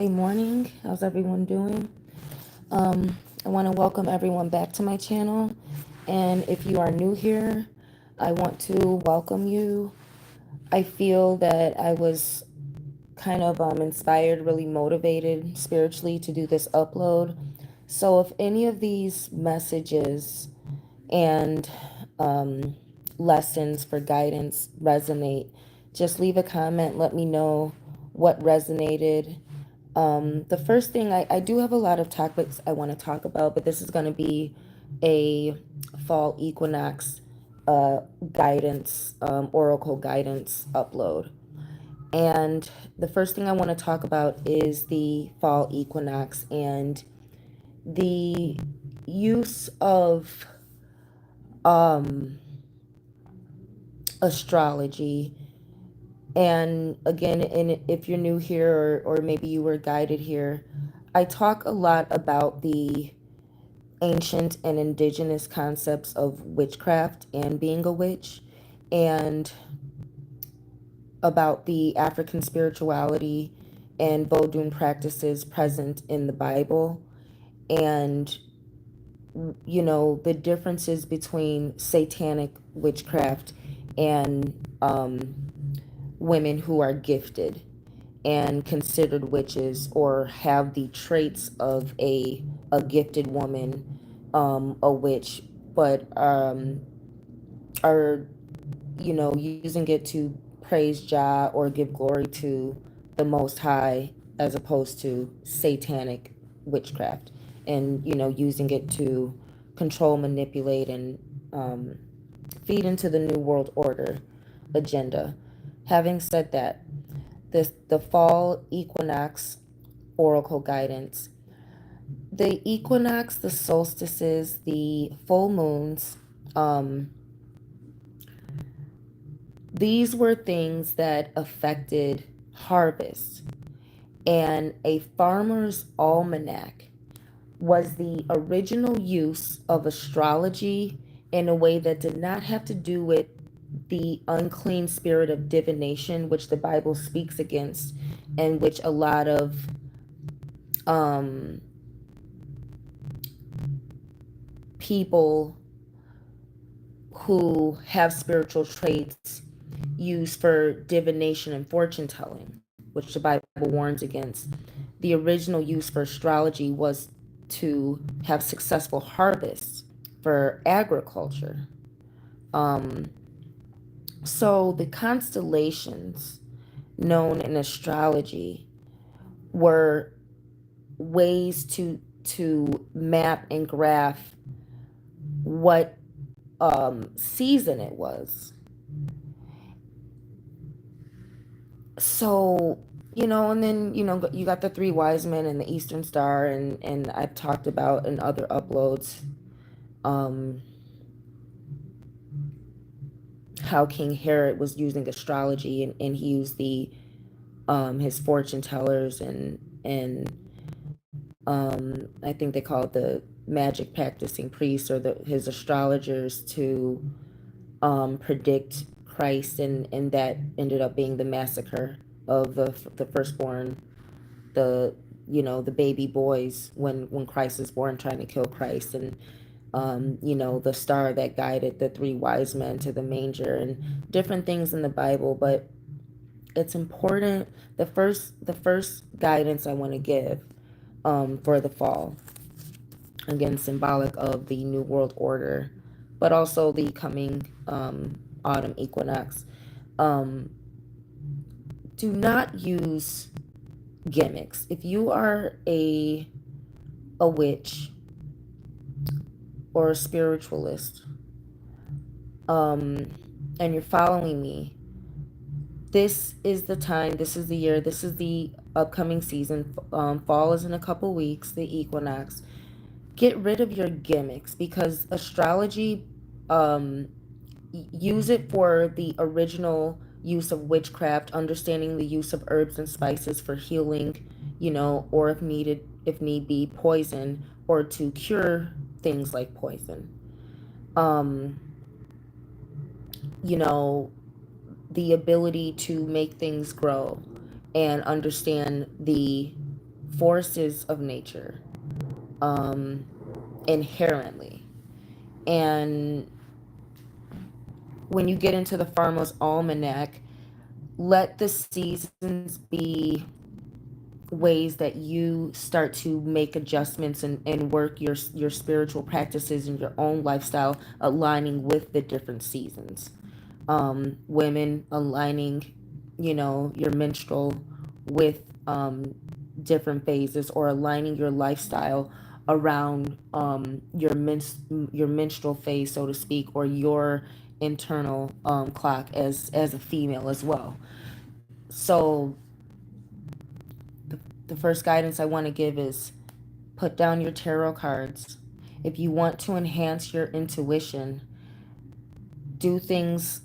Good morning. How's everyone doing? I want to welcome everyone back to my channel. And if you are new here, I want to welcome you. I feel that I was kind of inspired, really motivated spiritually to do this upload. So if any of these messages and lessons for guidance resonate, just leave a comment. Let me know what resonated. The first thing, I do have a lot of topics I want to talk about, but this is going to be a fall equinox guidance, oracle guidance upload. And the first thing I want to talk about is the fall equinox and the use of um, astrology. And again, and if you're new here or maybe you were guided here, I talk a lot about the ancient and indigenous concepts of witchcraft and being a witch, and about the African spirituality and Vodun practices present in the Bible, and the differences between satanic witchcraft and women who are gifted and considered witches or have the traits of a gifted woman, a witch, but are using it to praise Jah or give glory to the Most High, as opposed to satanic witchcraft, and using it to control, manipulate, and feed into the New World Order agenda. Having said that, the fall equinox oracle guidance, the equinox, the solstices, the full moons, um, these were things that affected harvest. And a farmer's almanac was the original use of astrology in a way that did not have to do with the unclean spirit of divination, which the Bible speaks against, and which a lot of um, people who have spiritual traits use for divination and fortune telling, which the Bible warns against. The original use for astrology was to have successful harvests for agriculture. Um, so the constellations known in astrology were ways to map and graph what season it was. So, and then, you got the three wise men and the Eastern Star, and I've talked about in other uploads, um, how King Herod was using astrology, and he used his fortune tellers and I think they call it the magic practicing priests, or his astrologers, to predict Christ, and that ended up being the massacre of the firstborn, the the baby boys, when Christ is born, trying to kill Christ, and the star that guided the three wise men to the manger, and different things in the Bible. But it's important. The first guidance I want to give for the fall, again symbolic of the New World Order, but also the coming autumn equinox. Um, do not use gimmicks. If you are a witch or a spiritualist, and you're following me, this is the time, this is the year, this is the upcoming season. Fall is in a couple weeks, the equinox. Get rid of your gimmicks, because astrology, um, use it for the original use of witchcraft, understanding the use of herbs and spices for healing, or if need be, poison, or to cure things like poison. Um, you know, the ability to make things grow and understand the forces of nature, um, inherently. And when you get into the Farmer's Almanac, let the seasons be ways that you start to make adjustments and work your spiritual practices and your own lifestyle aligning with the different seasons. Women aligning, your menstrual with different phases, or aligning your lifestyle around your menstrual phase, so to speak, or your internal clock as a female as well. So the first guidance I want to give is put down your tarot cards. If you want to enhance your intuition, do things,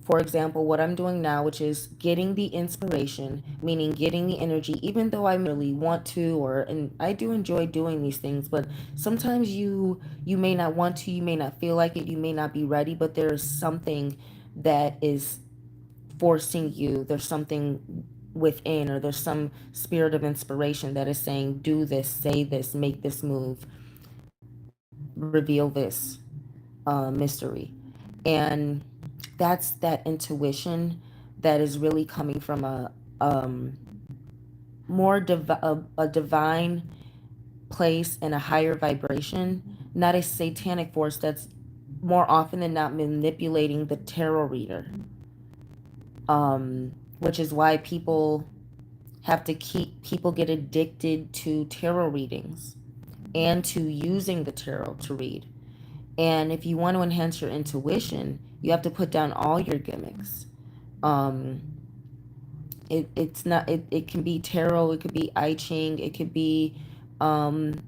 for example, what I'm doing now, which is getting the inspiration, meaning getting the energy, even though I really want to, and I do enjoy doing these things, but sometimes you may not want to, you may not feel like it, you may not be ready, but there is something that is forcing you. There's something within, or there's some spirit of inspiration that is saying, do this, say this, make this move, reveal this mystery. And that's that intuition that is really coming from a more a divine place and a higher vibration, not a satanic force that's more often than not manipulating the tarot reader. Which is why people get addicted to tarot readings and to using the tarot to read. And if you want to enhance your intuition, you have to put down all your gimmicks. Um, it's not, it can be tarot, it could be I Ching, it could be, um,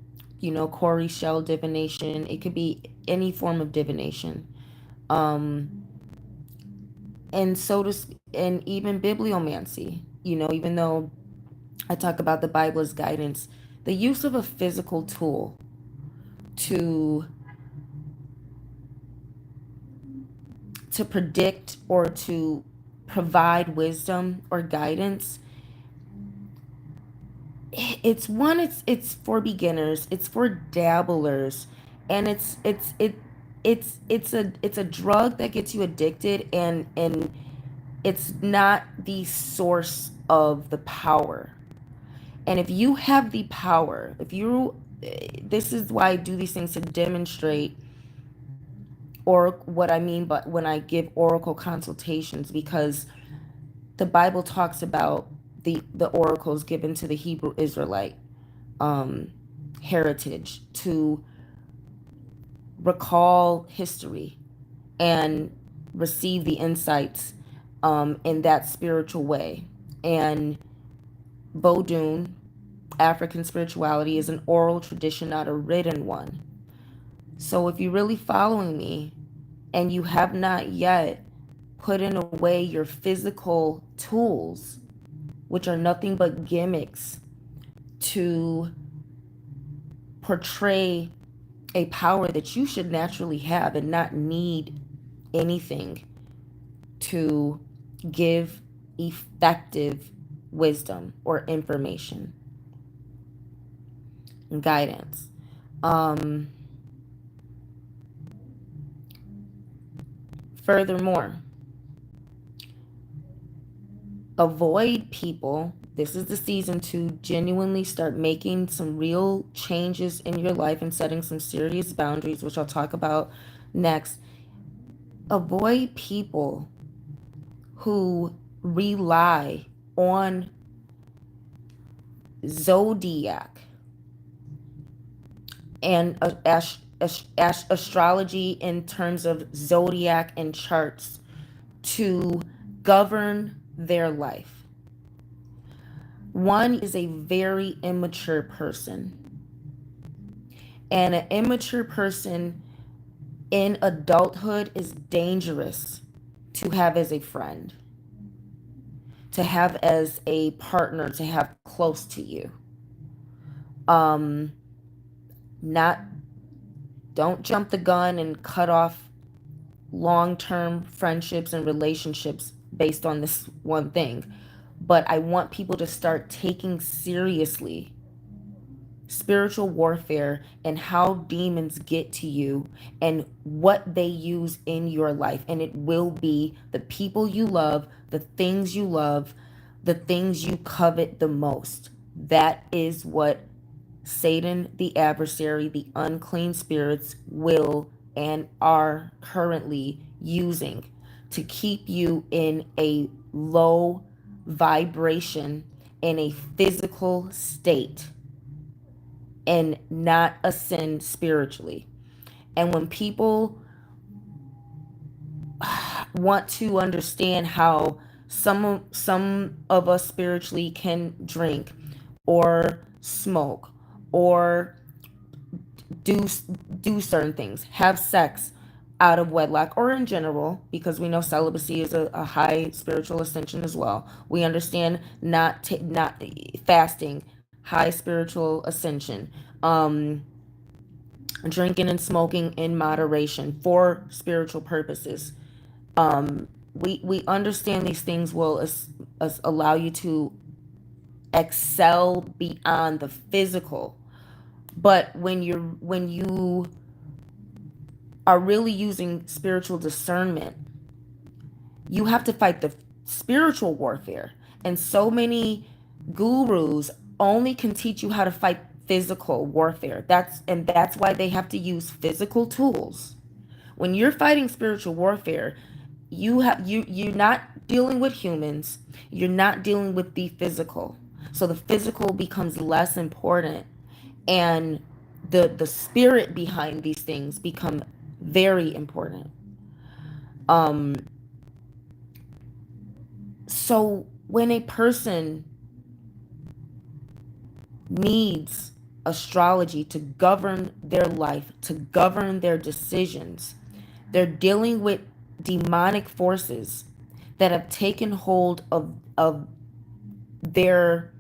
Corey Shell divination, it could be any form of divination. Um, and and even bibliomancy, even though I talk about the Bible as guidance, the use of a physical tool to predict or to provide wisdom or guidance, it's for beginners, it's for dabblers, and it's a drug that gets you addicted, and it's not the source of the power. And if you have the power, if you this is why I do these things, to demonstrate, or what I mean, but when I give oracle consultations, because the Bible talks about the oracles given to the Hebrew Israelite um, heritage to recall history and receive the insights in that spiritual way. And Vodun, African spirituality, is an oral tradition, not a written one. So if you're really following me and you have not yet put in away your physical tools, which are nothing but gimmicks to portray a power that you should naturally have and not need anything to give effective wisdom or information and guidance. Furthermore, avoid people. This is the season to genuinely start making some real changes in your life and setting some serious boundaries, which I'll talk about next. Avoid people who rely on zodiac and astrology in terms of zodiac and charts to govern their life. One is a very immature person, and an immature person in adulthood is dangerous to have as a friend, to have as a partner, to have close to you. Not Don't jump the gun and cut off long-term friendships and relationships based on this one thing. But I want people to start taking seriously spiritual warfare and how demons get to you and what they use in your life. And it will be the people you love, the things you love, the things you covet the most. That is what Satan, the adversary, the unclean spirits will and are currently using to keep you in a low vibration, in a physical state, and not ascend spiritually. And when people want to understand how some of us spiritually can drink or smoke or do do certain things, have sex out of wedlock or in general, because we know celibacy is a high spiritual ascension as well. We understand not fasting, high spiritual ascension. Um, Drinking and smoking in moderation for spiritual purposes. We understand these things will allow you to excel beyond the physical. But when you are really using spiritual discernment, you have to fight the spiritual warfare. And so many gurus only can teach you how to fight physical warfare. That's why they have to use physical tools. When you're fighting spiritual warfare, you're not dealing with humans. You're not dealing with the physical. So the physical becomes less important, and the spirit behind these things become very important. Um so when a person needs astrology to govern their life, to govern their decisions, they're dealing with demonic forces that have taken hold of their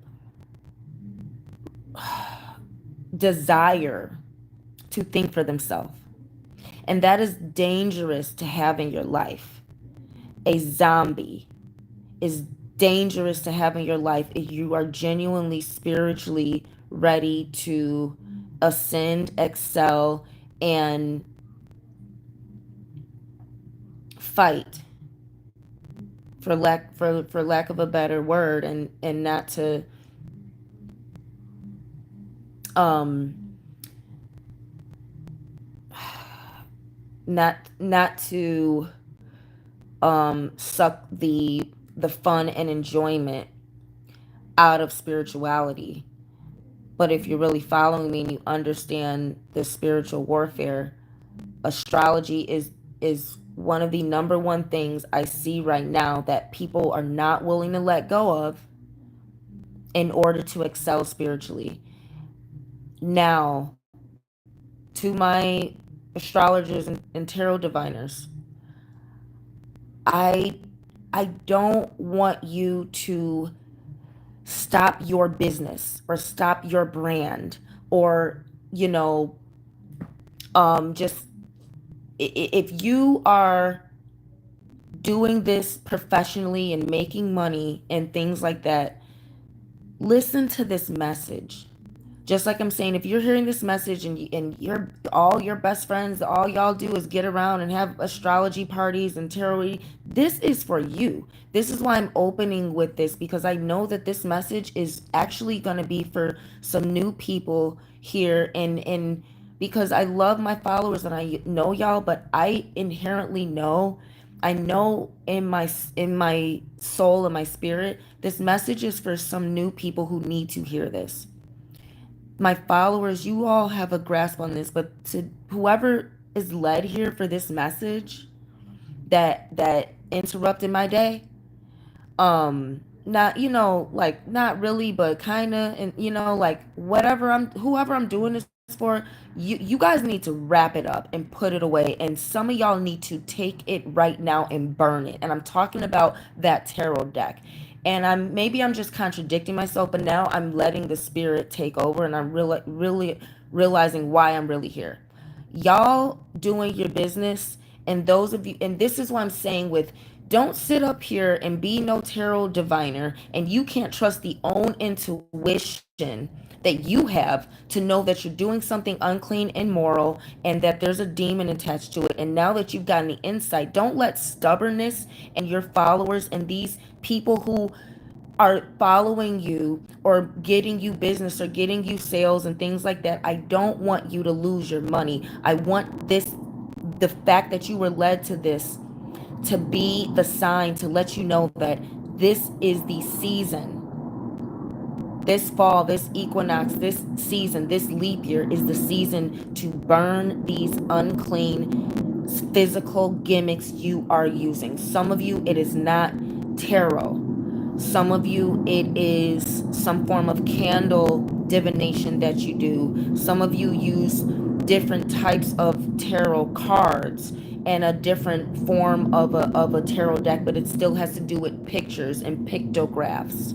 desire to think for themselves. And that is dangerous to have in your life. A zombie is dangerous to have in your life if you are genuinely spiritually ready to ascend, excel, and fight, for lack of a better word, and not to um not to suck the fun and enjoyment out of spirituality. But if you're really following me and you understand the spiritual warfare, astrology is one of the number one things I see right now that people are not willing to let go of in order to excel spiritually. Now, to my astrologers and tarot diviners, I I don't want you to stop your business or stop your brand, or just if you are doing this professionally and making money and things like that, listen to this message. Just like I'm saying, if you're hearing this message and you're all your best friends, all y'all do is get around and have astrology parties and tarot reading, this is for you. This is why I'm opening with this, because I know that this message is actually going to be for some new people here, and because I love my followers and I know y'all, but I know in my soul and my spirit, this message is for some new people who need to hear this. My followers, you all have a grasp on this, but to whoever is led here for this message that interrupted my day, not like not really, but kind of, and like whoever I'm doing this for, you guys need to wrap it up and put it away, and some of y'all need to take it right now and burn it. And I'm talking about that tarot deck. And I'm just contradicting myself, but now I'm letting the spirit take over, and I'm really realizing why I'm really here. Y'all doing your business, and those of you, and this is what I'm saying with, don't sit up here and be no tarot diviner and you can't trust the own intuition that you have to know that you're doing something unclean and immoral and that there's a demon attached to it. And now that you've gotten the insight, don't let stubbornness and your followers and these people who are following you or getting you business or getting you sales and things like that, I don't want you to lose your money. I want this, the fact that you were led to this, to be the sign to let you know that this is the season. This fall, this equinox, this season, this leap year is the season to burn these unclean physical gimmicks you are using. Some of you, it is not tarot. Some of you, it is some form of candle divination that you do. Some of you use different types of tarot cards and a different form of a tarot deck, but it still has to do with pictures and pictographs.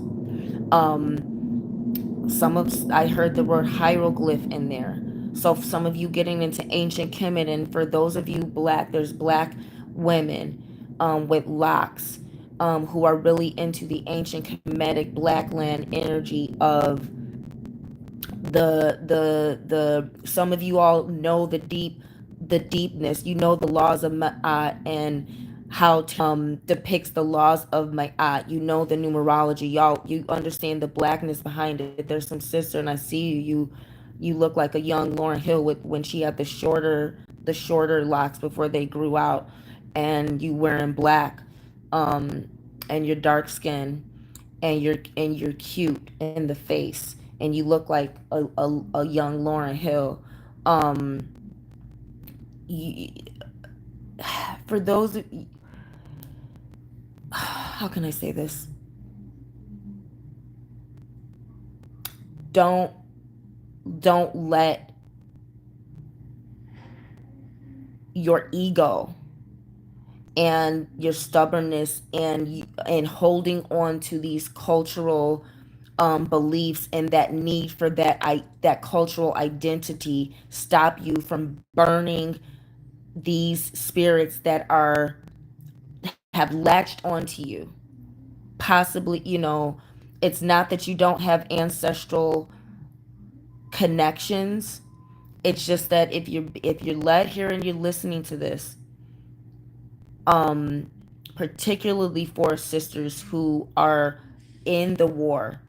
I heard the word hieroglyph in there. So some of you getting into ancient Kemet, and for those of you black, there's black women with locks who are really into the ancient Kemetic black land energy of the some of you all know the deepness, you know, the laws of Ma'at and how depicts the laws of Ma'at. You know the numerology, y'all. You understand the blackness behind it. There's some sister, and I see you look like a young Lauren Hill with when she had the shorter locks before they grew out, and you wearing black, and you're dark skin, and you're cute in the face, and you look like a young Lauren Hill. Um, you, for those, how can I say this? Don't don't let your ego and your stubbornness and holding on to these cultural beliefs and that need for that cultural identity stop you from burning these spirits that are have latched onto you. Possibly, it's not that you don't have ancestral connections. It's just that if you're led here and you're listening to this, um particularly for sisters who are in the war,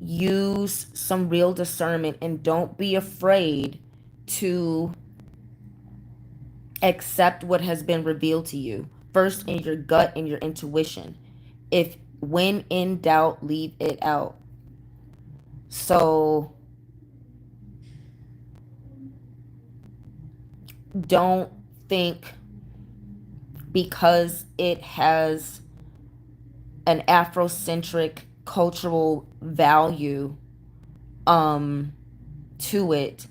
use some real discernment and don't be afraid to accept what has been revealed to you first in your gut and your intuition. If when in doubt, leave it out. So don't think because it has an Afrocentric cultural value um to it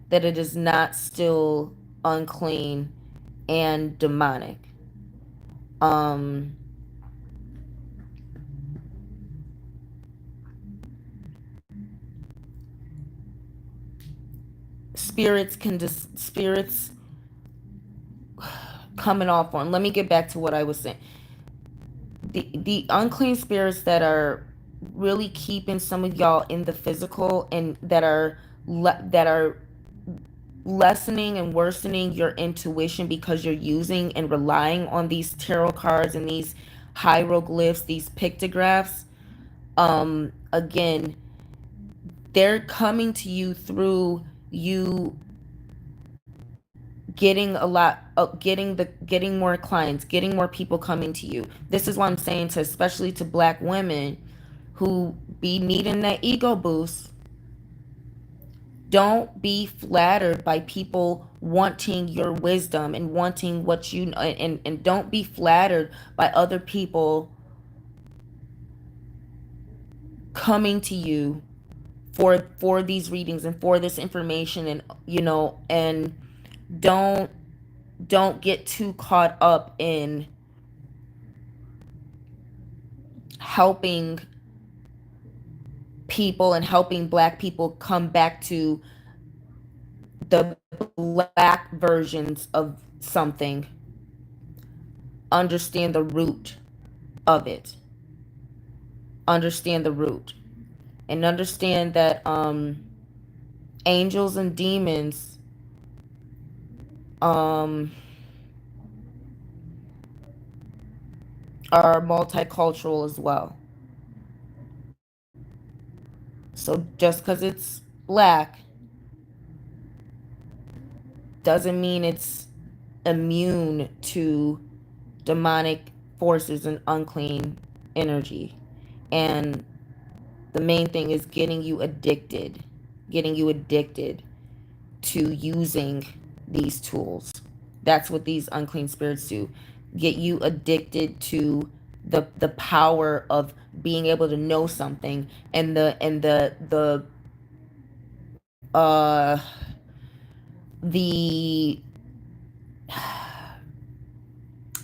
that it is not still unclean and demonic. Um spirits coming off on. Let me get back to what I was saying. The unclean spirits that are really keeping some of y'all in the physical and that are lessening and worsening your intuition because you're using and relying on these tarot cards and these hieroglyphs, these pictographs. Again, they're coming to you through you getting a lot getting more clients, getting more people coming to you. This is what I'm saying, to especially to black women who be needing that ego boost. Don't be flattered by people wanting your wisdom and wanting what you know, and don't be flattered by other people coming to you for these readings and for this information, and and don't don't get too caught up in helping people and helping black people come back to the black versions of something. Understand the root of it. Understand the root. and understand that angels and demons um, are multicultural as well. So just because it's black doesn't mean it's immune to demonic forces and unclean energy. And the main thing is getting you addicted to using these tools. That's what these unclean spirits do. Get you addicted to the power of being able to know something, and the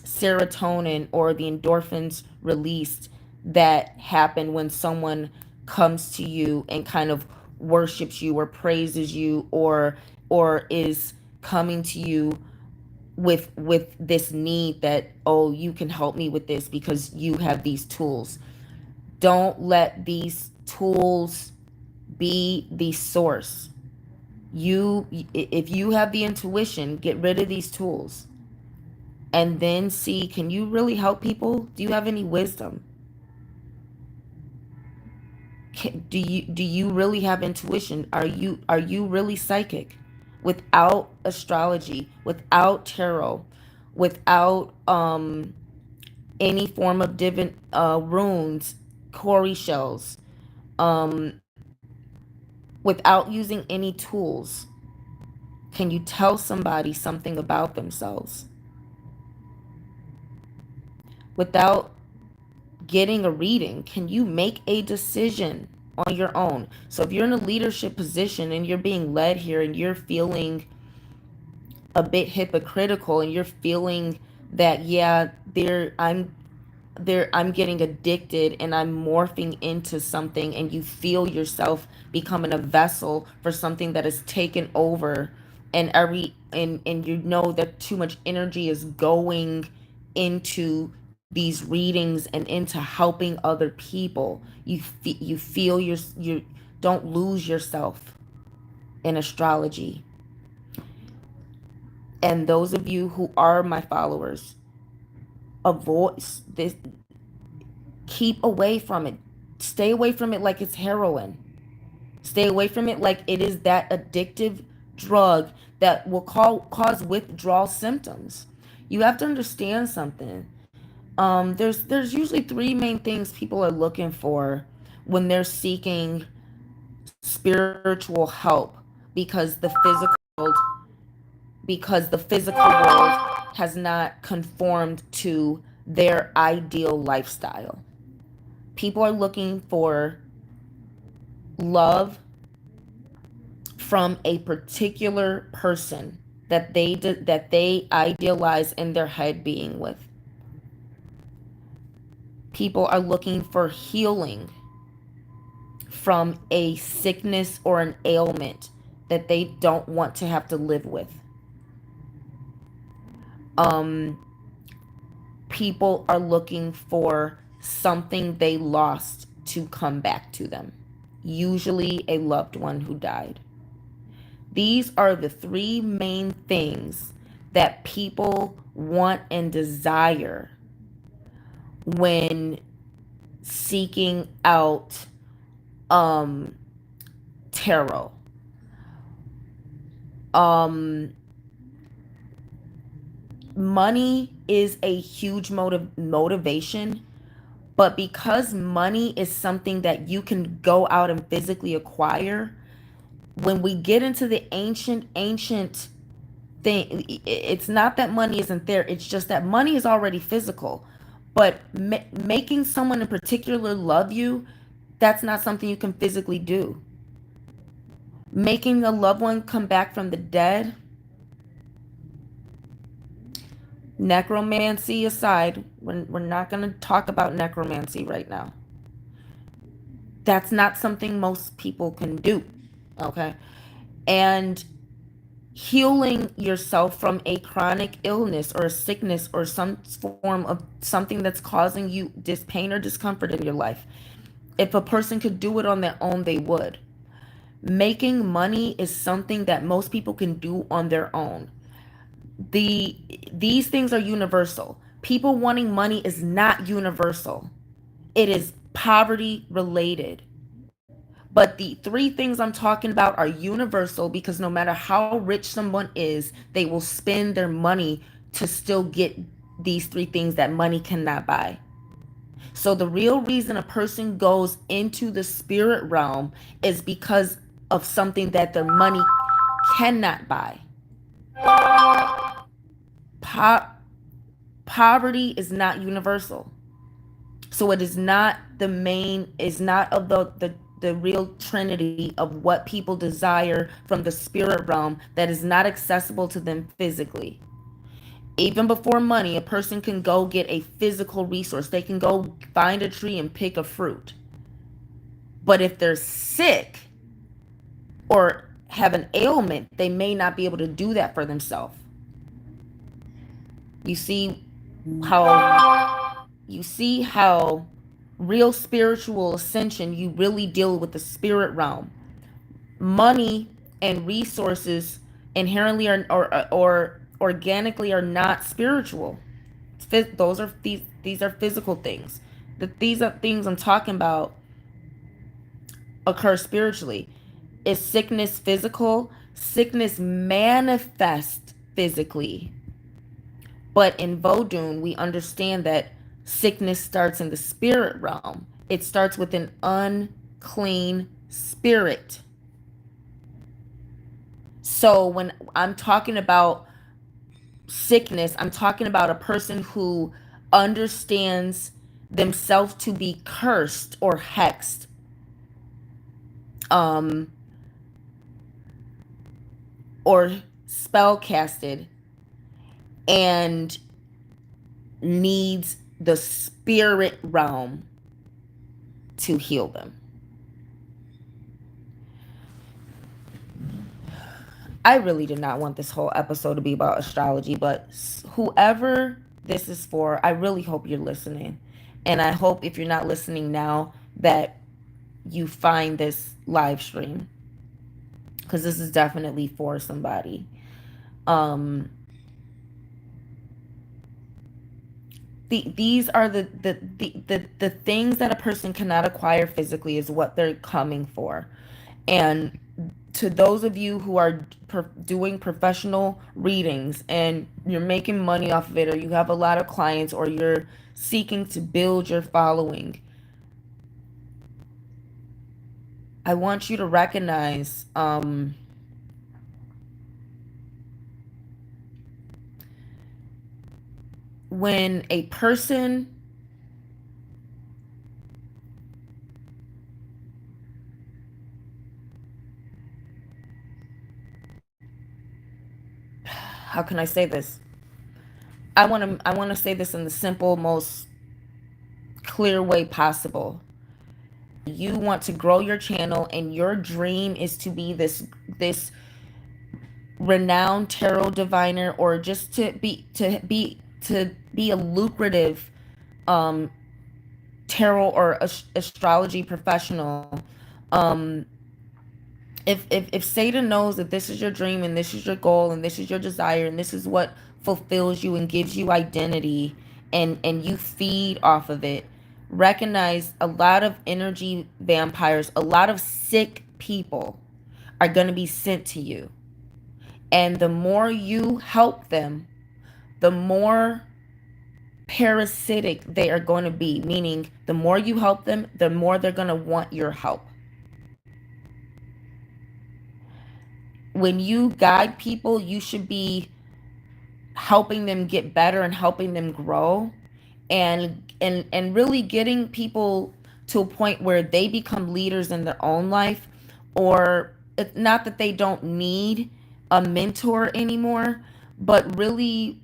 serotonin or the endorphins released that happen when someone comes to you and kind of worships you or praises you, or is coming to you with this need that, oh, you can help me with this because you have these tools. Don't let these tools be the source. You, if you have the intuition, get rid of these tools and then see, can you really help people? Do you have any wisdom? Do you really have intuition? Are you really psychic? Without astrology, without tarot, without any form of divin runes, Corey shells, um without using any tools, can you tell somebody something about themselves? Without getting a reading, can you make a decision on your own? So if you're in a leadership position and you're being led here and you're feeling a bit hypocritical and you're feeling that, yeah, I'm getting addicted and I'm morphing into something, and you feel yourself becoming a vessel for something that is taken over, and you know that too much energy is going into these readings and into helping other people. You feel you don't lose yourself in astrology. And those of you who are my followers, avoid this, keep away from it. Stay away from it like it's heroin. Stay away from it like it is that addictive drug that will cause withdrawal symptoms. You have to understand something. There's usually three main things people are looking for when they're seeking spiritual help, because the physical world has not conformed to their ideal lifestyle. People are looking for love from a particular person that they idealize in their head being with. People are looking for healing from a sickness or an ailment that they don't want to have to live with. Um, People are looking for something they lost to come back to them, usually a loved one who died. These are the three main things that people want and desire when seeking out tarot. Um, Money is a huge motivation, but because money is something that you can go out and physically acquire, when we get into the ancient thing, it's not that money isn't there, it's just that money is already physical. But making someone in particular love you, that's not something you can physically do. Making a loved one come back from the dead, necromancy aside, we're not going to talk about necromancy right now. That's not something most people can do. Okay? And healing yourself from a chronic illness or a sickness or some form of something that's causing you pain or discomfort in your life. If a person could do it on their own, they would. Making money is something that most people can do on their own. The these things are universal. People wanting money is not universal. It is poverty related. But the three things I'm talking about are universal because no matter how rich someone is, they will spend their money to still get these three things that money cannot buy. So the real reason a person goes into the spirit realm is because of something that their money cannot buy. Po- Poverty is not universal. So it is not the main, is not of the real trinity of what people desire from the spirit realm that is not accessible to them physically. Even before money, a person can go get a physical resource. They can go find a tree and pick a fruit. But if they're sick or have an ailment, they may not be able to do that for themselves. You see how real spiritual ascension, you really deal with the spirit realm. Money and resources inherently are or organically are not spiritual. Those are these are physical things. These are things I'm talking about occur spiritually. Is sickness physical? Sickness manifests physically. But in Vodun, we understand that sickness starts in the spirit realm. It starts with an unclean spirit. So when I'm talking about sickness, I'm talking about a person who understands themselves to be cursed or hexed, um, or spell casted, and needs the spirit realm to heal them. I really did not want this whole episode to be about astrology, but whoever this is for, I really hope you're listening. And I hope if you're not listening now that you find this live stream, because this is definitely for somebody. Um, these are the things that a person cannot acquire physically is what they're coming for. And to those of you who are doing professional readings and you're making money off of it, or you have a lot of clients, or you're seeking to build your following, I want you to recognize when a person how can I say this? I want to say this in the simple, most clear way possible. You want to grow your channel and your dream is to be this renowned tarot diviner, or just to be a lucrative um tarot or astrology professional. um if Satan knows that this is your dream and this is your goal and this is your desire and this is what fulfills you and gives you identity, and you feed off of it, recognize a lot of energy vampires, a lot of sick people are going to be sent to you. And the more you help them, the more parasitic they are going to be. Meaning, the more you help them, the more they're going to want your help. When you guide people, you should be helping them get better and helping them grow, and really getting people to a point where they become leaders in their own life. Or not that they don't need a mentor anymore, but really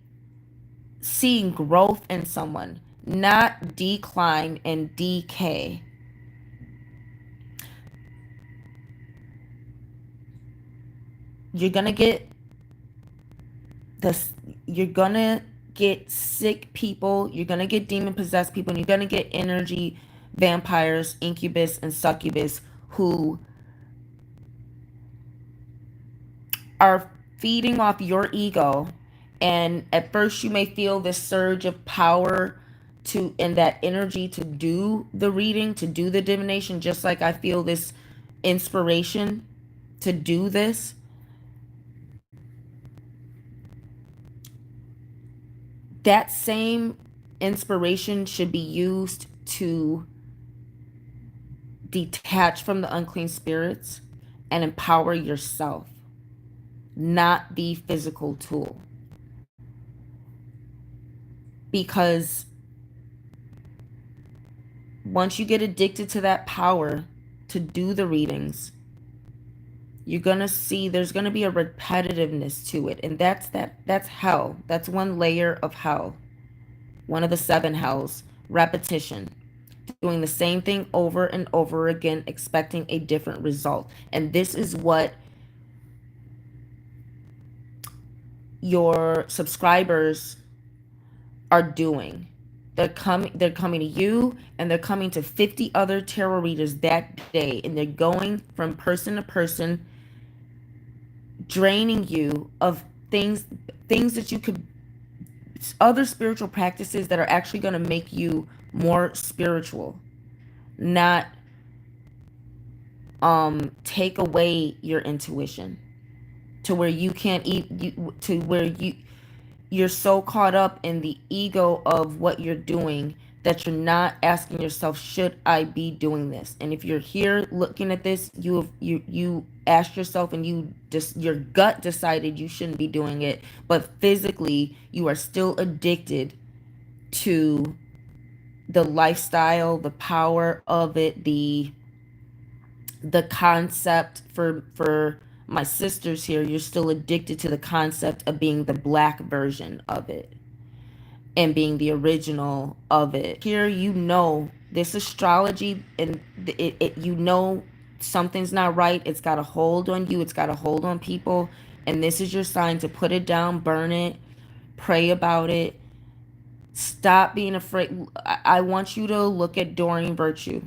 seeing growth in someone, not decline and decay. You're gonna get this. You're gonna get sick people. You're gonna get demon possessed people. And you're gonna get energy vampires, incubus, and succubus who are feeding off your ego. And at first you may feel this surge of power to and that energy to do the reading, to do the divination, just like I feel this inspiration to do this. That same inspiration should be used to detach from the unclean spirits and empower yourself, not the physical tool. Because once you get addicted to that power to do the readings, you're going to see there's going to be a repetitiveness to it. And that's hell. That's one layer of hell. One of the 7 hells, repetition. Doing the same thing over and over again, expecting a different result. And this is what your subscribers are doing. They're coming to you, and they're coming to 50 other tarot readers that day, and they're going from person to person, draining you of things that you could, other spiritual practices that are actually going to make you more spiritual, not take away your intuition to where you can't to where you're so caught up in the ego of what you're doing that you're not asking yourself, should I be doing this? And if you're here looking at this, you asked yourself, and you just, your gut decided you shouldn't be doing it, but physically you are still addicted to the lifestyle, the power of it, the concept. For my sisters here, you're still addicted to the concept of being the black version of it and being the original of it. Here, you know, this astrology, and you know something's not right. It's got a hold on you. It's got a hold on people. And this is your sign to put it down, burn it, pray about it. Stop being afraid. I want you to look at Doreen Virtue.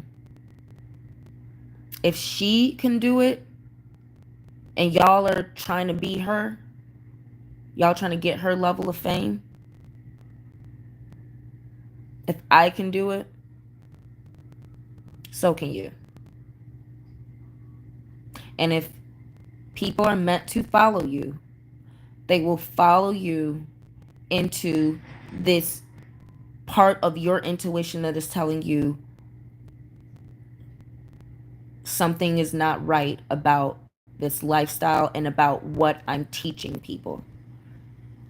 If she can do it, and y'all are trying to be her, y'all trying to get her level of fame, if I can do it, so can you. And if people are meant to follow you, they will follow you into this part of your intuition that is telling you something is not right about this lifestyle and about what I'm teaching people.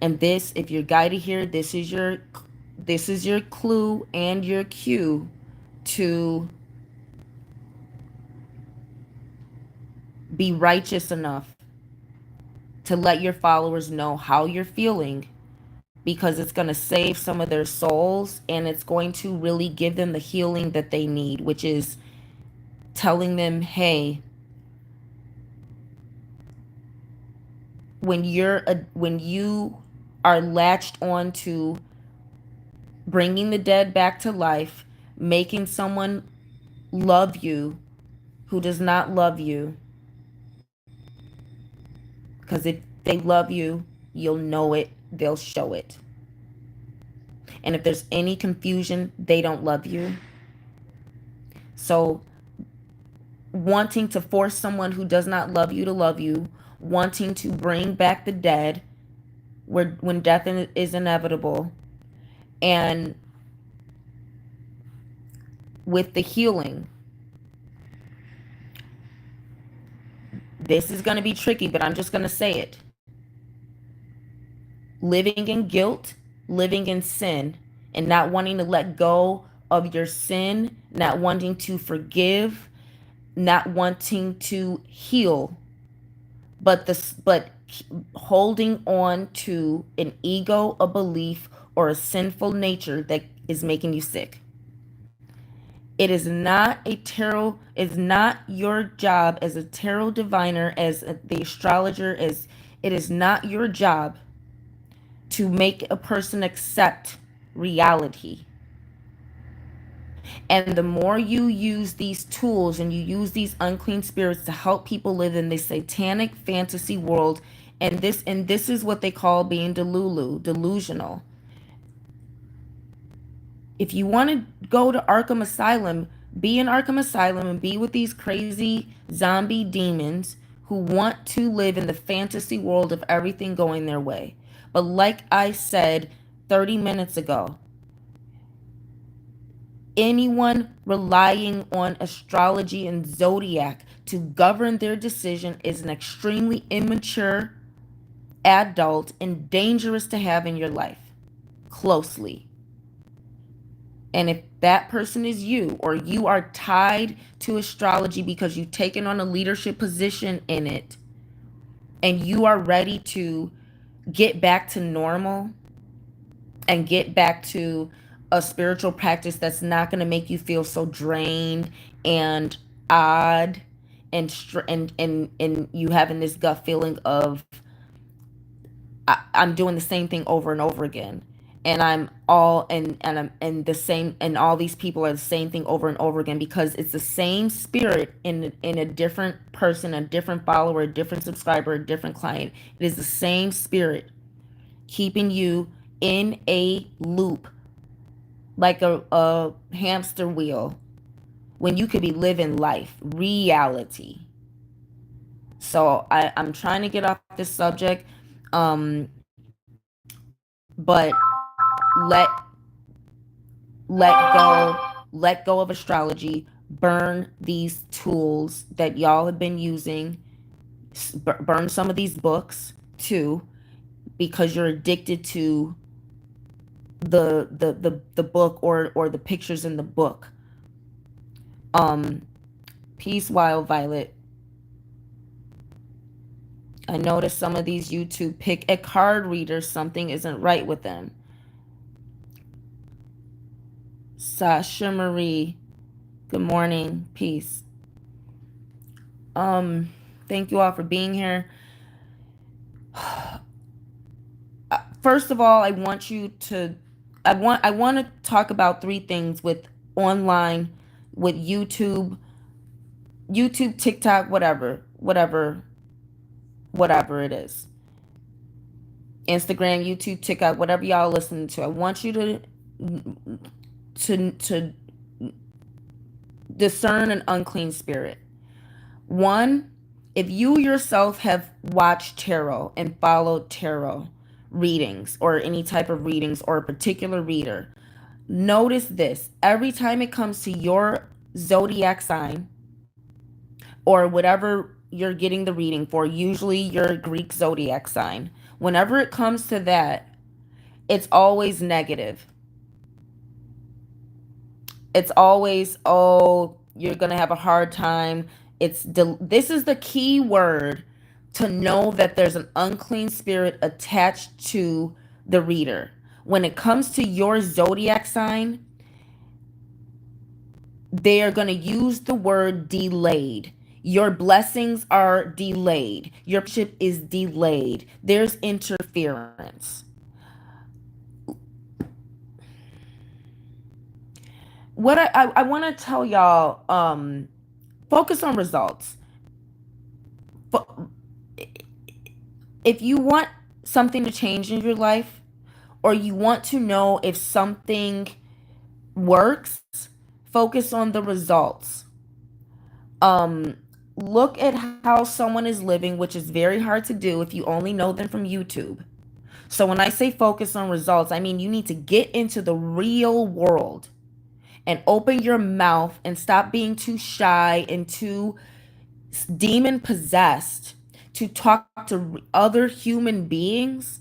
And this, if you're guided here, this is your clue and your cue to be righteous enough to let your followers know how you're feeling, because it's going to save some of their souls, and it's going to really give them the healing that they need, which is telling them, hey, when you are latched on to bringing the dead back to life, making someone love you who does not love you, because if they love you, you'll know it, they'll show it. And if there's any confusion, they don't love you. So wanting to force someone who does not love you to love you, wanting to bring back the dead when death is inevitable, and with the healing, this is going to be tricky, but I'm just going to say it. Living in guilt, living in sin, and not wanting to let go of your sin, not wanting to forgive, not wanting to heal, but holding on to an ego, a belief, or a sinful nature that is making you sick. It is not it's not your job as a tarot diviner, as the astrologer, it is not your job to make a person accept reality. And the more you use these tools and you use these unclean spirits to help people live in this satanic fantasy world, and this is what they call being delusional. If you want to go to Arkham Asylum, be in Arkham Asylum and be with these crazy zombie demons who want to live in the fantasy world of everything going their way. But like I said 30 minutes ago, anyone relying on astrology and zodiac to govern their decision is an extremely immature adult and dangerous to have in your life closely. And if that person is you, or you are tied to astrology because you've taken on a leadership position in it, and you are ready to get back to normal and get back to a spiritual practice that's not going to make you feel so drained and odd and you having this gut feeling of I'm doing the same thing over and over again, and I'm all and I'm and the same, and all these people are the same thing over and over again, because it's the same spirit in a different person, a different follower, a different subscriber, a different client. It is the same spirit keeping you in a loop, like a hamster wheel, when you could be living life, reality. So I'm trying to get off this subject, um, but let let go of astrology. Burn these tools that y'all have been using. Burn some of these books too, because you're addicted to the book, or the pictures in the book. um Peace, Wild Violet. I noticed some of these YouTube pick a card readers, something isn't right with them. Sasha Marie, good morning. Peace. um Thank you all for being here. First of all, I want to talk about three things with online, with YouTube, TikTok, whatever it is. Instagram, YouTube, TikTok, whatever y'all listening to. I want you to discern an unclean spirit. One, if you yourself have watched tarot and followed tarot readings, or any type of readings, or a particular reader, notice this. Every time it comes to your zodiac sign, or whatever you're getting the reading for, usually your Greek zodiac sign, whenever it comes to that, it's always negative. It's always, oh, you're going to have a hard time. This is the key word to know that there's an unclean spirit attached to the reader. When it comes to your zodiac sign, they are going to use the word delayed. Your blessings are delayed. Your ship is delayed. There's interference. What I want to tell y'all, focus on results. If you want something to change in your life, or you want to know if something works, focus on the results. Um, Look at how someone is living, which is very hard to do if you only know them from YouTube. So when I say focus on results, I mean you need to get into the real world and open your mouth and stop being too shy and too demon possessed to talk to other human beings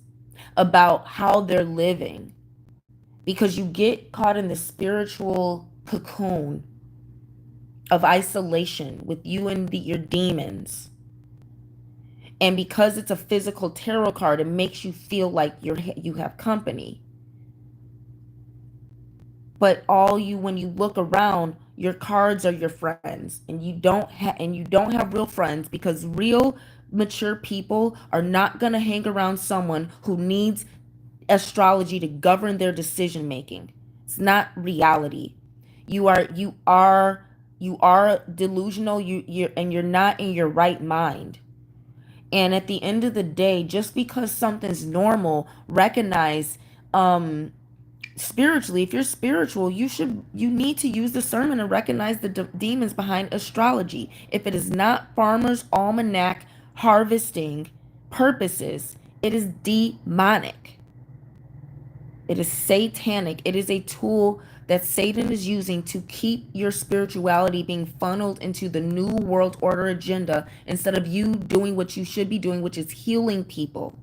about how they're living, because you get caught in the spiritual cocoon of isolation with you and your demons. And because it's a physical tarot card, it makes you feel like you have company. But when you look around, your cards are your friends, and you don't have real friends, because real mature people are not going to hang around someone who needs astrology to govern their decision making. It's not reality. You are delusional. You're not in your right mind. And at the end of the day, just because something's normal, recognize, spiritually, if you're spiritual, you need to use discernment and recognize the demons behind astrology. If it is not farmer's almanac harvesting purposes, it is demonic. It is satanic. It is a tool that Satan is using to keep your spirituality being funneled into the new world order agenda instead of you doing what you should be doing, which is healing people.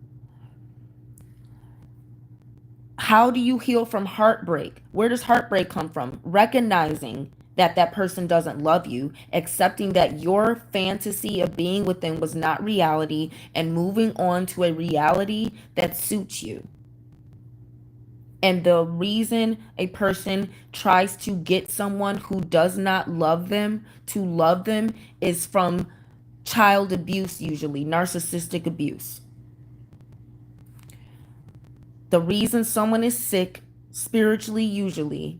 How do you heal from heartbreak? Where does heartbreak come from? Recognizing that that person doesn't love you, accepting that your fantasy of being with them was not reality, and moving on to a reality that suits you. And the reason a person tries to get someone who does not love them to love them is from child abuse, usually narcissistic abuse. The reason someone is sick spiritually, usually,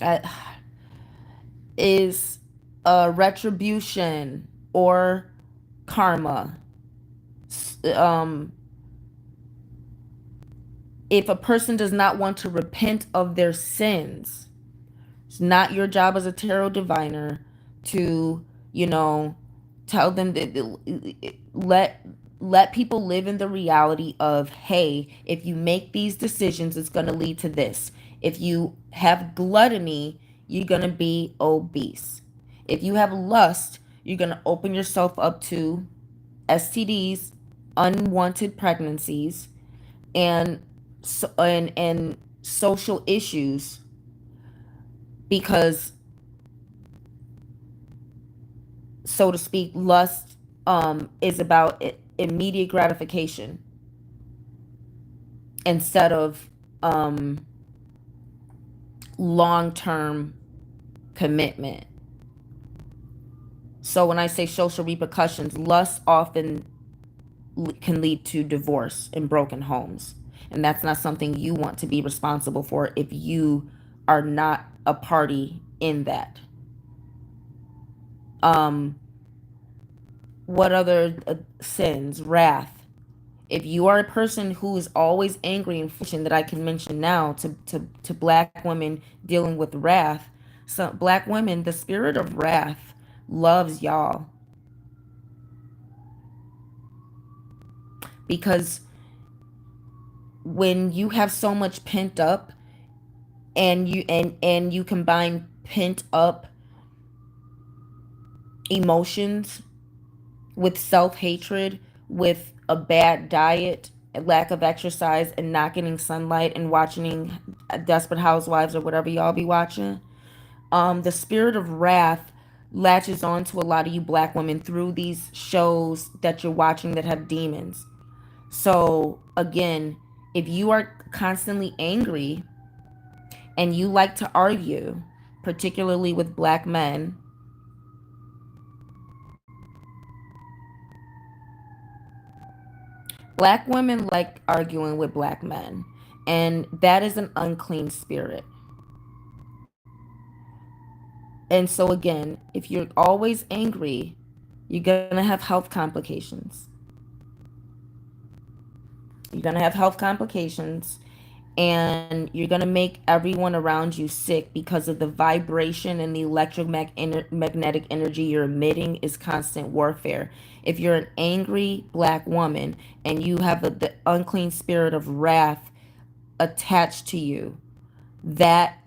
uh, is a retribution or karma. Um, if a person does not want to repent of their sins, it's not your job as a tarot diviner to, you know, tell them that let people live in the reality of, hey, if you make these decisions, it's going to lead to this. If you have gluttony, you're going to be obese. If you have lust, you're going to open yourself up to STDs, unwanted pregnancies, and and social issues, because, so to speak, lust is about immediate gratification instead of long-term commitment. So when I say social repercussions, lust often can lead to divorce and broken homes. And that's not something you want to be responsible for if you are not a party in that. Um, what other sins? Wrath. If you are a person who is always angry and frustrated, that I can mention now to black women dealing with wrath. So black women, the spirit of wrath loves y'all, because when you have so much pent up, and you combine pent up emotions with self-hatred, with a bad diet, a lack of exercise, and not getting sunlight, and watching Desperate Housewives or whatever y'all be watching, the spirit of wrath latches on to a lot of you black women through these shows that you're watching that have demons. So again, if you are constantly angry and you like to argue, particularly with black men, black women like arguing with black men, and that is an unclean spirit. And so again, if you're always angry, you're going to have health complications. You're going to have health complications, and you're going to make everyone around you sick because of the vibration and the electromagnetic energy you're emitting is constant warfare. If you're an angry black woman and you have the unclean spirit of wrath attached to you, that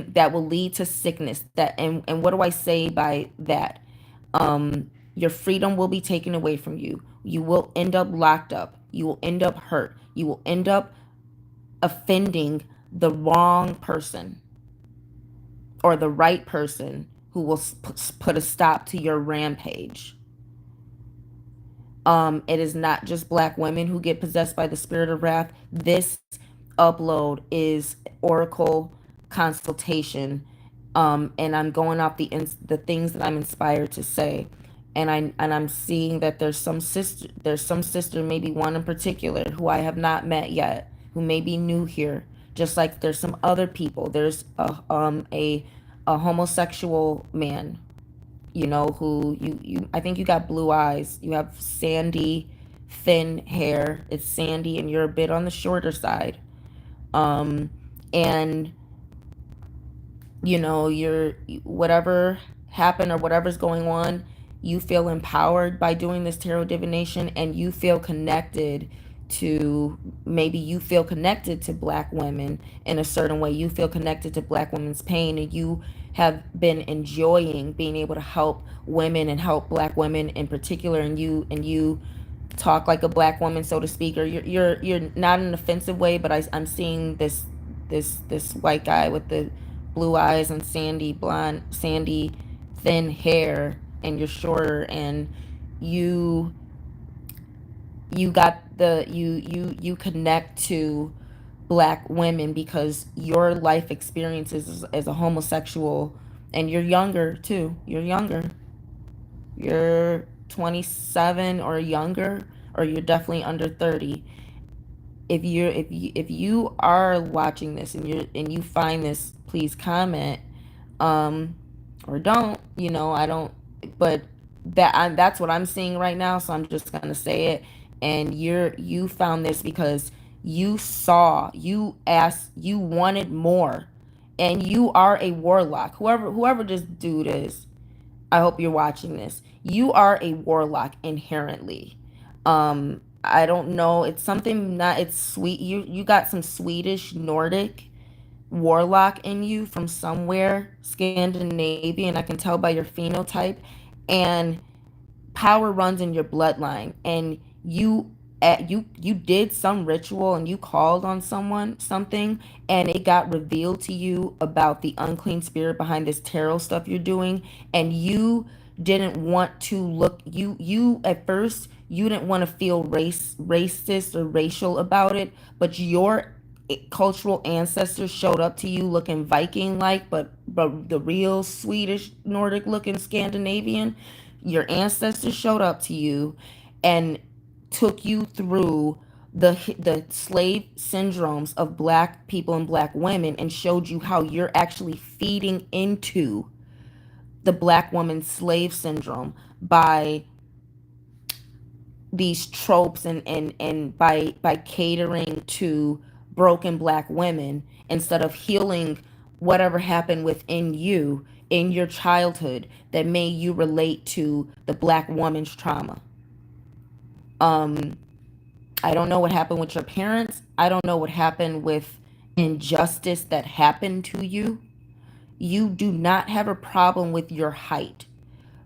that will lead to sickness. That, and what do I say by that? Your freedom will be taken away from you. You will end up locked up. You will end up hurt. You will end up offending the wrong person or the right person who will put a stop to your rampage. It is not just black women who get possessed by the spirit of wrath. This upload is oracle consultation, and I'm going off the things that I'm inspired to say, and I'm seeing that there's some sister, maybe one in particular who I have not met yet, who may be new here, just like there's some other people. There's a homosexual man, you know, who you I think you got blue eyes. You have sandy, thin hair. It's sandy, and you're a bit on the shorter side. And you know, you're whatever happened or whatever's going on, you feel empowered by doing this tarot divination, and you feel connected to, maybe you feel connected to black women in a certain way. You feel connected to black women's pain, and you have been enjoying being able to help women and help black women in particular, and you talk like a black woman, so to speak, or you're not in an offensive way, but I'm seeing this white guy with the blue eyes and sandy thin hair, and you're shorter, and you you got the you connect to black women because your life experiences as a homosexual, and you're younger too. You're 27 or younger, or you're definitely under 30. If you are watching this and you find this, please comment, um or don't, you know, I don't, but that's what I'm seeing right now, so I'm just gonna say it. And you found this because you asked, you wanted more, and you are a warlock. Whoever this dude is, I hope you're watching this. You are a warlock inherently. I don't know. It's something, not, it's sweet. You got some Swedish Nordic warlock in you from somewhere Scandinavian. I can tell by your phenotype, and power runs in your bloodline, and you did some ritual, and you called on something, and it got revealed to you about the unclean spirit behind this tarot stuff you're doing, and you didn't want to look, you at first, you didn't want to feel racist or racial about it, but your cultural ancestors showed up to you looking Viking like, but the real Swedish Nordic looking Scandinavian. Your ancestors showed up to you and took you through the slave syndromes of black people and black women, and showed you how you're actually feeding into the black woman slave syndrome by these tropes, and by catering to broken black women instead of healing whatever happened within you in your childhood that made you relate to the black woman's trauma. I don't know what happened with your parents. I don't know what happened with injustice that happened to you. You do not have a problem with your height,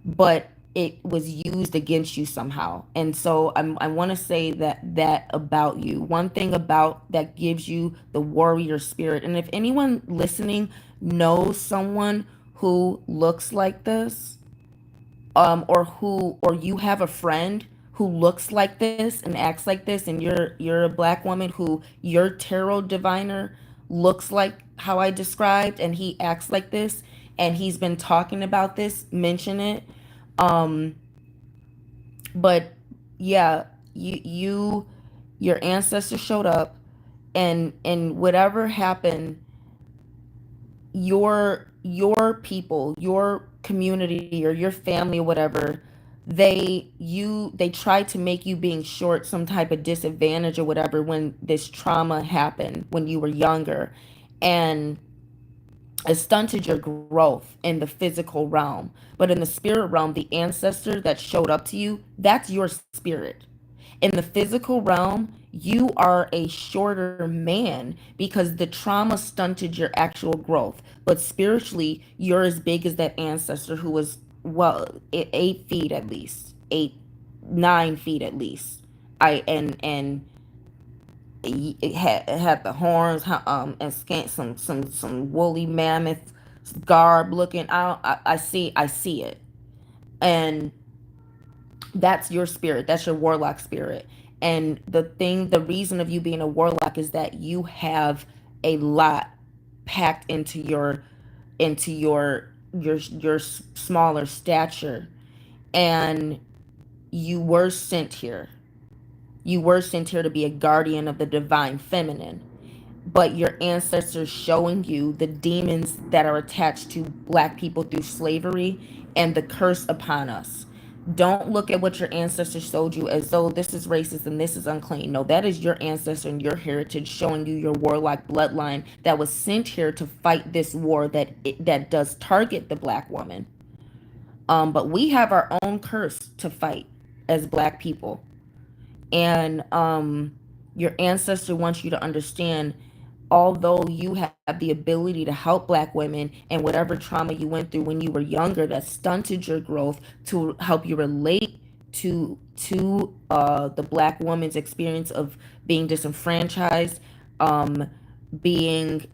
but it was used against you somehow. And so I want to say that about you. One thing about that gives you the warrior spirit. And if anyone listening knows someone who looks like this, or you have a friend who looks like this and acts like this, and you're a black woman who your tarot diviner looks like how I described, and he acts like this, and he's been talking about this, mention it. um but yeah, your ancestors showed up, and whatever happened, your people, your community, or your family, or whatever, they tried to make you being short some type of disadvantage or whatever when this trauma happened when you were younger, and it stunted your growth in the physical realm. But in the spirit realm, the ancestor that showed up to you, that's your spirit. In the physical realm, you are a shorter man because the trauma stunted your actual growth. But spiritually, you're as big as that ancestor who was, well, 8 feet at least, 9 feet at least. And it had the horns, and some woolly mammoth garb looking. I see it, and that's your spirit. That's your warlock spirit. And the reason of you being a warlock is that you have a lot packed into your smaller stature, and you were sent here. You were sent here to be a guardian of the divine feminine. but your ancestors showing you the demons that are attached to black people through slavery and the curse upon us. Don't look at what your ancestors showed you as though this is racist and this is unclean. No, that is your ancestor and your heritage showing you your warlike bloodline that was sent here to fight this war that does target the black woman. But we have our own curse to fight as black people. And your ancestor wants you to understand, although you have the ability to help black women and whatever trauma you went through when you were younger that stunted your growth to help you relate to the black woman's experience of being disenfranchised, um, being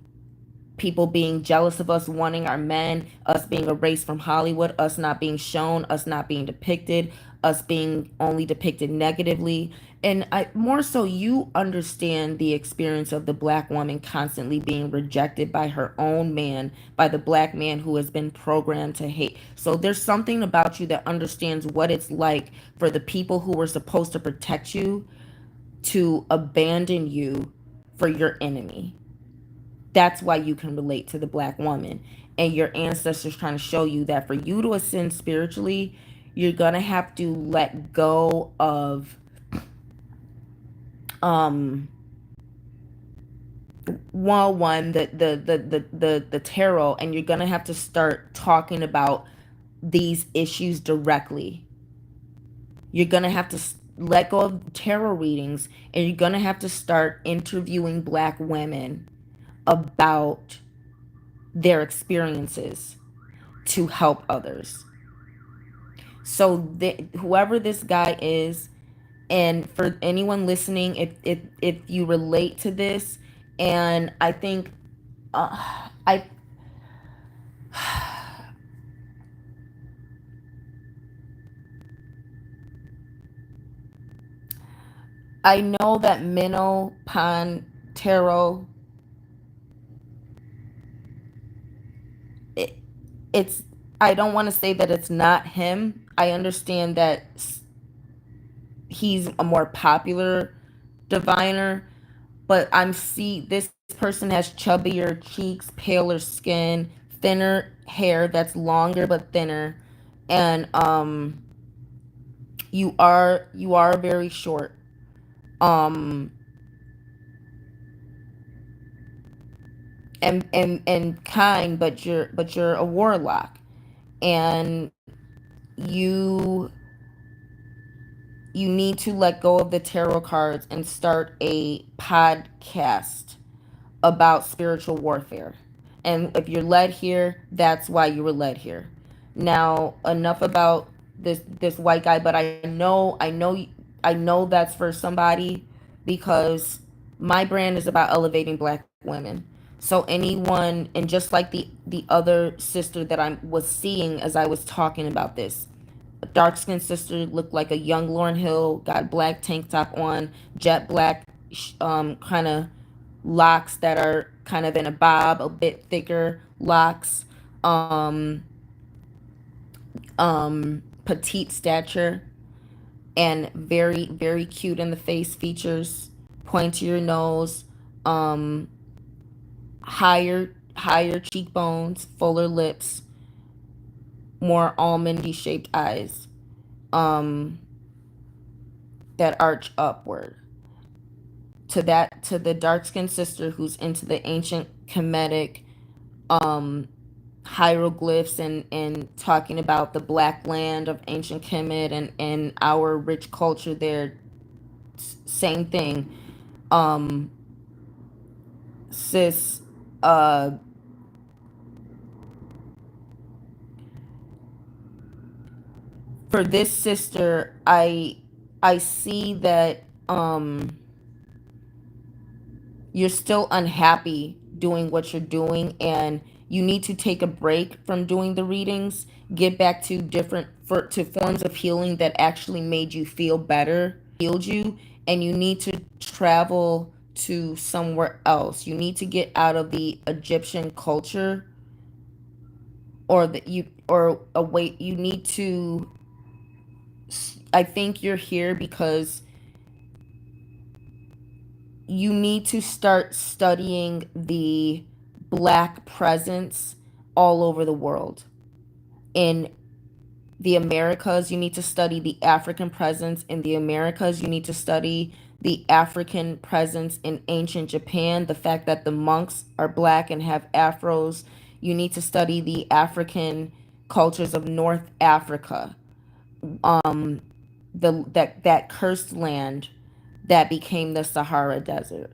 people being jealous of us, wanting our men, us being erased from Hollywood, us not being shown, us not being depicted, us being only depicted negatively. And I more so you understand the experience of the black woman constantly being rejected by her own man, by the black man who has been programmed to hate. So there's something about you that understands what it's like for the people who were supposed to protect you to abandon you for your enemy. That's why you can relate to the black woman. And your ancestors trying to show you that for you to ascend spiritually, you're gonna have to let go of um one the tarot, and you're gonna have to start talking about these issues directly. You're gonna have to let go of tarot readings, and you're gonna have to start interviewing black women about their experiences to help others. So whoever this guy is, and for anyone listening, if you relate to this, and I think I I know that Minnow Pan Tarot, it, it's I don't want to say that it's not him. I understand that he's a more popular diviner, but I'm see this person has chubbier cheeks, paler skin, thinner hair that's longer but thinner, and you are very short. Um and kind, but you're a warlock, and you you need to let go of the tarot cards and start a podcast about spiritual warfare. And if you're led here, that's why you were led here. Now, enough about this white guy, but I know that's for somebody, because my brand is about elevating black women. So anyone, and just like the other sister that I was seeing as I was talking about this, a dark skinned sister looked like a young Lauryn Hill, got black tank top on, jet black, kind of locks that are kind of in a bob, a bit thicker locks, um, petite stature, and very, very cute in the face features, pointier nose, um, higher cheekbones, fuller lips, more almondy shaped eyes, um, that arch upward. To the dark skinned sister who's into the ancient Kemetic um hieroglyphs, and talking about the black land of ancient Kemet, and our rich culture there, same thing. um Sis, uh for this sister, I see that you're still unhappy doing what you're doing, and you need to take a break from doing the readings, get back to to forms of healing that actually made you feel better, healed you, and you need to travel to somewhere else. You need to get out of the Egyptian culture, or away. You need to, I think you're here because you need to start studying the black presence all over the world. In the Americas, you need to study the African presence. In the Americas, you need to study the African presence in ancient Japan, the fact that the monks are black and have afros. You need to study the African cultures of North Africa, that cursed land that became the Sahara Desert.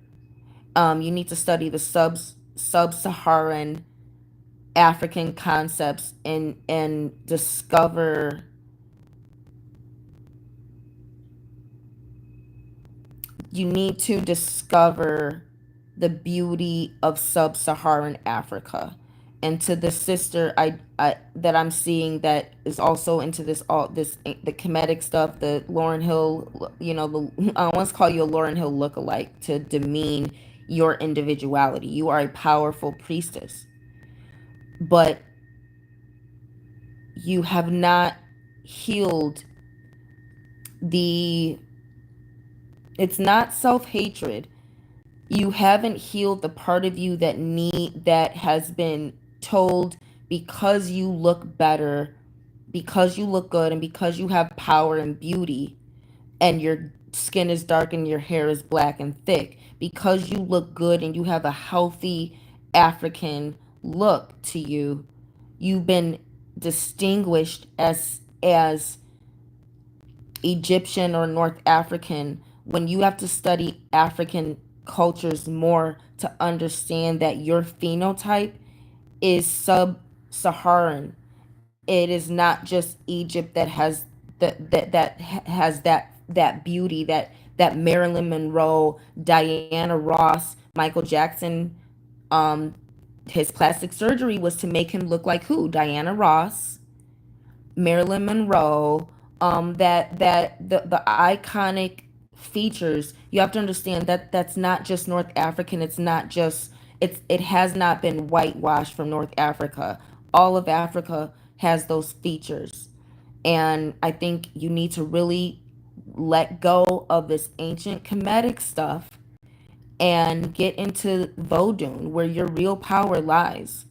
You need to study the sub-Saharan African concepts and discover, you need to discover the beauty of sub-Saharan Africa. And to the sister I that I'm seeing that is also into this, all this, the Kemetic stuff, the Lauryn Hill, I want to call you a Lauryn Hill lookalike to demean your individuality. You are a powerful priestess, but you have not healed the, it's not self-hatred. You haven't healed the part of you that has been told, because you look better, because you look good, and because you have power and beauty, and your skin is dark and your hair is black and thick, because you look good and you have a healthy African look to you, you've been distinguished as Egyptian or North African, when you have to study African cultures more to understand that your phenotype is sub-Saharan. It is not just Egypt that has that beauty, that Marilyn Monroe, Diana Ross, Michael Jackson. Um, his plastic surgery was to make him look like who? Diana Ross, Marilyn Monroe, the iconic features. You have to understand that that's not just North African. It's not just, it has not been whitewashed from North Africa. All of Africa has those features. And I think you need to really let go of this ancient Kemetic stuff and get into Vodun, where your real power lies.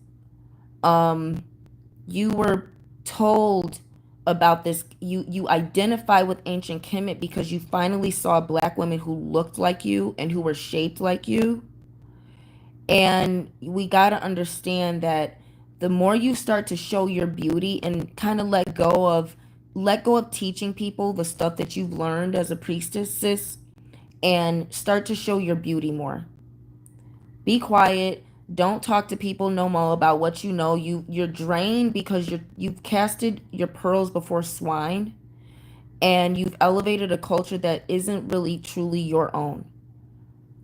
You were told about this, you identify with ancient Kemet because you finally saw black women who looked like you and who were shaped like you. And we got to understand that the more you start to show your beauty and kind of let go of teaching people the stuff that you've learned as a priestess, sis, and start to show your beauty more. Be quiet. Don't talk to people no more about what you know. You're drained because you've casted your pearls before swine, and you've elevated a culture that isn't really truly your own.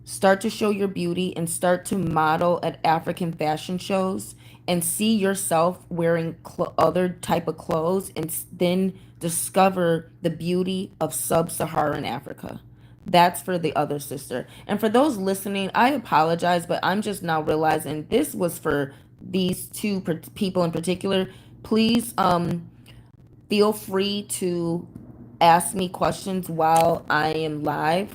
Start to show your beauty and start to model at African fashion shows and see yourself wearing other type of clothes, and then discover the beauty of sub-Saharan Africa. That's for the other sister. And for those listening, I apologize, but I'm just now realizing this was for these two people in particular. Please feel free to ask me questions while I am live,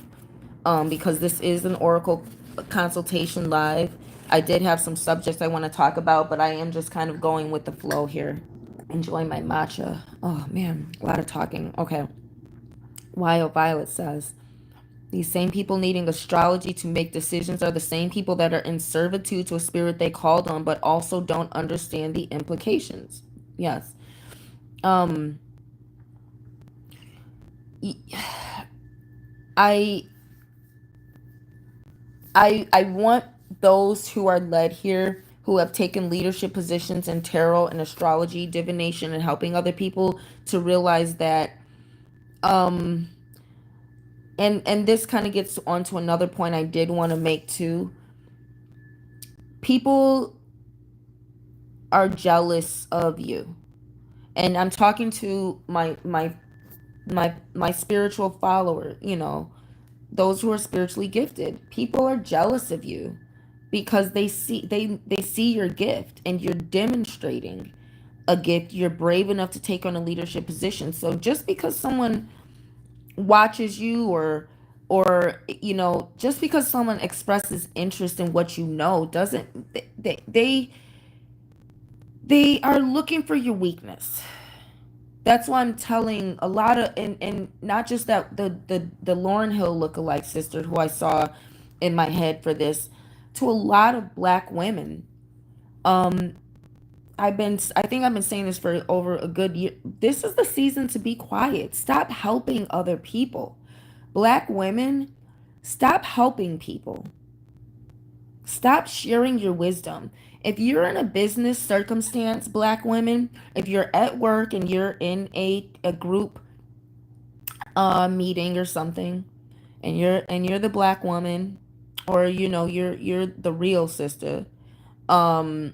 because this is an oracle consultation live. I did have some subjects I want to talk about, but I am just kind of going with the flow here. Enjoying my matcha. Oh man, a lot of talking. Okay. Wild Violet says, these same people needing astrology to make decisions are the same people that are in servitude to a spirit they called on, but also don't understand the implications. Yes. Um, I I want those who are led here, who have taken leadership positions in tarot and astrology, divination, and helping other people, to realize that, um and this kind of gets onto another point I did want to make too. People are jealous of you. And I'm talking to my spiritual follower, those who are spiritually gifted. People are jealous of you because they see your gift, and you're demonstrating a gift. You're brave enough to take on a leadership position. So just because someone watches you or or just because someone expresses interest in what you know doesn't they are looking for your weakness. That's why I'm telling a lot of, and not just that, the Lauryn Hill lookalike sister who I saw in my head for this, to a lot of black women. um I think I've been saying this for over a good year. This is the season to be quiet. Stop helping other people. Black women, stop helping people. Stop sharing your wisdom. If you're in a business circumstance, black women, if you're at work and you're in a group meeting or something, and you're the black woman, or you're the real sister, um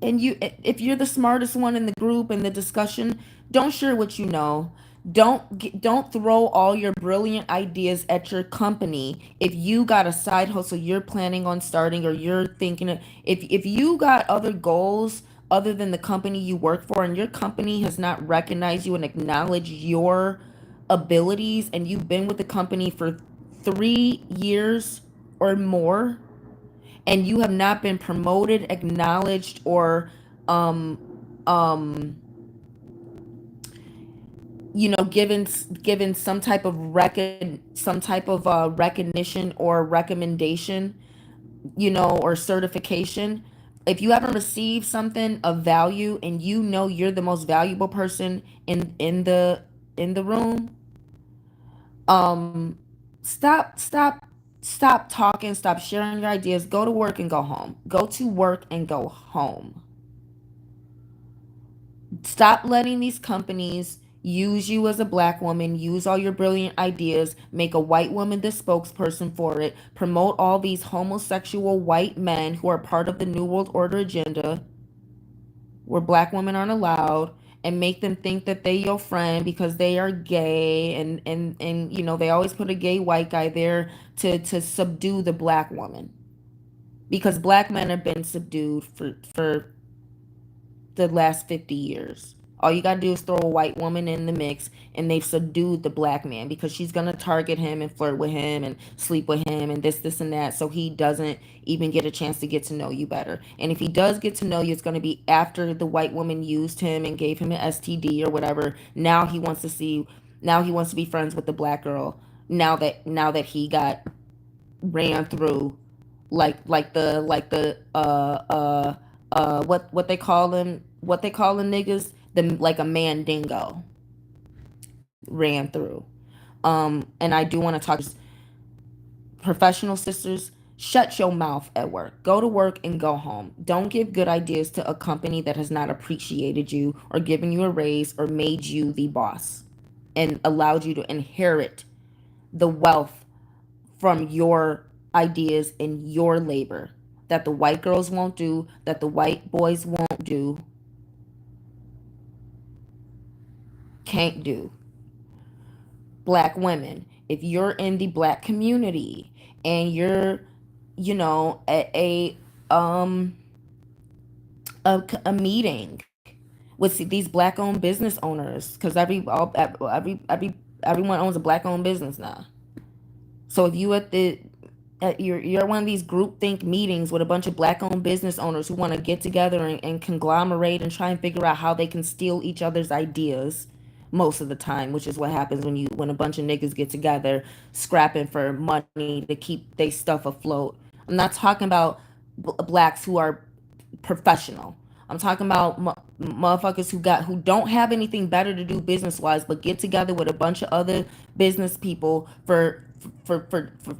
and if you're the smartest one in the group in the discussion, don't share what you know. Don't throw all your brilliant ideas at your company. If you got a side hustle you're planning on starting, or you're thinking if you got other goals other than the company you work for, and your company has not recognized you and acknowledged your abilities, and you've been with the company for 3 years or more, and you have not been promoted, acknowledged, or um um given some type of recognition or recommendation, or certification. If you haven't received something of value, and you're the most valuable person in the room, um stop talking, stop sharing your ideas, go to work and go home. Go to work and go home. Stop letting these companies use you as a black woman, use all your brilliant ideas, make a white woman the spokesperson for it, promote all these homosexual white men who are part of the New World Order agenda, where black women aren't allowed, and make them think that they your friend because they are gay, and they always put a gay white guy there to subdue the black woman, because black men have been subdued for the last 50 years. All you gotta do is throw a white woman in the mix, and they've subdued the black man, because she's gonna target him and flirt with him and sleep with him and this and that, so he doesn't even get a chance to get to know you better. And if he does get to know you, it's gonna be after the white woman used him and gave him an STD or whatever. Now he wants to be friends with the black girl. Now that he got ran through, what they call them, niggas, the like a mandingo ran through. And I do want to talk, professional sisters, shut your mouth at work. Go to work and go home. Don't give good ideas to a company that has not appreciated you, or given you a raise, or made you the boss, and allowed you to inherit the wealth from your ideas and your labor, that the white girls won't do, that the white boys won't do, can't do. Black women, if you're in the black community, and you're at a meeting with these black owned business owners, because everyone owns a black owned business now. So if you you're one of these group think meetings with a bunch of black owned business owners who want to get together and conglomerate and try and figure out how they can steal each other's ideas most of the time, which is what happens when a bunch of niggas get together scrapping for money to keep they stuff afloat. I'm not talking about blacks who are professional. I'm talking about motherfuckers who don't have anything better to do business wise, but get together with a bunch of other business people for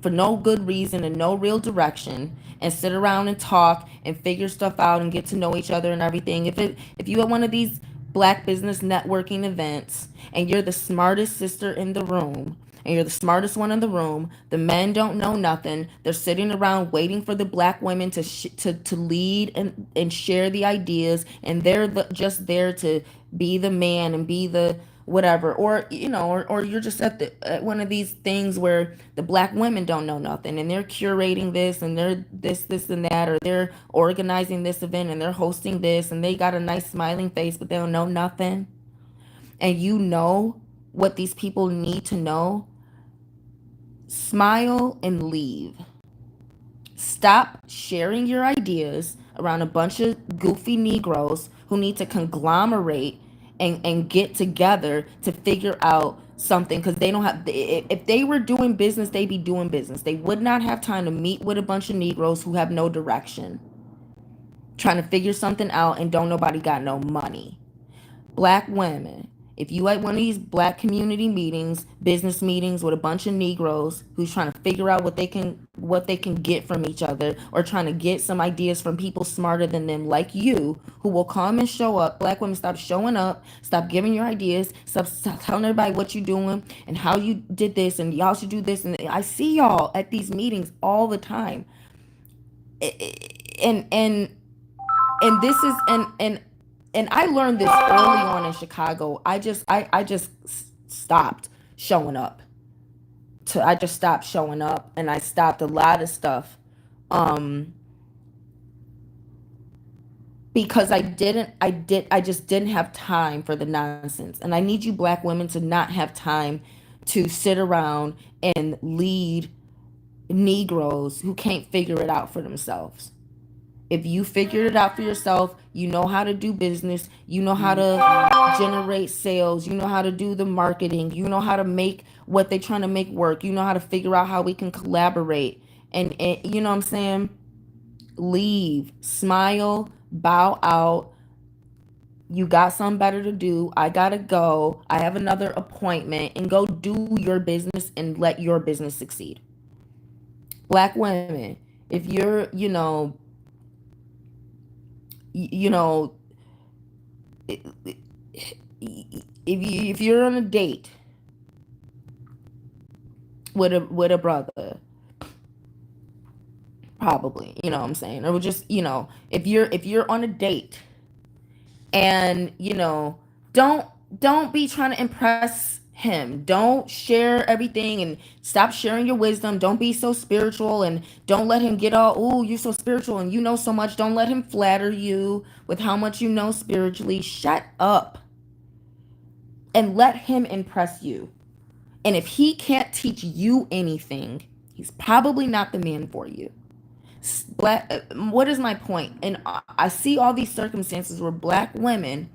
no good reason and no real direction, and sit around and talk and figure stuff out and get to know each other and everything. If you at one of these black business networking events, and you're the smartest sister in the room, and you're the smartest one in the room, the men don't know nothing. They're sitting around waiting for the black women to lead and share the ideas, and they're just there to be the man and be the whatever. Or or you're just at one of these things where the black women don't know nothing, and they're curating this, and they're this and that, or they're organizing this event, and they're hosting this, and they got a nice smiling face, but they don't know nothing. And what these people need to know, smile and leave. Stop sharing your ideas around a bunch of goofy Negroes who need to conglomerate and get together to figure out something, because they don't have, if they were doing business, they'd be doing business. They would not have time to meet with a bunch of Negroes who have no direction, trying to figure something out, and don't nobody got no money. Black women, if you at one of these black community meetings, business meetings with a bunch of Negroes who's trying to figure out what they can get from each other, or trying to get some ideas from people smarter than them like you, who will come and show up. Black women, stop showing up, stop giving your ideas, stop telling everybody what you're doing and how you did this and y'all should do this. And I see y'all at these meetings all the time. And this is and I learned this early on in Chicago. I just stopped showing up. I just stopped showing up, and I stopped a lot of stuff, because I just didn't have time for the nonsense. And I need you black women to not have time to sit around and lead Negroes who can't figure it out for themselves. If you figured it out for yourself, you know how to do business, you know how to generate sales, you know how to do the marketing, you know how to make what they're trying to make work, you know how to figure out how we can collaborate. And you know what I'm saying? Leave, smile, bow out. You got something better to do. I gotta go. I have another appointment, and go do your business and let your business succeed. Black women, if you're, you know, if you're on a date with a brother, probably, you know what I'm saying, or just, if you're on a date, and don't be trying to impress him. Don't share everything, and stop sharing your wisdom. Don't be so spiritual, and don't let him get all, oh, you're so spiritual and you know so much. Don't let him flatter you with how much you know spiritually. Shut up and let him impress you. And if he can't teach you anything, he's probably not the man for you. What is my point? And I see all these circumstances where black women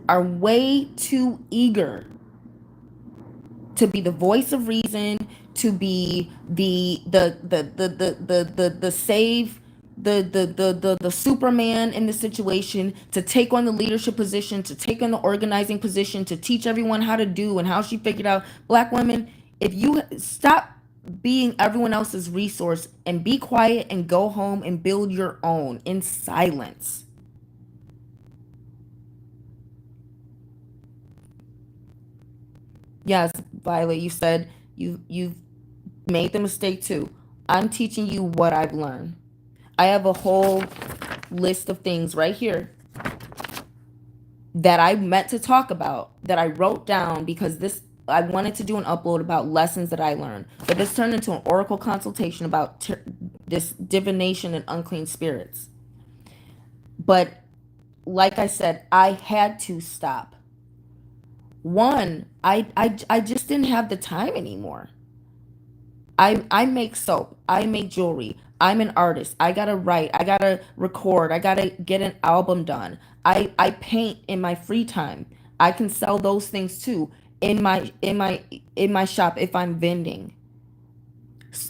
are way too eager to be the voice of reason, to be the save the Superman in the situation, to take on the leadership position, to take on the organizing position, to teach everyone how to do and how she figured out. Black women, if you stop being everyone else's resource and be quiet and go home and build your own in silence. Yes, Violet, you said you've made the mistake too. I'm teaching you what I've learned. I have a whole list of things right here that I meant to talk about, that I wrote down, because I wanted to do an upload about lessons that I learned. But this turned into an oracle consultation about this divination and unclean spirits. But like I said, I had to stop. One, I just didn't have the time anymore. I make soap. I make jewelry. I'm an artist. I gotta write. I gotta record. I gotta get an album done. I paint in my free time. I can sell those things too in my shop if I'm vending.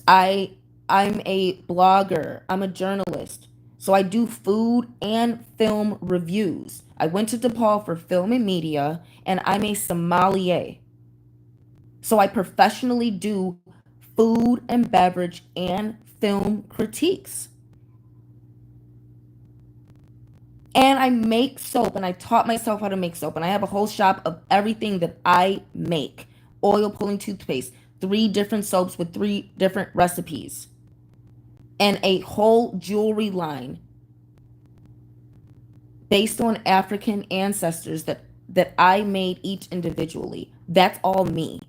I'm a blogger. I'm a journalist. So I do food and film reviews. I went to DePaul for film and media, and I'm a sommelier. So I professionally do food and beverage and film critiques. And I make soap, and I taught myself how to make soap, and I have a whole shop of everything that I make. Oil pulling toothpaste, 3 different soaps with 3 different recipes, and a whole jewelry line based on African ancestors that I made each individually. That's all me.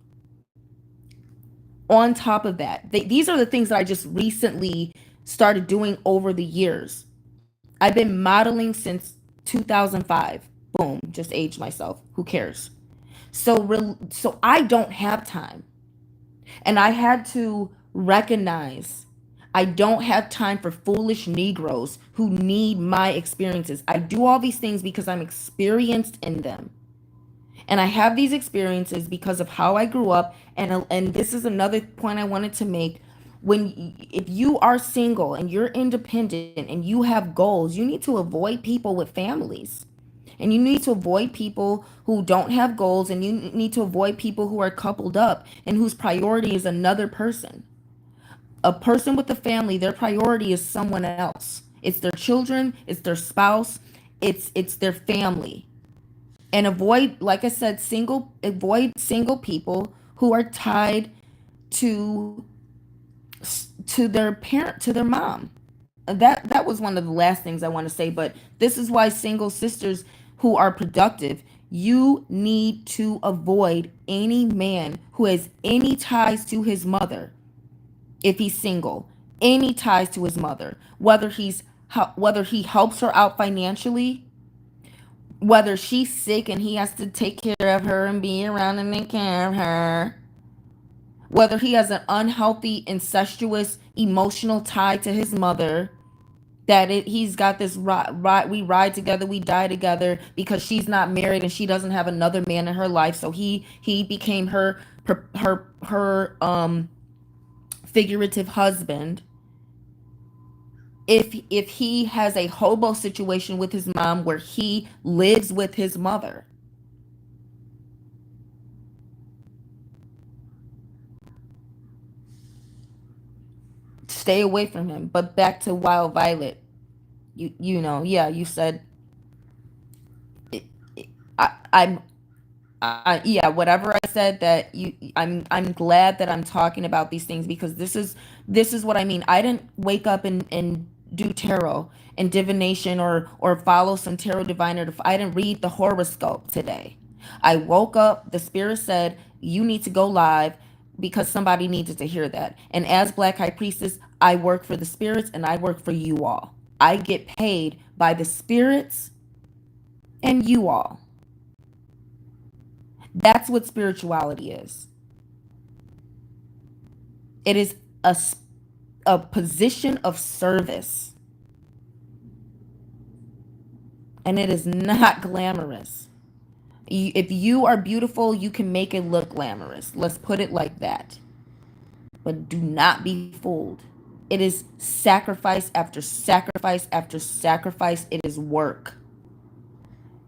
On top of that, these are the things that I just recently started doing over the years. I've been modeling since 2005. Boom, just aged myself. Who cares? So I don't have time. And I had to recognize I don't have time for foolish Negroes who need my experiences. I do all these things because I'm experienced in them. And I have these experiences because of how I grew up. And this is another point I wanted to make. If you are single and you're independent and you have goals, you need to avoid people with families. And you need to avoid people who don't have goals, and you need to avoid people who are coupled up and whose priority is another person. A person with a family, their priority is someone else. It's their children, it's their spouse, it's their family. And avoid, like I said, avoid single people who are tied to their parent, to their mom. That was one of the last things I want to say, but this is why single sisters who are productive, you need to avoid any man who has any ties to his mother. If he's single, any ties to his mother, whether he helps her out financially, whether she's sick and he has to take care of her and be around and take care of her, whether he has an unhealthy, incestuous, emotional tie to his mother, he's got this we ride together, we die together, because she's not married and she doesn't have another man in her life, so he became her figurative husband. If he has a hobo situation with his mom where he lives with his mother, stay away from him. But back to Wild Violet, yeah, you said it, I'm yeah, whatever I said, that I'm glad that I'm talking about these things, because this is what I mean. I didn't wake up and do tarot and divination, or follow some tarot diviner. I didn't read the horoscope today. I woke up, the spirit said you need to go live because somebody needed to hear that. And as Black High Priestess, I work for the spirits and I work for you all. I get paid by the spirits and you all. That's what spirituality is. It is a position of service. And it is not glamorous. If you are beautiful, you can make it look glamorous. Let's put it like that. But do not be fooled. It is sacrifice after sacrifice after sacrifice. It is work.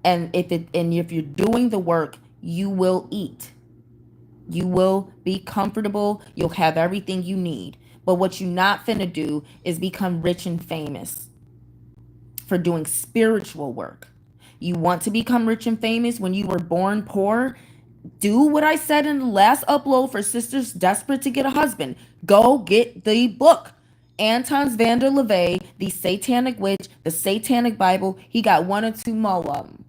And if you're doing the work, you will eat. You will be comfortable. You'll have everything you need. But what you're not finna do is become rich and famous for doing spiritual work. You want to become rich and famous when you were born poor? Do what I said in the last upload for sisters desperate to get a husband. Go get the book. Anton van der Levey, The Satanic Witch, The Satanic Bible. He got one or two more of them.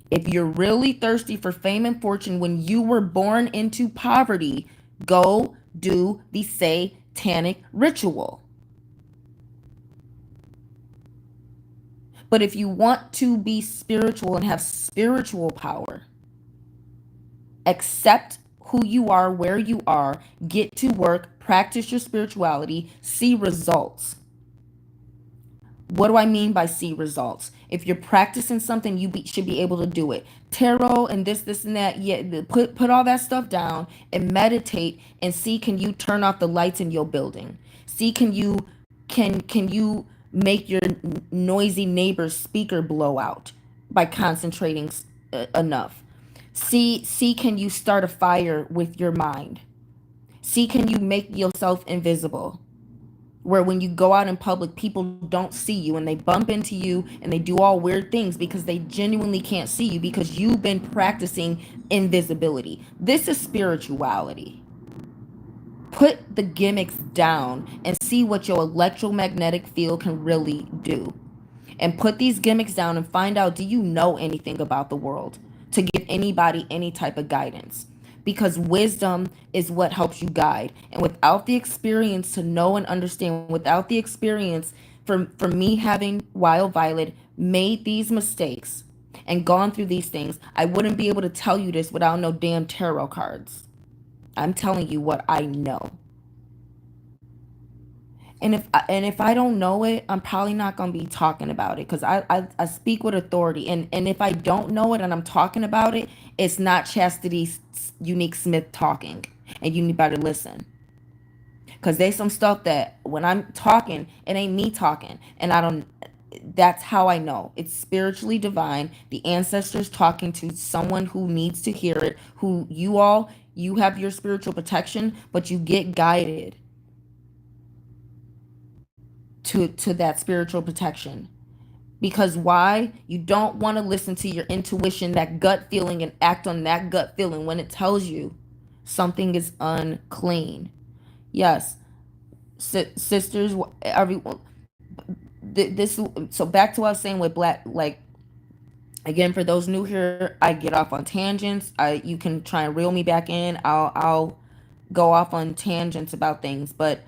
If you're really thirsty for fame and fortune when you were born into poverty, go do the satanic ritual. But if you want to be spiritual and have spiritual power, accept who you are, where you are, get to work, practice your spirituality, see results. What do I mean by see results? If you're practicing something, should be able to do it. Tarot and this and that. Yeah, put all that stuff down and meditate and see, can you turn off the lights in your building? See, can you make your noisy neighbor's speaker blow out by concentrating enough? See, can you start a fire with your mind? See, can you make yourself invisible? Where when you go out in public, people don't see you and they bump into you and they do all weird things because they genuinely can't see you because you've been practicing invisibility. This is spirituality. Put the gimmicks down and see what your electromagnetic field can really do. And put these gimmicks down and find out, do you know anything about the world to give anybody any type of guidance? Because wisdom is what helps you guide. And without the experience to know and understand, without the experience for me having Wild Violet made these mistakes and gone through these things, I wouldn't be able to tell you this without no damn tarot cards. I'm telling you what I know. And if I don't know it, I'm probably not gonna be talking about it because I speak with authority. And if I don't know it and I'm talking about it, it's not Chastity Unique Smith talking, and you better listen. Cause there's some stuff that when I'm talking, it ain't me talking, and I don't. That's how I know it's spiritually divine. The ancestors talking to someone who needs to hear it. Who you have your spiritual protection, but you get guided to that spiritual protection. Because why? You don't want to listen to your intuition, that gut feeling, and act on that gut feeling when it tells you something is unclean. Yes, sisters, everyone. This. So back to what I was saying with black. Like again, for those new here, I get off on tangents. You can try and reel me back in. I'll go off on tangents about things, but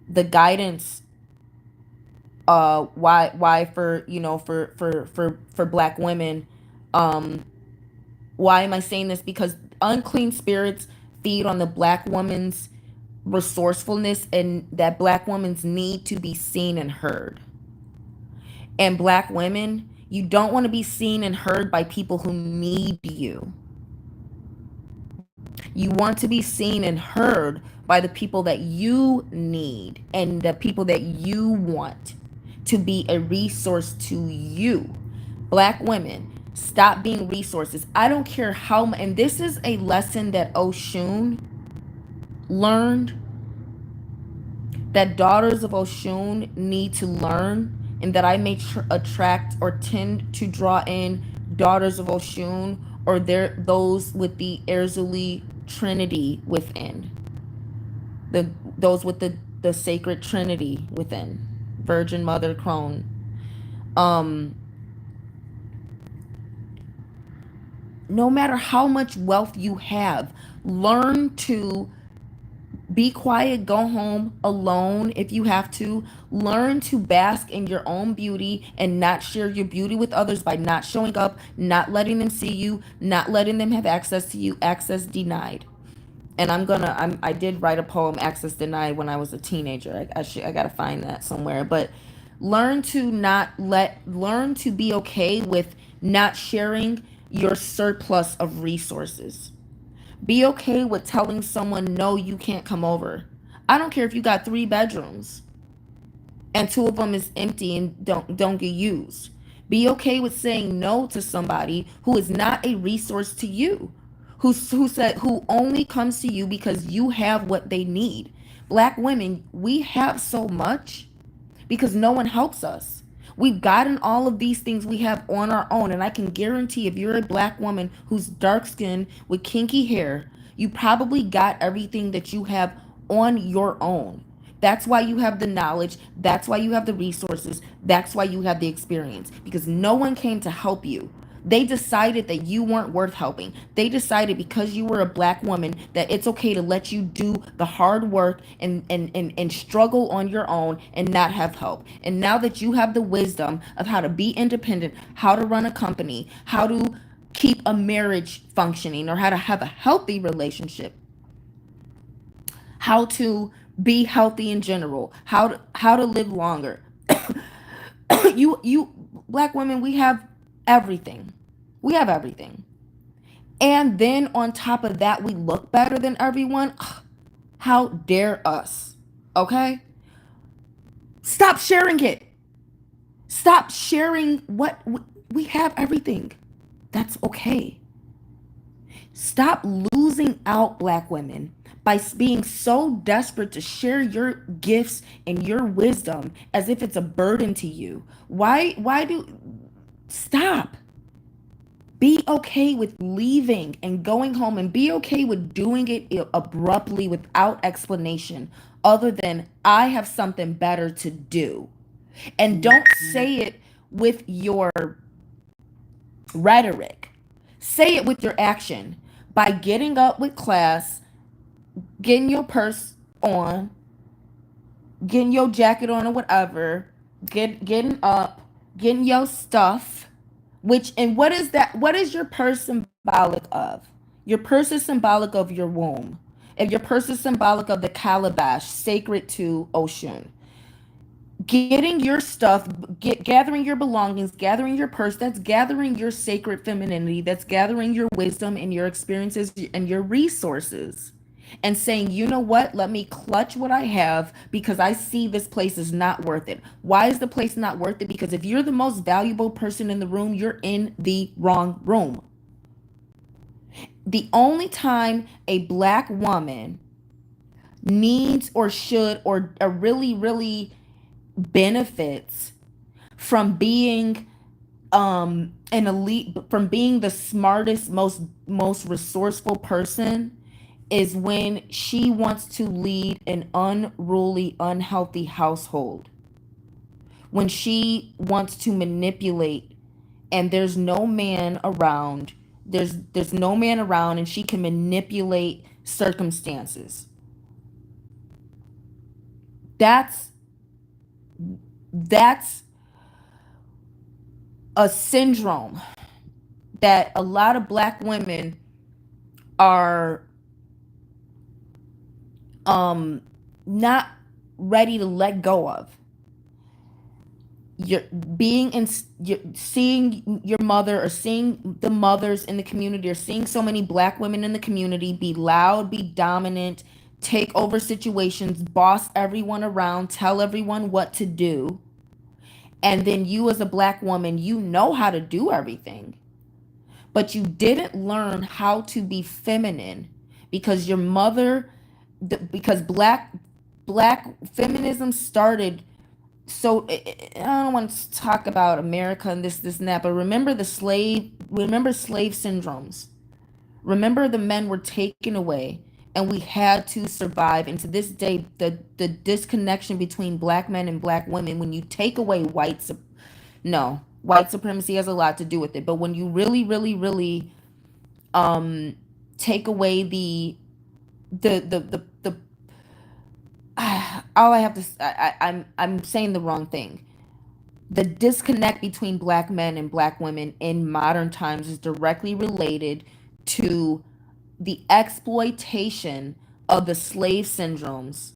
the guidance, why for for black women, um why am I saying this? Because unclean spirits feed on the black woman's resourcefulness and that black woman's need to be seen and heard. And black women, you don't want to be seen and heard by people who need you. You want to be seen and heard by the people that you need and the people that you want to be a resource to you. Black women, stop being resources. I don't care how much, and this is a lesson that Oshun learned, that daughters of Oshun need to learn, and that I may attract or tend to draw in daughters of Oshun, or those with the Erzuli Trinity within, those with the sacred Trinity within, Virgin Mother Crone. No matter how much wealth you have, learn to be quiet, go home alone if you have to. Learn to bask in your own beauty and not share your beauty with others by not showing up, not letting them see you, not letting them have access to you. Access denied. And I did write a poem, Access Denied, when I was a teenager. I gotta find that somewhere. But learn to be okay with not sharing your surplus of resources. Be okay with telling someone, no, you can't come over. I don't care if you got 3 bedrooms and 2 of them is empty and don't get used. Be okay with saying no to somebody who is not a resource to you, who only comes to you because you have what they need. Black women, we have so much because no one helps us. We've gotten all of these things we have on our own. And I can guarantee if you're a black woman who's dark skinned with kinky hair, you probably got everything that you have on your own. That's why you have the knowledge. That's why you have the resources. That's why you have the experience, because no one came to help you. They decided that you weren't worth helping. They decided because you were a black woman that it's okay to let you do the hard work and struggle on your own and not have help. And now that you have the wisdom of how to be independent, how to run a company, how to keep a marriage functioning, or how to have a healthy relationship, how to be healthy in general, how to live longer. You black women, we have everything. We have everything. And then on top of that, we look better than everyone. How dare us? Okay? Stop sharing it. Stop sharing what we have everything. That's okay. Stop losing out, black women, by being so desperate to share your gifts and your wisdom as if it's a burden to you. Stop. Be okay with leaving and going home, and be okay with doing it abruptly without explanation other than I have something better to do. And don't say it with your rhetoric. Say it with your action, by getting up with class, getting your purse on, getting your jacket on or whatever, getting up, getting your stuff, And what is that? What is your purse symbolic of? Your purse is symbolic of your womb. If your purse is symbolic of the calabash, sacred to Oshun. Getting your stuff, gathering your belongings, gathering your purse, that's gathering your sacred femininity, that's gathering your wisdom and your experiences and your resources. And saying, you know what, let me clutch what I have because I see this place is not worth it. Why is the place not worth it? Because if you're the most valuable person in the room, you're in the wrong room. The only time a black woman needs or should or really, really benefits from being an elite, from being the smartest, most resourceful person, is when she wants to lead an unruly, unhealthy household, when she wants to manipulate and there's no man around and she can manipulate circumstances. That's that's a syndrome that a lot of black women are not ready to let go of. You're you're seeing your mother or seeing the mothers in the community or seeing so many black women in the community be loud, be dominant, take over situations, boss everyone around, tell everyone what to do. And then you as a black woman, you know how to do everything, but you didn't learn how to be feminine because your mother, because black feminism started. So I don't want to talk about America and this and that, but remember slave syndromes. Remember the men were taken away and we had to survive. And to this day, the disconnection between black men and black women, when you take away no, white supremacy has a lot to do with it. But when you really, really, really take away the all I have to I'm saying the wrong thing. The disconnect between black men and black women in modern times is directly related to the exploitation of the slave syndromes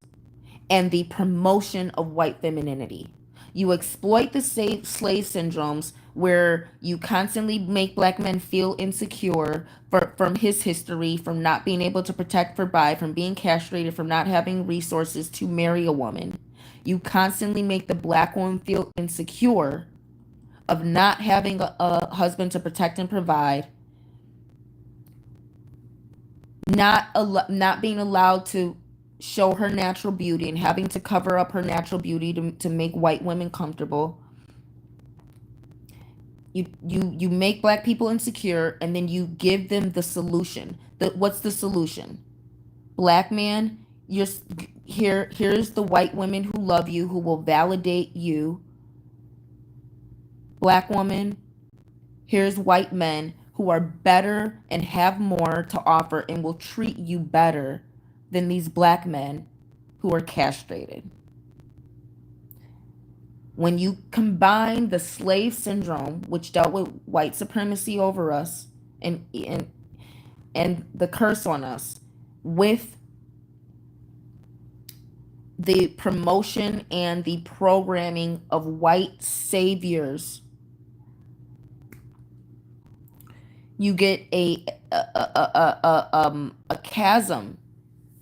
and the promotion of white femininity. You exploit the slave syndromes where you constantly make black men feel insecure from his history, from not being able to protect, provide, from being castrated, from not having resources to marry a woman. You constantly make the black woman feel insecure of not having a husband to protect and provide, not being allowed to show her natural beauty and having to cover up her natural beauty to make white women comfortable. You make black people insecure and then you give them the solution. What's the solution? Black man, here's the white women who love you, who will validate you. Black woman, here's white men who are better and have more to offer and will treat you better than these black men who are castrated. When you combine the slave syndrome, which dealt with white supremacy over us and the curse on us, with the promotion and the programming of white saviors, you get a chasm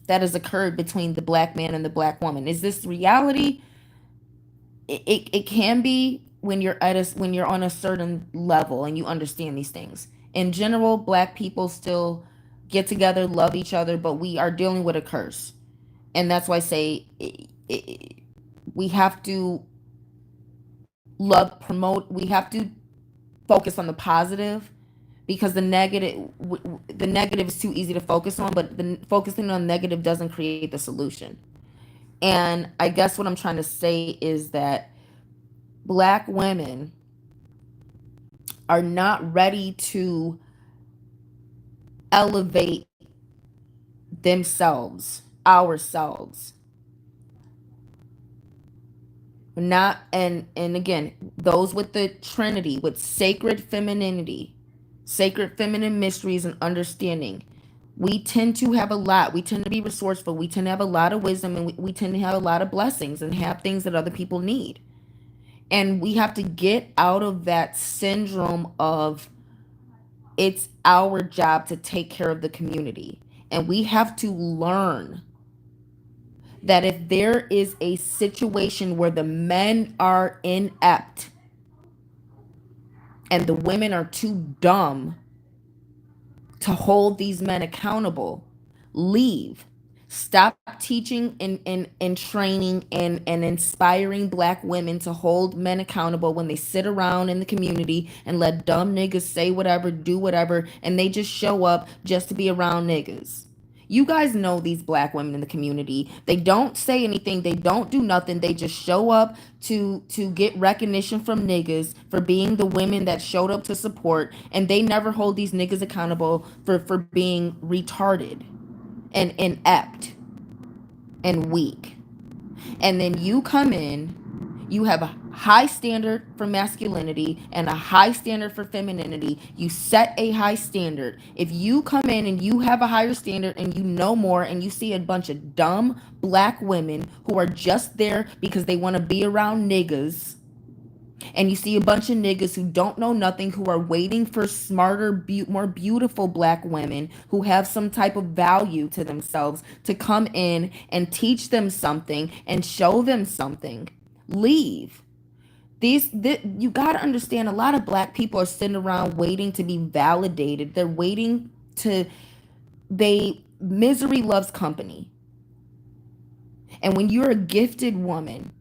that has occurred between the black man and the black woman. Is this reality? It can be when when you're on a certain level and you understand these things. In general, black people still get together, love each other, but we are dealing with a curse. And that's why I say we have to we have to focus on the positive, because the negative is too easy to focus on, but focusing on negative doesn't create the solution. And I guess what I'm trying to say is that black women are not ready to elevate ourselves. Not and again, those with the Trinity, with sacred femininity, sacred feminine mysteries and understanding. We tend to have a lot. We tend to be resourceful. We tend to have a lot of wisdom, and we tend to have a lot of blessings and have things that other people need. And we have to get out of that syndrome of it's our job to take care of the community. And we have to learn that if there is a situation where the men are inept and the women are too dumb to hold these men accountable, leave. Stop teaching and training and inspiring black women to hold men accountable when they sit around in the community and let dumb niggas say whatever, do whatever, and they just show up just to be around niggas. You guys know these black women in the community. They don't say anything. They don't do nothing. They just show up to get recognition from niggas for being the women that showed up to support, and they never hold these niggas accountable for being retarded and inept and weak. And then you come in, you have a high standard for masculinity and a high standard for femininity. You set a high standard. If you come in and you have a higher standard and you know more, and you see a bunch of dumb black women who are just there because they want to be around niggas, and you see a bunch of niggas who don't know nothing, who are waiting for smarter, more beautiful black women who have some type of value to themselves to come in and teach them something and show them something, leave. You got to understand, a lot of black people are sitting around waiting to be validated. They're waiting to, misery loves company. And when you're a gifted woman,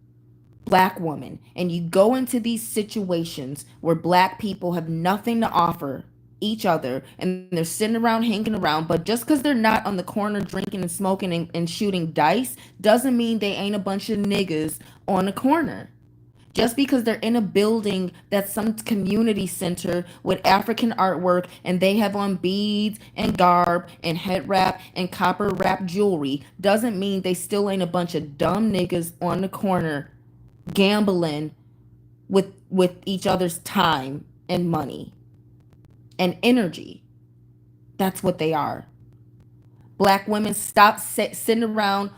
black woman, and you go into these situations where black people have nothing to offer each other and they're sitting around hanging around, but just because they're not on the corner drinking and smoking and shooting dice doesn't mean they ain't a bunch of niggas on the corner. Just because they're in a building that's some community center with African artwork and they have on beads and garb and head wrap and copper wrap jewelry doesn't mean they still ain't a bunch of dumb niggas on the corner gambling with each other's time and money and energy. That's what they are. Black women, stop sitting around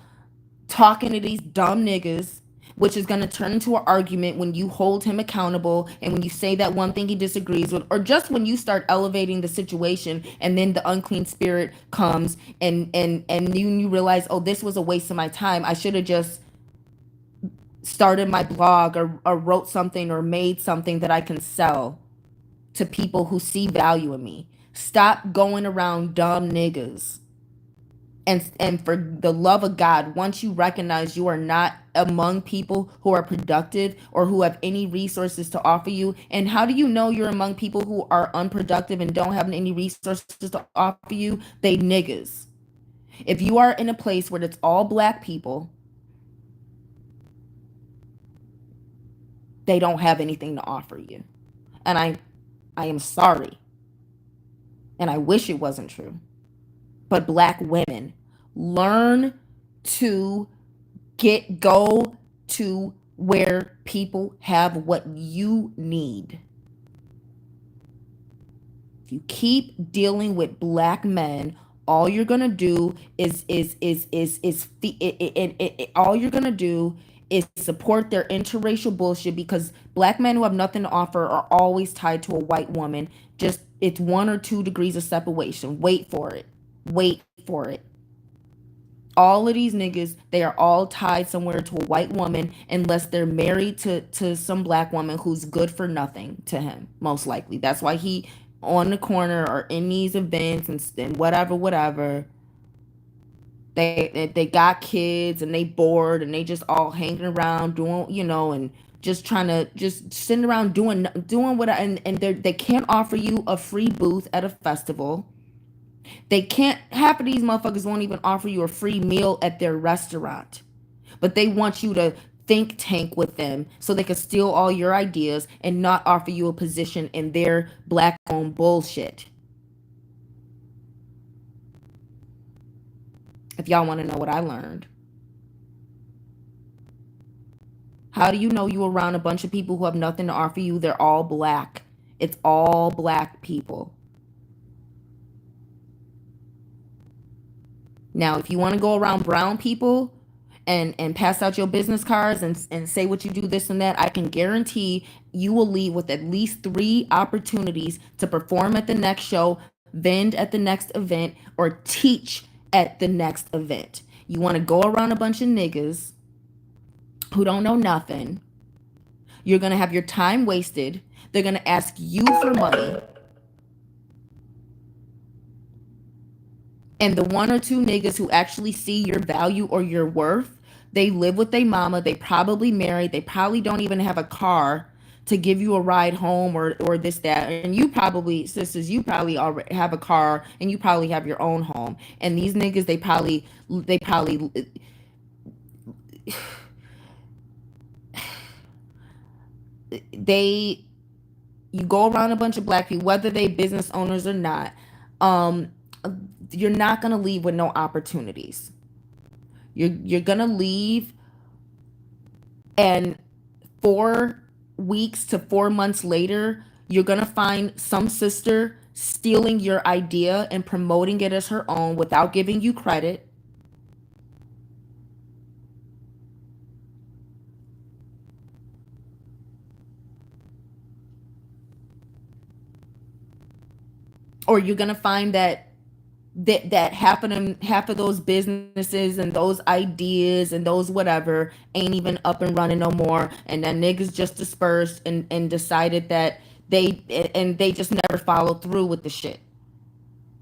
talking to these dumb niggas, which is going to turn into an argument when you hold him accountable and when you say that one thing he disagrees with, or just when you start elevating the situation and then the unclean spirit comes and you realize, oh, this was a waste of my time. I should have just started my blog or wrote something or made something that I can sell to people who see value in me. Stop going around dumb niggas. And for the love of God, once you recognize you are not among people who are productive or who have any resources to offer you, and how do you know you're among people who are unproductive and don't have any resources to offer you? They niggas. If you are in a place where it's all black people, they don't have anything to offer you. And I am sorry. And I wish it wasn't true. But black women, learn to go to where people have what you need. If you keep dealing with black men, all you're gonna do all you're gonna do is support their interracial bullshit, because black men who have nothing to offer are always tied to a white woman. Just, it's 1 or 2 degrees of separation. Wait for it. Wait for it. All of these niggas, they are all tied somewhere to a white woman, unless they're married to some black woman who's good for nothing to him, most likely. That's why he on the corner or in these events and whatever. They got kids and they bored and they just all hanging around doing, and just trying to just sitting around doing what, and they can't offer you a free booth at a festival. They can't, half of these motherfuckers won't even offer you a free meal at their restaurant. But they want you to think tank with them so they can steal all your ideas and not offer you a position in their black owned bullshit. If y'all want to know what I learned, How do you know you around a bunch of people who have nothing to offer you? They're all black. It's all black people. Now, if you want to go around brown people and pass out your business cards and say what you do, this and that, I can guarantee you will leave with at least 3 opportunities to perform at the next show, vend at the next event, or teach at the next event. You want to go around a bunch of niggas who don't know nothing. You're going to have your time wasted. They're going to ask you for money. And the 1 or 2 niggas who actually see your value or your worth, they live with their mama. They probably married. They probably don't even have a car to give you a ride home or this, that. And you probably, sisters, you probably already have a car and you probably have your own home. And these niggas, they you go around a bunch of black people, whether they business owners or not, um, you're not gonna leave with no opportunities. You're gonna leave, and 4 weeks to 4 months later, you're gonna find some sister stealing your idea and promoting it as her own without giving you credit. Or you're gonna find that half of those businesses and those ideas and those whatever ain't even up and running no more, and then niggas just dispersed and decided that they just never followed through with the shit.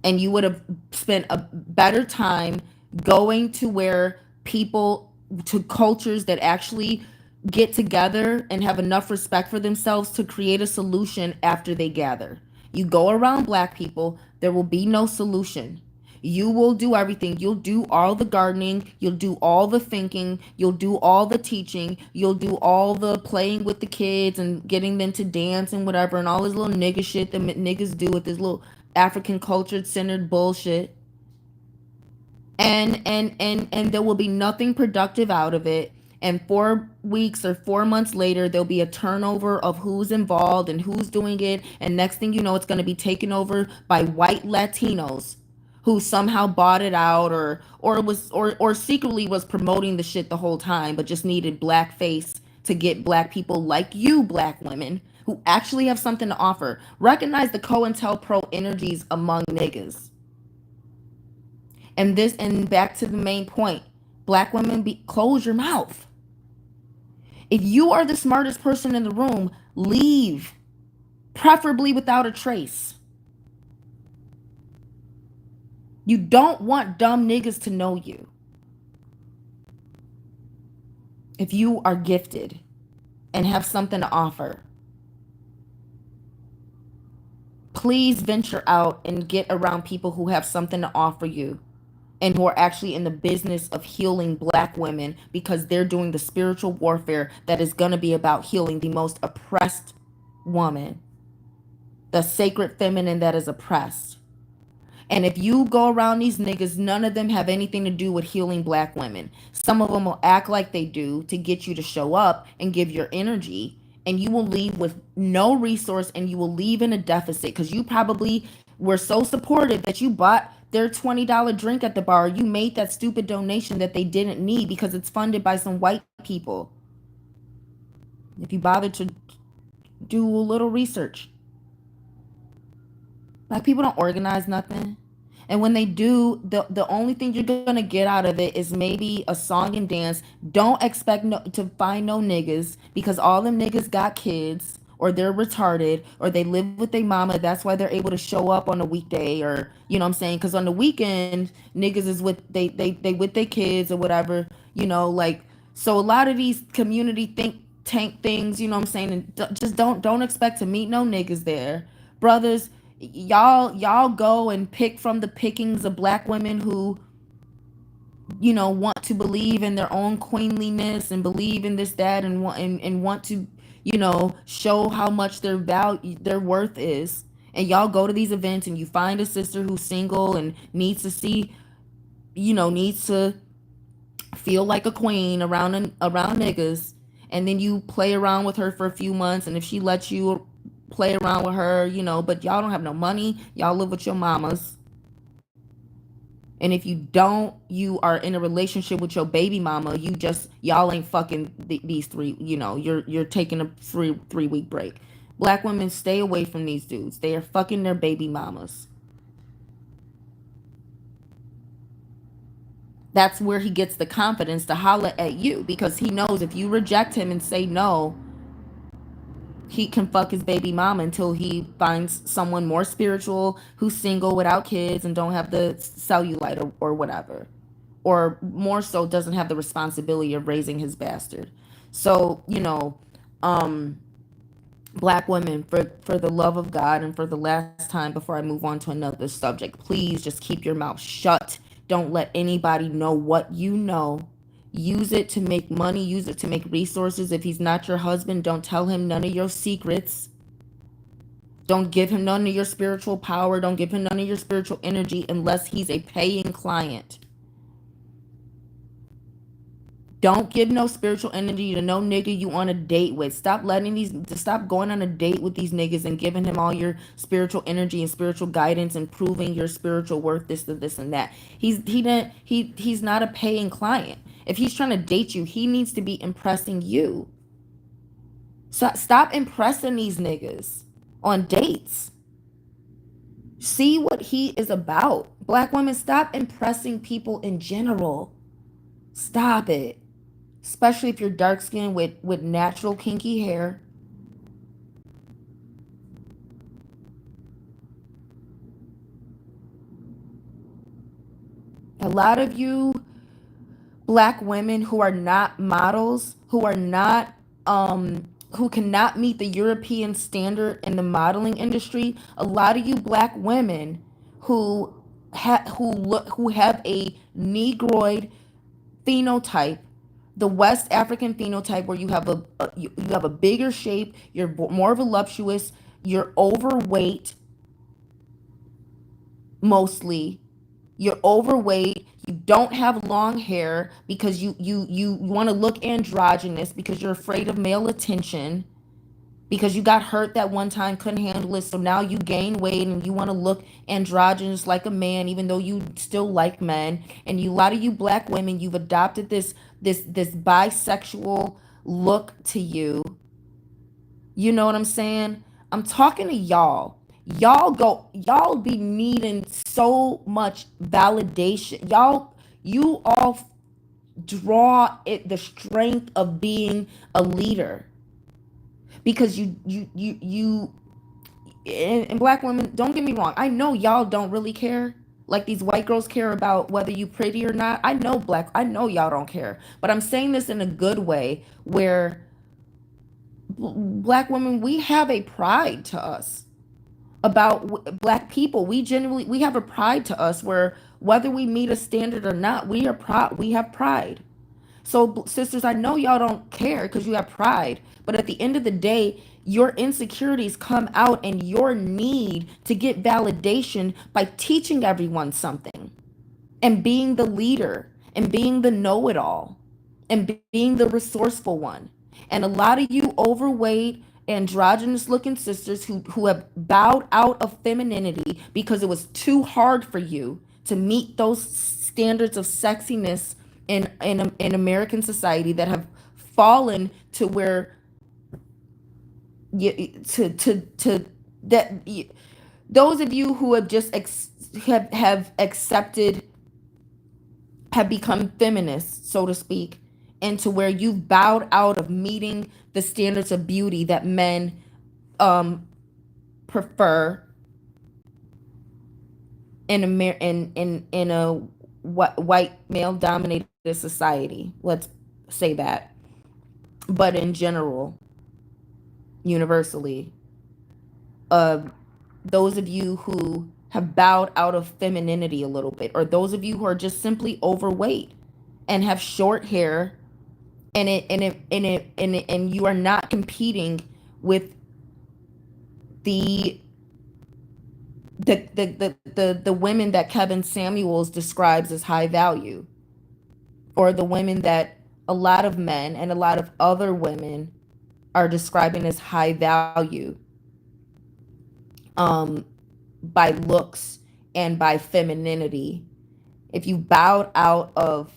And you would have spent a better time going to where people, to cultures that actually get together and have enough respect for themselves to create a solution after they gather. You go around black people, there will be no solution. You will do everything. You'll do all the gardening. You'll do all the thinking. You'll do all the teaching. You'll do all the playing with the kids and getting them to dance and whatever, and all this little nigga shit that niggas do with this little African cultured centered bullshit. And there will be nothing productive out of it. And 4 weeks or 4 months later, there'll be a turnover of who's involved and who's doing it. And next thing you know, it's going to be taken over by white Latinos who somehow bought it out, or secretly was promoting the shit the whole time, but just needed blackface to get black people like you, black women, who actually have something to offer. Recognize the COINTELPRO energies among niggas. And back to the main point, black women, close your mouth. If you are the smartest person in the room, leave, preferably without a trace. You don't want dumb niggas to know you. If you are gifted and have something to offer, please venture out and get around people who have something to offer you and who are actually in the business of healing black women, because they're doing the spiritual warfare that is going to be about healing the most oppressed woman, the sacred feminine that is oppressed. And if you go around these niggas, none of them have anything to do with healing black women. Some of them will act like they do to get you to show up and give your energy, and you will leave with no resource, and you will leave in a deficit because you probably were so supportive that you bought their $20 drink at the bar. You made that stupid donation that they didn't need because it's funded by some white people. If you bother to do a little research, black people don't organize nothing. And when they do, the only thing you're gonna get out of it is maybe a song and dance. Don't expect to find no niggas, because all them niggas got kids, or they're retarded, or they live with their mama. That's why they're able to show up on a weekday, or you know what I'm saying? Because on the weekend, niggas is with they with their kids or whatever. Like, so a lot of these community think tank things, you know what I'm saying? And just don't expect to meet no niggas there, brothers. Y'all go and pick from the pickings of black women who want to believe in their own queenliness and believe in this, that, and want to show how much their worth is. And y'all go to these events and you find a sister who's single and needs to feel like a queen around niggas, and then you play around with her for a few months, and if she lets you play around with her, you know, but y'all don't have no money, y'all live with your mamas. And if you don't, you are in a relationship with your baby mama, you just, y'all ain't fucking these three, you know, you're taking a free 3 week break. Black women, stay away from these dudes. They are fucking their baby mamas. That's where he gets the confidence to holler at you, because he knows if you reject him and say no, he can fuck his baby mama until he finds someone more spiritual who's single without kids and don't have the cellulite, or whatever, or more so doesn't have the responsibility of raising his bastard. So, you know, um black women, for the love of God, and for the last time before I move on to another subject, please just keep your mouth shut. Don't let anybody know what you know. Use it to make money, use it to make resources. If he's not your husband, don't tell him none of your secrets. Don't give him none of your spiritual power. Don't give him none of your spiritual energy unless he's a paying client. Don't give no spiritual energy to no nigga you on a date with. Stop going on a date with these niggas and giving him all your spiritual energy and spiritual guidance and proving your spiritual worth, this and that. He's not a paying client. If he's trying to date you, he needs to be impressing you. So stop impressing these niggas on dates. See what he is about. Black women, stop impressing people in general. Stop it. Especially if you're dark skinned with natural kinky hair. A lot of you black women who are not models, who cannot meet the European standard in the modeling industry, a lot of you black women who who have a negroid phenotype, the West African phenotype, where you have you have a bigger shape, you're more voluptuous, you're overweight, mostly. You're overweight, you don't have long hair because you want to look androgynous because you're afraid of male attention, because you got hurt that one time, couldn't handle it, so now you gain weight and you want to look androgynous like a man even though you still like men. And a lot of you black women, you've adopted this bisexual look to you. You know what I'm saying? I'm talking to y'all. Y'all be needing so much validation. You all draw the strength of being a leader, because you and black women, don't get me wrong, I know y'all don't really care like these white girls care about whether you pretty or not. I know y'all don't care, but I'm saying this in a good way, where black women, we have a pride to us about black people. We have a pride to us, where whether we meet a standard or not, we are proud, we have pride. So sisters, I know y'all don't care because you have pride, but at the end of the day, your insecurities come out and your need to get validation by teaching everyone something, and being the leader, and being the know-it-all, and being the resourceful one. And a lot of you overweight, androgynous looking sisters who have bowed out of femininity because it was too hard for you to meet those standards of sexiness in American society, that have fallen to where you to that you, those of you who have just have accepted, have become feminists, so to speak, into where you've bowed out of meeting the standards of beauty that men um prefer in a white male dominated society. Let's say that. But in general, universally, uh those of you who have bowed out of femininity a little bit, or those of you who are just simply overweight and have short hair, and you are not competing with the the women that Kevin Samuels describes as high value, or the women that a lot of men and a lot of other women are describing as high value um, by looks and by femininity. If you bowed out of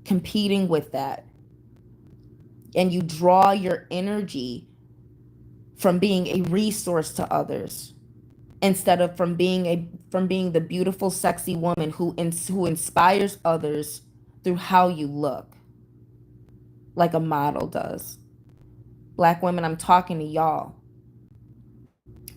competing with that and you draw your energy from being a resource to others instead of from being the beautiful sexy woman who inspires others through how you look like a model does. Black women, I'm talking to y'all.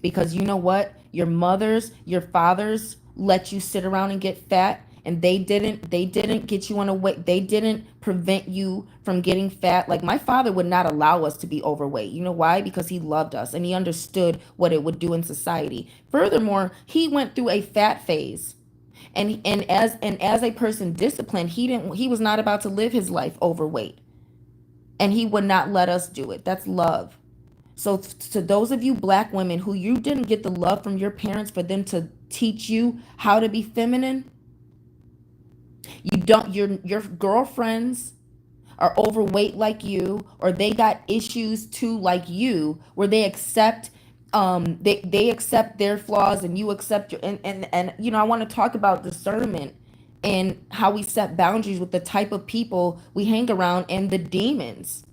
Because you know what? Your mothers, your fathers let you sit around and get fat, and they didn't get you on a weight. They didn't prevent you from getting fat. Like my father would not allow us to be overweight. You know why? Because he loved us and he understood what it would do in society. Furthermore, he went through a fat phase. And as a person disciplined, he was not about to live his life overweight. And he would not let us do it. That's love. So to those of you black women who you didn't get the love from your parents for them to teach you how to be feminine, you don't your girlfriends are overweight like you, or they got issues too like you, where they accept they accept their flaws and you accept your and you know, I want to talk about discernment and how we set boundaries with the type of people we hang around and the demons.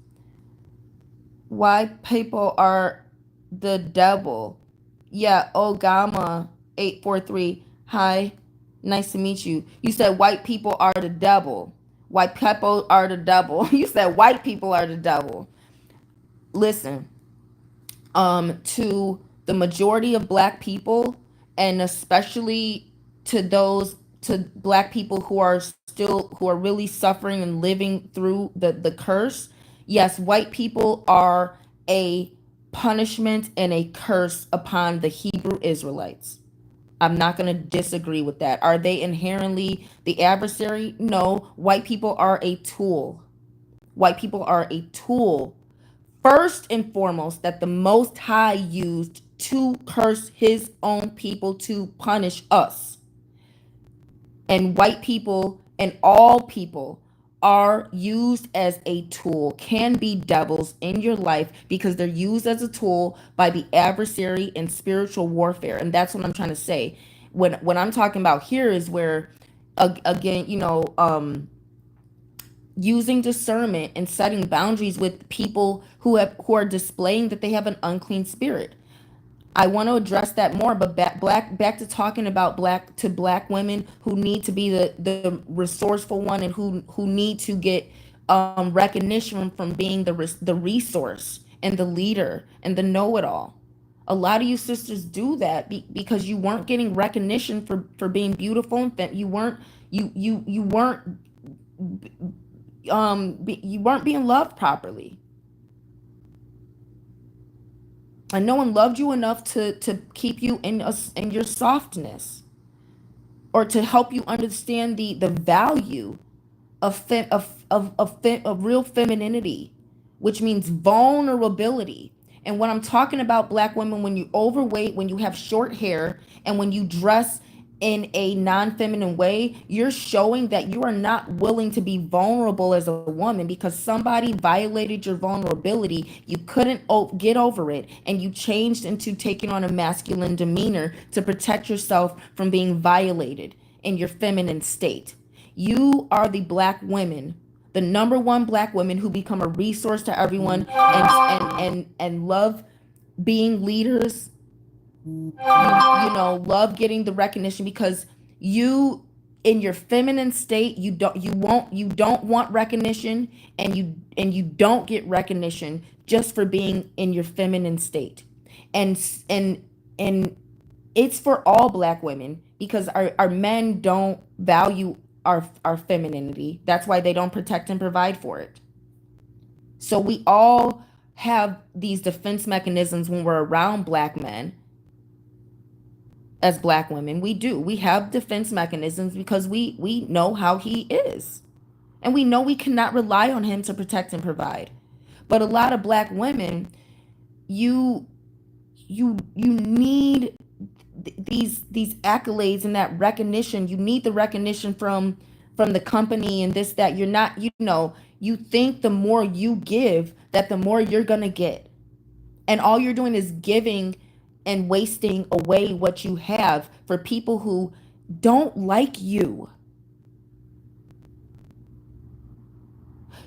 Why people are the devil. Yeah, Ogama 843. Hi, nice to meet you. You said white people are the devil. White people are the devil. You said white people are the devil. Listen, to the majority of black people, and especially to those to black people who are really suffering and living through the curse. Yes, white people are a punishment and a curse upon the Hebrew Israelites. I'm not going to disagree with that. Are they inherently the adversary? No, white people are a tool. White people are a tool, first and foremost, that the Most High used to curse his own people, to punish us. And white people and all people are used as a tool, can be devils in your life because they're used as a tool by the adversary in spiritual warfare. And that's what I'm trying to say. When I'm talking about here is where, again, using discernment and setting boundaries with people who are displaying that they have an unclean spirit. I want to address that more, but back to talking about black women who need to be the resourceful one, and who need to get recognition from being the resource and the leader and the know-it-all. A lot of you sisters do that because you weren't getting recognition for being beautiful, and you weren't being loved properly. And no one loved you enough to keep you in your softness, or to help you understand the value of real femininity, which means vulnerability. And when I'm talking about black women, when you overweight, when you have short hair, and when you dress in a non-feminine way, you're showing that you are not willing to be vulnerable as a woman because somebody violated your vulnerability. You couldn't get over it, and you changed into taking on a masculine demeanor to protect yourself from being violated in your feminine state. You are the black women, the number one black women who become a resource to everyone, and love being leaders. Love getting the recognition because you, in your feminine state, you don't want recognition, and you don't get recognition just for being in your feminine state. And it's for all black women because our men don't value our femininity. That's why they don't protect and provide for it. So we all have these defense mechanisms when we're around black men. As black women, we have defense mechanisms because we know how he is, and we know we cannot rely on him to protect and provide. But a lot of black women, you need these accolades and that recognition. You need the recognition from from the company and this, that. You're not, you think the more you give, that the more you're going to get. And all you're doing is giving and wasting away what you have for people who don't like you.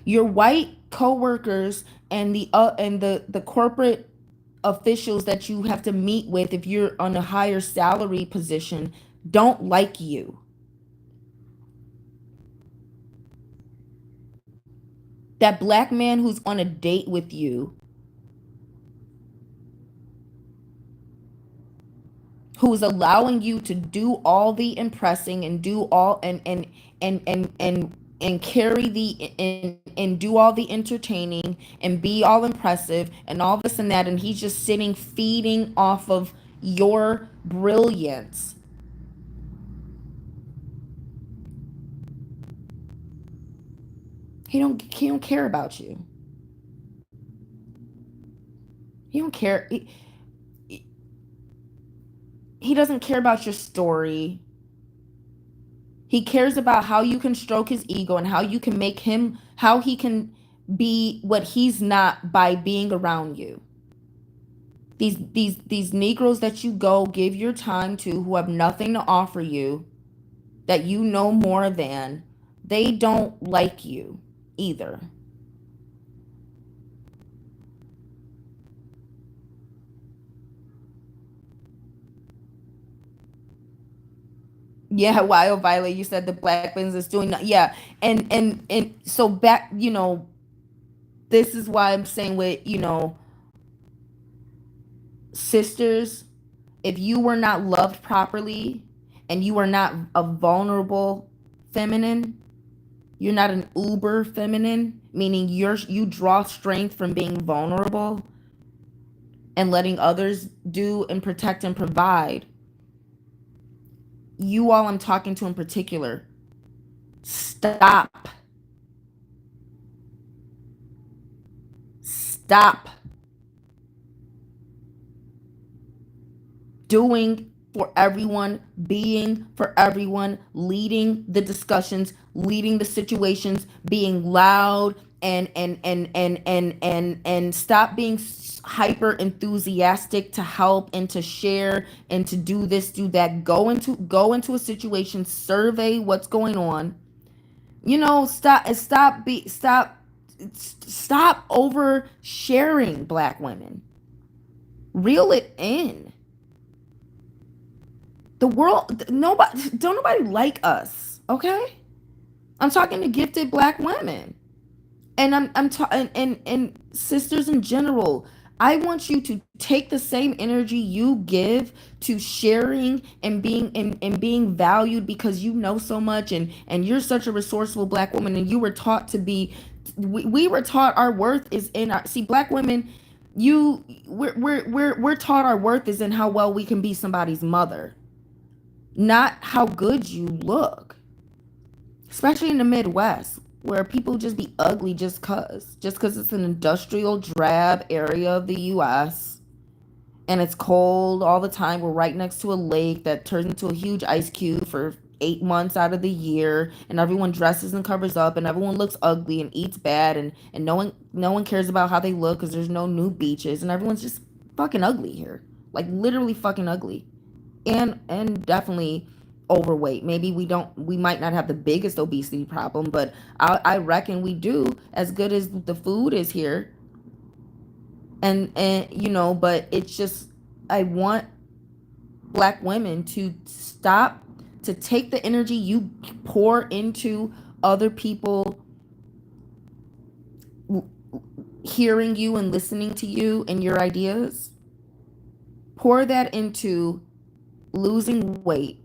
Your white coworkers and the corporate officials that you have to meet with if you're on a higher salary position don't like you. That black man who's on a date with you, who's allowing you to do all the impressing and do all and carry the and do all the entertaining and be all impressive and all this and that, and he's just sitting feeding off of your brilliance. He don't care about you. He don't care. He doesn't care about your story. He cares about how you can stroke his ego and how you can make him, how he can be what he's not by being around you. These Negroes that you go give your time to, who have nothing to offer you, that you know more than, they don't like you either. Yeah, while Violet, you said the black business is doing that. Yeah, and so back, this is why I'm saying with sisters, if you were not loved properly, and you are not a vulnerable feminine, you're not an uber feminine, meaning you draw strength from being vulnerable and letting others do and protect and provide. You all I'm talking to in particular, stop. Stop doing for everyone, being for everyone, leading the discussions, leading the situations, being loud, and stop being hyper enthusiastic to help and to share and to do this, do that. Go into a situation, survey what's going on. Stop over sharing, black women. Reel it in. The world, don't nobody like us, okay? I'm talking to gifted black women, and I'm talking and sisters in general. I want you to take the same energy you give to sharing and being valued, because you know so much, and you're such a resourceful black woman, and you were taught to be. We were taught our worth is in our. See, black women, we're taught our worth is in how well we can be somebody's mother, not how good you look. Especially in the Midwest, where people just be ugly just cause it's an industrial drab area of the US, and it's cold all the time. We're right next to a lake that turns into a huge ice cube for 8 months out of the year, and everyone dresses and covers up, and everyone looks ugly and eats bad, and no one cares about how they look because there's no new beaches, and everyone's just fucking ugly here. Like literally fucking ugly. And definitely overweight. Maybe we might not have the biggest obesity problem, but I reckon we do, as good as the food is here. And but it's just, I want black women to stop, to take the energy you pour into other people hearing you and listening to you and your ideas, pour that into losing weight.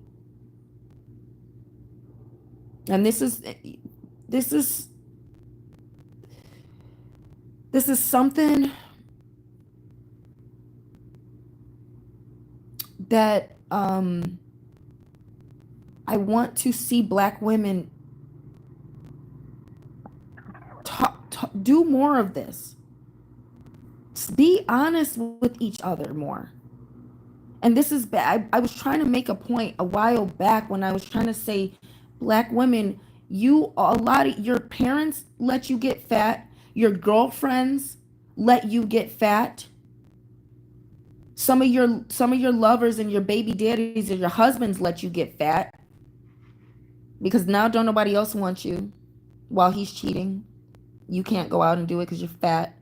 And this is this is something that I want to see black women do more of this. Be honest with each other more. And this is bad. I was trying to make a point a while back when I was trying to say, black women, Your parents let you get fat. Your girlfriends let you get fat. Some of your lovers and your baby daddies and your husbands let you get fat because now don't nobody else want you while he's cheating. You can't go out and do it because you're fat.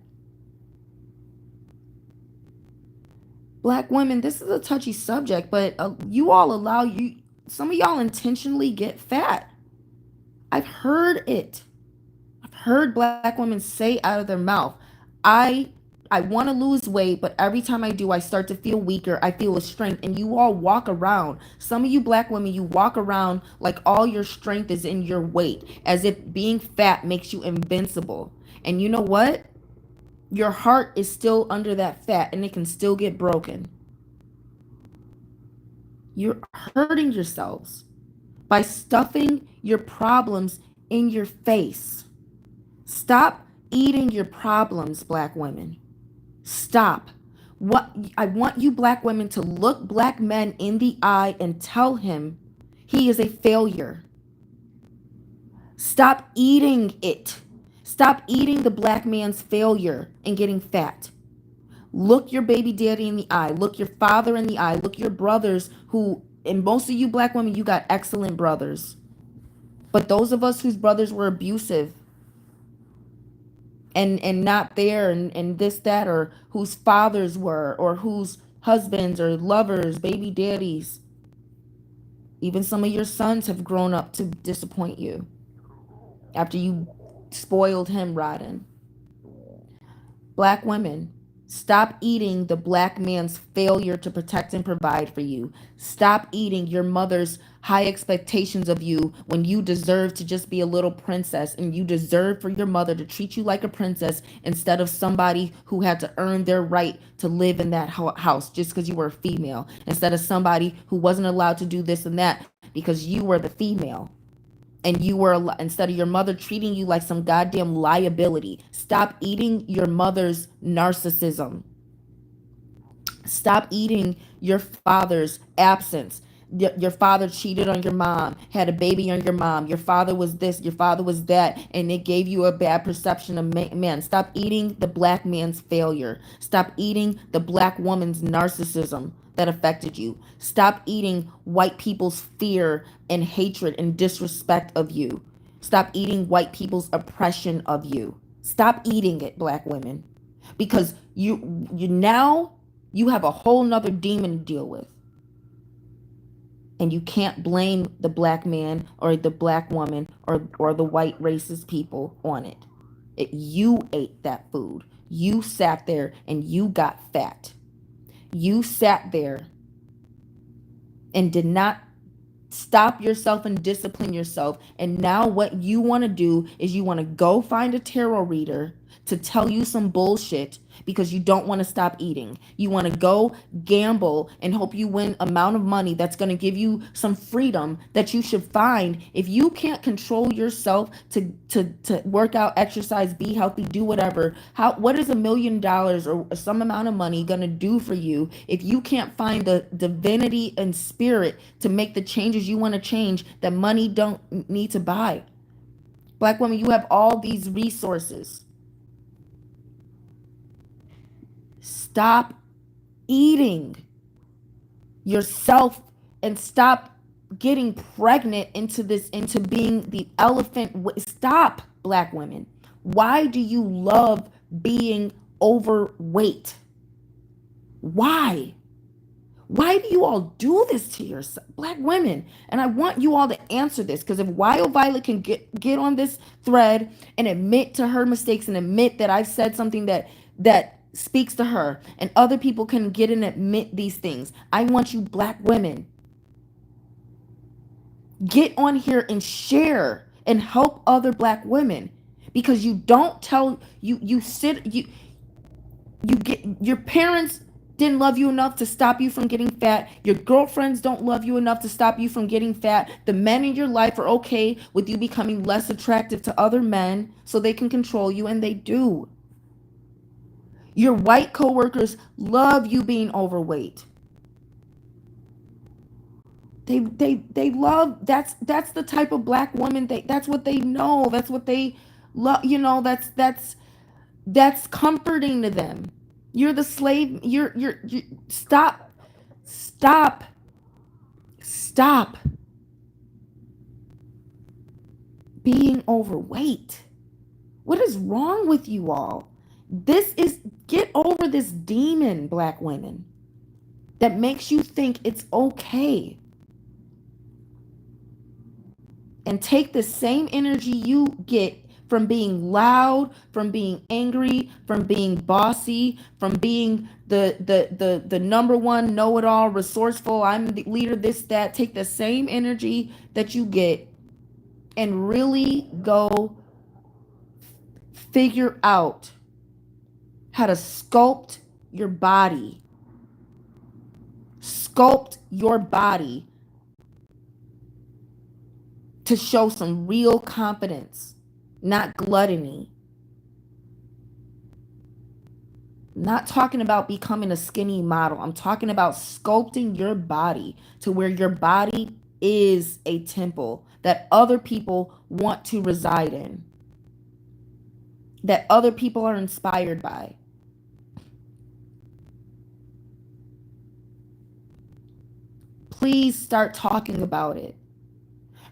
Black women, this is a touchy subject, but some of y'all intentionally get fat. I've heard it. I've heard black women say out of their mouth, I I want to lose weight, but every time I do, I start to feel weaker. I feel a strength. And you all walk around. Some of you black women, you walk around like all your strength is in your weight, as if being fat makes you invincible. And you know what? Your heart is still under that fat and it can still get broken. You're hurting yourselves by stuffing your problems in your face. Stop eating your problems, black women. Stop. What I want you black women to look black men in the eye and tell him he is a failure. Stop eating it. Stop eating the black man's failure and getting fat. Look your baby daddy in the eye. Look your father in the eye. Look your brothers who, and most of you black women, you got excellent brothers. But those of us whose brothers were abusive and not there and this, that, or whose fathers were, or whose husbands or lovers, baby daddies, even some of your sons have grown up to disappoint you after you spoiled him rotten. Black women, stop eating the black man's failure to protect and provide for you. Stop eating your mother's high expectations of you when you deserve to just be a little princess, and you deserve for your mother to treat you like a princess instead of somebody who had to earn their right to live in that house just because you were a female, instead of somebody who wasn't allowed to do this and that because you were the female. And you were, instead of your mother treating you like some goddamn liability. Stop eating your mother's narcissism. Stop eating your father's absence. Your father cheated on your mom, had a baby on your mom. Your father was this, your father was that, and it gave you a bad perception of men. Stop eating the black man's failure. Stop eating the black woman's narcissism that affected you. Stop eating white people's fear and hatred and disrespect of you. Stop eating white people's oppression of you. Stop eating it, black women. Because you have a whole nother demon to deal with. And you can't blame the black man or the black woman or the white racist people on it. You ate that food. You sat there and you got fat. You sat there and did not stop yourself and discipline yourself. And now what you want to do is you want to go find a tarot reader to tell you some bullshit because you don't want to stop eating. You want to go gamble and hope you win amount of money that's going to give you some freedom that you should find. If you can't control yourself to work out, exercise, be healthy, do whatever, what is $1 million or some amount of money going to do for you if you can't find the divinity and spirit to make the changes you want to change that money don't need to buy? Black women, you have all these resources. Stop eating yourself and stop getting pregnant into being the elephant. Stop, black women. Why do you love being overweight? Why? Why do you all do this to yourself, black women? And I want you all to answer this, because if Wild Violet can get on this thread and admit to her mistakes and admit that I've said something that speaks to her, and other people can get and admit these things, I want you black women, get on here and share and help other black women, because you don't tell you get your parents didn't love you enough to stop you from getting fat. Your girlfriends don't love you enough to stop you from getting fat. The men in your life are okay with you becoming less attractive to other men so they can control you, and they do. Your white coworkers love you being overweight. They love, that's the type of black woman, that's what they know, that's what they love, that's comforting to them. You're the slave. You stop stop being overweight. What is wrong with you all? Get over this demon, black women, that makes you think it's okay, and take the same energy you get from being loud, from being angry, from being bossy, from being the number one know-it-all, resourceful, I'm the leader, this, that. Take the same energy that you get and really go figure out how to sculpt your body. Sculpt your body to show some real confidence, not gluttony. I'm not talking about becoming a skinny model. I'm talking about sculpting your body to where your body is a temple that other people want to reside in, that other people are inspired by. Please start talking about it,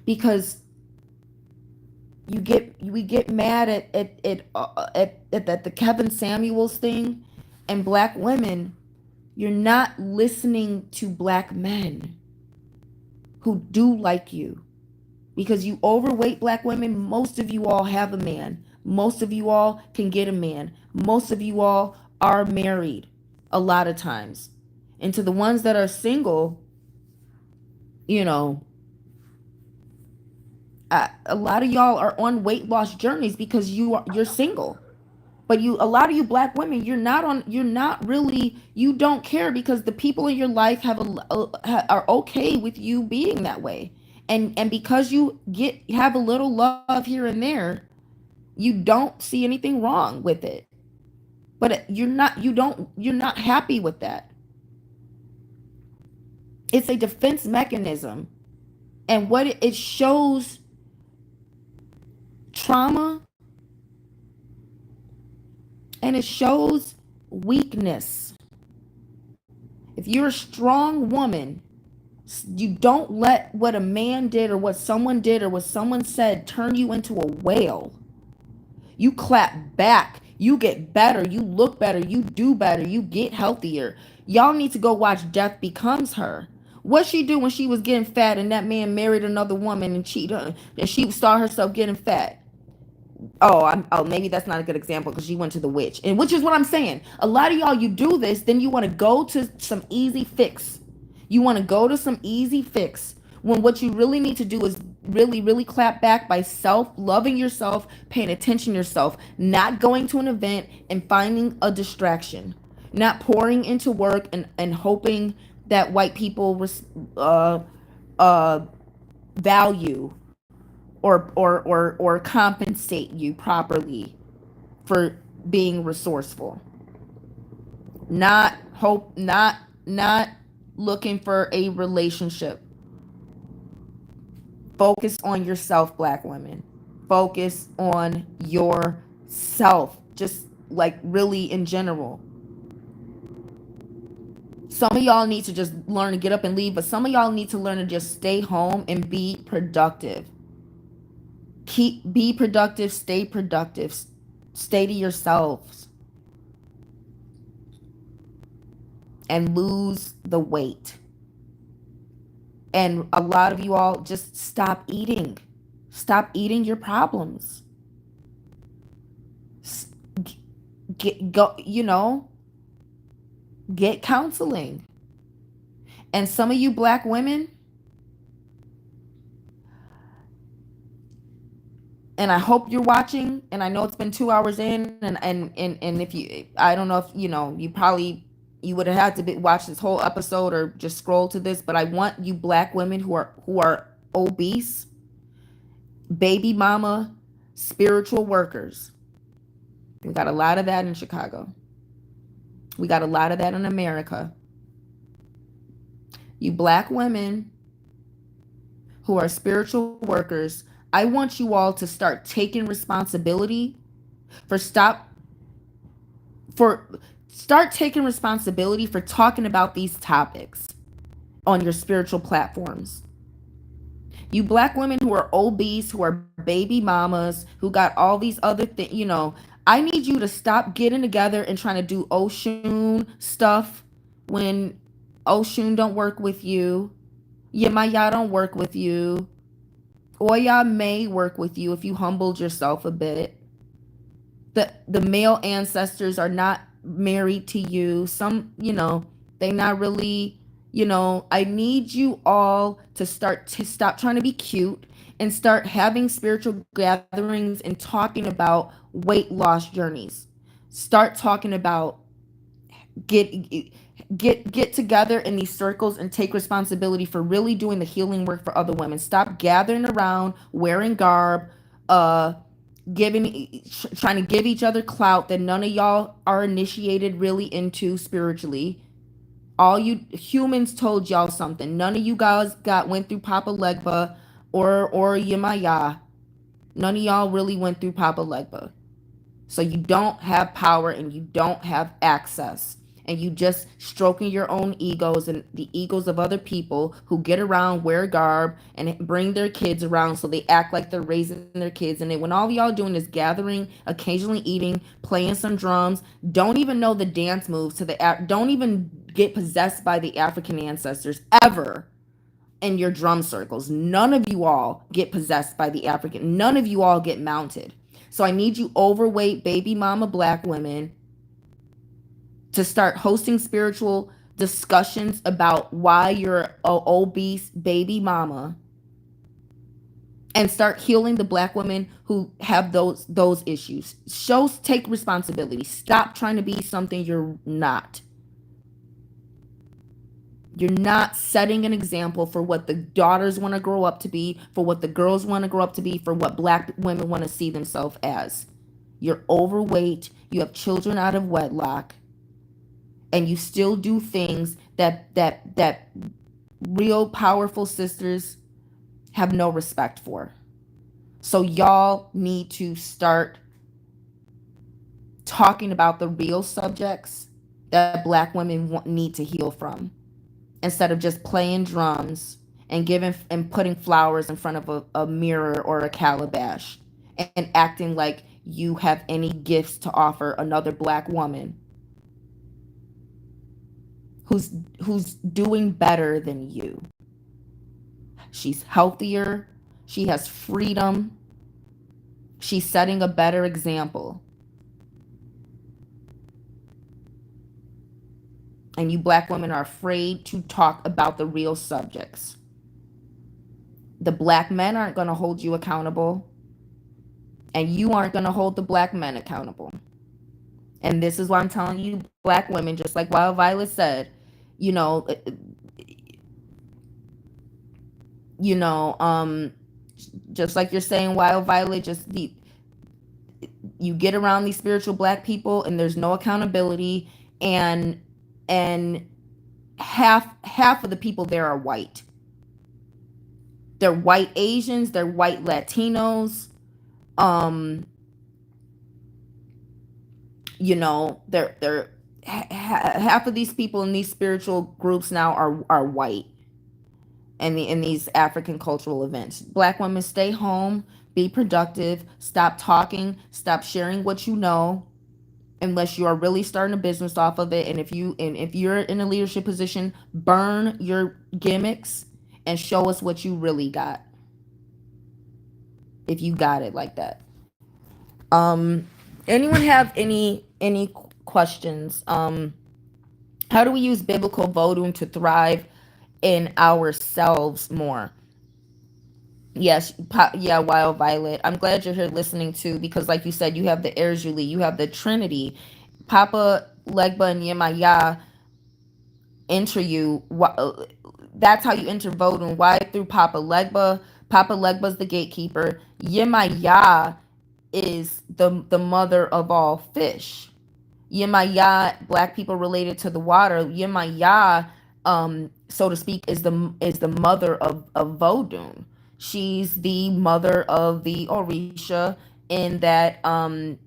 because we get mad at the Kevin Samuels thing, and black women, you're not listening to black men who do like you, because you overweight black women. Most of you all have a man. Most of you all can get a man. Most of you all are married a lot of times. And to the ones that are single, you know, a lot of y'all are on weight loss journeys because you're single. But a lot of you black women, you're not really, you don't care, because the people in your life are okay with you being that way. And because you have a little love here and there, you don't see anything wrong with it. But you're not happy with that. It's a defense mechanism. And what it shows trauma, and it shows weakness. If you're a strong woman, you don't let what a man did or what someone did or what someone said turn you into a whale. You clap back. You get better. You look better. You do better. You get healthier. Y'all need to go watch Death Becomes Her. What she do when she was getting fat and that man married another woman and cheated on her, and she saw herself getting fat? Oh, maybe that's not a good example because she went to the witch. And which is what I'm saying. A lot of y'all, you do this, then you want to go to some easy fix. You want to go to some easy fix when what you really need to do is really, really clap back by loving yourself, paying attention to yourself, not going to an event and finding a distraction, not pouring into work and hoping that white people value or compensate you properly for being resourceful. Not looking for a relationship. Focus on yourself, black women. Focus on yourself. Just like really in general. Some of y'all need to just learn to get up and leave, but some of y'all need to learn to just stay home and be productive. Be productive, stay productive. Stay to yourselves. And lose the weight. And a lot of you all just stop eating. Stop eating your problems. Get counseling. And some of you black women, and I hope you're watching, and I know it's been 2 hours in, and if you, I don't know if you would have had to watch this whole episode or just scroll to this, but I want you black women who are obese, baby mama, spiritual workers. We got a lot of that in Chicago. We got a lot of that in America. You black women who are spiritual workers, I want you all to start taking responsibility for for start taking responsibility for talking about these topics on your spiritual platforms. You black women who are obese, who are baby mamas, who got all these other things, I need you to stop getting together and trying to do Oshun stuff when Oshun don't work with you. Yemaya don't work with you. Oya may work with you if you humbled yourself a bit. The male ancestors are not married to you. Some, they not really, I need you all to stop trying to be cute and start having spiritual gatherings and talking about weight loss journeys. Start talking about get get together in these circles and take responsibility for really doing the healing work for other women. Stop gathering around wearing garb, uh trying to give each other clout that none of y'all are initiated really into spiritually. All you humans told y'all something. None of you guys went through Papa Legba or Yemaya. None of y'all really went through Papa Legba. So you don't have power and you don't have access. And you just stroking your own egos and the egos of other people who get around, wear garb, and bring their kids around so they act like they're raising their kids. And then when all y'all doing is gathering, occasionally eating, playing some drums, don't even know the dance moves to don't even get possessed by the African ancestors ever in your drum circles. None of you all get possessed by the African. None of you all get mounted. So I need you overweight baby mama black women to start hosting spiritual discussions about why you're a obese baby mama and start healing the black women who have those issues. Take responsibility. Stop trying to be something you're not. You're not setting an example for what the daughters want to grow up to be, for what the girls want to grow up to be, for what black women want to see themselves as. You're overweight, you have children out of wedlock, and you still do things that real powerful sisters have no respect for. So y'all need to start talking about the real subjects that black women need to heal from, instead of just playing drums and putting flowers in front of a mirror or a calabash and acting like you have any gifts to offer another black woman who's doing better than you. She's healthier, she has freedom, she's setting a better example. And you black women are afraid to talk about the real subjects. The black men aren't going to hold you accountable, and you aren't going to hold the black men accountable. And this is why I'm telling you, black women, just like Wild Violet said, you know, just like you're saying, Wild Violet, you get around these spiritual black people and there's no accountability, and half of the people there are white. They're white Asians, they're white Latinos. They're half of these people in these spiritual groups now are white, and in these African cultural events. Black women, stay home, be productive, stop talking, stop sharing what you know, unless you are really starting a business off of it. And if you're in a leadership position, burn your gimmicks and show us what you really got, if you got it like that. Anyone have any questions? How do we use biblical voodoo to thrive in ourselves more? Yes, yeah, Wild Violet. I'm glad you're here listening too, because like you said, you have the Erjuli, you have the Trinity. Papa Legba and Yemaya enter you. That's how you enter voodoo. Why? Through Papa Legba. Papa Legba's the gatekeeper. Yemaya is the mother of all fish. Yemaya, black people related to the water. Yemaya, so to speak, is the mother of Vodun. She's the mother of the Orisha in that Yembo,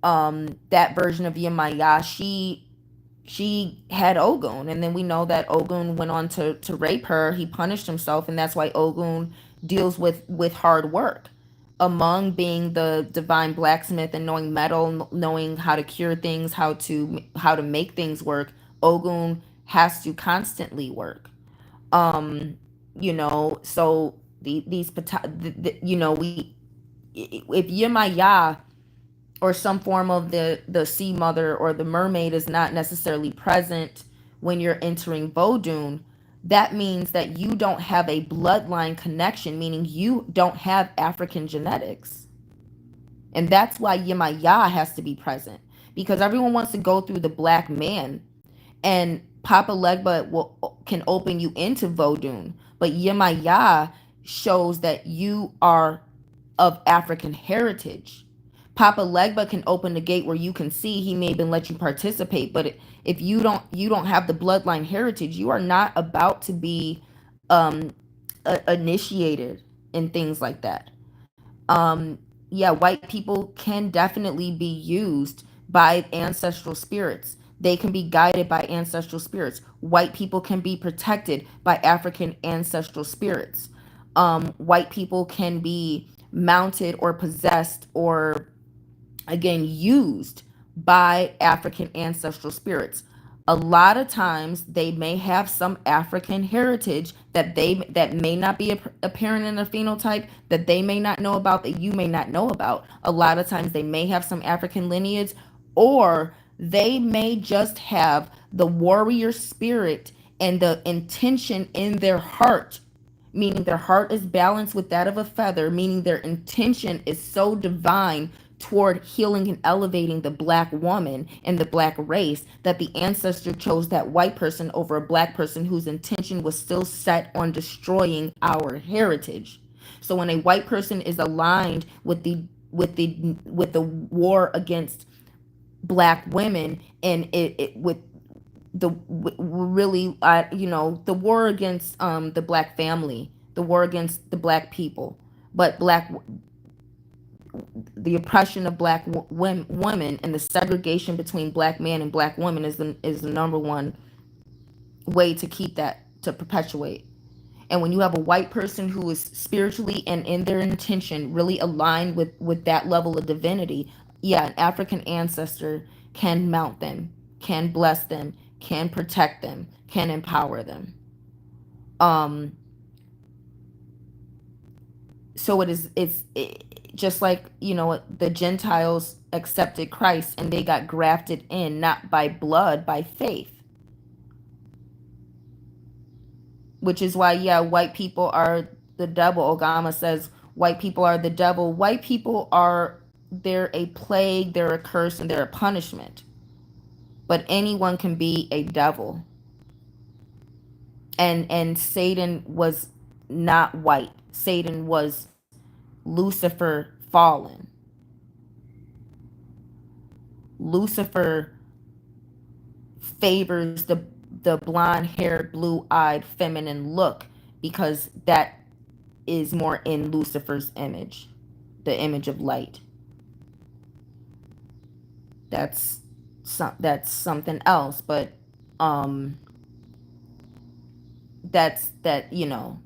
that version of Yemaya. She had Ogun, and then we know that Ogun went on to rape her. He punished himself, and that's why Ogun deals with hard work. Among being the divine blacksmith and knowing metal, knowing how to cure things, how to make things work, Ogun has to constantly work. So we, if Yemaya or some form of the sea mother or the mermaid is not necessarily present when you're entering Vodun, that means that you don't have a bloodline connection, meaning you don't have African genetics. And that's why Yemaya has to be present, because everyone wants to go through the black man, and Papa Legba can open you into Vodun, but Yemaya shows that you are of African heritage. Papa Legba can open the gate where you can see, he may even let you participate, but if you don't have the bloodline heritage, you are not about to be um initiated in things like that. Yeah, white people can definitely be used by ancestral spirits. They can be guided by ancestral spirits. White people can be protected by African ancestral spirits. White people can be mounted or possessed or, again, used by African ancestral spirits. A lot of times they may have some African heritage that may not be apparent in their phenotype, that they may not know about, that you may not know about. A lot of times they may have some African lineage, or they may just have the warrior spirit and the intention in their heart, meaning their heart is balanced with that of a feather, meaning their intention is so divine toward healing and elevating the black woman and the black race, that the ancestor chose that white person over a black person whose intention was still set on destroying our heritage. So when a white person is aligned with the war against black women, and it with the really the war against the black family, the war against the black people, but the oppression of black women, and the segregation between black man and black woman is the number one way to keep that, to perpetuate. And when you have a white person who is spiritually and in their intention really aligned with that level of divinity, yeah, an African ancestor can mount them, can bless them, can protect them, can empower them. Um, so just like, the Gentiles accepted Christ and they got grafted in, not by blood, by faith. Which is why, yeah, white people are the devil. Ogama says white people are the devil. White people they're a plague, they're a curse, and they're a punishment. But anyone can be a devil. And Satan was not white. Satan was Lucifer fallen. Lucifer favors the blonde-haired, blue-eyed, feminine look, because that is more in Lucifer's image, the image of light. That's something else, but um that's that you know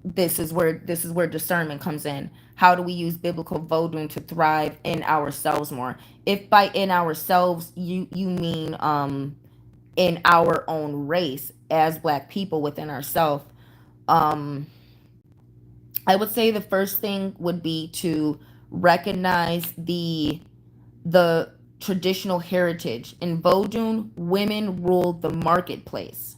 this is where discernment comes in. How do we use biblical Vodun to thrive in ourselves more? If by in ourselves you mean in our own race as black people within ourselves, um I would say the first thing would be to recognize the traditional heritage. In Vodun, women ruled the marketplace.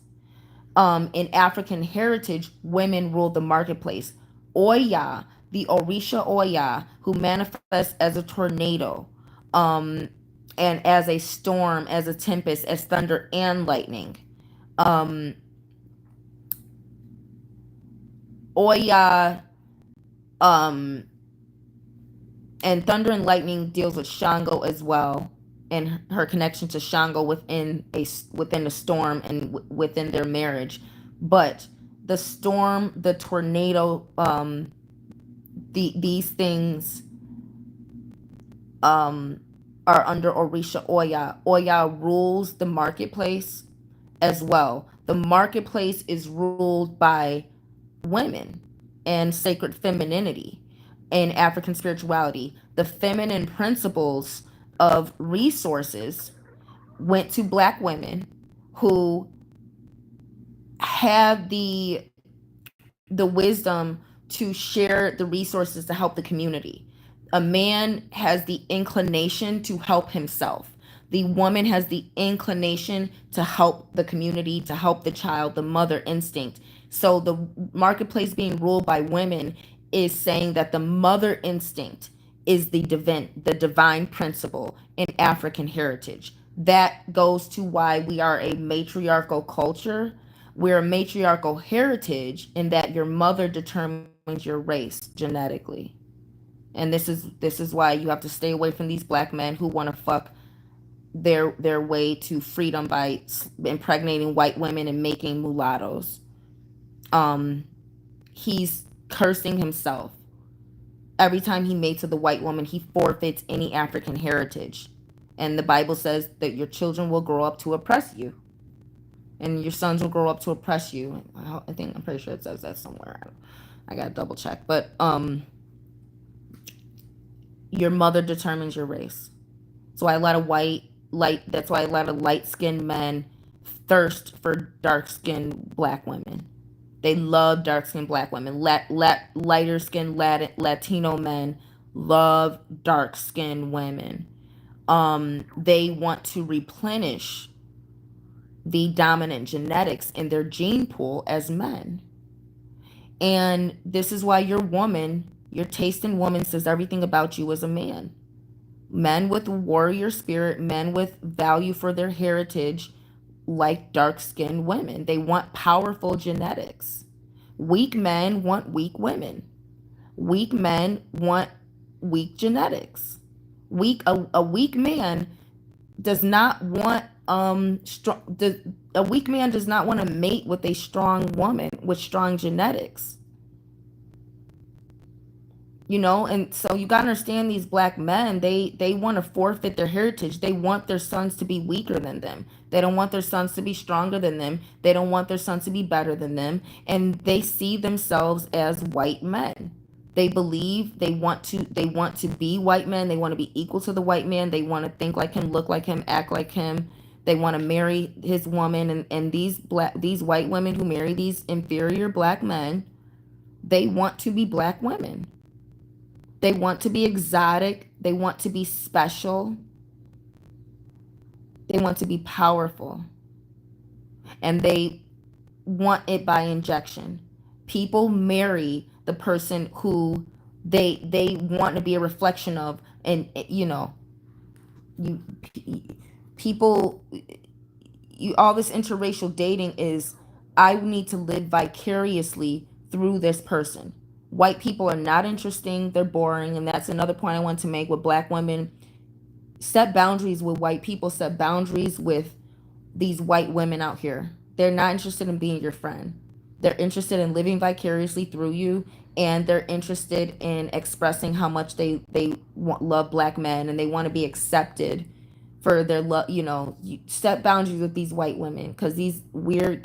In African heritage, women ruled the marketplace. Oya, the Orisha Oya, who manifests as a tornado, um, and as a storm, as a tempest, as thunder and lightning. Um, Oya, um, and thunder and lightning deals with Shango as well. and her connection to Shango within a storm and within their marriage. But the storm, the tornado, these things um, are under Orisha Oya. Oya rules the marketplace as well. The marketplace is ruled by women and sacred femininity and African spirituality. The feminine principles of resources went to black women who have the wisdom to share the resources to help the community. A man has the inclination to help himself. The woman has the inclination to help the community, to help the child, the mother instinct. So the marketplace being ruled by women is saying that the mother instinct is the divine principle in African heritage. That goes to why we are a matriarchal culture. We're a matriarchal heritage in that your mother determines your race genetically. And this is why you have to stay away from these black men who want to fuck their way to freedom by impregnating white women and making mulattoes. Um, he's cursing himself. Every time he mates with a white woman, he forfeits any African heritage. And the Bible says that your children will grow up to oppress you, and your sons will grow up to oppress you. I think I'm pretty sure it says that somewhere. I gotta double check. But your mother determines your race. So a lot of that's why a lot of light skinned men thirst for dark skinned black women. They love dark skinned black women. Lighter skinned Latino men love dark skinned women. They want to replenish the dominant genetics in their gene pool as men. And this is why your taste in woman says everything about you as a man. Men with warrior spirit, men with value for their heritage, like dark skinned women. They want powerful genetics. Weak men want weak women. Weak men want weak genetics. A weak man does not want a weak man does not want to mate with a strong woman with strong genetics. And so you gotta understand, these black men, they want to forfeit their heritage. They want their sons to be weaker than them. They don't want their sons to be stronger than them. They don't want their sons to be better than them, and they see themselves as white men. They believe they want to be white men. They want to be equal to the white man. They want to think like him, look like him, act like him. They want to marry his woman, and these white women who marry these inferior black men, they want to be black women. They want to be exotic. They want to be special. They want to be powerful. And they want it by injection. People marry the person who they want to be a reflection of. And you people, all this interracial dating is, I need to live vicariously through this person. White people are not interesting. They're boring. And that's another point I want to make with black women. Set boundaries with white people. Set boundaries with these white women out here. They're not interested in being your friend. They're interested in living vicariously through you. And they're interested in expressing how much they love black men, and they want to be accepted for their love. You set boundaries with these white women, because these white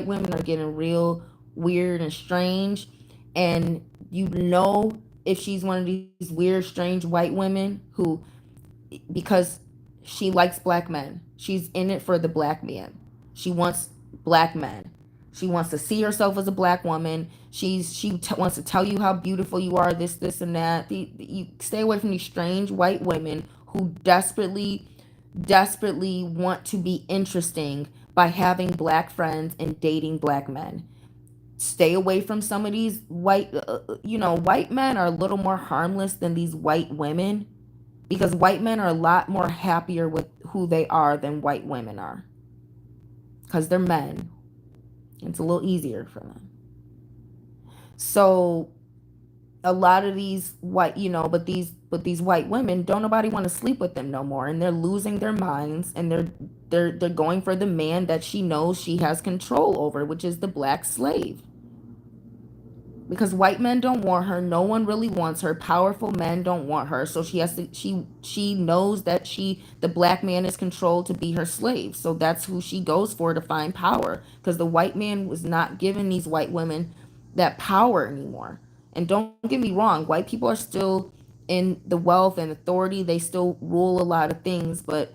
women are getting real weird and strange. And if she's one of these weird, strange white women who, because she likes black men, she's in it for the black man. She wants black men. She wants to see herself as a black woman. She wants to tell you how beautiful you are, this, and that. You stay away from these strange white women who desperately want to be interesting by having black friends and dating black men. Stay away from some of these white men are a little more harmless than these white women, because white men are a lot more happier with who they are than white women are, because they're men. It's a little easier for them. So a lot of these white, but these white women, don't nobody want to sleep with them no more, and they're losing their minds, and they're going for the man that she knows she has control over, which is the black slave. Because white men don't want her, no one really wants her, powerful men don't want her, so she knows that the black man is controlled to be her slave, so that's who she goes for to find power, because the white man was not giving these white women that power anymore. And don't get me wrong, white people are still in the wealth and authority, they still rule a lot of things, but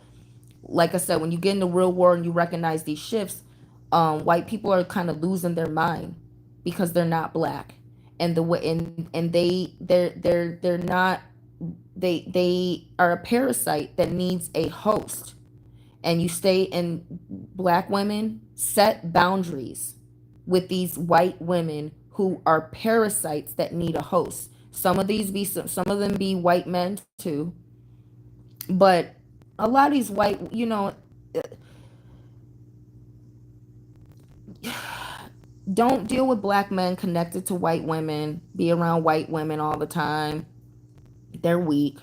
like I said, when you get in the real world and you recognize these shifts, white people are kind of losing their mind because they're not black, and the way and they're not, they are a parasite that needs a host. And you stay in, black women set boundaries with these white women who are parasites that need a host. Some of them be white men too, but a lot of these white, don't deal with black men connected to white women. Be around white women all the time. They're weak.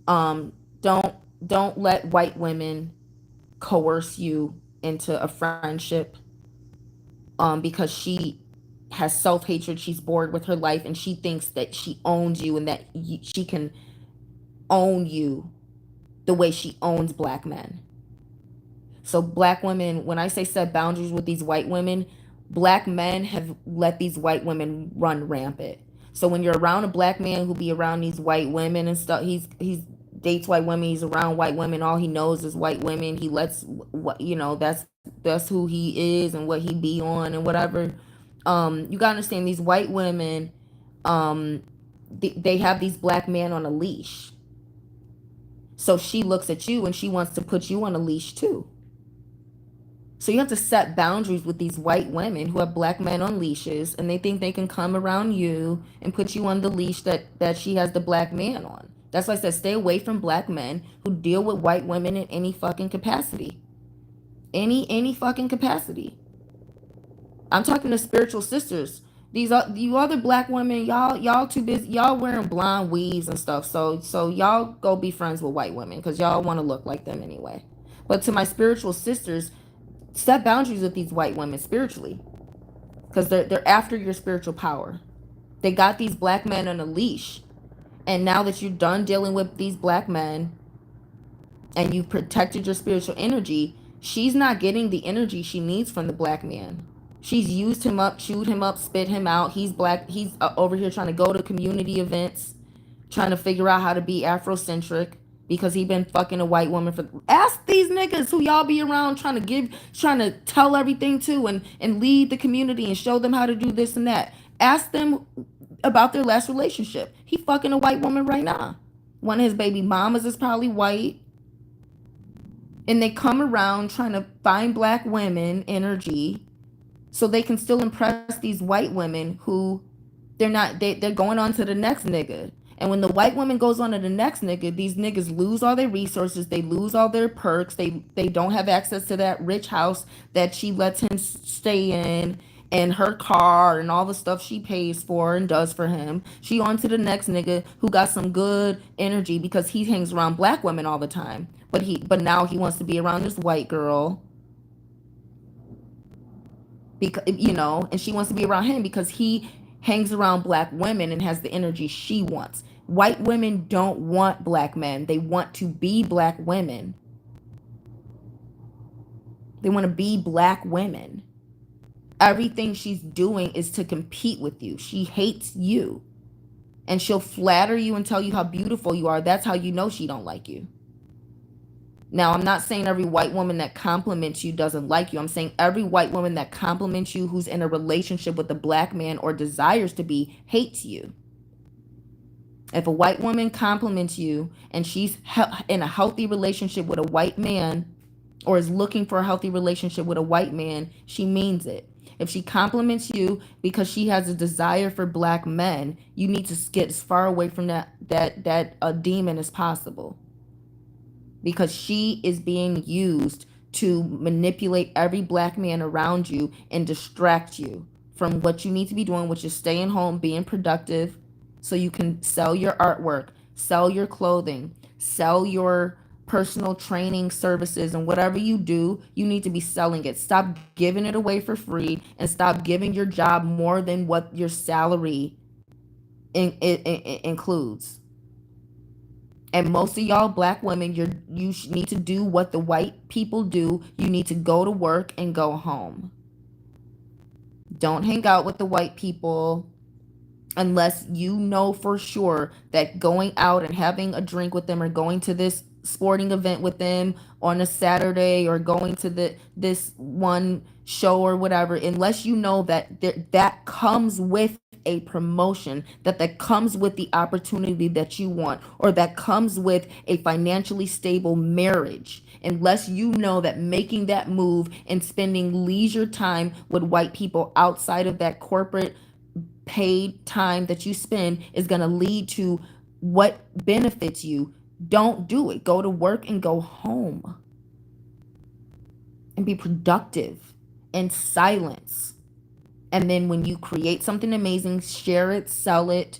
Um, don't don't let white women coerce you into a friendship. Because she has self hatred. She's bored with her life, and she thinks that she owns you, and that she can own you the way she owns black men. So black women, when I say set boundaries with these white women, black men have let these white women run rampant. So when you're around a black man who be around these white women and stuff, he's dates white women, he's around white women, all he knows is white women. He lets what, that's who he is and what he be on and whatever. You gotta understand, these white women, um they have these black men on a leash. So she looks at you and she wants to put you on a leash too. So you have to set boundaries with these white women who have black men on leashes, and they think they can come around you and put you on the leash that she has the black man on. That's why I said stay away from black men who deal with white women in any fucking capacity. Any fucking capacity. I'm talking to spiritual sisters. These are you other black women, y'all too busy, y'all wearing blonde weaves and stuff. So y'all go be friends with white women because y'all want to look like them anyway. But to my spiritual sisters, set boundaries with these white women spiritually, because they're after your spiritual power. They got these black men on a leash, and now that you're done dealing with these black men and you've protected your spiritual energy, she's not getting the energy she needs from the black man. She's used him up, chewed him up, spit him out. He's black. He's over here trying to go to community events, trying to figure out how to be Afrocentric because he been fucking a white woman for. Ask these niggas who y'all be around trying to tell everything to and lead the community and show them how to do this and that. Ask them about their last relationship. He fucking a white woman right now. One of his baby mamas is probably white. And they come around trying to find black women energy so they can still impress these white women who they're going on to the next nigga. And when the white woman goes on to the next nigga, these niggas lose all their resources, they lose all their perks, they don't have access to that rich house that she lets him stay in, and her car and all the stuff she pays for and does for him. She on to the next nigga who got some good energy because he hangs around black women all the time. But now he wants to be around this white girl because and she wants to be around him because he hangs around black women and has the energy she wants. White women don't want black men. They want to be black women. They want to be black women. Everything she's doing is to compete with you. She hates you. And she'll flatter you and tell you how beautiful you are. That's how you know she don't like you. Now, I'm not saying every white woman that compliments you doesn't like you. I'm saying every white woman that compliments you who's in a relationship with a black man or desires to be hates you. If a white woman compliments you and she's in a healthy relationship with a white man or is looking for a healthy relationship with a white man, she means it. If she compliments you because she has a desire for black men, you need to get as far away from that demon as possible. Because she is being used to manipulate every black man around you and distract you from what you need to be doing, which is staying home, being productive, So you can sell your artwork, sell your clothing, sell your personal training services, and whatever you do, you need to be selling it. Stop giving it away for free and stop giving your job more than what your salary includes. And most of y'all black women, need to do what the white people do. You need to go to work and go home. Don't hang out with the white people unless you know for sure that going out and having a drink with them or going to this sporting event with them on a Saturday or going to this one show or whatever, unless you know that that comes with a promotion, that comes with the opportunity that you want, or that comes with a financially stable marriage, unless you know that making that move and spending leisure time with white people outside of that corporate paid time that you spend is going to lead to what benefits you, don't do it. Go to work and go home and be productive in silence. And then when you create something amazing, share it, sell it,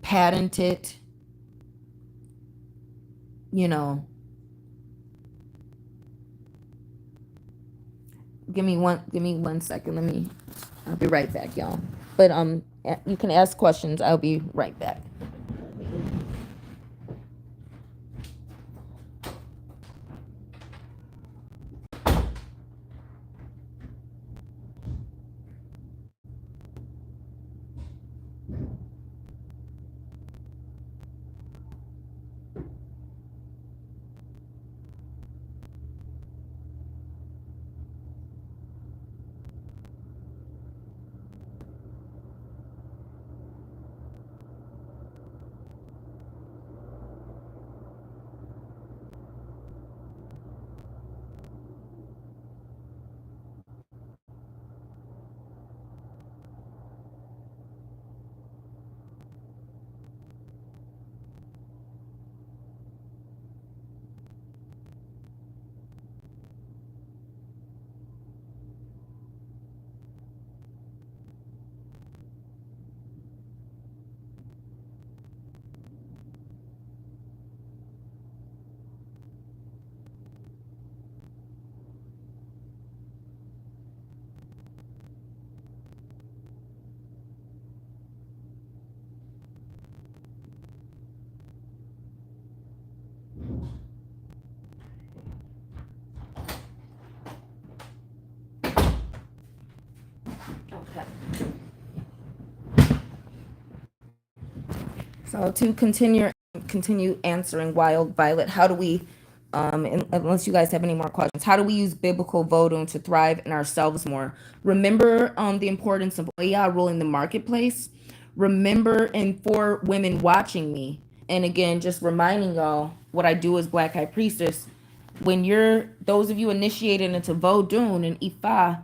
patent it, you know. Give me one second. I'll be right back, y'all. But you can ask questions. I'll be right back. Okay. So to continue answering Wild Violet, how do we unless you guys have any more questions, how do we use biblical voodoo to thrive in ourselves more? Remember the importance of Oya ruling the marketplace. Remember, and for women watching me, and again, just reminding y'all what I do as Black High Priestess. When you're those of you initiated into Vodun and Ifa,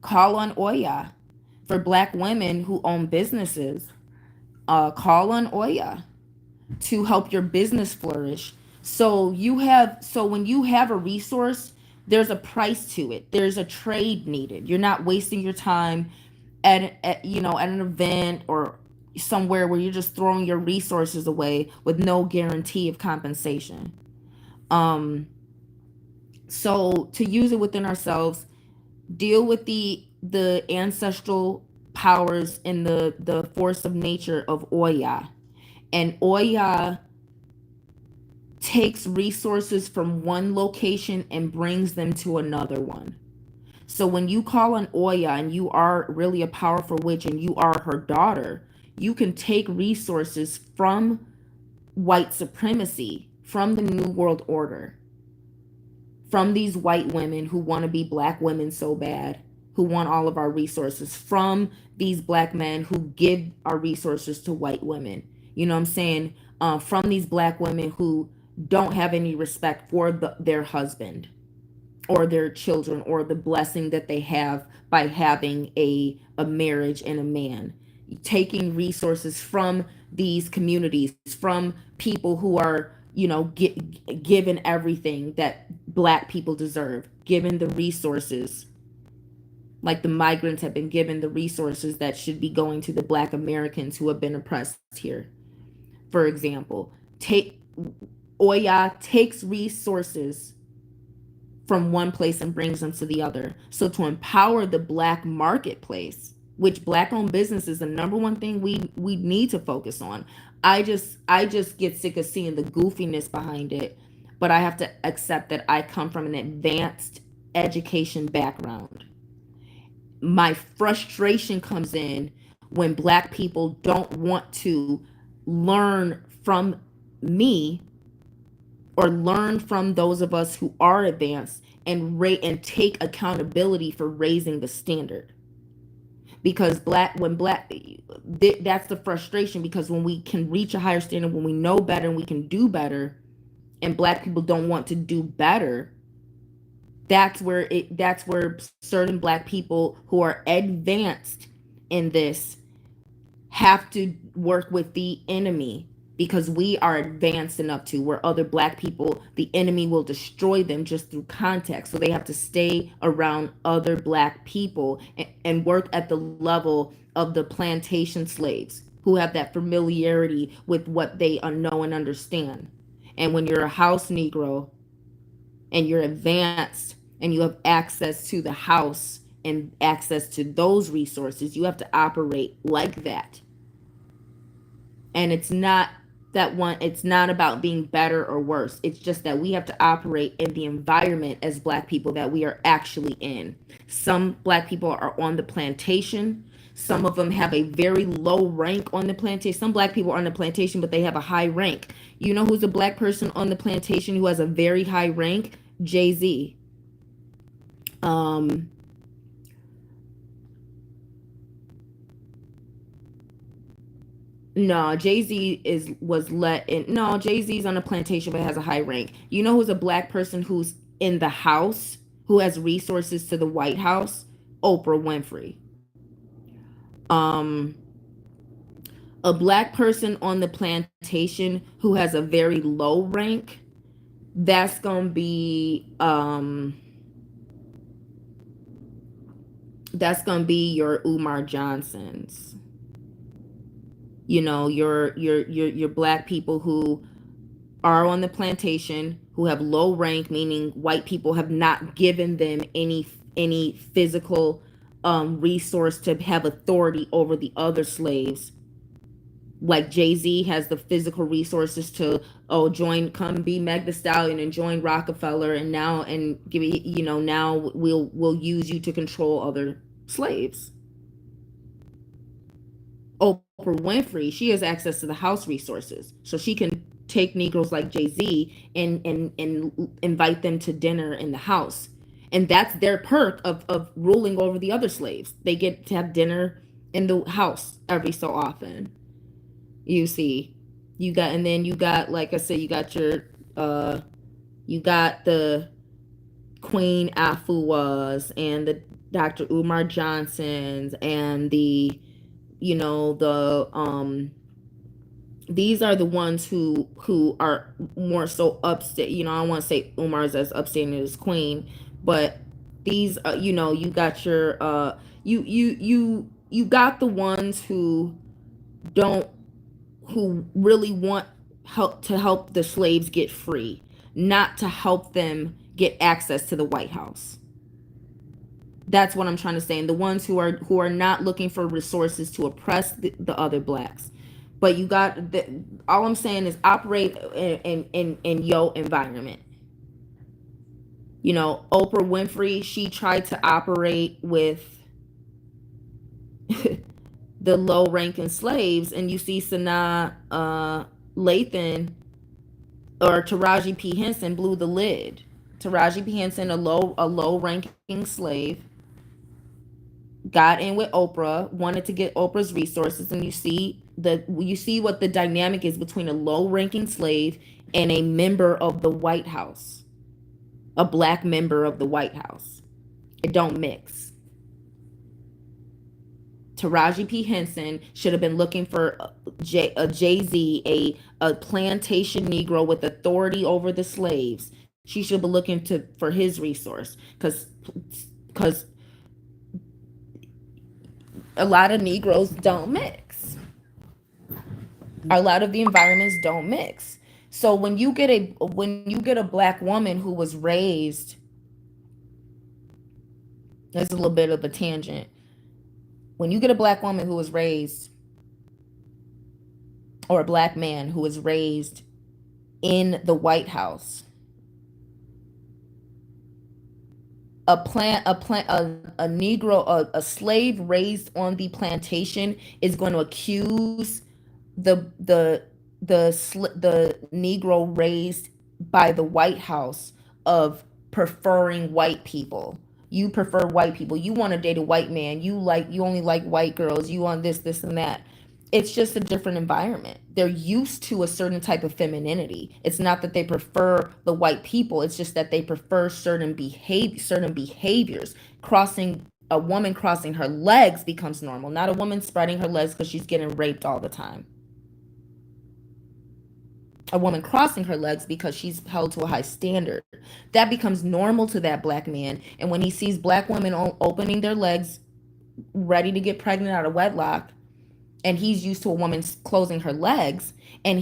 call on Oya. For Black women who own businesses, call on Oya to help your business flourish. So when you have a resource, there's a price to it. There's a trade needed. You're not wasting your time at an event or somewhere where you're just throwing your resources away with no guarantee of compensation. Um so to use it within ourselves, deal with the ancestral powers and the force of nature of Oya. And Oya takes resources from one location and brings them to another one. So when you call on Oya and you are really a powerful witch and you are her daughter, you can take resources from white supremacy, from the New World Order, from these white women who want to be Black women so bad, who want all of our resources, from these Black men who give our resources to white women. You know what I'm saying? From these Black women who don't have any respect for their husband or their children or the blessing that they have by having a marriage and a man. Taking resources from these communities, from people who are, given everything that Black people deserve, given the resources Like the migrants have been given the resources that should be going to the Black Americans who have been oppressed here. For example, take Oya takes resources from one place and brings them to the other. So to empower the Black marketplace, which Black owned business is the number one thing we need to focus on. I just get sick of seeing the goofiness behind it, but I have to accept that I come from an advanced education background. My frustration comes in when Black people don't want to learn from me or learn from those of us who are advanced and take accountability for raising the standard. Because that's the frustration, because when we can reach a higher standard, when we know better and we can do better, and Black people don't want to do better, that's where certain Black people who are advanced in this have to work with the enemy, because we are advanced enough to where other Black people, the enemy will destroy them just through contact. So they have to stay around other Black people and work at the level of the plantation slaves who have that familiarity with what they know and understand. And when you're a house Negro and you're advanced and you have access to the house and access to those resources, you have to operate like that. And it's not about being better or worse. It's just that we have to operate in the environment as Black people that we are actually in. Some Black people are on the plantation. Some of them have a very low rank on the plantation. Some Black people are on the plantation, but they have a high rank. You know who's a Black person on the plantation who has a very high rank? Jay-Z. No, Jay-Z was let in. No, Jay-Z's on a plantation but has a high rank. You know who's a Black person who's in the house, who has resources to the White House? Oprah Winfrey. Um, a Black person on the plantation who has a very low rank, that's gonna be your Umar Johnsons. You know, your Black people who are on the plantation, who have low rank, meaning white people have not given them any physical resource to have authority over the other slaves. Like Jay-Z has the physical resources to come be Meg the Stallion and join Rockefeller, and now and give now we'll use you to control other slaves. Oprah Winfrey, she has access to the house resources, so she can take Negroes like Jay-Z and invite them to dinner in the house, and that's their perk of ruling over the other slaves. They get to have dinner in the house every so often. You see, you got, like I said, you got the Queen Afuas and the Dr. Umar Johnsons and the you know the these are the ones who are more so upstate. I don't want to say Umar's as upstanding as Queen, but these you got your you got the ones don't who really want help the slaves get free, not to help them get access to the White House. That's what I'm trying to say. And the ones who are not looking for resources to oppress the other Blacks. But all I'm saying is operate in your environment. Oprah Winfrey, she tried to operate with the low ranking slaves, and you see Sanaa Lathan or Taraji P. Henson blew the lid. Taraji P. Henson, a low ranking slave, got in with Oprah, wanted to get Oprah's resources, and you see what the dynamic is between a low ranking slave and a member of the White House, a Black member of the White House. It don't mix. Taraji P. Henson should have been looking for a Jay-Z, a plantation Negro with authority over the slaves. She should be looking for his resource, because A lot of Negroes don't mix. A lot of the environments don't mix. So when you get a black woman who was raised, there's a little bit of a tangent. When you get a black woman who was raised, or a black man who was raised in the White House, a Negro, a slave raised on the plantation is going to accuse the the the Negro raised by the White House of preferring white people. You prefer white people. You want to date a white man. You only like white girls. You want this and that. It's just a different environment. They're used to a certain type of femininity. It's not that they prefer the white people. It's just that they prefer certain behaviors. A woman crossing her legs becomes normal, not a woman spreading her legs because she's getting raped all the time. A woman crossing her legs because she's held to a high standard. That becomes normal to that black man. And when he sees black women opening their legs, ready to get pregnant out of wedlock, and he's used to a woman closing her legs, and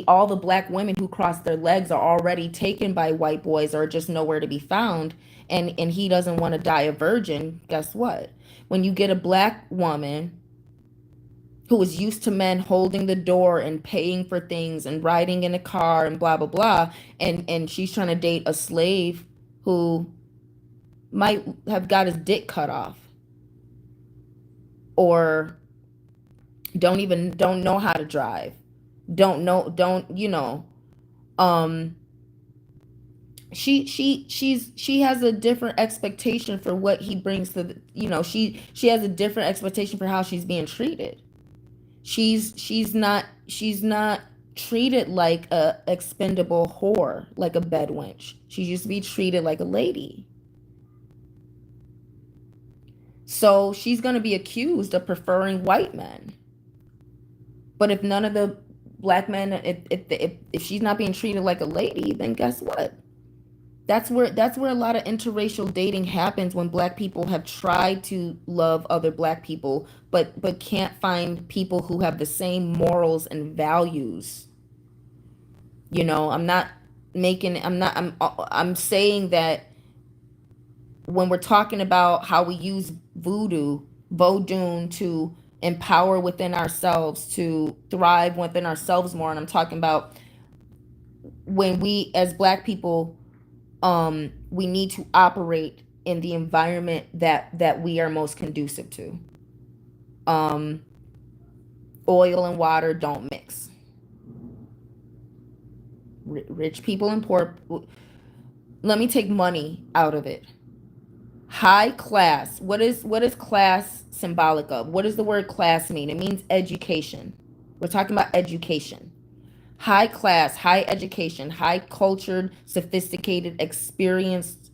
all the black women who cross their legs are already taken by white boys or just nowhere to be found, and he doesn't want to die a virgin. Guess what? When you get a black woman who was used to men holding the door and paying for things and riding in a car and blah blah blah, and she's trying to date a slave who might have got his dick cut off, or don't know how to drive, don't you know, um she has a different expectation for what he brings to the, she has a different expectation for how she's being treated. She's not treated like a expendable whore, like a bed wench. She used to be treated like a lady. So she's going to be accused of preferring white men. But if none of the black men, if she's not being treated like a lady, then guess what? That's where a lot of interracial dating happens, when black people have tried to love other black people, but can't find people who have the same morals and values. I'm not making I'm saying that when we're talking about how we use voodoo to empower within ourselves, to thrive within ourselves more, and I'm talking about when we as black people, we need to operate in the environment that we are most conducive to. um Oil and water don't mix. Rich people and poor, let me take money out of it. High class, what is class symbolic of? What does the word class mean? It means education. We're talking about education. High class, high education, high cultured, sophisticated, experienced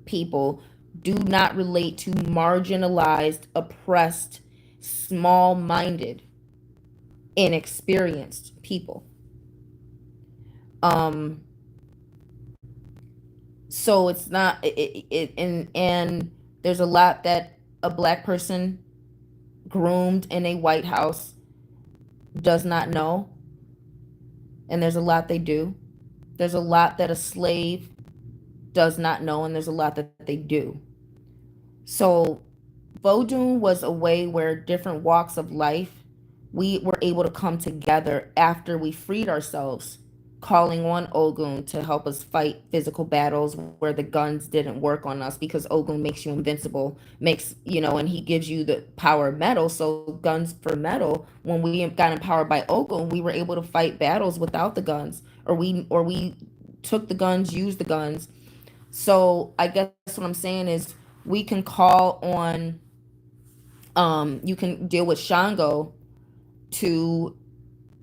people do not relate to marginalized, oppressed, small minded, inexperienced people. Um, so it's not and there's a lot that a black person groomed in a White House does not know, and there's a lot they do. There's a lot that a slave does not know, and there's a lot that they do. So Vodun was a way where different walks of life, we were able to come together after we freed ourselves, calling on Ogun to help us fight physical battles where the guns didn't work on us, because Ogun makes you invincible, and he gives you the power of metal. So guns for metal, when we got empowered by Ogun, we were able to fight battles without the guns, or we took the guns, used the guns. So I guess what I'm saying is, we can call on, you can deal with Shango to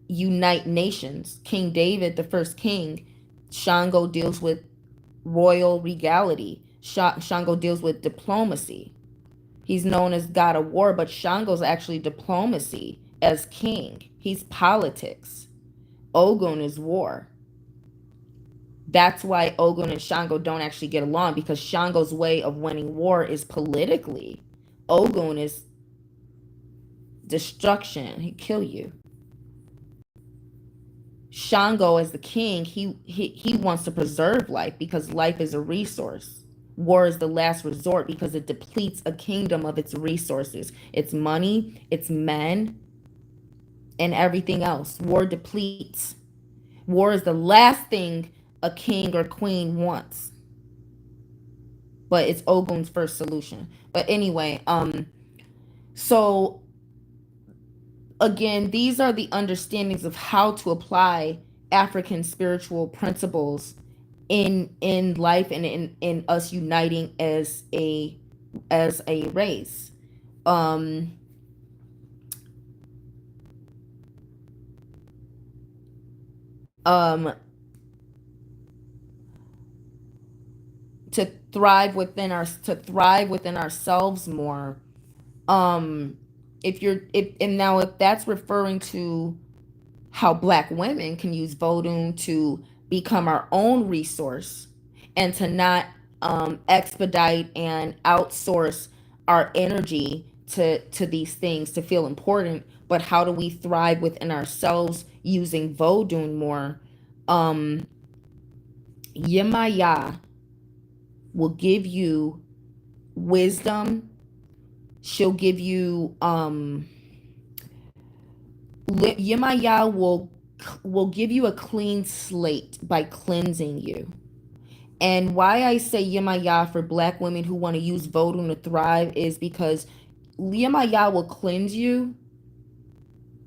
unite nations. King David, the first king, Shango deals with royal regality. Shango deals with diplomacy. He's known as God of War, but Shango's actually diplomacy as king. He's politics. Ogun is war. That's why Ogun and Shango don't actually get along, because Shango's way of winning war is politically. Ogun is destruction. He kill you. Shango as the king, he wants to preserve life because life is a resource. War is the last resort because it depletes a kingdom of its resources, its money, its men, and everything else. War depletes. War is the last thing a king or queen wants, but it's Ogun's first solution. But anyway, so again, these are the understandings of how to apply African spiritual principles in life and in us uniting as a race. Um um to thrive within ourselves more. If that's referring to how black women can use Vodun to become our own resource and to not expedite and outsource our energy to these things to feel important, but how do we thrive within ourselves using Vodun more? um Yemaya will give you wisdom. She'll give you Yemaya will give you a clean slate by cleansing you. And why I say Yemaya for black women who want to use Vodun to thrive is because Yemaya will cleanse you,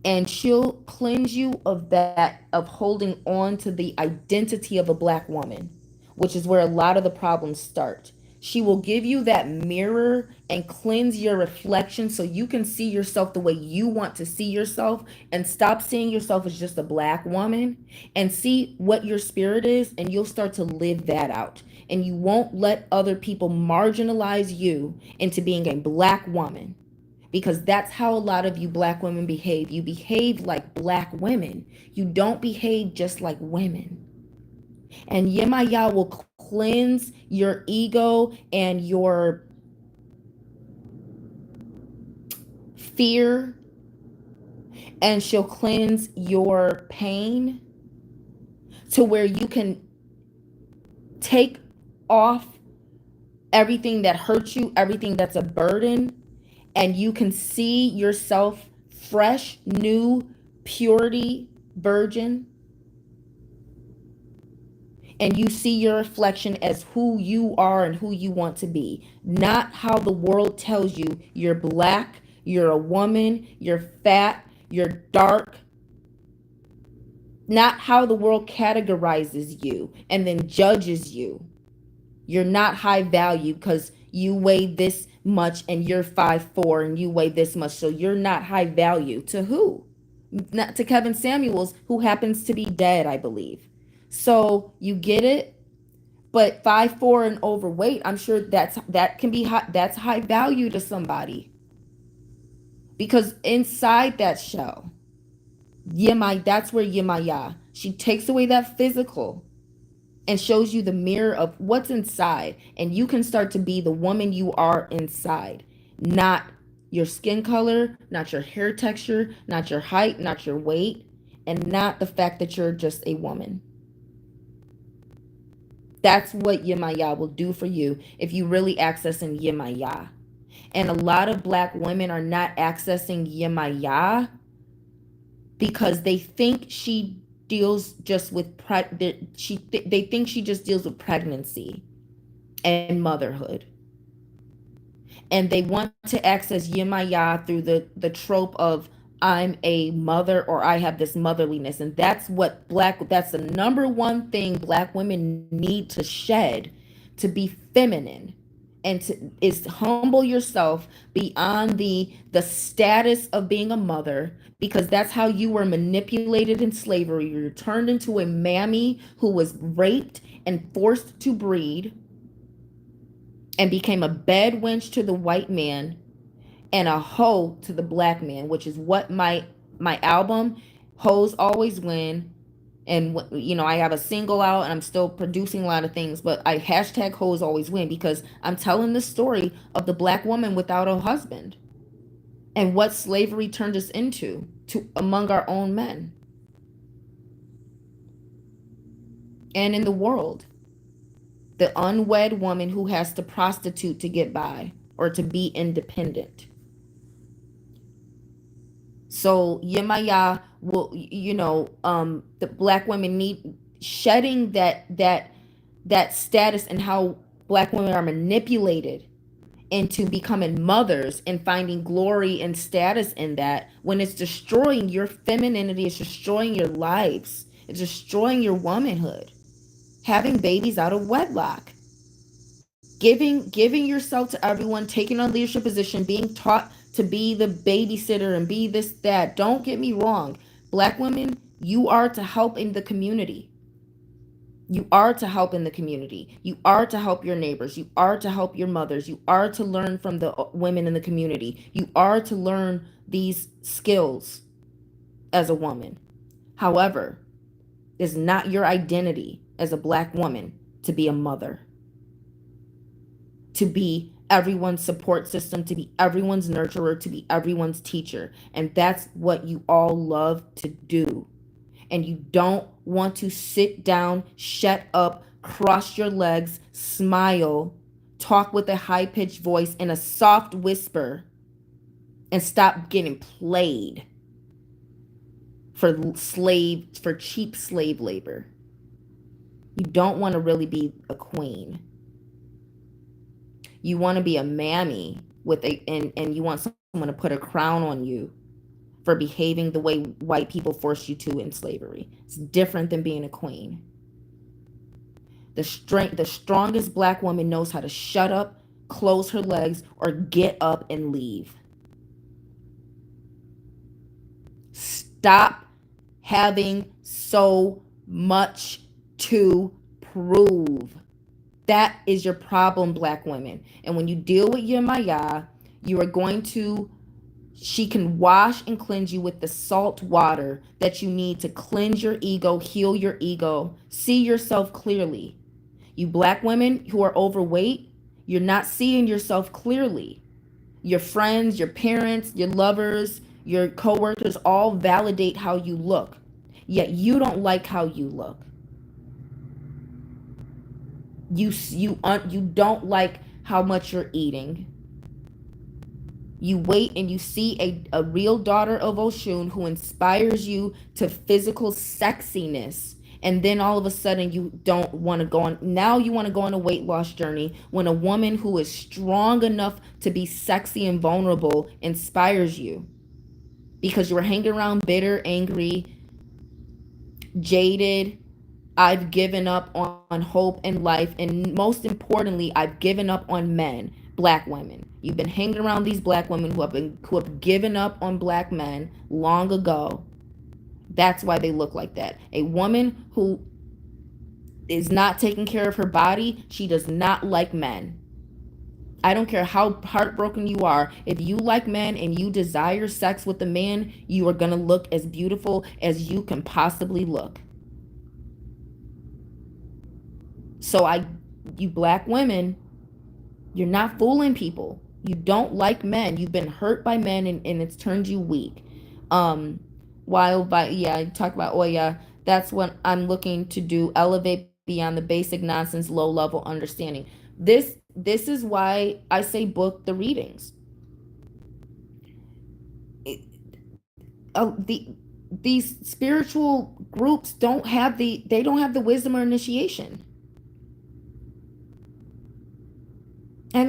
and she'll cleanse you of that, of holding on to the identity of a black woman, which is where a lot of the problems start. She will give you that mirror and cleanse your reflection so you can see yourself the way you want to see yourself, and stop seeing yourself as just a black woman and see what your spirit is, and you'll start to live that out. And you won't let other people marginalize you into being a black woman, because that's how a lot of you black women behave. You behave like black women. You don't behave just like women. And Yemaya will cleanse your ego and your fear, and she'll cleanse your pain to where you can take off everything that hurts you, everything that's a burden, and you can see yourself fresh, new, purity, virgin, and you see your reflection as who you are and who you want to be, not how the world tells you you're black, you're a woman, you're fat, you're dark, not how the world categorizes you and then judges you. You're not high value because you weigh this much and you're 5'4" and you weigh this much. So you're not high value. To who? Not to Kevin Samuels, who happens to be dead, I believe. So you get it? But 5'4" and overweight, I'm sure that can be high, that's high value to somebody. Because inside that shell, that's where Yemaya. She takes away that physical and shows you the mirror of what's inside, and you can start to be the woman you are inside, not your skin color, not your hair texture, not your height, not your weight, and not the fact that you're just a woman. That's what Yemaya will do for you if you really accessing Yemaya. And a lot of black women are not accessing Yemaya because they think she deals just with they think she just deals with pregnancy and motherhood, and they want to access Yemaya through the trope of I'm a mother or I have this motherliness. And that's the number one thing black women need to shed to be feminine, and is humble yourself beyond the status of being a mother, because that's how you were manipulated in slavery. You're turned into a mammy who was raped and forced to breed and became a bed wench to the white man and a hoe to the black man, which is what my album Hoes Always Win. And I have a single out and I'm still producing a lot of things, but I hashtag Hoes Always Win because I'm telling the story of the black woman without a husband. And what slavery turned us into to among our own men and in the world. The unwed woman who has to prostitute to get by or to be independent. So Yemaya will, the black women need shedding that status and how black women are manipulated into becoming mothers and finding glory and status in that, when it's destroying your femininity, it's destroying your lives, it's destroying your womanhood. Having babies out of wedlock, giving yourself to everyone, taking on leadership position, being taught to be the babysitter and be this, that. Don't get me wrong. Black women, you are to help in the community. You are to help in the community. You are to help your neighbors. You are to help your mothers. You are to learn from the women in the community. You are to learn these skills as a woman. However, it's not your identity as a black woman to be a mother, to be everyone's support system, to be everyone's nurturer, to be everyone's teacher. And that's what you all love to do. And you don't want to sit down, shut up, cross your legs, smile, talk with a high-pitched voice and a soft whisper, and stop getting played for cheap slave labor. You don't want to really be a queen. You want to be a mammy and you want someone to put a crown on you for behaving the way white people forced you to in slavery. It's different than being a queen. The strongest black woman knows how to shut up, close her legs, or get up and leave. Stop having so much to prove. That is your problem, black women. And when you deal with Yemaya, you are going to, she can wash and cleanse you with the salt water that you need to cleanse your ego, heal your ego, see yourself clearly. You black women who are overweight, you're not seeing yourself clearly. Your friends, your parents, your lovers, your coworkers all validate how you look, yet you don't like how you look. You don't like how much you're eating. You wait and you see a real daughter of Oshun who inspires you to physical sexiness. And then all of a sudden you don't want to go on. Now you want to go on a weight loss journey when a woman who is strong enough to be sexy and vulnerable inspires you. Because you were hanging around bitter, angry, jaded. I've given up on hope and life. And most importantly, I've given up on men. Black women. You've been hanging around these black women who have given up on black men long ago. That's why they look like that. A woman who is not taking care of her body, she does not like men. I don't care how heartbroken you are. If you like men and you desire sex with a man, you are going to look as beautiful as you can possibly look. So you black women, you're not fooling people. You don't like men. You've been hurt by men and it's turned you weak. I talk about Oya. That's what I'm looking to do. Elevate beyond the basic nonsense, low level understanding. This is why I say book the readings. These spiritual groups don't have the wisdom or initiation. And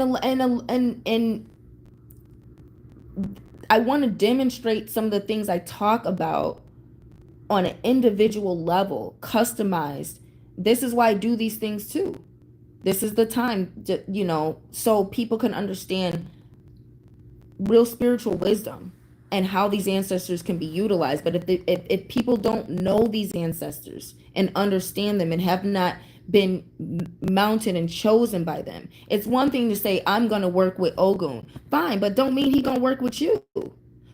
I want to demonstrate some of the things I talk about on an individual level, customized. This is why I do these things too. This is the time to, so people can understand real spiritual wisdom and how these ancestors can be utilized. But if people don't know these ancestors and understand them and have not been mounted and chosen by them, it's one thing to say, I'm going to work with Ogun. Fine, but don't mean he going to work with you.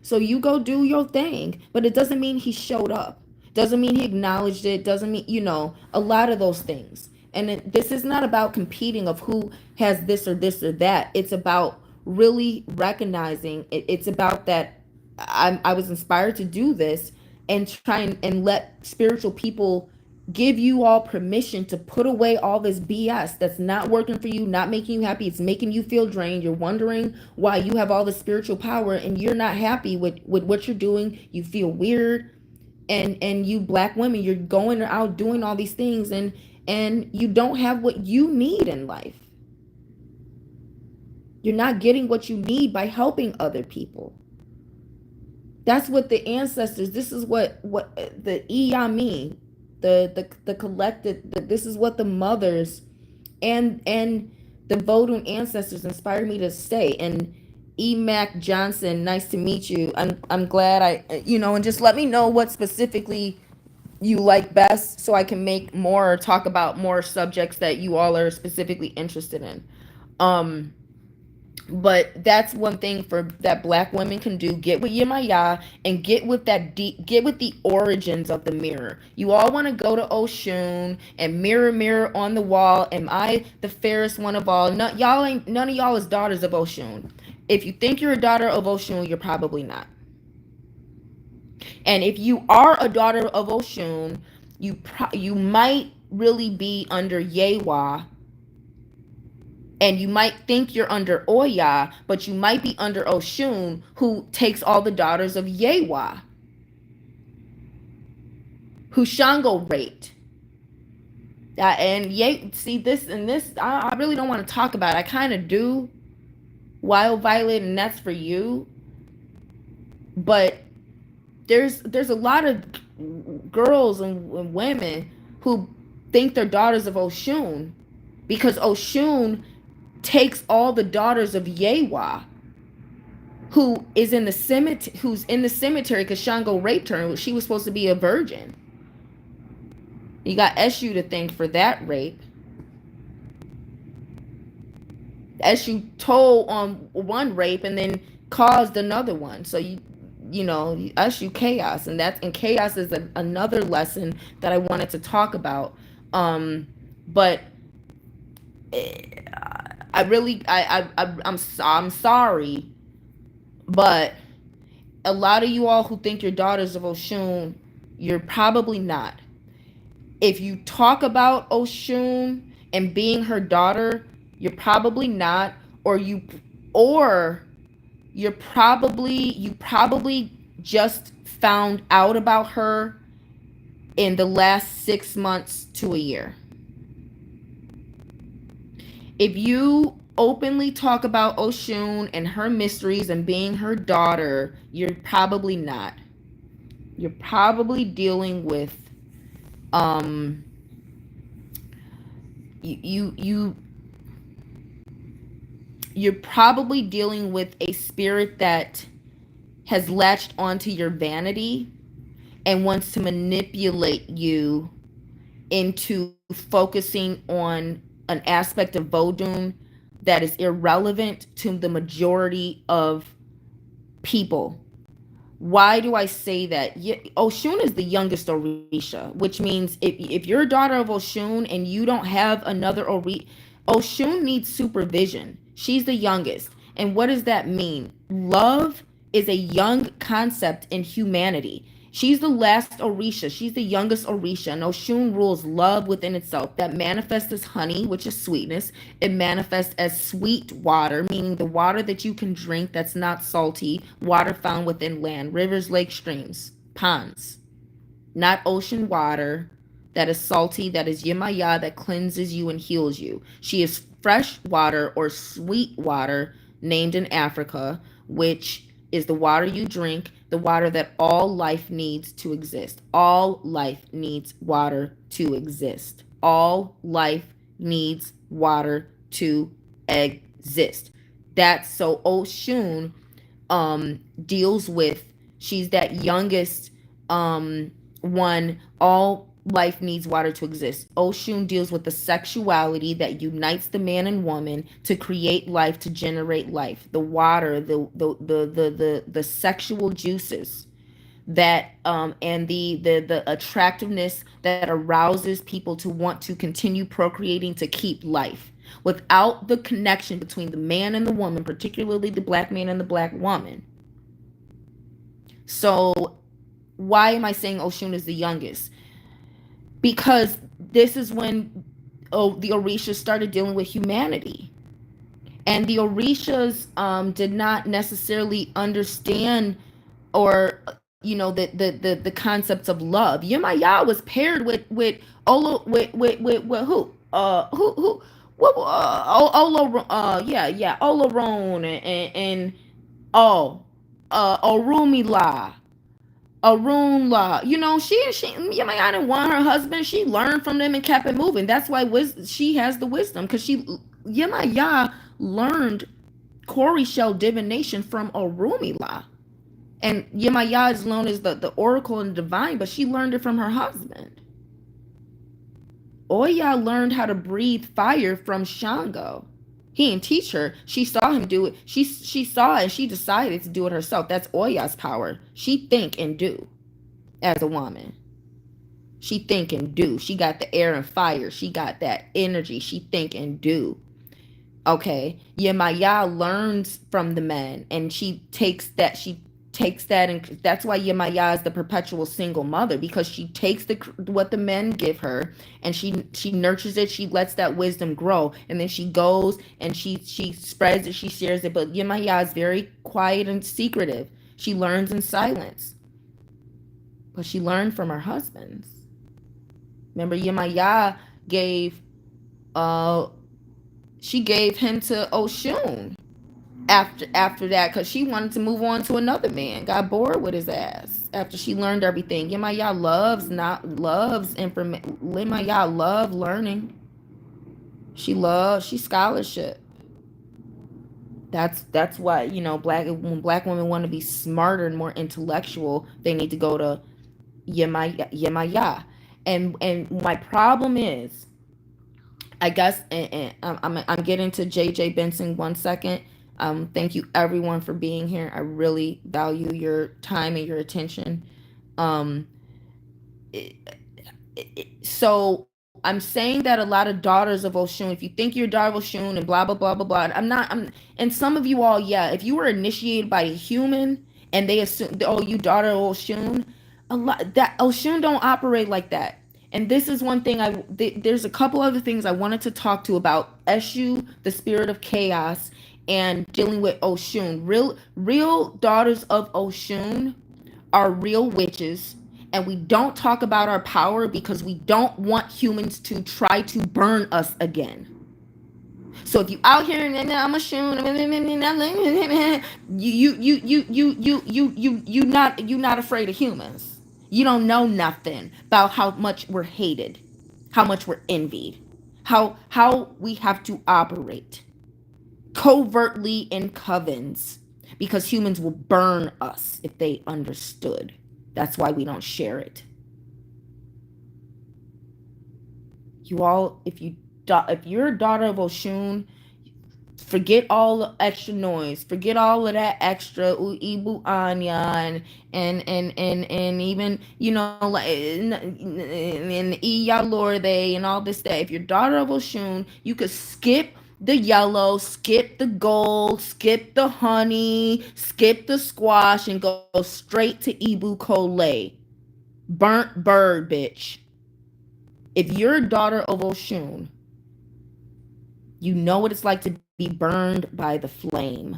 So you go do your thing, but it doesn't mean he showed up. Doesn't mean he acknowledged it. Doesn't mean, a lot of those things. And this is not about competing of who has this or that. It's about really recognizing it's about that. I was inspired to do this and try and let spiritual people give you all permission to put away all this BS that's not working for you, not making you happy. It's making you feel drained. You're wondering why you have all this spiritual power and you're not happy with what you're doing. You feel weird. And you black women, you're going out doing all these things and you don't have what you need in life. You're not getting what you need by helping other people. That's what the ancestors, this is what the Iyami, the collected, this is what the mothers and the Vodun ancestors inspired me to say. And Mac Johnson, nice to meet you. I'm glad and just let me know what specifically you like best so I can make more or talk about more subjects that you all are specifically interested in. Um but that's one thing for that black women can do. Get with Yemaya and get with the origins of the mirror. You all want to go to Oshun and mirror on the wall, am I the fairest one of all? No, none of y'all is daughters of Oshun. If you think you're a daughter of Oshun, you're probably not. And if you are a daughter of Oshun, you might really be under Yewa, and you might think you're under Oya, but you might be under Oshun, who takes all the daughters of Yewa, who Shango raped. And see this and this, I really don't want to talk about it. I kind of do, Wild Violet, and that's for you. But there's a lot of girls and women who think they're daughters of Oshun because Oshun takes all the daughters of Yewa, who's in the cemetery because Shango raped her. She was supposed to be a virgin. You got Eshu to thank for that rape. Eshu told on one rape and then caused another one. So Eshu chaos, and chaos is another lesson that I wanted to talk about. But I'm sorry, but a lot of you all who think you're daughters of Oshun, you're probably not. If you talk about Oshun and being her daughter, you're probably not, or you probably just found out about her in the last 6 months to a year. If you openly talk about Oshun and her mysteries and being her daughter, you're probably not. You're probably dealing with you're probably dealing with a spirit that has latched onto your vanity and wants to manipulate you into focusing on an aspect of Vodun that is irrelevant to the majority of people. Why do I say that? Oshun is the youngest Orisha, which means if you're a daughter of Oshun and you don't have another Orisha, Oshun needs supervision. She's the youngest. And what does that mean? Love is a young concept in humanity. She's the last Orisha. She's the youngest Orisha. And Oshun rules love within itself. That manifests as honey, which is sweetness. It manifests as sweet water, meaning the water that you can drink that's not salty, water found within land, rivers, lakes, streams, ponds. Not ocean water that is salty, that is Yemaya, that cleanses you and heals you. She is fresh water or sweet water, named in Africa, which is the water you drink, the water that all life needs to exist. All life needs water to exist. All life needs water to exist. That's so Oshun deals with, she's that youngest one. All life needs water to exist. Oshun deals with the sexuality that unites the man and woman to create life, to generate life. The water, the sexual juices that and the attractiveness that arouses people to want to continue procreating to keep life. Without the connection between the man and the woman, particularly the black man and the black woman. So why am I saying Oshun is the youngest? Because this is when the Orishas started dealing with humanity. And the Orishas did not necessarily understand, or the concepts of love. Yemaya was paired with Olo, with who what Olo, Olorone, and oh Orumila, Arunla. She Yemaya didn't want her husband. She learned from them and kept it moving. That's why she has the wisdom, because Yemaya learned Corey shell divination from Orumila. And Yemaya is known as the oracle and divine, but she learned it from her husband. Oya learned how to breathe fire from Shango. He didn't teach her. She saw him do it. She saw it and she decided to do it herself. That's Oya's power. She think and do as a woman. She think and do. She got the air and fire. She got that energy. She think and do. Okay. Yemaya learns from the men, and she takes that, and that's why Yemaya is the perpetual single mother, because she takes what the men give her, and she nurtures it. She lets that wisdom grow, and then she goes and she spreads it, she shares it. But Yemaya is very quiet and secretive. She learns in silence, but she learned from her husbands. Remember, Yemaya gave she gave him to Oshun after that, because she wanted to move on to another man. Got bored with his ass after she learned everything. Yemaya loves information. Yemaya love learning. She scholarship. That's why, when black women want to be smarter and more intellectual, they need to go to Yemaya. And my problem is, I guess, and I'm getting to JJ Benson 1 second. Thank you everyone for being here. I really value your time and your attention. Um, so I'm saying that a lot of daughters of Oshun, if you think you're a daughter of Oshun and blah blah blah blah blah, and some of you all, yeah, if you were initiated by a human and they assume, oh, you daughter of Oshun, a lot that Oshun don't operate like that. And this is one thing there's a couple other things I wanted to talk to about Eshu, the spirit of chaos, and dealing with Oshun. Real daughters of Oshun are real witches, and we don't talk about our power because we don't want humans to try to burn us again. So if you out here and I'm a shoon, you not afraid of humans. You don't know nothing about how much we're hated, how much we're envied, how we have to operate covertly in covens, because humans will burn us if they understood. That's why we don't share it. You all, if you're a daughter of Oshun, forget all the extra noise, forget all of that extra ibu anya and even, like and iyalorde and all this stuff. If you're daughter of Oshun, you could skip the yellow, skip the gold, skip the honey, skip the squash, and go straight to ibu kole. Burnt bird, bitch. If you're a daughter of Oshun, you know what it's like to be burned by the flame.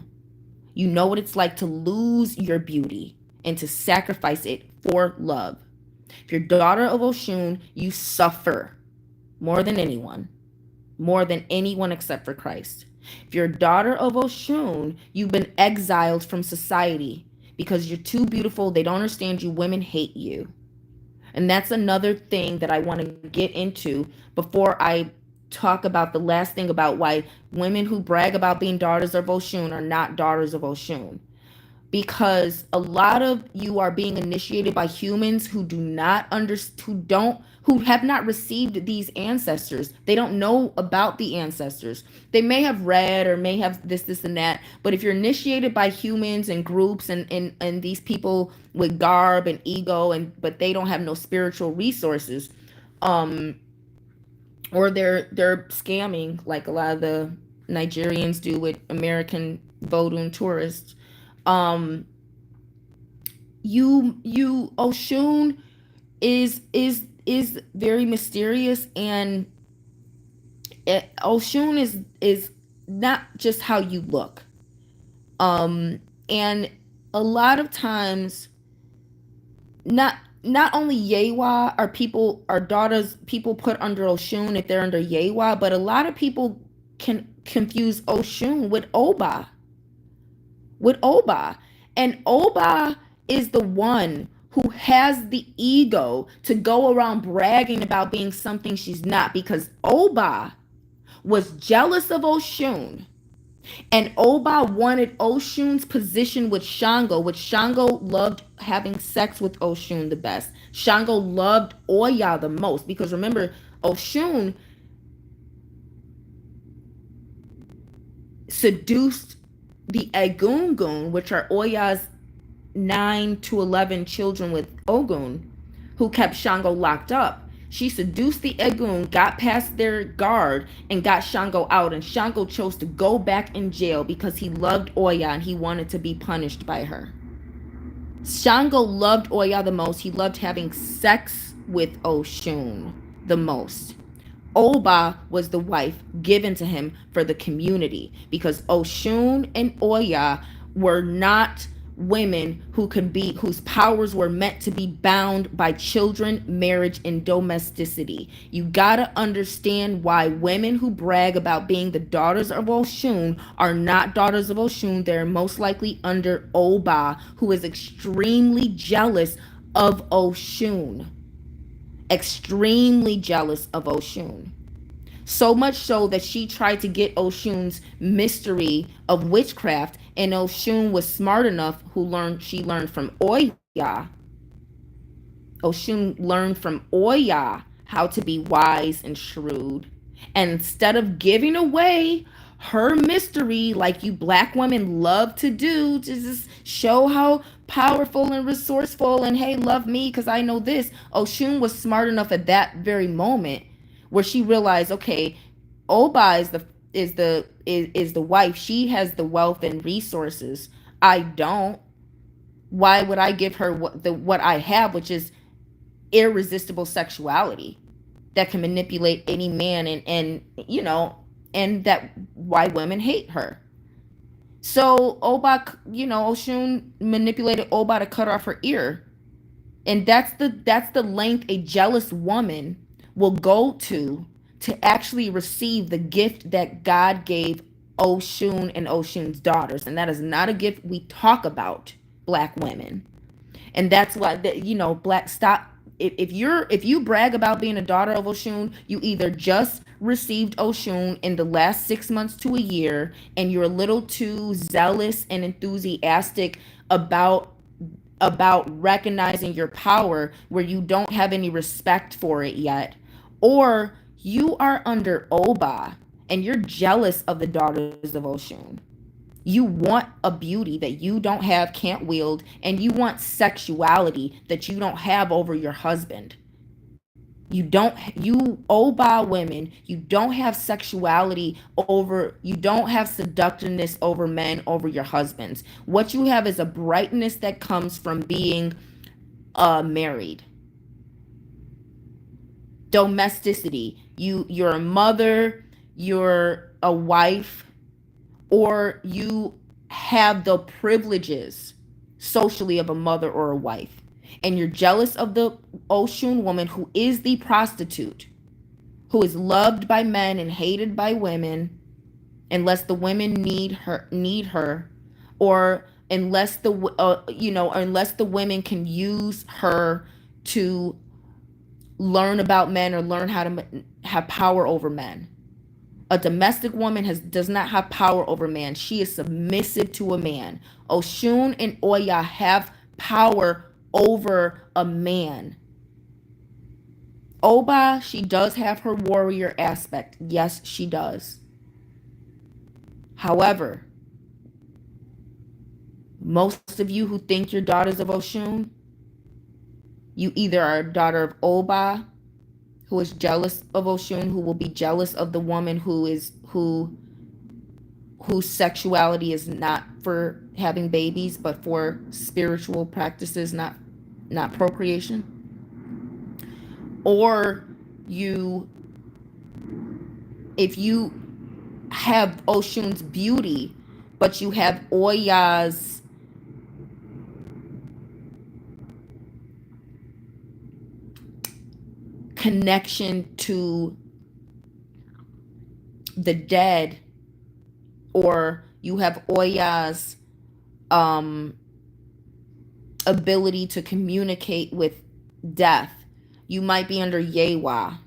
You know what it's like to lose your beauty and to sacrifice it for love. If you're daughter of Oshun, you suffer more than anyone except for Christ. If you're a daughter of Oshun, you've been exiled from society because you're too beautiful. They don't understand you. Women hate you. And that's another thing that I want to get into before I talk about the last thing about why women who brag about being daughters of Oshun are not daughters of Oshun. Because a lot of you are being initiated by humans who do not who have not received these ancestors. They don't know about the ancestors. They may have read or may have this and that, but if you're initiated by humans and groups and these people with garb and ego, but they don't have no spiritual resources, or they're scamming like a lot of the Nigerians do with American Vodun tourists. Um, you Oshun is very mysterious, and Oshun is not just how you look. And a lot of times, not not only Yewa are people are daughters people put under Oshun if they're under Yewa, but a lot of people can confuse Oshun with Oba. And Oba is the one who has the ego to go around bragging about being something she's not, because Oba was jealous of Oshun. And Oba wanted Oshun's position with Shango, which Shango loved having sex with Oshun the best. Shango loved Oya the most, because remember, Oshun seduced the Egungun, which are Oya's 9 to 11 children with Ogun, who kept Shango locked up. She seduced the Egun, got past their guard, and got Shango out. And Shango chose to go back in jail because he loved Oya and he wanted to be punished by her. Shango loved Oya the most. He loved having sex with Oshun the most. Oba was the wife given to him for the community, because Oshun and Oya were not women whose powers were meant to be bound by children, marriage, and domesticity. You gotta understand why women who brag about being the daughters of Oshun are not daughters of Oshun. They're most likely under Oba, who is extremely jealous of Oshun. Extremely jealous of Oshun. So much so that she tried to get Oshun's mystery of witchcraft, and Oshun was smart enough, she learned from Oya. Oshun learned from Oya how to be wise and shrewd. And instead of giving away her mystery like you black women love to do, to just show how powerful and resourceful and hey, love me because I know this, Oshun was smart enough at that very moment where she realized, okay, Oba is the wife. She has the wealth and resources. I don't. Why would I give her what I have, which is irresistible sexuality that can manipulate any man, and that why women hate her. So Oshun manipulated Oba to cut off her ear. And that's the length a jealous woman will go to actually receive the gift that God gave Oshun and Oshun's daughters. And that is not a gift we talk about, black women. And that's why black stop. If you brag about being a daughter of Oshun, you either just received Oshun in the last 6 months to a year, and you're a little too zealous and enthusiastic about recognizing your power, where you don't have any respect for it yet, or you are under Oba and you're jealous of the daughters of Oshun. You want a beauty that you don't have, can't wield, and you want sexuality that you don't have over your husband. You Oba women, you don't have sexuality you don't have seductiveness over men, over your husbands. What you have is a brightness that comes from being married. Domesticity. You're a mother, you're a wife, or you have the privileges socially of a mother or a wife. And you're jealous of the Oshun woman, who is the prostitute, who is loved by men and hated by women, unless the women need her, or unless unless the women can use her to learn about men or learn how to have power over men. A domestic woman does not have power over man. She is submissive to a man. Oshun and Oya have power over a man. Oba, she does have her warrior aspect. Yes, she does. However, most of you who think you're daughters of Oshun, you either are a daughter of Oba, who is jealous of Oshun, who will be jealous of the woman whose sexuality is not for having babies but for spiritual practices, not procreation. Or you, if you have Oshun's beauty but you have Oya's connection to the dead, or you have Oya's ability to communicate with death, you might be under Yewa,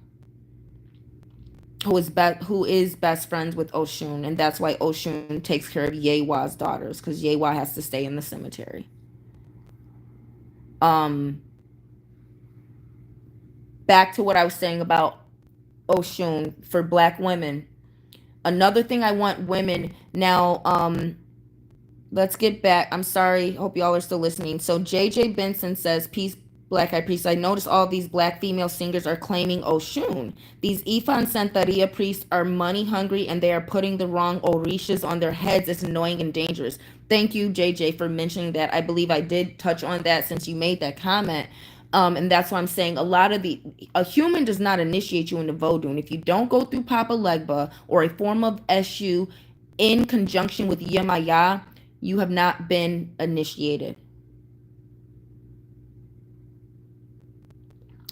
who is best friends with Oshun, and that's why Oshun takes care of Yewa's daughters, because Yewa has to stay in the cemetery. Back to what I was saying about Oshun for Black women. Another thing I want women now. Let's get back. I'm sorry. Hope y'all are still listening. So JJ Benson says, "Peace, Black High Priest. I noticed all these Black female singers are claiming Oshun. These Ifan Santeria priests are money hungry and they are putting the wrong Orishas on their heads. It's annoying and dangerous." Thank you, JJ, for mentioning that. I believe I did touch on that since you made that comment. And that's why I'm saying a human does not initiate you into voodoo. And if you don't go through Papa Legba or a form of Eshu in conjunction with Yemaya, you have not been initiated.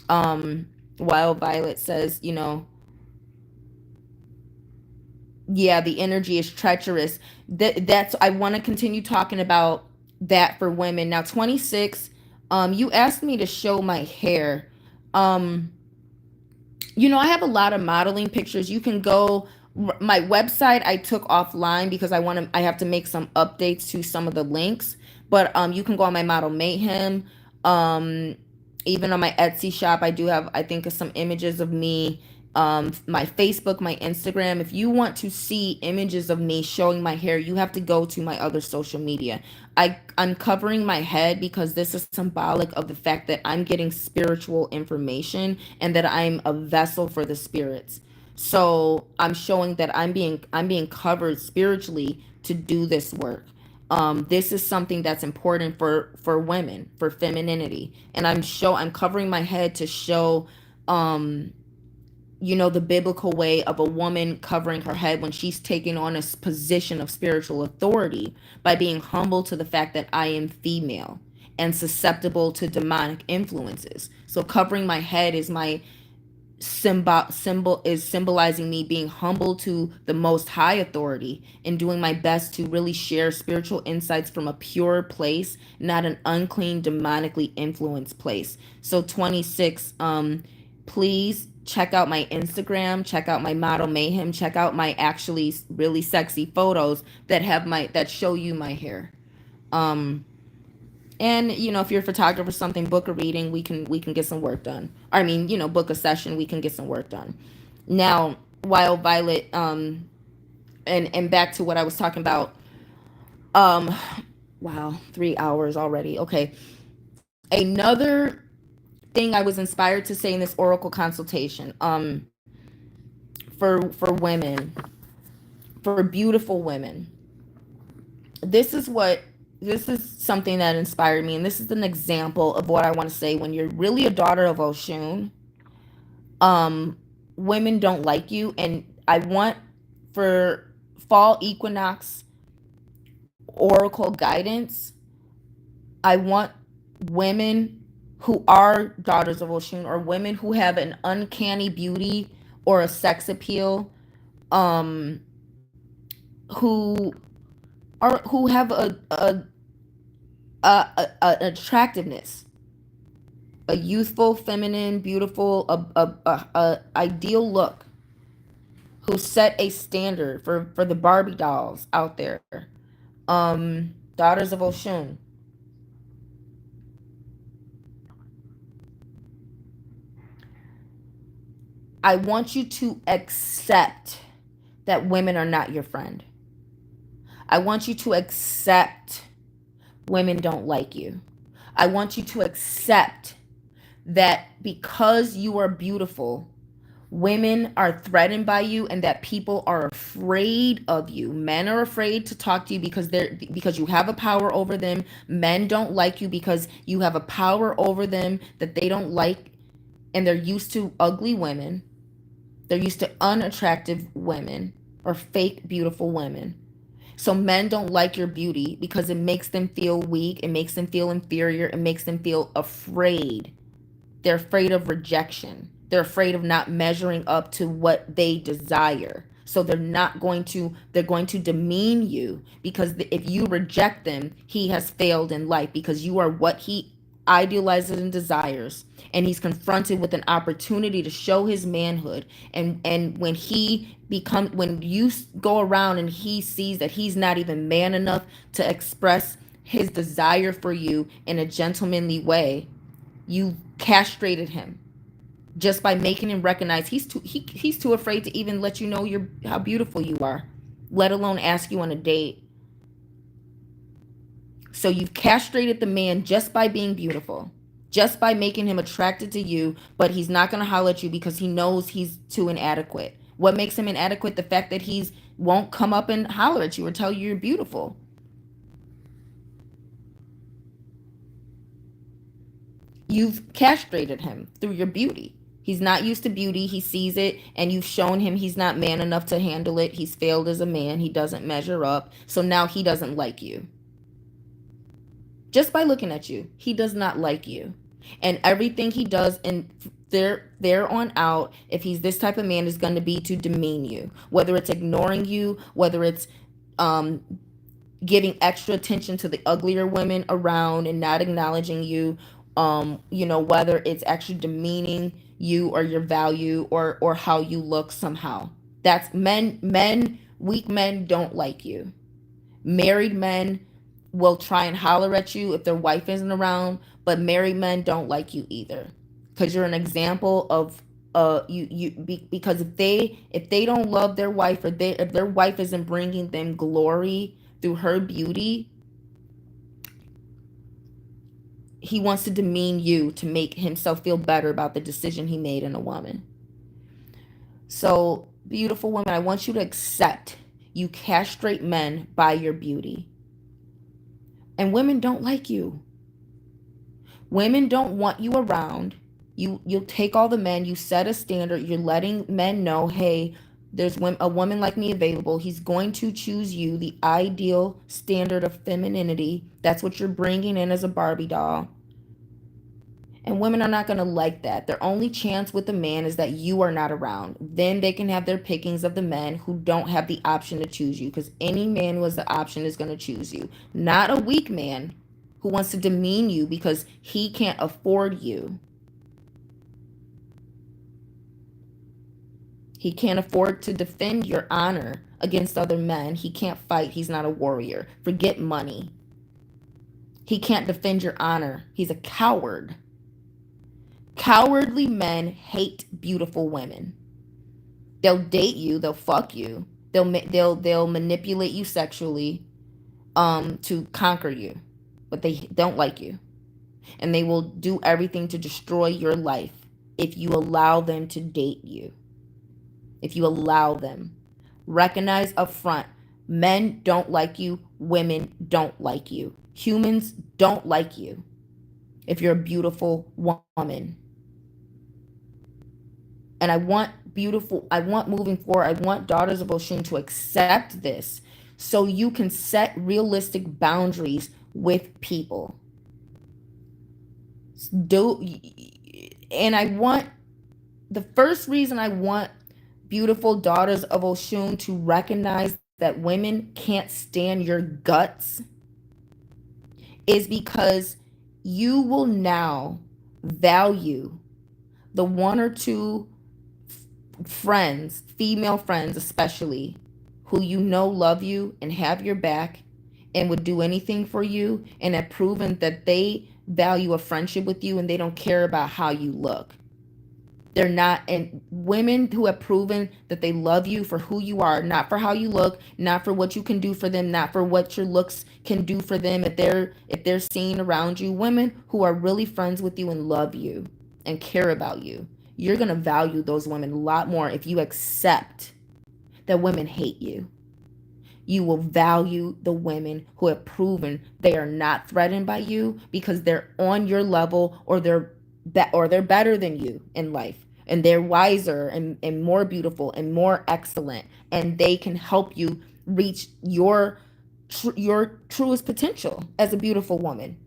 Wild Violet says, yeah, the energy is treacherous. That's I want to continue talking about that for women. Now, 26, you asked me to show my hair. I have a lot of modeling pictures. You can go, my website I took offline because I have to make some updates to some of the links, but you can go on my Model Mayhem. Even on my Etsy shop, I do have, I think, some images of me. My Facebook, my Instagram. If you want to see images of me showing my hair, you have to go to my other social media. I'm covering my head because this is symbolic of the fact that I'm getting spiritual information and that I'm a vessel for the spirits. So I'm showing that I'm being covered spiritually to do this work. This is something that's important for women, for femininity, and I'm covering my head to show the biblical way of a woman covering her head when she's taking on a position of spiritual authority by being humble to the fact that I am female and susceptible to demonic influences. So covering my head is my symbolizing me being humble to the most high authority and doing my best to really share spiritual insights from a pure place, not an unclean, demonically influenced place. So 26, please check out my Instagram, check out my Model Mayhem, check out my actually really sexy photos that show you my hair. And if you're a photographer or something, book a reading, we can get some work done. I mean, book a session, we can get some work done. Now, Wild Violet, and back to what I was talking about. Wow, 3 hours already. Okay. Another thing I was inspired to say in this oracle consultation, for women, for beautiful women. This is something that inspired me, and this is an example of what I want to say. When you're really a daughter of Oshun, women don't like you, and I want, for fall equinox oracle guidance, I want women who are daughters of Oshun, or women who have an uncanny beauty or a sex appeal, who have an attractiveness, a youthful, feminine, beautiful, a ideal look, who set a standard for the Barbie dolls out there. Daughters of Oshun. I want you to accept that women are not your friend. I want you to accept women don't like you. I want you to accept that because you are beautiful, women are threatened by you and that people are afraid of you. Men are afraid to talk to you because you have a power over them. Men don't like you because you have a power over them that they don't like, and they're used to ugly women. They're used to unattractive women or fake beautiful women. So men don't like your beauty because it makes them feel weak, it makes them feel inferior, it makes them feel afraid. They're afraid of rejection. They're afraid of not measuring up to what they desire. So they're going to demean you because if you reject them, he has failed in life because you are what he idealizes and desires. And he's confronted with an opportunity to show his manhood. And when you go around and he sees that he's not even man enough to express his desire for you in a gentlemanly way, you castrated him just by making him recognize he's too afraid to even let you know how beautiful you are, let alone ask you on a date. So you've castrated the man just by being beautiful, just by making him attracted to you, but he's not going to holler at you because he knows he's too inadequate. What makes him inadequate? The fact that he's won't come up and holler at you or tell you you're beautiful. You've castrated him through your beauty. He's not used to beauty. He sees it, and you've shown him he's not man enough to handle it. He's failed as a man. He doesn't measure up. So now he doesn't like you. Just by looking at you, he does not like you. And everything he does and there on out, if he's this type of man, is going to be to demean you. Whether it's ignoring you, whether it's giving extra attention to the uglier women around and not acknowledging you, whether it's actually demeaning you or your value or how you look somehow. That's weak men don't like you. Married men will try and holler at you if their wife isn't around, but married men don't like you either, because you're an example of because if they don't love their wife, or if their wife isn't bringing them glory through her beauty, he wants to demean you to make himself feel better about the decision he made in a woman. So, beautiful women, I want you to accept you castrate men by your beauty. And women don't like you. Women don't want you around. You'll take all the men, you set a standard, you're letting men know, hey, there's a woman like me available. He's going to choose you, the ideal standard of femininity. That's what you're bringing in as a Barbie doll. And women are not going to like that. Their only chance with a man is that you are not around. Then they can have their pickings of the men who don't have the option to choose you, because any man who has the option is going to choose you. Not a weak man who wants to demean you because he can't afford you. He can't afford to defend your honor against other men. He can't fight. He's not a warrior. Forget money. He can't defend your honor. He's a coward. Cowardly men hate beautiful women. They'll date you. They'll fuck you. They'll manipulate you sexually to conquer you, but they don't like you. And they will do everything to destroy your life if you allow them to date you. If you allow them. Recognize up front, men don't like you, women don't like you. Humans don't like you if you're a beautiful woman. And I want moving forward, I want Daughters of Oshun to accept this so you can set realistic boundaries with people. And the first reason I want beautiful Daughters of Oshun to recognize that women can't stand your guts is because you will now value the one or two friends, female friends especially, who you know love you and have your back and would do anything for you and have proven that they value a friendship with you and they don't care about how you look. They're not, and women who have proven that they love you for who you are, not for how you look, not for what you can do for them, not for what your looks can do for them if they're seen around you. Women who are really friends with you and love you and care about you. you're going to value those women a lot more if you accept that women hate you. You will value the women who have proven they are not threatened by you because they're on your level, or they're better than you in life, and they're wiser and more beautiful and more excellent, and they can help you reach your truest potential as a beautiful woman.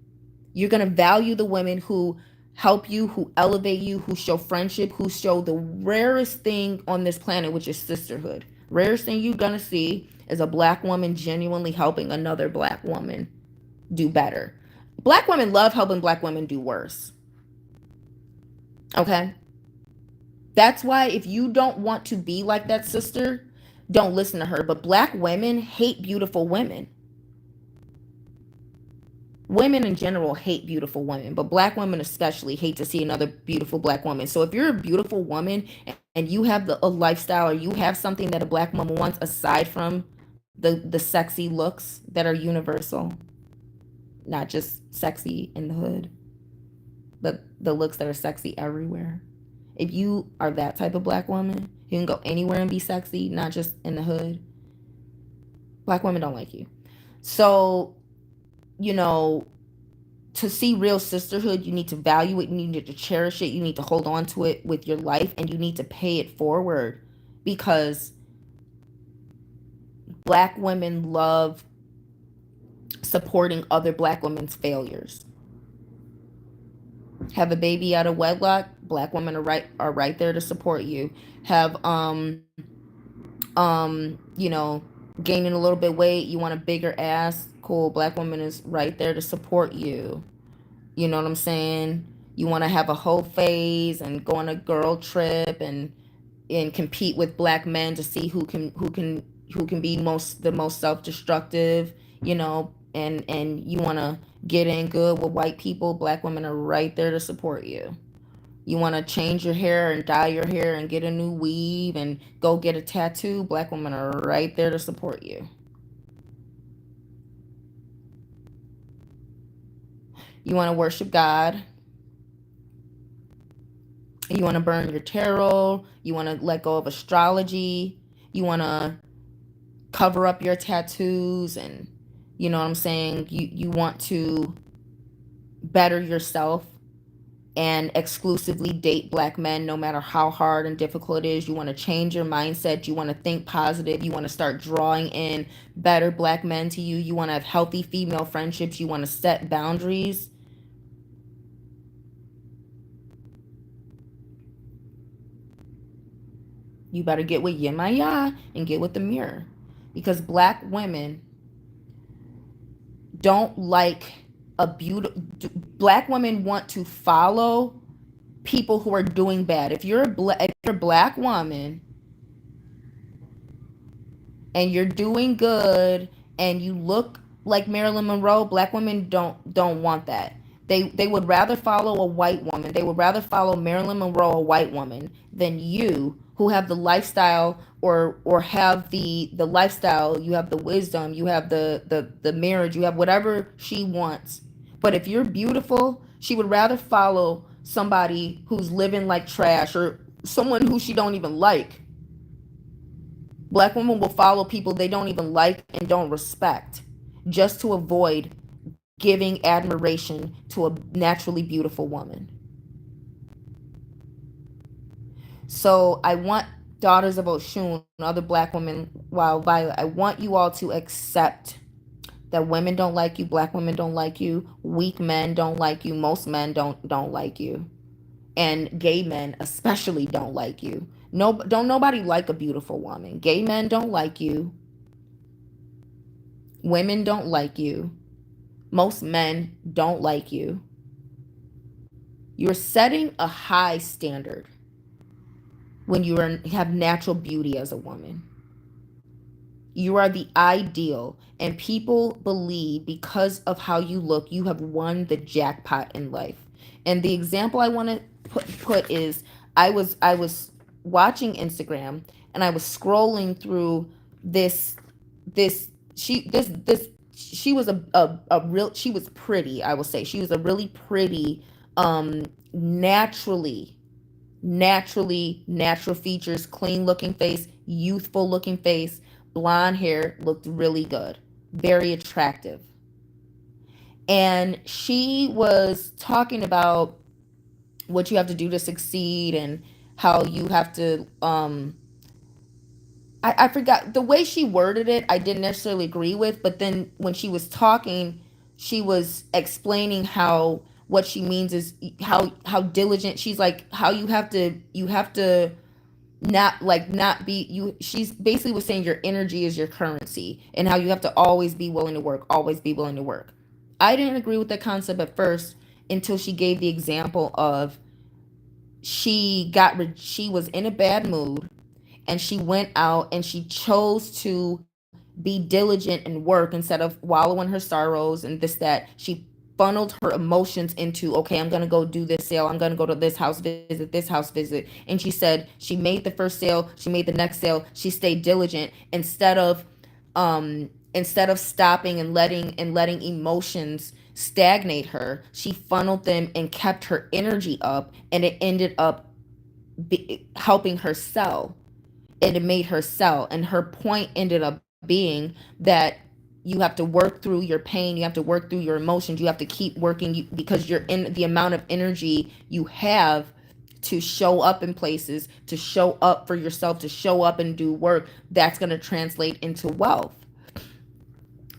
You're going to value the women who help you, who elevate you, who show friendship, who show the rarest thing on this planet, which is sisterhood. Rarest thing you're going to see is a black woman genuinely helping another black woman do better. Black women love helping black women do worse. Okay? That's why if you don't want to be like that sister, don't listen to her. But black women hate beautiful women. Women in general hate beautiful women, but black women especially hate to see another beautiful black woman. So if you're a beautiful woman and you have a lifestyle, or you have something that a black woman wants aside from the sexy looks that are universal, not just sexy in the hood, but the looks that are sexy everywhere. If you are that type of black woman, you can go anywhere and be sexy, not just in the hood. Black women don't like you. So, you know, to see real sisterhood, you need to value it, you need to cherish it, you need to hold on to it with your life, and you need to pay it forward, because black women love supporting other black women's failures. Have a baby out of wedlock, black women are right there to support you. Have you know, gaining a little bit weight, you want a bigger ass, cool, black woman is right there to support you. You know what I'm saying? You want to have a whole phase and go on a girl trip and compete with black men to see who can be the most self-destructive, you know, and you want to get in good with white people, black women are right there to support you. You want to change your hair and dye your hair and get a new weave and go get a tattoo, black women are right there to support you. You want to worship God, you want to burn your tarot, you want to let go of astrology, you want to cover up your tattoos, and you know what I'm saying, you want to better yourself and exclusively date black men no matter how hard and difficult it is. You want to change your mindset, you want to think positive, you want to start drawing in better black men to you, you want to have healthy female friendships, you want to set boundaries. You better get with Yemaya and get with the mirror, because black women don't like a beautiful. Black women want to follow people who are doing bad. If you're a black woman and you're doing good and you look like Marilyn Monroe, black women don't want that. They would rather follow a white woman. They would rather follow Marilyn Monroe, a white woman, than you, who have the lifestyle, or have the lifestyle, you have the wisdom, you have the marriage, you have whatever she wants. But if you're beautiful, she would rather follow somebody who's living like trash, or someone who she don't even like. Black women will follow people they don't even like and don't respect, just to avoid giving admiration to a naturally beautiful woman. So I want daughters of Oshun, other black women, while Violet, I want you all to accept that women don't like you, black women don't like you, weak men don't like you, most men don't like you, and gay men especially don't like you. No, don't nobody like a beautiful woman. Gay men don't like you. Women don't like you. Most men don't like you. You're setting a high standard when have natural beauty as a woman. You are the ideal, and people believe because of how you look, you have won the jackpot in life. And the example I want to put is I was watching Instagram, and I was scrolling through this she was a real, she was pretty, I will say. She was a really pretty, naturally natural features, clean looking face, youthful looking face, blonde hair, looked really good, very attractive. And she was talking about what you have to do to succeed and how you have to I forgot the way she worded it. I didn't necessarily agree with, but then when she was talking, she was explaining how what she means is how diligent she's like, how you have to not be you. She's basically was saying your energy is your currency, and how you have to always be willing to work, always be willing to work. I didn't agree with that concept at first until she gave the example of she was in a bad mood, and she went out and she chose to be diligent and work instead of wallowing her sorrows and this that. She funneled her emotions into, okay, I'm gonna go do this sale, I'm gonna go to this house visit. And she said she made the first sale, she made the next sale, she stayed diligent instead of stopping and letting emotions stagnate her. She funneled them and kept her energy up, and it ended up helping her sell. And it made her sell. And her point ended up being that you have to work through your pain, you have to work through your emotions, you have to keep working because you're in the amount of energy you have to show up in places, to show up for yourself, to show up and do work, that's going to translate into wealth.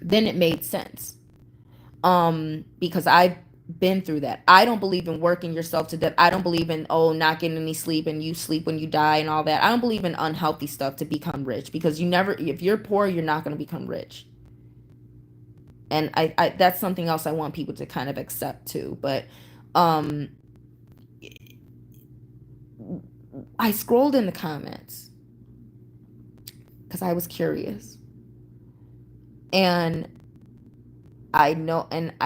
Then it made sense. Because I've been through that. I don't believe in working yourself to death. I don't believe in, not getting any sleep and you sleep when you die and all that. I don't believe in unhealthy stuff to become rich, because you never, if you're poor, you're not going to become rich. And I that's something else I want people to kind of accept too. But um I scrolled in the comments because I was curious. And I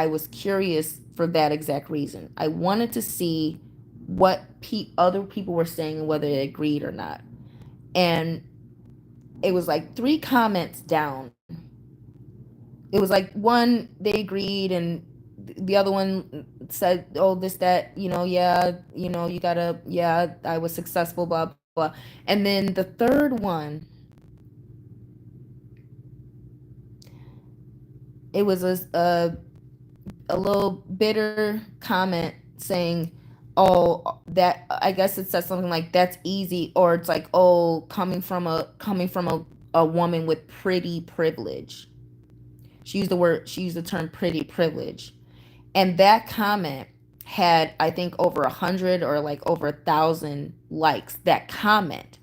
was curious for that exact reason. I wanted to see what other people were saying and whether they agreed or not. And it was like three comments down. It was like one, they agreed, and the other one said, oh, this, that, yeah, you gotta, yeah, I was successful, blah, blah. And then the third one, it was a little bitter comment saying, oh, that, I guess it says something like, that's easy, or it's like, oh, coming from a woman with pretty privilege. She used the term pretty privilege. And that comment had, I think, over 100 or like over 1,000 likes. That comment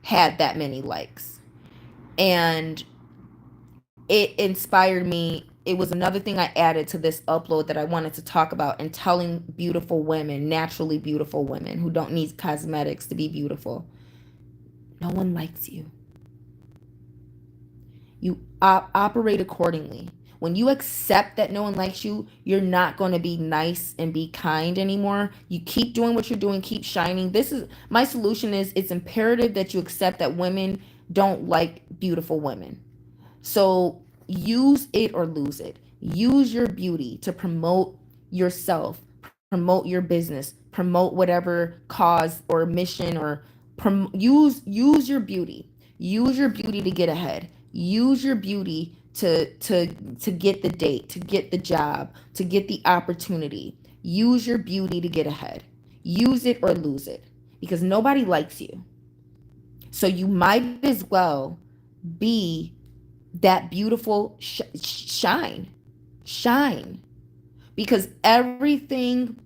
had that many likes. And it inspired me. It was another thing I added to this upload that I wanted to talk about, and telling beautiful women, naturally beautiful women who don't need cosmetics to be beautiful, no one likes you. You operate accordingly. When you accept that no one likes you, you're not going to be nice and be kind anymore. You keep doing what you're doing, keep shining. This is my solution. Is it's imperative that you accept that women don't like beautiful women. So use it or lose it. Use your beauty to promote yourself, promote your business, promote whatever cause or mission, or use your beauty. Use your beauty to get ahead. Use your beauty to get the date, to get the job, to get the opportunity. Use your beauty to get ahead. Use it or lose it, because nobody likes you. So you might as well be that beautiful shine, because everything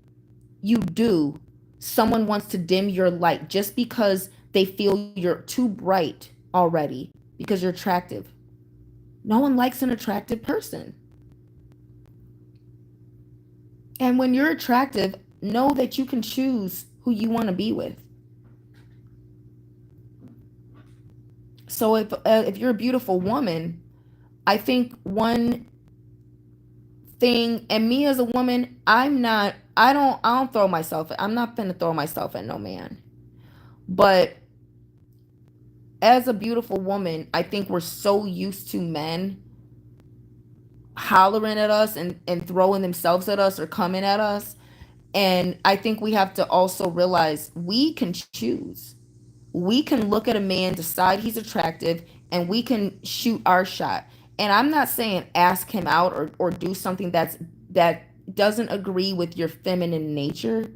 you do, someone wants to dim your light just because they feel you're too bright already, because you're attractive. No one likes an attractive person. And when you're attractive, know that you can choose who you want to be with. So if you're a beautiful woman, I think one thing, and me as a woman, I don't throw myself, I'm not gonna throw myself at no man. But as a beautiful woman, I think we're so used to men hollering at us and throwing themselves at us or coming at us. And I think we have to also realize we can choose. We can look at a man, decide he's attractive, and we can shoot our shot. And I'm not saying ask him out or do something that doesn't agree with your feminine nature,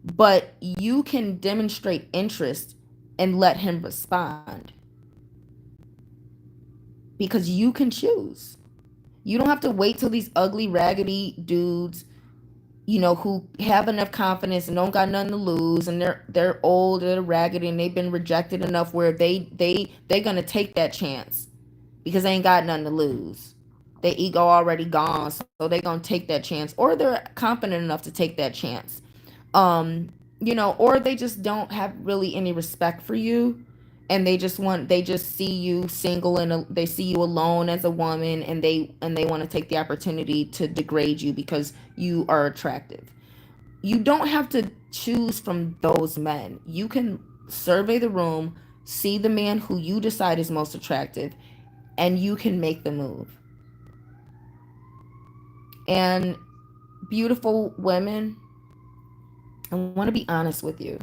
but you can demonstrate interest and let him respond because you can choose. You don't have to wait till these ugly, raggedy dudes, who have enough confidence and don't got nothing to lose, and they're old, they're raggedy, and they've been rejected enough where they're gonna take that chance because they ain't got nothing to lose. Their ego already gone, so they gonna take that chance, or they're confident enough to take that chance. um or they just don't have really any respect for you, and they just see you single, and they see you alone as a woman, and they want to take the opportunity to degrade you because you are attractive. You don't have to choose from those men. You can survey the room, see the man who you decide is most attractive, and you can make the move. And beautiful women, I want to be honest with you.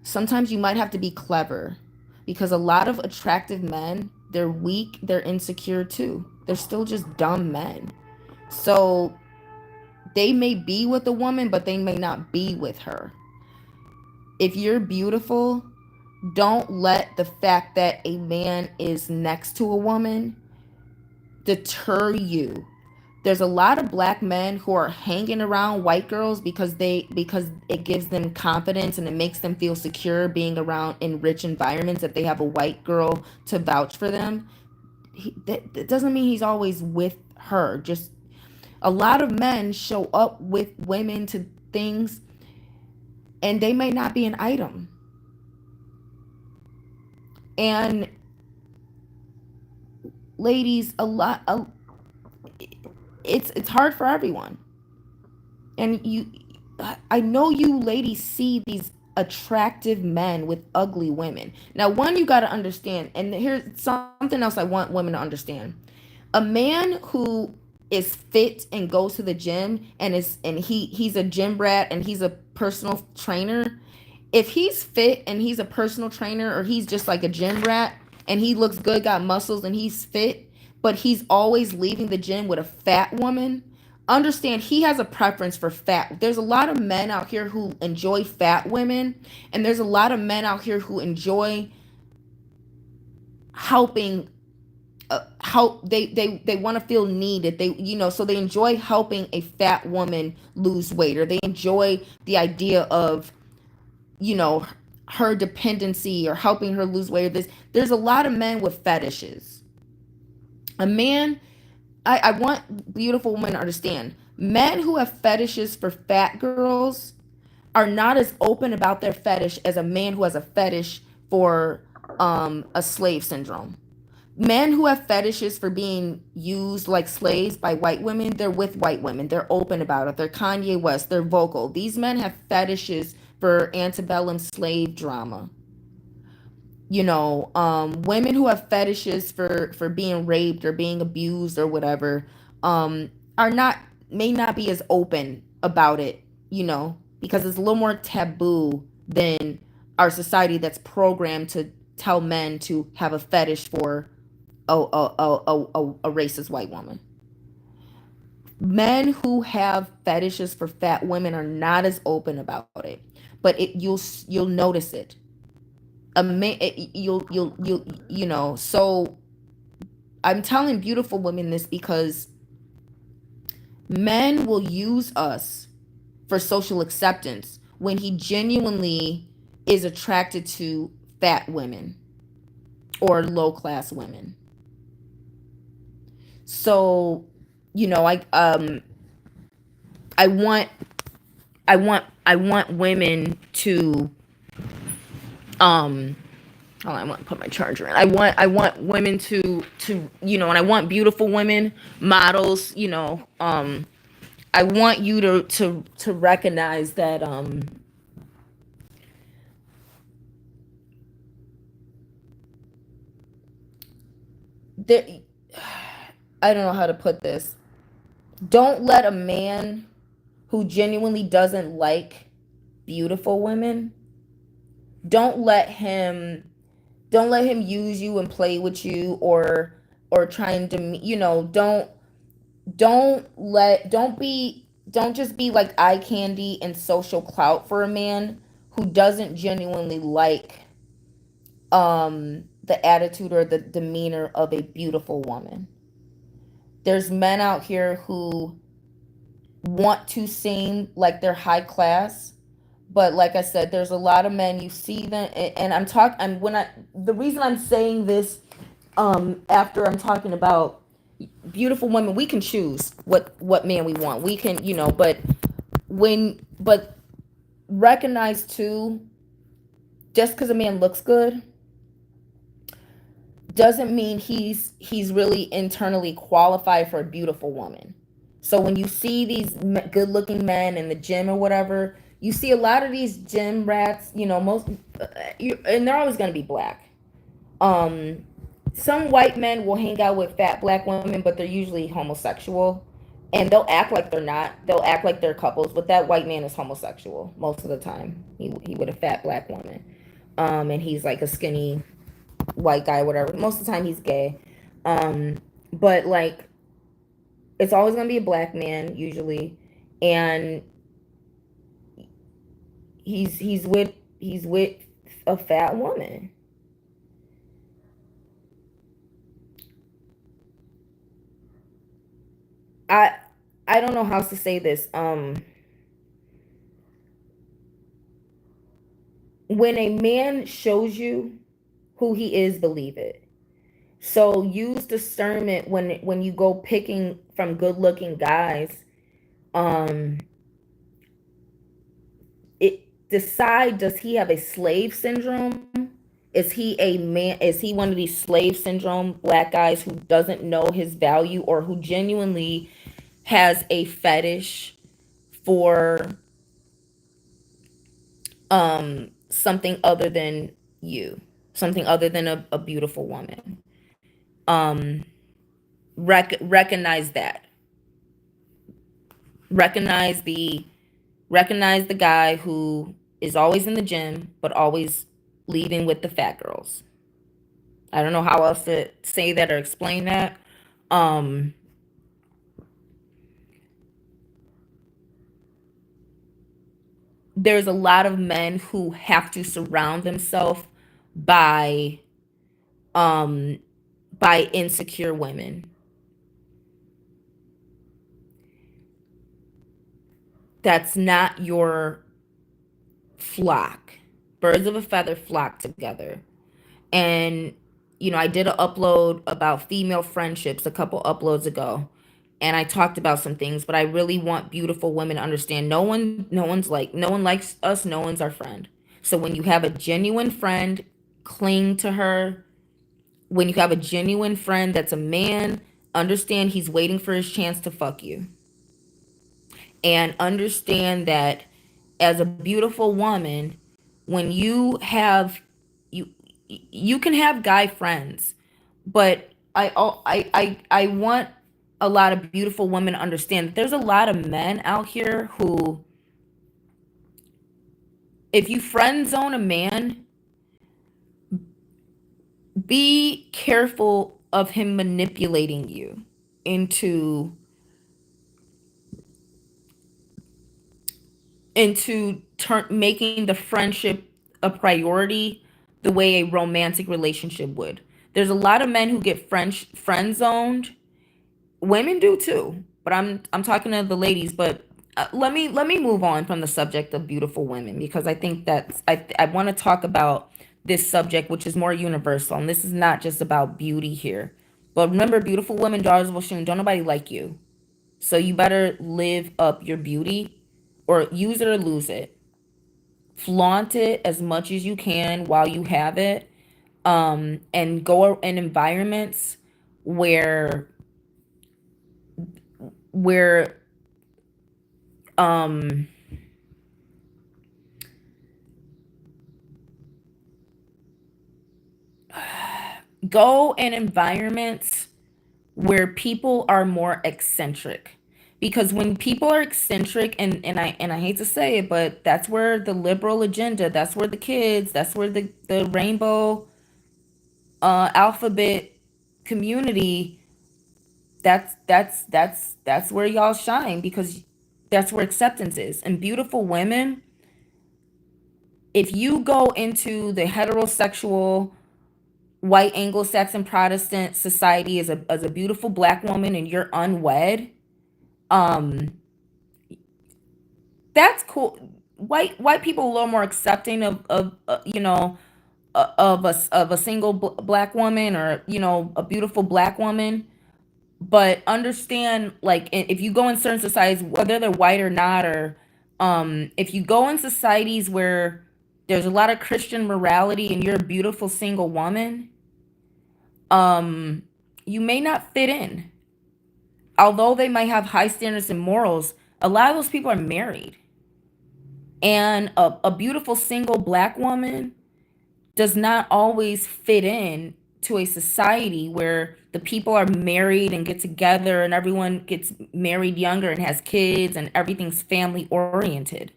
Sometimes you might have to be clever, because a lot of attractive men, they're weak, they're insecure too. They're still just dumb men. So they may be with a woman, but they may not be with her. If you're beautiful, don't let the fact that a man is next to a woman deter you. There's a lot of black men who are hanging around white girls because it gives them confidence and it makes them feel secure being around in rich environments if they have a white girl to vouch for them. That doesn't mean he's always with her. Just a lot of men show up with women to things, and they may not be an item. And ladies, it's hard for everyone. And I know you ladies see these attractive men with ugly women. Now, one, you got to understand, and here's something else I want women to understand. A man who is fit and goes to the gym and he's a gym rat and he's a personal trainer. If he's fit and he's a personal trainer, or he's just like a gym rat and he looks good, got muscles, and he's fit, but he's always leaving the gym with a fat woman, understand he has a preference for fat. There's a lot of men out here who enjoy fat women, and there's a lot of men out here who enjoy helping, help. They want to feel needed. So they enjoy helping a fat woman lose weight, or they enjoy the idea of, you know her dependency, or helping her lose weight. There's a lot of men with fetishes. A man, I want beautiful women to understand, men who have fetishes for fat girls are not as open about their fetish as a man who has a fetish for a slave syndrome. Men who have fetishes for being used like slaves by white women, they're with white women. They're open about it. They're Kanye West. They're vocal. These men have fetishes for antebellum slave drama. Women who have fetishes for being raped or being abused or whatever, are not may not be as open about it, because it's a little more taboo than our society that's programmed to tell men to have a fetish for a racist white woman. Men who have fetishes for fat women are not as open about it, but you'll notice it. A man, you'll. So I'm telling beautiful women this because men will use us for social acceptance when he genuinely is attracted to fat women or low class women. So, I want women to um oh, I want to put my charger in. I want women to and I want beautiful women, models, I want you to recognize that there, I don't know how to put this. Don't let a man who genuinely doesn't like beautiful women, don't let him don't let him use you and play with you, or trying to, don't just be like eye candy and social clout for a man who doesn't genuinely like the attitude or the demeanor of a beautiful woman. There's men out here who want to seem like they're high class, but like I said, there's a lot of men, you see them, and the reason I'm saying this, after I'm talking about beautiful women, we can choose what man we want. We can, but recognize too, just because a man looks good doesn't mean he's really internally qualified for a beautiful woman. So when you see these good looking men in the gym or whatever, you see a lot of these gym rats, and they're always going to be black. um some white men will hang out with fat black women, but they're usually homosexual, and they'll act like they're not. They'll act like they're couples, but that white man is homosexual most of the time. He with a fat black woman, and he's like a skinny white guy, whatever. Most of the time, he's gay. Um, but like, it's always gonna be a black man usually, and he's with a fat woman. I I don't know how to say this. When a man shows you who he is, believe it. So use discernment when you go picking from good looking guys. Um, it decide, does he have a slave syndrome? Is he a man? Is he one of these slave syndrome black guys who doesn't know his value, or who genuinely has a fetish for something other than you, something other than a beautiful woman? Um, recognize that. Recognize the recognize the guy who is always in the gym but always leaving with the fat girls. I don't know how else to say that or explain that. Um, there's a lot of men who have to surround themselves by um by insecure women. That's not your flock. Birds of a feather flock together. And I did an upload about female friendships a couple uploads ago, and I talked about some things, but I really want beautiful women to understand, no one likes us, no one's our friend. So when you have a genuine friend, cling to her. When you have a genuine friend that's a man, understand he's waiting for his chance to fuck you. And understand that as a beautiful woman, when you you can have guy friends, but I want a lot of beautiful women to understand that there's a lot of men out here who, if you friend zone a man, be careful of him manipulating you into making the friendship a priority the way a romantic relationship would. There's a lot of men who get friend zoned. Women do too, but I'm talking to the ladies. But let me move on from the subject of beautiful women, because I think I want to talk about this subject, which is more universal, and this is not just about beauty here. But remember, beautiful women, daughters of Oshun, don't nobody like you. So you better live up your beauty, or use it or lose it. Flaunt it as much as you can while you have it, and go in environments where where um go in environments where people are more eccentric, Because when people are eccentric, and I hate to say it, but that's where the liberal agenda, that's where the kids, that's where the rainbow alphabet community, that's where y'all shine, because that's where acceptance is. And beautiful women, if you go into the heterosexual white Anglo-Saxon Protestant society as a beautiful black woman and you're unwed, um that's cool. White people are a little more accepting of a single black woman, or a beautiful black woman. But understand, like, if you go in certain societies, whether they're white or not, or if you go in societies where there's a lot of Christian morality and you're a beautiful single woman, um you may not fit in. Although they might have high standards and morals, a lot of those people are married. And a beautiful single black woman does not always fit in to a society where the people are married and get together and everyone gets married younger and has kids and everything's family oriented.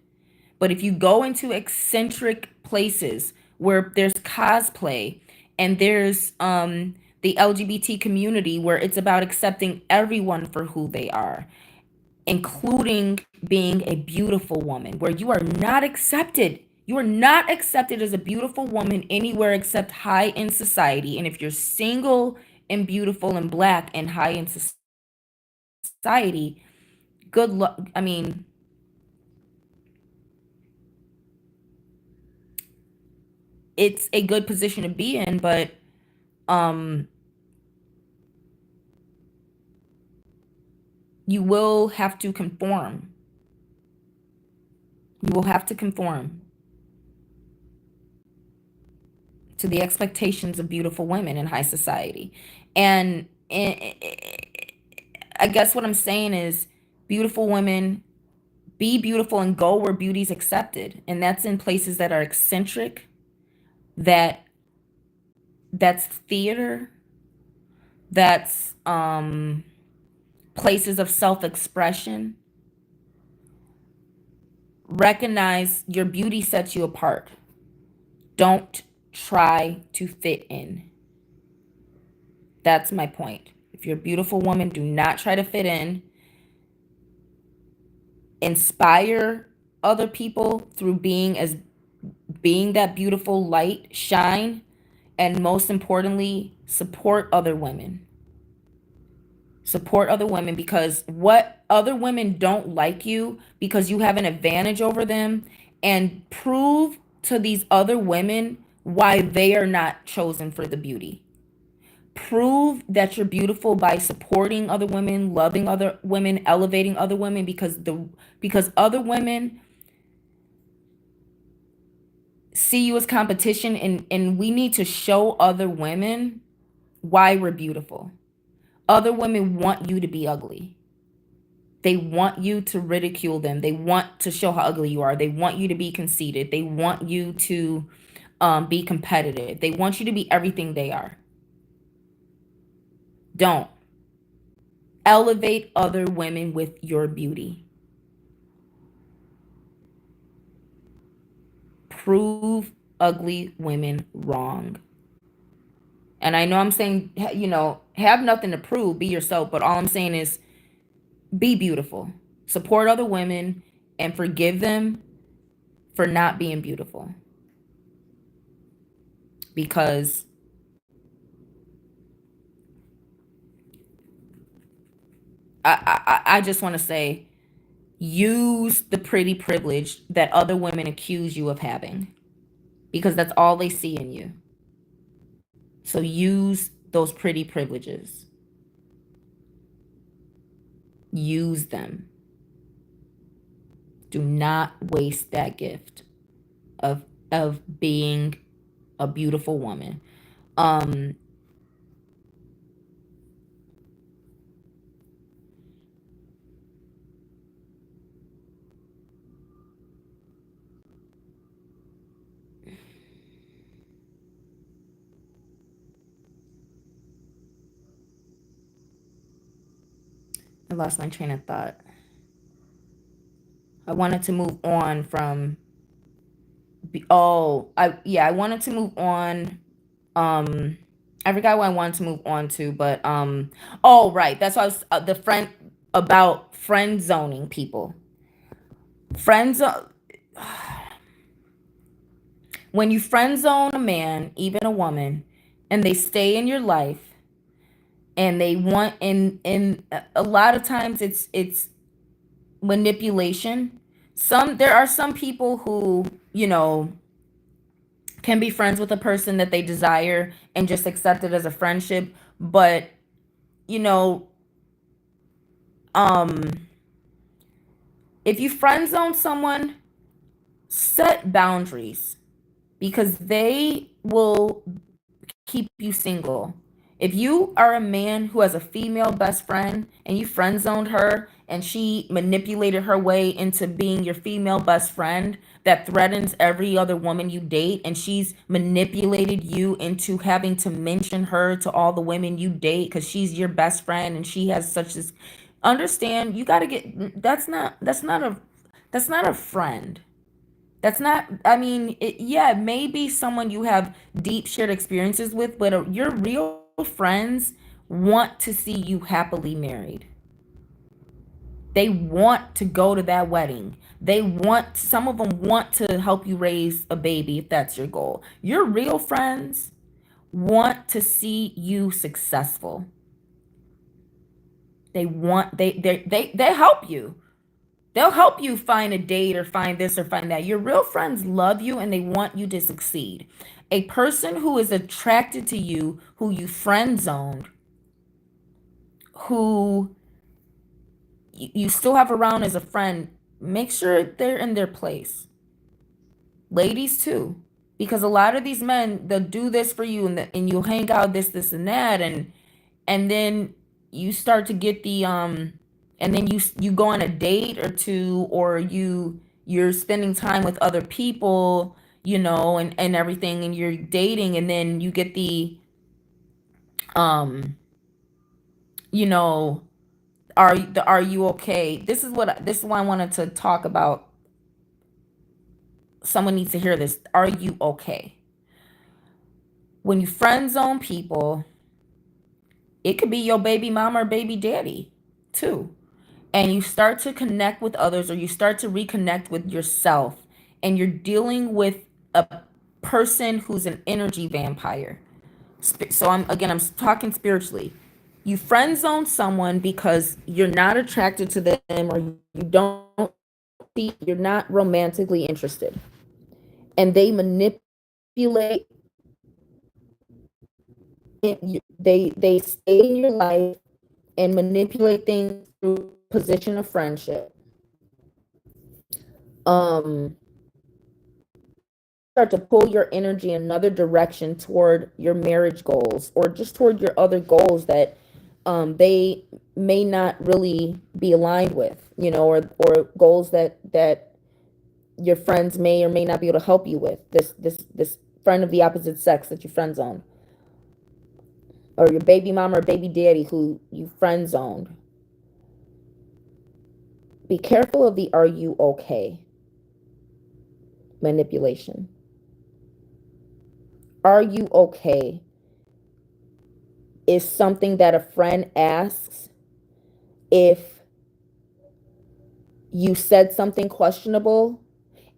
But if you go into eccentric places where there's cosplay and there's the LGBT community, where it's about accepting everyone for who they are, including being a beautiful woman, where you are not accepted. You are not accepted as a beautiful woman anywhere except high in society. And if you're single and beautiful and black and high in society, good luck. I mean, it's a good position to be in, but um you will have to conform. You will have to conform to the expectations of beautiful women in high society. And I guess what I'm saying is, beautiful women, be beautiful and go where beauty's accepted. And that's in places that are eccentric, that that's theater, that's places of self-expression. Recognize your beauty sets you apart. Don't try to fit in. That's my point. If you're a beautiful woman, do not try to fit in. Inspire other people through being that beautiful light, shine, and most importantly, support other women. Support other women, because what other women don't like you because you have an advantage over them, and prove to these other women why they are not chosen for the beauty. Prove that you're beautiful by supporting other women, loving other women, elevating other women, because other women see you as competition, and we need to show other women why we're beautiful. Other women want you to be ugly. They want you to ridicule them. They want to show how ugly you are. They want you to be conceited. They want you to be competitive. They want you to be everything they are. Don't. Elevate other women with your beauty. Prove ugly women wrong. And I know I'm saying, have nothing to prove, be yourself. But all I'm saying is, be beautiful. Support other women and forgive them for not being beautiful. Because I just want to say, use the pretty privilege that other women accuse you of having, because that's all they see in you. So use those pretty privileges. Use them. Do not waste that gift of being a beautiful woman. Um I lost my train of thought. I wanted to move on from oh, I wanted to move on. Um, I forgot what I wanted to move on to, but oh right, that's why I was the friend about friend zoning people. Friends, when you friend zone a man, even a woman, and they stay in your life, and they want, and a lot of times it's manipulation. There are some people who, can be friends with a person that they desire and just accept it as a friendship, but you know um if you friend zone someone, set boundaries, because they will keep you single. If you are a man who has a female best friend and you friend zoned her and she manipulated her way into being your female best friend that threatens every other woman you date, and she's manipulated you into having to mention her to all the women you date because she's your best friend and she has such this, understand, you got to get, that's not a friend. That's not, I mean, yeah, maybe someone you have deep shared experiences with, but your real friends want to see you happily married. They want to go to that wedding. Some of them want to help you raise a baby if that's your goal. Your real friends want to see you successful. They help you. They'll help you find a date or find this or find that. Your real friends love you and they want you to succeed. A person who is attracted to you, who you friend zoned, who you still have around as a friend, make sure they're in their place. Ladies too, because a lot of these men, they'll do this for you, and you'll hang out this and that, and then you start to get the and then you go on a date or two, or you're spending time with other people, and everything, and you're dating, and then you get um you know are you okay? This is why I wanted to talk about. Someone needs to hear this. Are you okay? When you friend zone people, it could be your baby mama or baby daddy too, and you start to connect with others, or you start to reconnect with yourself, and you're dealing with a person who's an energy vampire. So I'm talking spiritually. You friend zone someone because you're not attracted to them, or you don't see, you're not romantically interested, and they manipulate they stay in your life and manipulate things through position of friendship. um Start to pull your energy in another direction toward your marriage goals, or just toward your other goals that they may not really be aligned with, or goals that your friends may or may not be able to help you with. This friend of the opposite sex that you friend zone, or your baby mama or baby daddy who you friend zoned. Be careful of the "are you okay" manipulation. Are you okay is something that a friend asks if you said something questionable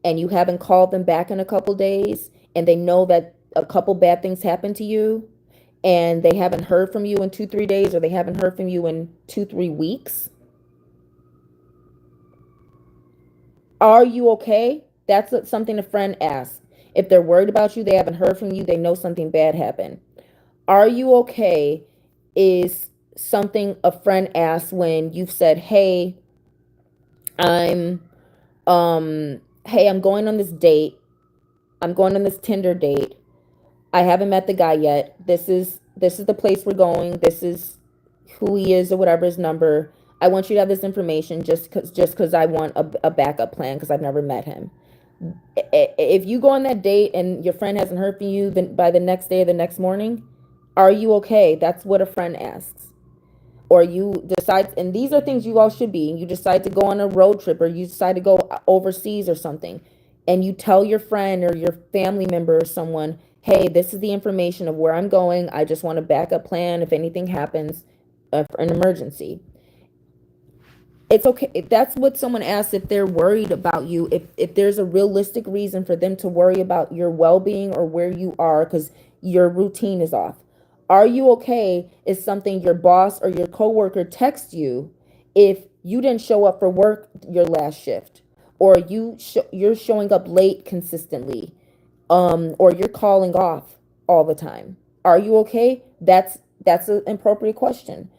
and you haven't called them back in a couple days, and they know that a couple bad things happened to you, and they haven't heard from you in 2 3 days, or they haven't heard from you in 2 3 weeks. Are you okay? That's something a friend asks. If they're worried about you, they haven't heard from you, they know something bad happened. Are you okay is something a friend asks when you've said, I'm hey, I'm going on this date. I'm going on this Tinder date. I haven't met the guy yet. This is the place we're going. This is who he is, or whatever, his number. I want you to have this information just cuz I want a backup plan, cuz I've never met him. If you go on that date and your friend hasn't heard from you, then by the next day or the next morning, are you okay? That's what a friend asks. or you decide, and these are things you all should be, and you decide to go on a road trip, or you decide to go overseas or something, and you tell your friend or your family member or someone, hey, this is the information of where I'm going. I just want a backup plan if anything happens, for an emergency. It's okay if that's what someone asks, if they're worried about you, if there's a realistic reason for them to worry about your well-being or where you are because your routine is off. Are you okay is something your boss or your coworker texts you if you didn't show up for work your last shift, or you're showing up late consistently, or you're calling off all the time. Are you okay? That's an appropriate question.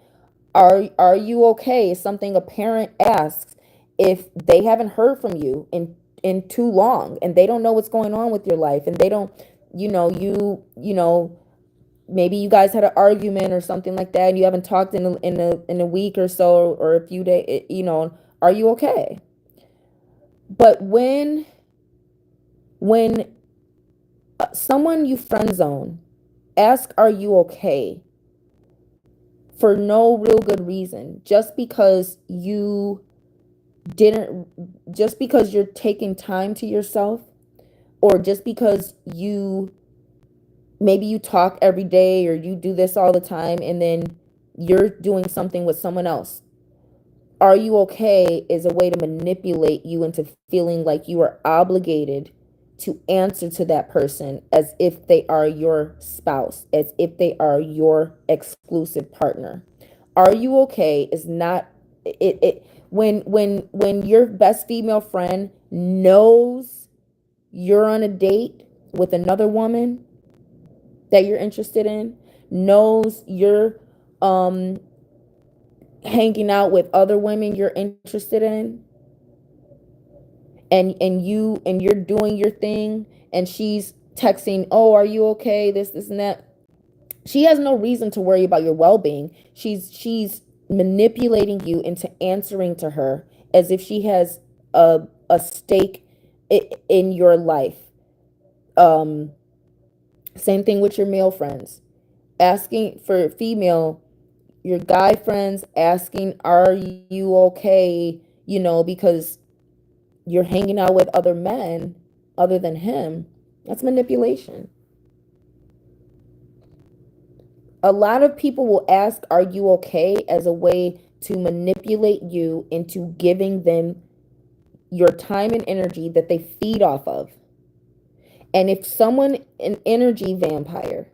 Are you okay? Is something a parent asks if they haven't heard from you in too long, and they don't know what's going on with your life, and they don't, maybe you guys had an argument or something like that, and you haven't talked in a week or so, or a few days, are you okay? But when someone you friend zone ask, are you okay, for no real good reason, didn't just because you're taking time to yourself, or just because maybe you talk every day, or you do this all the time, and then you're doing something with someone else. Are you okay is a way to manipulate you into feeling like you are obligated to answer to that person as if they are your spouse, as if they are your exclusive partner. Are you okay is not it when your best female friend knows you're on a date with another woman that you're interested in, knows you're um hanging out with other women you're interested in, and you're doing your thing, and she's texting, oh, are you okay, this and that. She has no reason to worry about your well-being. She's manipulating you into answering to her as if she has a stake in your life. um Same thing with your male friends, asking for female, your guy friends asking, are you okay, because you're hanging out with other men other than him. That's manipulation. A lot of people will ask, are you okay, as a way to manipulate you into giving them your time and energy that they feed off of. And if someone, an energy vampire,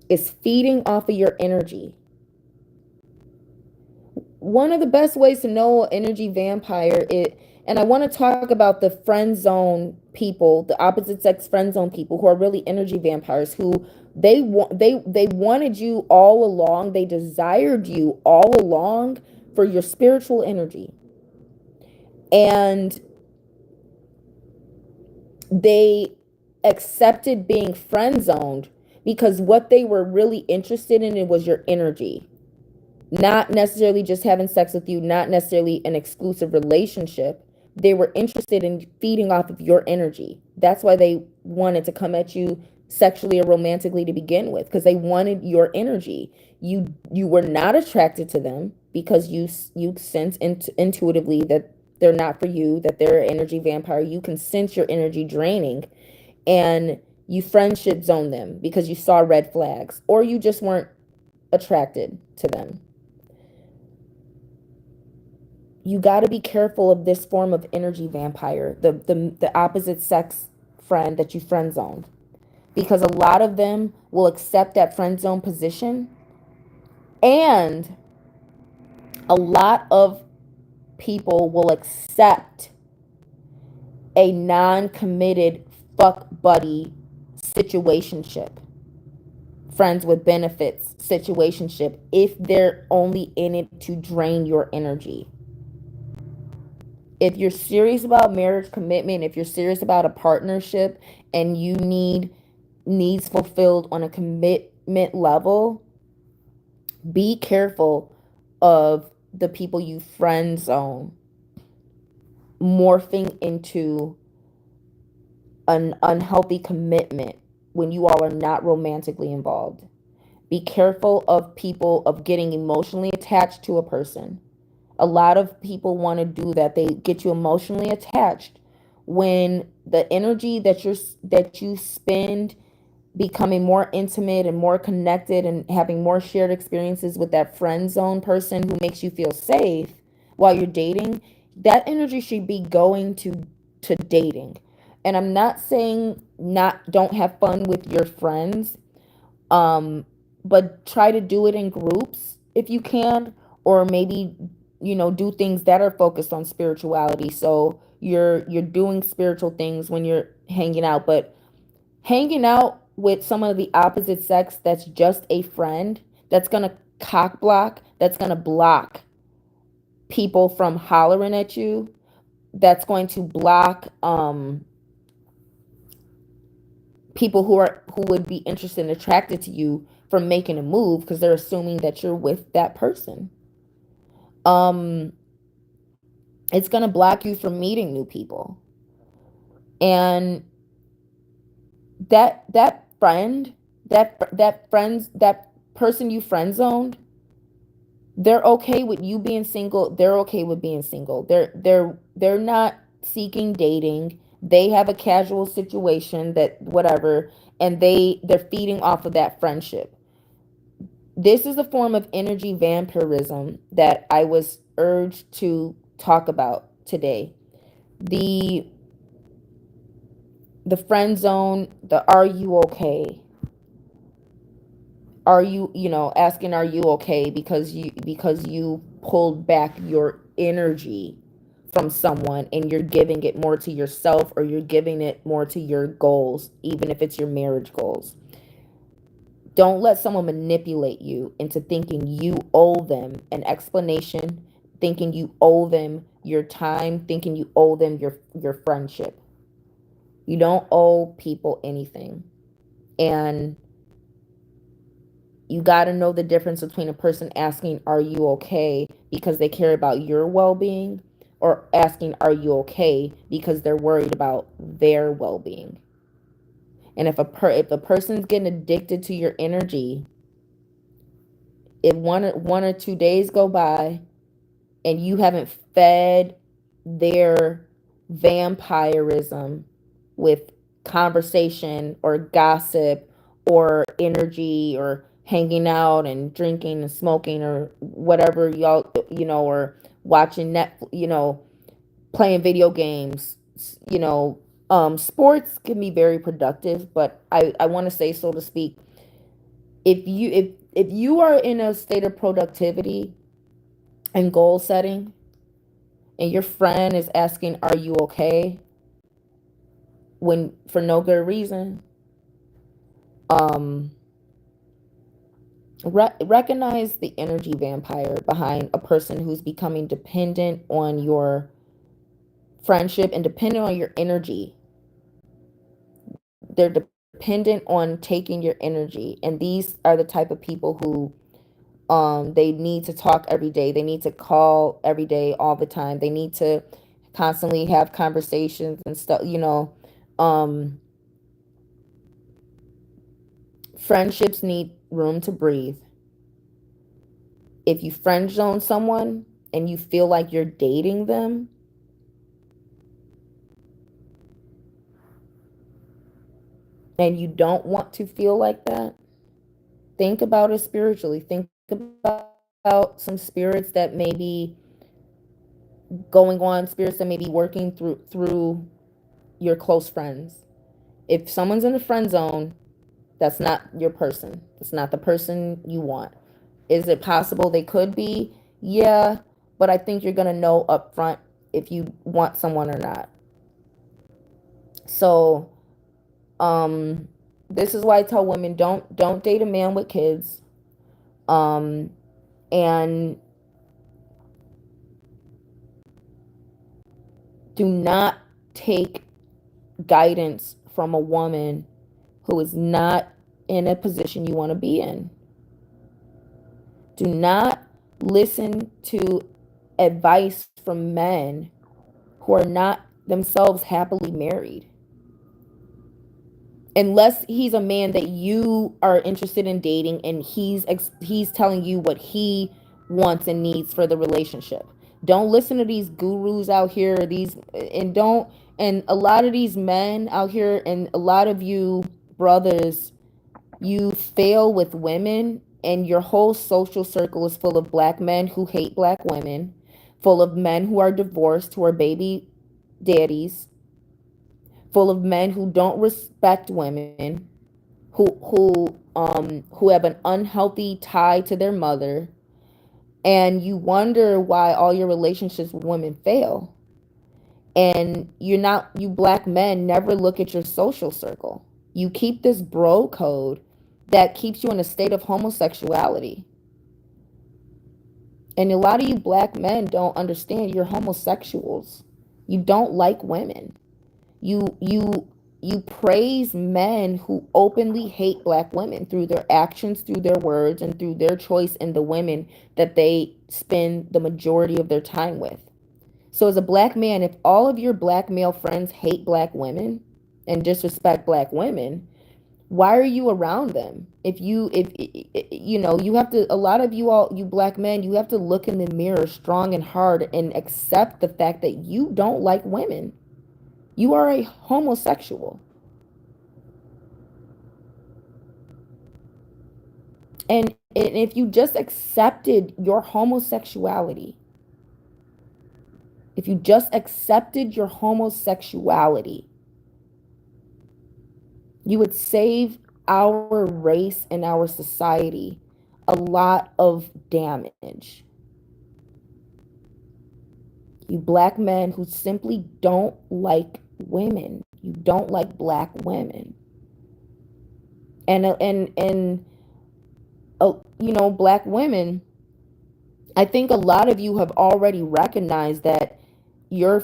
is feeding off of your energy, one of the best ways to know an energy vampire is, and I want to talk about the friend zone people, the opposite sex friend zone people who are really energy vampires, who they wanted you all along, they desired you all along for your spiritual energy, and they accepted being friend zoned because what they were really interested in, it was your energy, not necessarily just having sex with you, not necessarily an exclusive relationship. They were interested in feeding off of your energy. That's why they wanted to come at you sexually or romantically to begin with, because they wanted your energy. You were not attracted to them because you sense intuitively that they're not for you, that they're an energy vampire. You can sense your energy draining, and you friendship zone them because you saw red flags, or you just weren't attracted to them. You got to be careful of this form of energy vampire, the opposite sex friend that you friend zoned, because a lot of them will accept that friend zone position, and a lot of people will accept a non-committed fuck buddy situationship, friends with benefits situationship, if they're only in it to drain your energy. If you're serious about marriage commitment, if you're serious about a partnership, and you need needs fulfilled on a commitment level, be careful of the people you friend zone morphing into an unhealthy commitment when you all are not romantically involved. Be careful of people of getting emotionally attached to a person. A lot of people want to do that. They get you emotionally attached when the energy that you spend becoming more intimate and more connected and having more shared experiences with that friend zone person who makes you feel safe while you're dating, that energy should be going to dating. And I'm not saying not don't have fun with your friends, um but try to do it in groups if you can, or maybe do things that are focused on spirituality. So you're doing spiritual things when you're hanging out, but hanging out with someone of the opposite sex that's just a friend, that's going to cock block, that's going to block people from hollering at you, that's going to block people who would be interested and attracted to you from making a move because they're assuming that you're with that person. um it's going to block you from meeting new people. And that friend, that person you friend zoned, they're okay with you being single. They're okay with being single. They're not seeking dating. They have a casual situation that whatever, and they're feeding off of that friendship. This is a form of energy vampirism that I was urged to talk about today. The the friend zone, the are you okay? Are asking are you okay because you pulled back your energy from someone and you're giving it more to yourself, or you're giving it more to your goals, even if it's your marriage goals. Don't let someone manipulate you into thinking you owe them an explanation, thinking you owe them your time, thinking you owe them your friendship. You don't owe people anything. And you got to know the difference between a person asking, are you okay, because they care about your well being, or asking, are you okay, because they're worried about their well being. And if a person's getting addicted to your energy, if one or 2 days go by and you haven't fed their vampirism with conversation or gossip or energy or hanging out and drinking and smoking or whatever y'all, or watching playing video games, sports can be very productive, but I want to say, so to speak, if you are in a state of productivity and goal setting, and your friend is asking, are you okay, when for no good reason, um recognize the energy vampire behind a person who's becoming dependent on your friendship and dependent on your energy. They're dependent on taking your energy, and these are the type of people who they need to talk every day, they need to call every day, all the time, they need to constantly have conversations and stuff. um Friendships need room to breathe. If you friend zone someone and you feel like you're dating them, and you don't want to feel like that, think about it spiritually. Think about some spirits that may be going on, spirits that may be working through your close friends. If someone's in the friend zone, that's not your person. That's not the person you want. Is it possible they could be? Yeah, but I think you're gonna know up front if you want someone or not. So, this is why I tell women, don't date a man with kids. Um, and do not take guidance from a woman who is not in a position you want to be in. Do not listen to advice from men who are not themselves happily married. unless he's a man that you are interested in dating and he's telling you what he wants and needs for the relationship. Don't listen to these gurus out here, these and don't and a lot of these men out here and a lot of you brothers, you fail with women and your whole social circle is full of black men who hate black women, full of men who are divorced, who are baby daddies, full of men who don't respect women, who have an unhealthy tie to their mother, and you wonder why all your relationships with women fail. And you black men never look at your social circle. You keep this bro code that keeps you in a state of homosexuality. And a lot of you black men don't understand you're homosexuals. You don't like women. You praise men who openly hate black women through their actions, through their words, and through their choice in the women that they spend the majority of their time with. So as a black man, if all of your black male friends hate black women and disrespect black women, why are you around them? If you know, you have to, a lot of you, all you black men, you have to look in the mirror strong and hard and accept the fact that you don't like women. You are a homosexual. And if you just accepted your homosexuality, if you just accepted your homosexuality, you would save our race and our society a lot of damage. You black men who simply don't like women, you don't like black women. And you know, black women, I think a lot of you have already recognized that your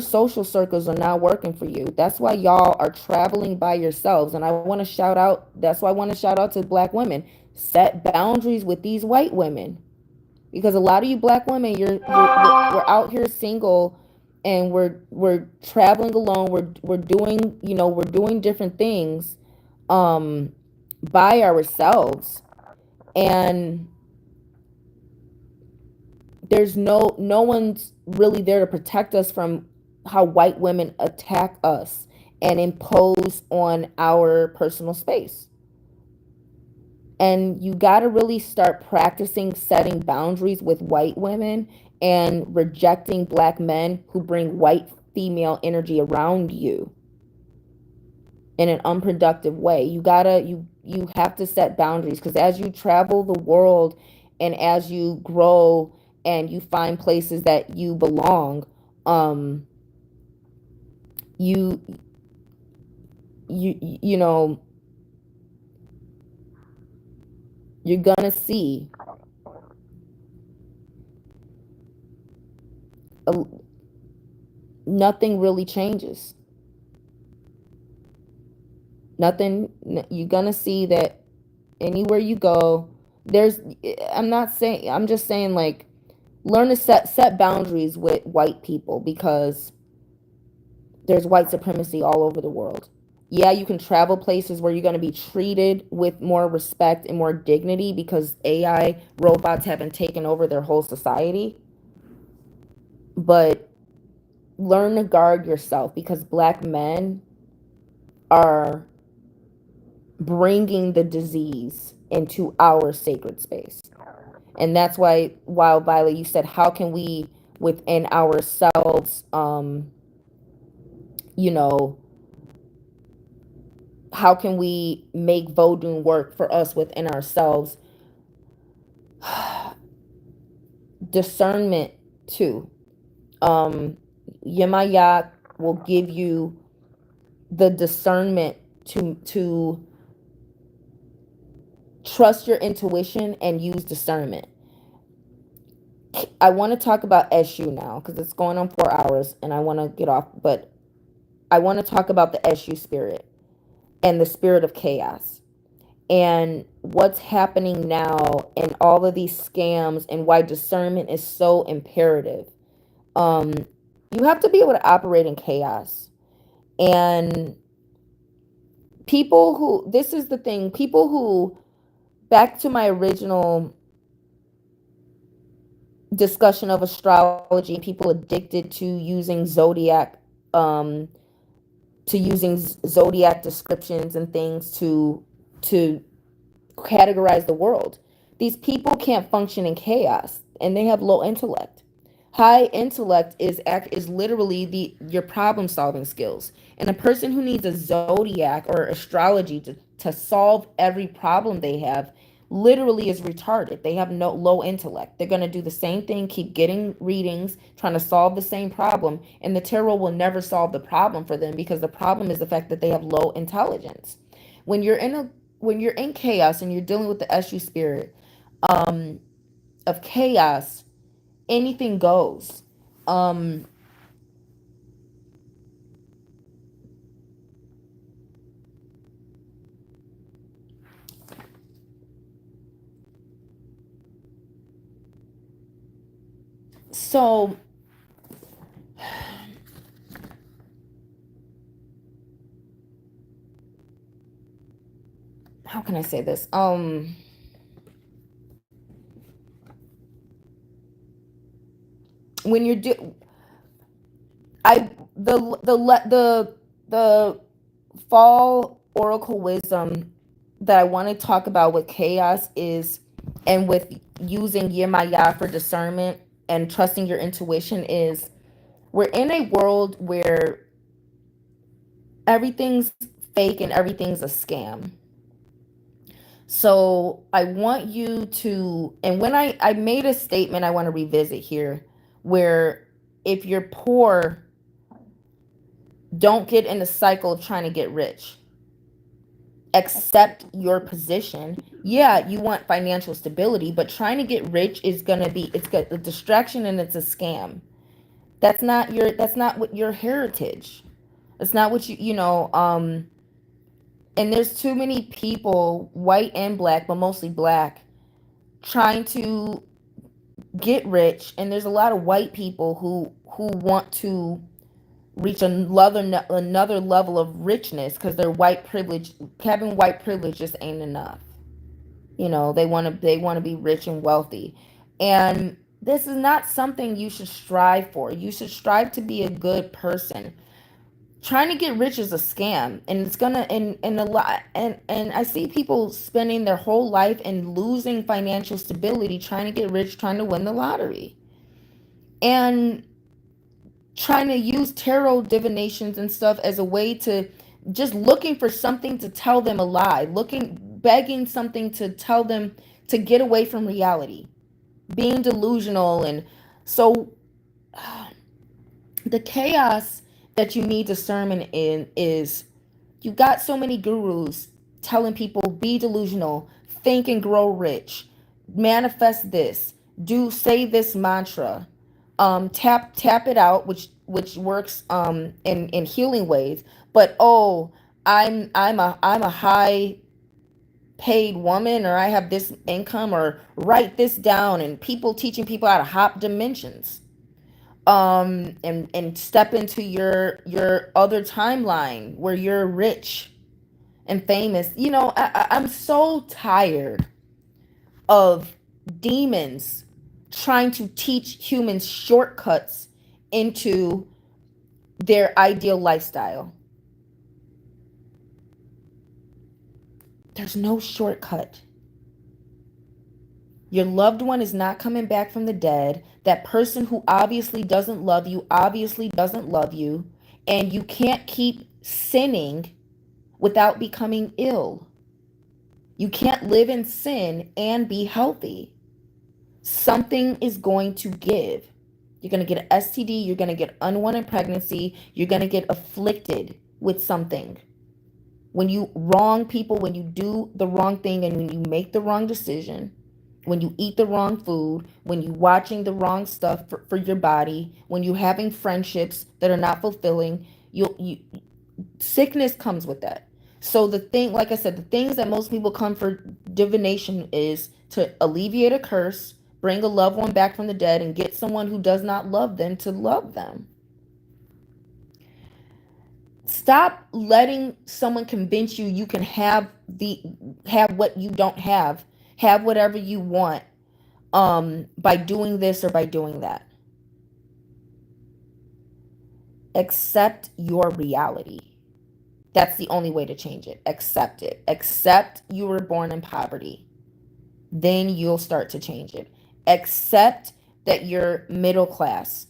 social circles are not working for you. That's why y'all are traveling by yourselves. And I want to shout out, that's why I want to shout out to black women. Set boundaries with these white women. Because a lot of you black women, we're out here single and we're traveling alone. We're doing, you know, we're doing different things um by ourselves. And there's no one's really there to protect us from how white women attack us and impose on our personal space. And you got to really start practicing setting boundaries with white women and rejecting black men who bring white female energy around you in an unproductive way. You have to set boundaries, because as you travel the world and as you grow and you find places that you belong, um you you know, you're gonna see a, nothing really changes. Nothing. You're gonna see that anywhere you go, there's, I'm not saying, I'm just saying, like, learn to set boundaries with white people, because there's white supremacy all over the world. Yeah, you can travel places where you're going to be treated with more respect and more dignity because AI robots haven't taken over their whole society. But learn to guard yourself, because black men are bringing the disease into our sacred space. And that's why, while Violet, you said, how can we within ourselves, you know, how can we make Vodun work for us within ourselves? Discernment too. Yemaya will give you the discernment to trust your intuition and use discernment. I want to talk about SU now because it's going on 4 hours and I want to get off, but I want to talk about the SU spirit and the spirit of chaos and what's happening now and all of these scams and why discernment is so imperative. Um, you have to be able to operate in chaos. And People who, this is the thing, people who, back to my original discussion of astrology, people addicted um to using zodiac descriptions and things to categorize the world. These people can't function in chaos and they have low intellect. High intellect is literally the your problem solving skills. And a person who needs a zodiac or astrology to solve every problem they have literally is retarded. They have no low intellect. They're going to do the same thing, keep getting readings, trying to solve the same problem, and the tarot will never solve the problem for them because the problem is the fact that they have low intelligence. When you're in a when you're in chaos and you're dealing with the SU spirit um of chaos, anything goes. Um so how can I say this? When you're do I the fall oracle wisdom that I want to talk about with chaos is, and with using Yemaya for discernment and trusting your intuition, is we're in a world where everything's fake and everything's a scam. So I want you to, and when I made a statement I want to revisit here, where if you're poor, don't get in the cycle of trying to get rich. Accept your position. Yeah, you want financial stability, but trying to get rich is gonna be, it's got a distraction and it's a scam. That's not what your heritage. It's not what and there's too many people, white and black, but mostly black, trying to get rich, and there's a lot of white people who want to reach another level of richness because they're white privilege. Having white privilege just ain't enough. They want to be rich and wealthy, and this is not something you should strive for. You should strive to be a good person. Trying to get rich is a scam, and it's gonna and a lot, and I see people spending their whole life and losing financial stability trying to get rich, trying to win the lottery, and trying to use tarot divinations and stuff as a way to, just looking for something to tell them a lie, looking, begging something to tell them to get away from reality, being delusional. And so the chaos that you need discernment in is, you got so many gurus telling people be delusional, think and grow rich, manifest this, do, say this mantra, tap it out, which works in healing ways. But oh, I'm a high paid woman, or I have this income, or write this down, and people teaching people how to hop dimensions, and step into your other timeline where you're rich and famous. I'm so tired of demons trying to teach humans shortcuts into their ideal lifestyle. There's no shortcut. Your loved one is not coming back from the dead. That person who obviously doesn't love you, and you can't keep sinning without becoming ill. You can't live in sin and be healthy. Something is going to give. You're going to get an STD, you're going to get unwanted pregnancy, you're going to get afflicted with something. When you wrong people, when you do the wrong thing, and when you make the wrong decision, when you eat the wrong food, when you watching the wrong stuff for your body, when you having friendships that are not fulfilling, you sickness comes with that. So the thing, like I said, the things that most people come for divination is to alleviate a curse, bring a loved one back from the dead, and get someone who does not love them to love them. Stop letting someone convince you you can have what you don't have whatever you want by doing this or by doing that. Accept your reality. That's the only way to change it. Accept it. Accept you were born in poverty. Then you'll start to change it. Accept that you're middle class.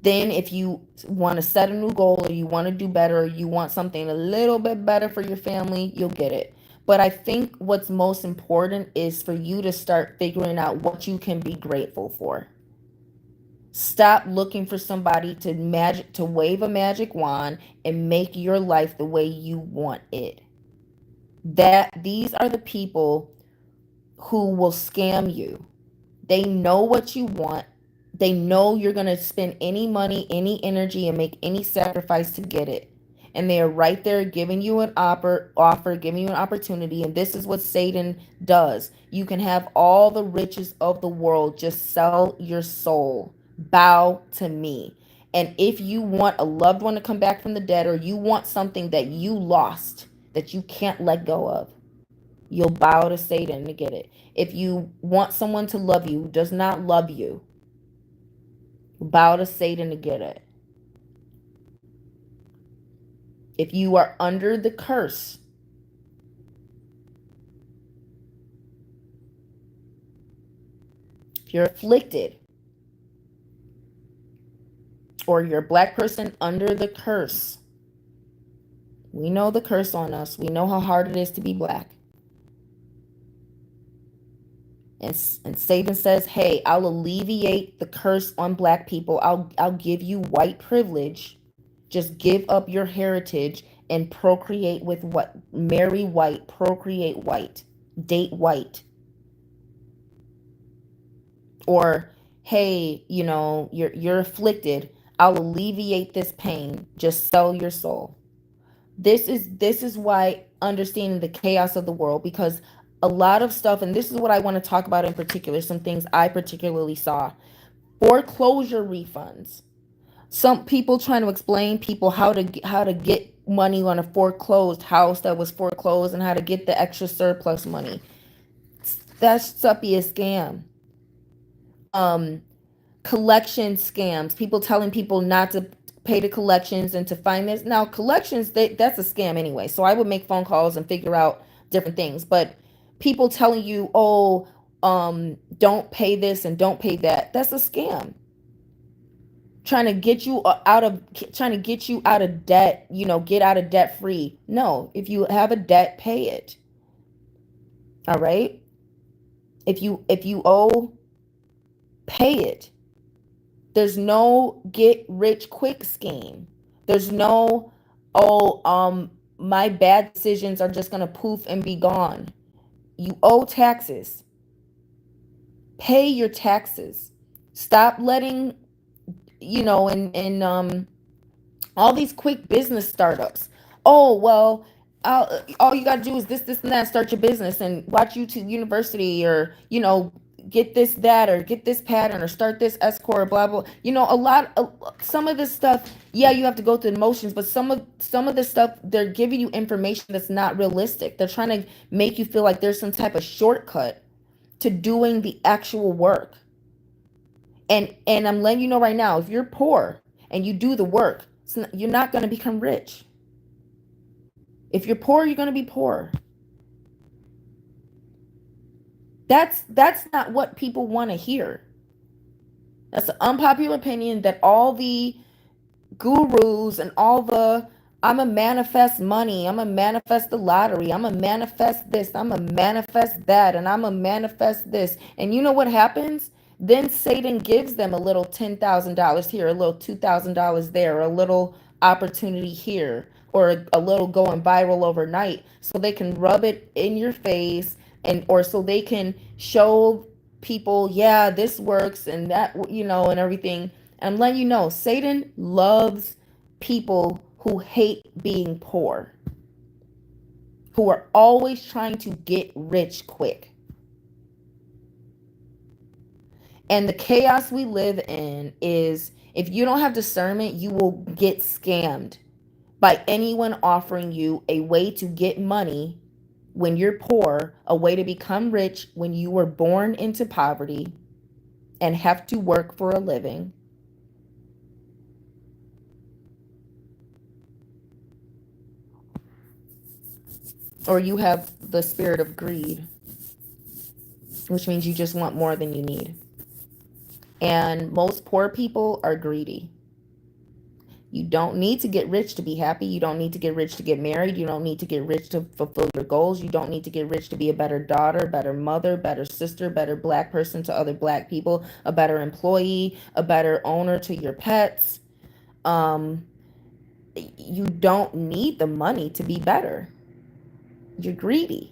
Then if you want to set a new goal, or you want to do better, or you want something a little bit better for your family, you'll get it. But I think what's most important is for you to start figuring out what you can be grateful for. Stop looking for somebody to wave a magic wand and make your life the way you want it. These are the people who will scam you. They know what you want. They know you're going to spend any money, any energy, and make any sacrifice to get it. And they are right there giving you an offer, giving you an opportunity. And this is what Satan does. You can have all the riches of the world. Just sell your soul. Bow to me. And if you want a loved one to come back from the dead, or you want something that you lost that you can't let go of, you'll bow to Satan to get it. If you want someone to love you who does not love you, bow to Satan to get it. If you are under the curse, if you're afflicted, or you're a black person under the curse, we know the curse on us. We know how hard it is to be black. And Satan says, hey, I'll alleviate the curse on black people. I'll give you white privilege. Just give up your heritage and procreate with what? Marry white, procreate white, date white. Or, hey, you're afflicted. I'll alleviate this pain. Just sell your soul. This is why understanding the chaos of the world, because a lot of stuff, and this is what I want to talk about in particular, some things I particularly saw. Foreclosure refunds. Some people trying to explain people how to get money on a foreclosed house that was foreclosed, and how to get the extra surplus money. That's be a scam. Collection scams. People telling people not to pay the collections and to find this. Now, collections, that's a scam anyway. So I would make phone calls and figure out different things. But people telling you, oh, don't pay this and don't pay that, that's a scam. Trying to get you out of debt, get out of debt free. No, if you have a debt, pay it. All right? If you owe, pay it. There's no get rich quick scheme. There's no, my bad decisions are just gonna poof and be gone. You owe taxes. Pay your taxes. Stop letting, and all these quick business startups. Oh, well, all you got to do is this, and that, start your business and watch YouTube University, or, get this, that, or get this pattern, or start this S corp, blah, blah. Some of this stuff, yeah, you have to go through the motions, but some of this stuff, they're giving you information that's not realistic. They're trying to make you feel like there's some type of shortcut to doing the actual work. And I'm letting you know right now, if you're poor and you do the work, you're not going to become rich. If you're poor, you're going to be poor. That's not what people want to hear. That's an unpopular opinion that all the gurus and all the, I'm a manifest money, I'm a manifest the lottery, I'm a manifest this, I'm a manifest that, and I'm a manifest this. And you know what happens? Then Satan gives them a little $10,000 here, a little $2,000 there, a little opportunity here, or a little going viral overnight, so they can rub it in your face, or so they can show people, yeah, this works, and that, and everything. And I'm letting you know, Satan loves people who hate being poor, who are always trying to get rich quick. And the chaos we live in is, if you don't have discernment, you will get scammed. by anyone offering you a way to get money when you're poor, a way to become rich when you were born into poverty and have to work for a living. Or you have the spirit of greed, which means you just want more than you need. And most poor people are greedy. You don't need to get rich to be happy. You don't need to get rich to get married. You don't need to get rich to fulfill your goals. You don't need to get rich to be a better daughter, better mother, better sister, better black person to other black people, a better employee, a better owner to your pets. Um, you don't need the money to be better. You're greedy.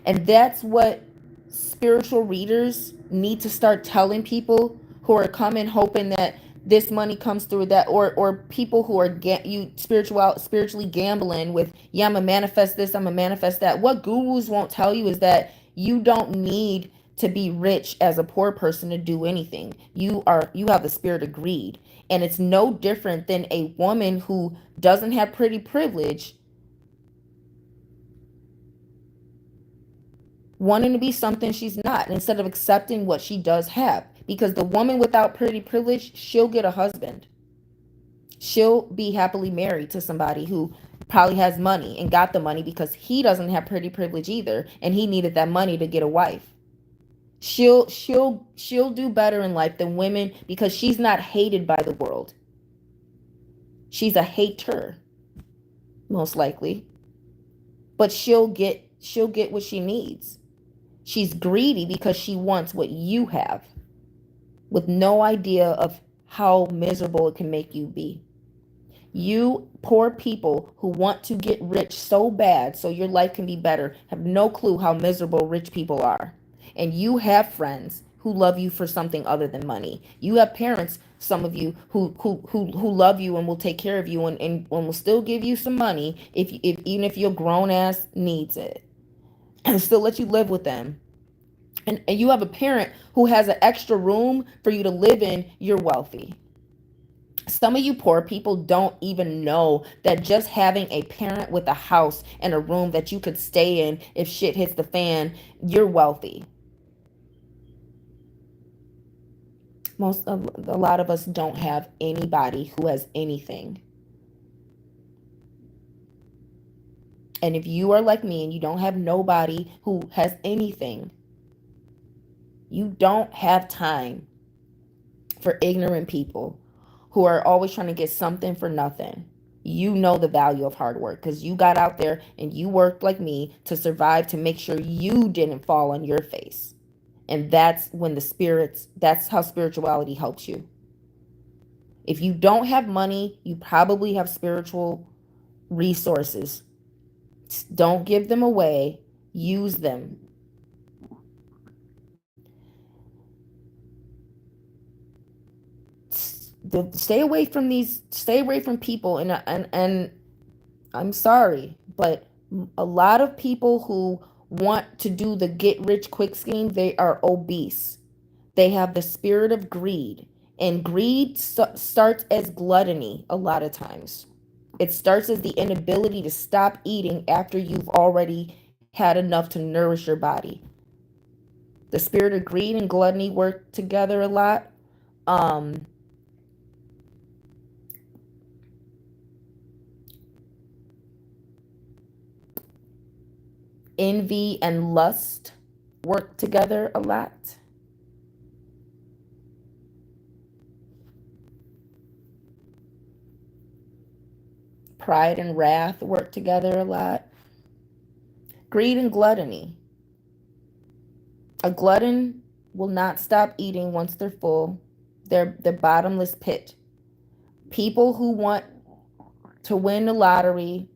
And that's what spiritual readers need to start telling people who are coming hoping that this money comes through, that or people who are spiritually gambling with, yeah, I'm gonna manifest this, I'm gonna manifest that. What gurus won't tell you is that you don't need to be rich as a poor person to do anything. You have the spirit of greed, and it's no different than a woman who doesn't have pretty privilege wanting to be something she's not, instead of accepting what she does have. Because the woman without pretty privilege, she'll get a husband. She'll be happily married to somebody who probably has money and got the money because he doesn't have pretty privilege either, and he needed that money to get a wife. She'll do better in life than women because she's not hated by the world. She's a hater, most likely. But she'll get what she needs. She's greedy because she wants what you have, with no idea of how miserable it can make you be. You poor people who want to get rich so bad so your life can be better have no clue how miserable rich people are. And you have friends who love you for something other than money. You have parents, some of you, who love you and will take care of you, and will still give you some money if even if your grown ass needs it, and still let you live with them. And you have a parent who has an extra room for you to live in, you're wealthy. Some of you poor people don't even know that just having a parent with a house and a room that you could stay in if shit hits the fan, you're wealthy. A lot of us don't have anybody who has anything. And if you are like me and you don't have nobody who has anything, you don't have time for ignorant people who are always trying to get something for nothing. You know the value of hard work because you got out there and you worked like me to survive, to make sure you didn't fall on your face. And that's how spirituality helps you. If you don't have money, you probably have spiritual resources. Don't give them away, use them. Stay away from people, and I'm sorry, but a lot of people who want to do the get rich quick scheme, they are obese. They have the spirit of greed, and greed starts as gluttony a lot of times. It starts as the inability to stop eating after you've already had enough to nourish your body. The spirit of greed and gluttony work together a lot. Um, Envy and lust work together a lot. Pride and wrath work together a lot. Greed and gluttony. A glutton will not stop eating once they're full. They're bottomless pit. People who want to win the lottery,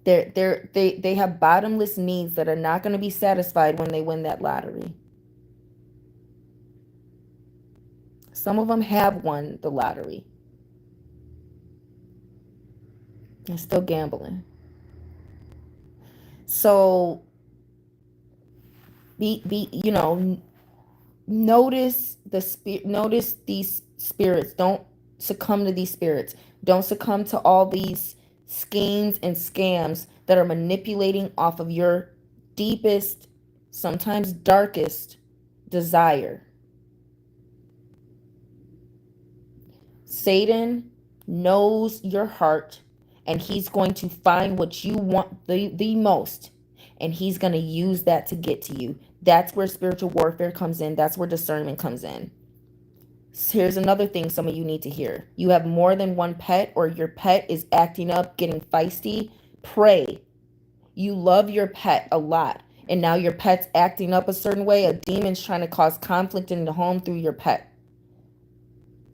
they have bottomless needs that are not going to be satisfied when they win that lottery. Some of them have won the lottery. They're still gambling. So notice these spirits. Don't succumb to these spirits. Don't succumb to all these schemes and scams that are manipulating off of your deepest, sometimes darkest desire. Satan knows your heart, and he's going to find what you want the most, and he's going to use that to get to you. That's where spiritual warfare comes in. That's where discernment comes in. Here's another thing some of you need to hear. You have more than one pet, or your pet is acting up, getting feisty. Pray. You love your pet a lot, and now your pet's acting up a certain way. A demon's trying to cause conflict in the home through your pet,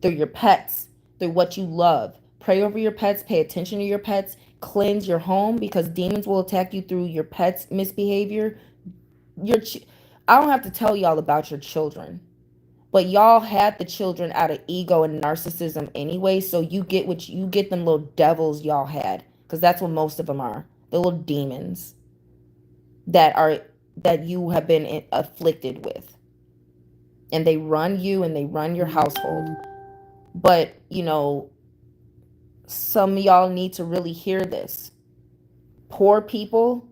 through your pets, through what you love. Pray over your pets, pay attention to your pets, cleanse your home, because demons will attack you through your pets' misbehavior. I don't have to tell y'all about your children, but y'all had the children out of ego and narcissism anyway, so you get them little devils y'all had, because that's what most of them are. The little demons that you have been afflicted with. And they run you and they run your household. But, some of y'all need to really hear this. Poor people,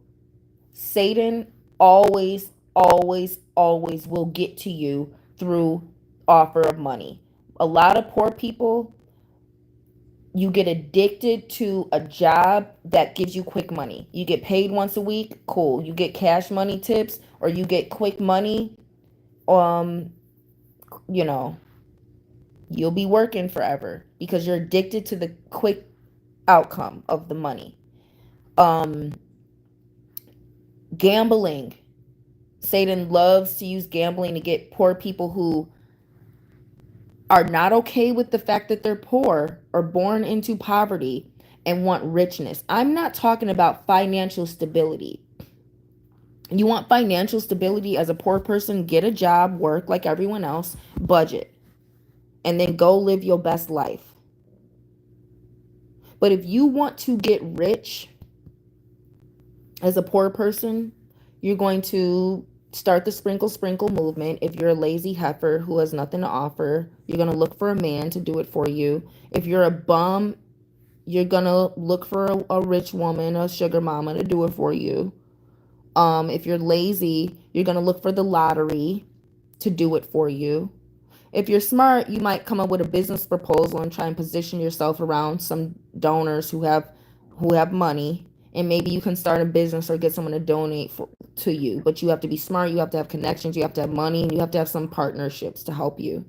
Satan always, always, always will get to you through offer of money. A lot of poor people, you get addicted to a job that gives you quick money. You get paid once a week, cool. You get cash money tips, or you get quick money. um you know you'll be working forever because you're addicted to the quick outcome of the money. um Gambling. Satan loves to use gambling to get poor people who are not okay with the fact that they're poor or born into poverty and want richness. I'm not talking about financial stability. You want financial stability as a poor person, get a job, work like everyone else, budget, and then go live your best life. But if you want to get rich as a poor person, you're going to start the sprinkle sprinkle movement. If you're a lazy heifer who has nothing to offer, you're going to look for a man to do it for you. If you're a bum, you're going to look for a rich woman, a sugar mama to do it for you. If you're lazy, you're going to look for the lottery to do it for you. If you're smart, you might come up with a business proposal and try and position yourself around some donors who have money, and maybe you can start a business or get someone to donate to you. But you have to be smart, you have to have connections, you have to have money, and you have to have some partnerships to help you.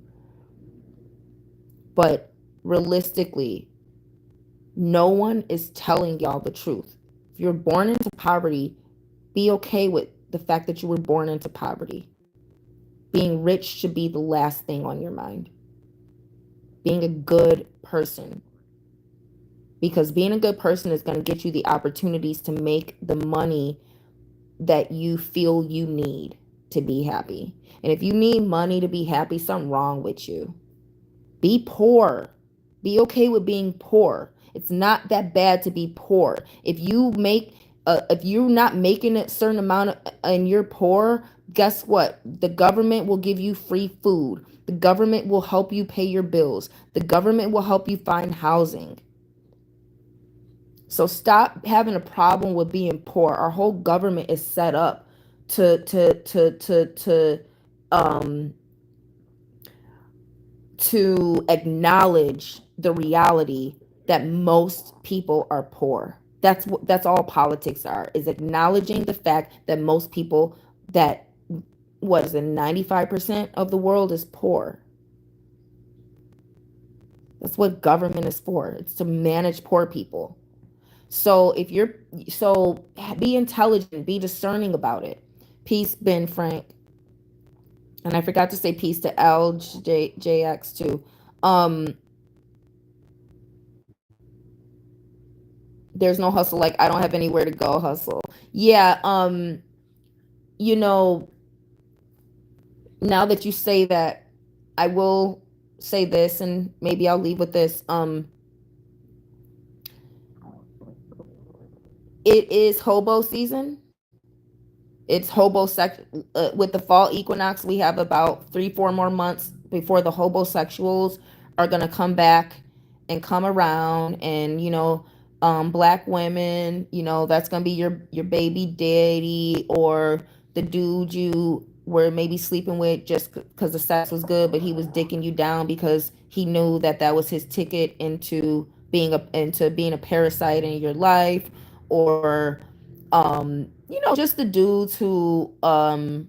But realistically, no one is telling y'all the truth. If you're born into poverty, be okay with the fact that you were born into poverty. Being rich should be the last thing on your mind. Being a good person. Because being a good person is going to get you the opportunities to make the money that you feel you need to be happy. And if you need money to be happy, something wrong with you. Be poor. Be okay with being poor. It's not that bad to be poor. If you're not making a certain amount and you're poor, guess what? The government will give you free food. The government will help you pay your bills. The government will help you find housing. So stop having a problem with being poor. Our whole government is set up to acknowledge the reality that most people are poor. That's all politics are, is acknowledging the fact that most people, that what is it, 95% of the world is poor. That's what government is for. It's to manage poor people. So be intelligent, be discerning about it. Peace, Ben Frank. And I forgot to say peace to LJX too. There's no hustle like I don't have anywhere to go hustle. Yeah, now that you say that, I will say this, and maybe I'll leave with this. It is hobo season. It's with the fall equinox. We have about 3-4 more months before the hobosexuals are going to come back and come around, and black women, that's gonna be your baby daddy, or the dude you were maybe sleeping with just because the sex was good, but he was dicking you down because he knew that that was his ticket into being a parasite in your life. Or just the dudes who I,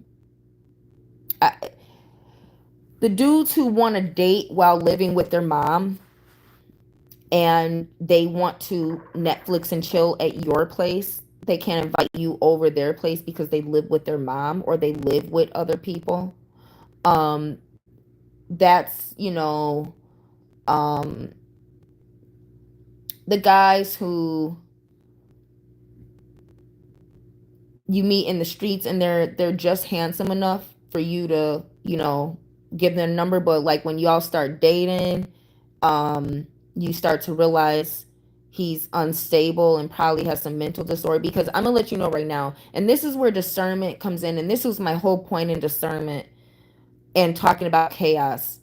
the dudes who want to date while living with their mom, and they want to Netflix and chill at your place. They can't invite you over their place because they live with their mom or they live with other people. Um, that's, um, the guys who you meet in the streets, and they're just handsome enough for you to, give them a number, but like when y'all start dating, um you start to realize he's unstable and probably has some mental disorder. Because I'm gonna let you know right now, and this is where discernment comes in, and this was my whole point in discernment and talking about chaos.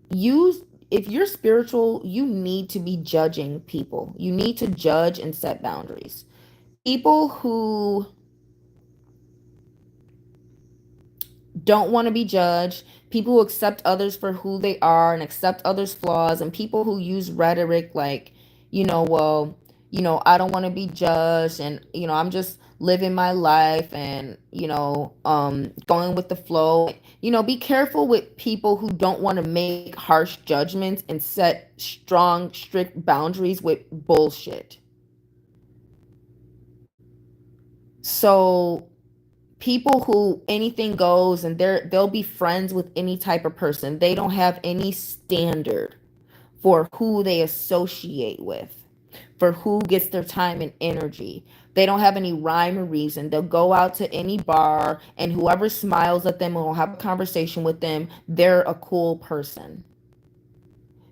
You If you're spiritual, you need to be judging people. You need to judge and set boundaries. People who don't want to be judged, people who accept others for who they are and accept others' flaws, and people who use rhetoric like, well, I don't want to be judged, and I'm just living my life, and going with the flow. Be careful with people who don't want to make harsh judgments and set strong, strict boundaries with bullshit. So people who anything goes, and they'll be friends with any type of person. They don't have any standard for who they associate with, for who gets their time and energy. They don't have any rhyme or reason. They'll go out to any bar, and whoever smiles at them and will have a conversation with them, they're a cool person.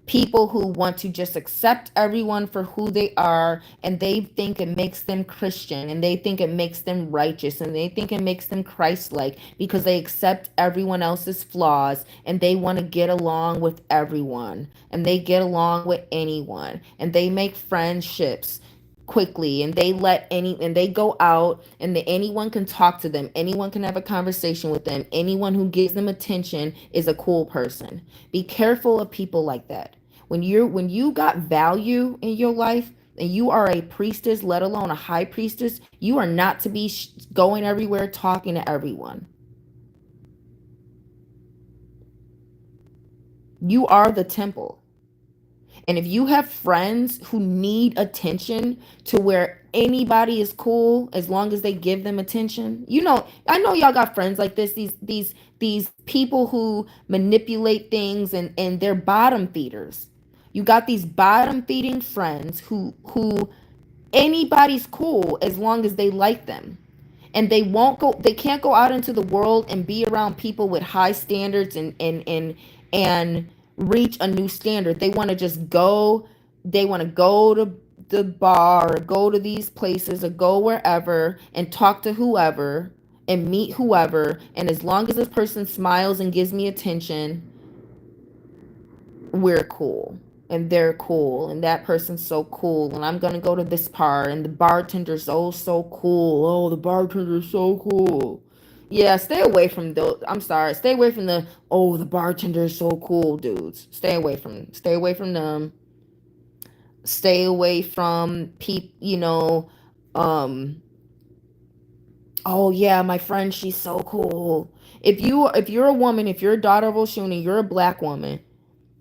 People who want to just accept everyone for who they are, and they think it makes them Christian, and they think it makes them righteous, and they think it makes them Christ-like because they accept everyone else's flaws, and they want to get along with everyone, and they get along with anyone, and they make friendships quickly, and they go out, and anyone can talk to them, anyone can have a conversation with them, anyone who gives them attention is a cool person. Be careful of people like that. When you got value in your life, and you are a priestess, let alone a high priestess, you are not to be going everywhere talking to everyone. You are the temple. And if you have friends who need attention to where anybody is cool as long as they give them attention, I know y'all got friends like this, these people who manipulate things, and they're bottom feeders. You got these bottom feeding friends who anybody's cool as long as they like them, and they can't go out into the world and be around people with high standards, and reach a new standard. They want to go to the bar, or go to these places, or go wherever and talk to whoever and meet whoever, and as long as this person smiles and gives me attention, we're cool, and they're cool, and that person's so cool, and I'm gonna go to this bar, and the bartender's so cool. Oh, the bartender's so cool. Yeah, stay away from those. I'm sorry, stay away from the bartender's so cool dudes. Stay away from them. Stay away from people, um oh yeah, my friend, she's so cool. If you're a woman, if you're a daughter of Oshun, and you're a black woman,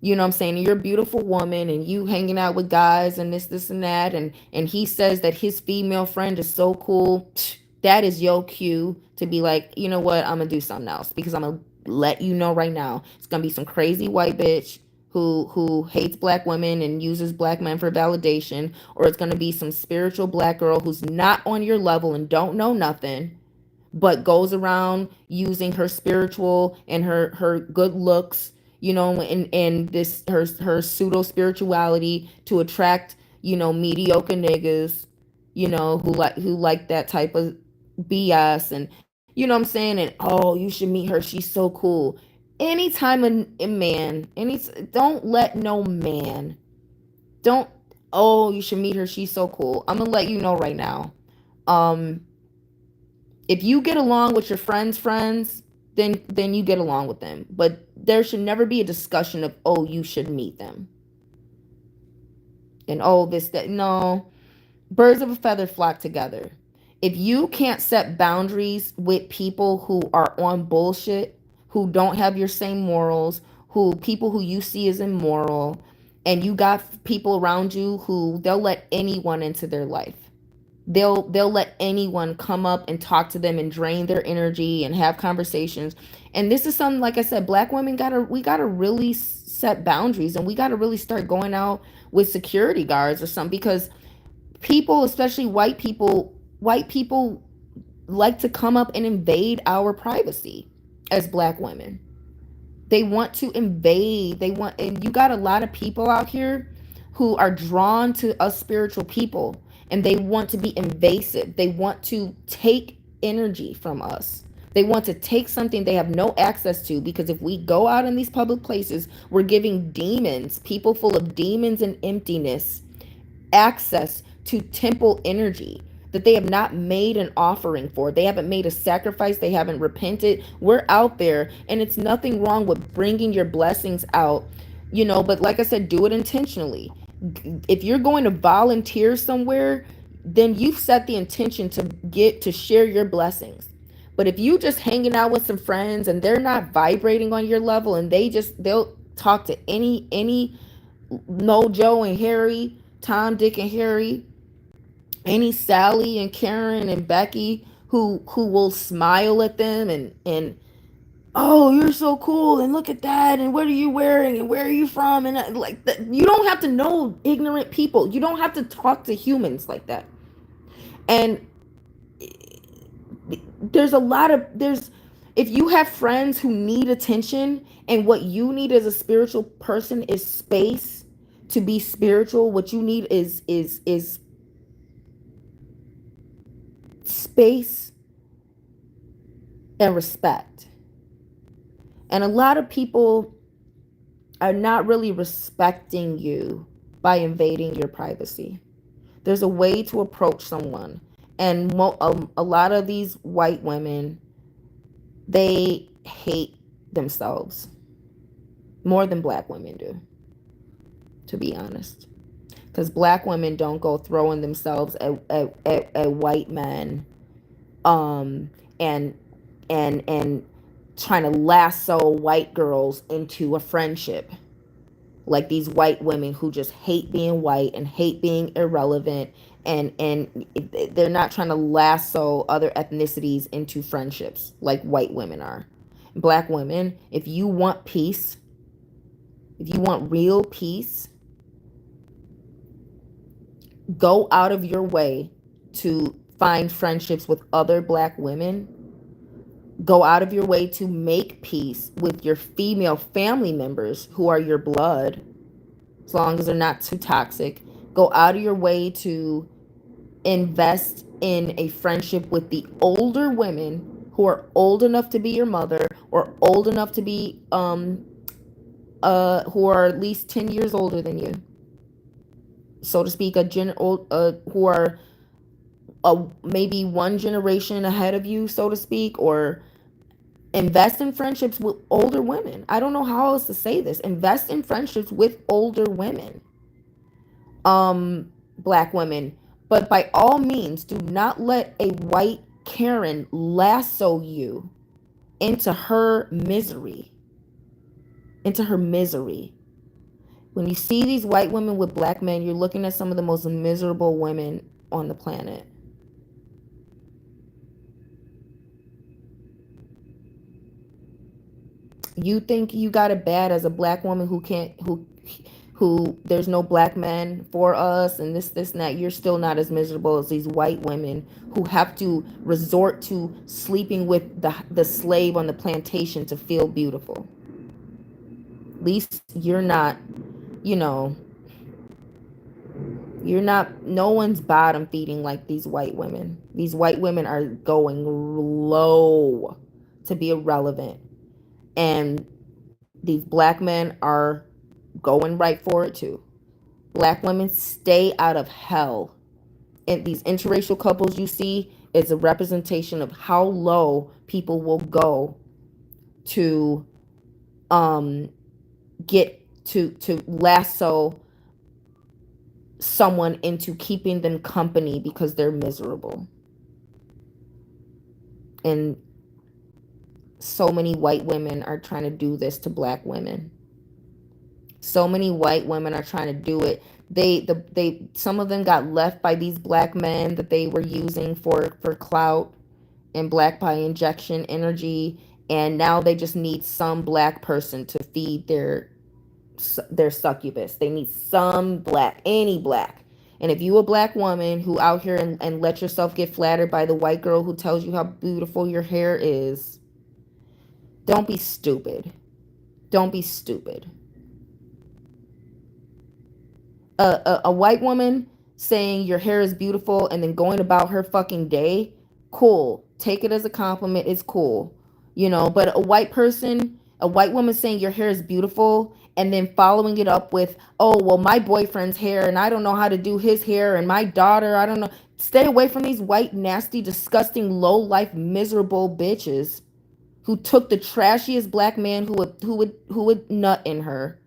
you know what I'm saying? You're a beautiful woman, and you hanging out with guys and this and that, and he says that his female friend is so cool. That is your cue to be like, you know what? I'm gonna do something else, because I'm gonna let you know right now. It's gonna be some crazy white bitch who hates black women and uses black men for validation, or it's gonna be some spiritual black girl who's not on your level and don't know nothing, but goes around using her spiritual and her good looks, and this her pseudo spirituality to attract, mediocre niggas, who like that type of BS, and you know what I'm saying, and oh, you should meet her, she's so cool. anytime a man, don't let no man, don't, oh, you should meet her, she's so cool. I'm gonna let you know right now. Um, if you get along with your friends, then you get along with them. But there should never be a discussion of, oh, you should meet them. And oh, this, that. No. Birds of a feather flock together. If you can't set boundaries with people who are on bullshit, who don't have your same morals, who people who you see as immoral, and you got people around you who they'll let anyone into their life. They'll let anyone come up and talk to them and drain their energy and have conversations. And this is something, like I said, black women we gotta really set boundaries, and we gotta really start going out with security guards or something, because people, especially white people like to come up and invade our privacy as black women. They want to invade. And you got a lot of people out here who are drawn to us spiritual people, and they want to be invasive. They want to take energy from us. They want to take something they have no access to, because if we go out in these public places, we're giving demons, people full of demons and emptiness, access to temple energy that they have not made an offering for. They haven't made a sacrifice. They haven't repented. We're out there, and it's nothing wrong with bringing your blessings out, but like I said, do it intentionally. If you're going to volunteer somewhere, then you've set the intention to get to share your blessings. But if you just hanging out with some friends and they're not vibrating on your level, and they'll talk to any no Joe and Harry, Tom, Dick, and Harry, any Sally and Karen and Becky who will smile at them and oh, you're so cool, and look at that, and what are you wearing, and where are you from, and like that. You don't have to know ignorant people. You don't have to talk to humans like that. And there's if you have friends who need attention, and what you need as a spiritual person is space to be spiritual, what you need is space and respect. And a lot of people are not really respecting you by invading your privacy. There's a way to approach someone. And a lot of these white women, they hate themselves more than black women do, to be honest. Because black women don't go throwing themselves at white men, um, and and trying to lasso white girls into a friendship, like these white women who just hate being white and hate being irrelevant, and they're not trying to lasso other ethnicities into friendships like white women are. Black women, if you want peace, if you want real peace, go out of your way to find friendships with other black women. Go out of your way to make peace with your female family members who are your blood, as long as they're not too toxic. Go out of your way to invest in a friendship with the older women who are old enough to be your mother, or old enough to be who are at least 10 years older than you, so to speak, who are maybe one generation ahead of you, so to speak. Or invest in friendships with older women. I don't know how else to say this. Invest in friendships with older women, black women. But by all means, do not let a white Karen lasso you into her misery. Into her misery. When you see these white women with black men, you're looking at some of the most miserable women on the planet. You think you got it bad as a black woman who there's no black men for us, and this and that. You're still not as miserable as these white women who have to resort to sleeping with the slave on the plantation to feel beautiful. At least you're not, you know, you're not, no one's bottom feeding like these white women. These white women are going low to be irrelevant. And These black men are going right for it too. Black women, stay out of hell. And these interracial couples you see is a representation of how low people will go to um get to lasso someone into keeping them company because they're miserable. And so many white women are trying to do this to black women. So many white women are trying to do it. They some of them got left by these black men that they were using for clout and black by injection energy, and now they just need some black person to feed their succubus. They need some black, any black. And if you a black woman who out here and let yourself get flattered by the white girl who tells you how beautiful your hair is, don't be stupid. Don't be stupid. A white woman saying your hair is beautiful and then going about her fucking day, cool. Take it as a compliment. It's cool. You know, but a white woman saying your hair is beautiful and then following it up with, oh, well, my boyfriend's hair and I don't know how to do his hair and my daughter, I don't know. Stay away from these white, nasty, disgusting, low life, miserable bitches who took the trashiest black man who would nut in her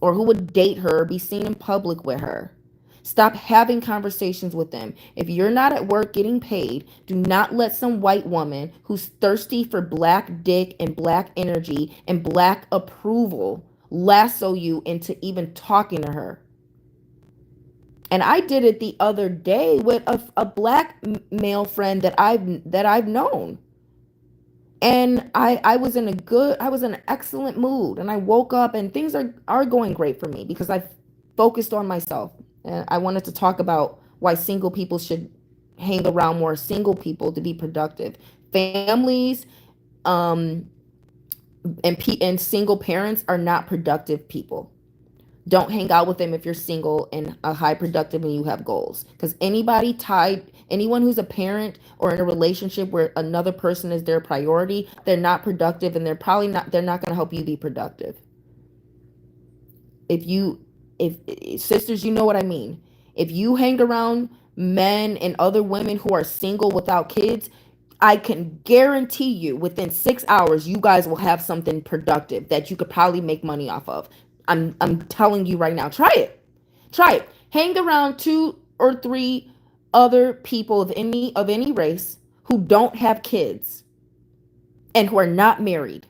or who would date her or be seen in public with her. Stop having conversations with them. If you're not at work getting paid, do not let some white woman who's thirsty for black dick and black energy and black approval lasso you into even talking to her. And I did it the other day with a black male friend that I've known. And I was in an excellent mood, and I woke up and things are going great for me because I've focused on myself. And I wanted to talk about why single people should hang around more single people to be productive. Families um and single parents are not productive people. Don't hang out with them if you're single and a high productive and you have goals. Because anyone who's a parent or in a relationship where another person is their priority, they're not productive and they're not going to help you be productive. If you, if sisters, you know what I mean. If you hang around men and other women who are single without kids, I can guarantee you within 6 hours, you guys will have something productive that you could probably make money off of. I'm telling you right now. Try it. Try it. Hang around 2 or 3 other people of any race who don't have kids and who are not married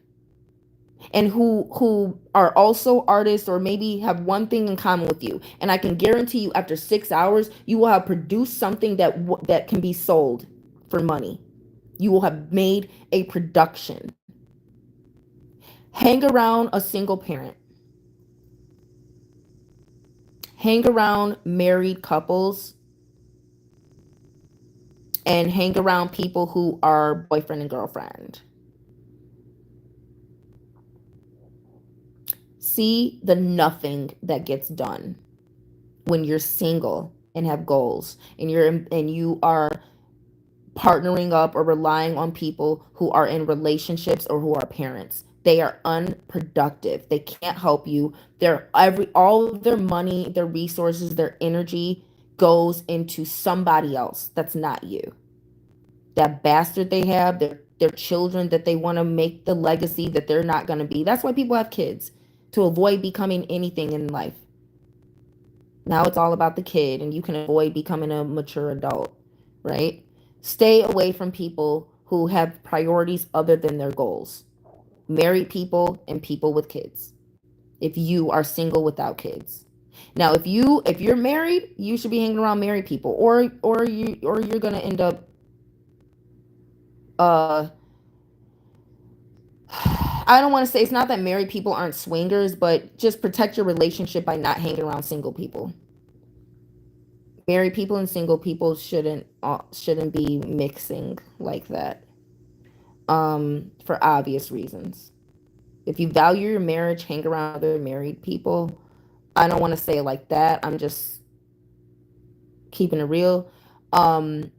and who are also artists or maybe have one thing in common with you. And I can guarantee you after 6 hours, you will have produced something that can be sold for money. You will have made a production. Hang around a single parent. Hang around married couples and hang around people who are boyfriend and girlfriend. See the nothing that gets done when you're single and have goals and you are partnering up or relying on people who are in relationships or who are parents. They are unproductive. They can't help you. All of their money, their resources, their energy goes into somebody else that's not you. That bastard they have, their children that they want to make the legacy that they're not going to be. That's why people have kids, to avoid becoming anything in life. Now it's all about the kid and you can avoid becoming a mature adult, right? Stay away from people who have priorities other than their goals. Married people and people with kids. If you are single without kids. Now, if you're married, you should be hanging around married people, or you're gonna end up I don't want to say, it's not that married people aren't swingers, but just protect your relationship by not hanging around single people. Married people and single people shouldn't be mixing like that. For obvious reasons. If you value your marriage, hang around other married people. I don't want to say it like that. I'm just keeping it real. And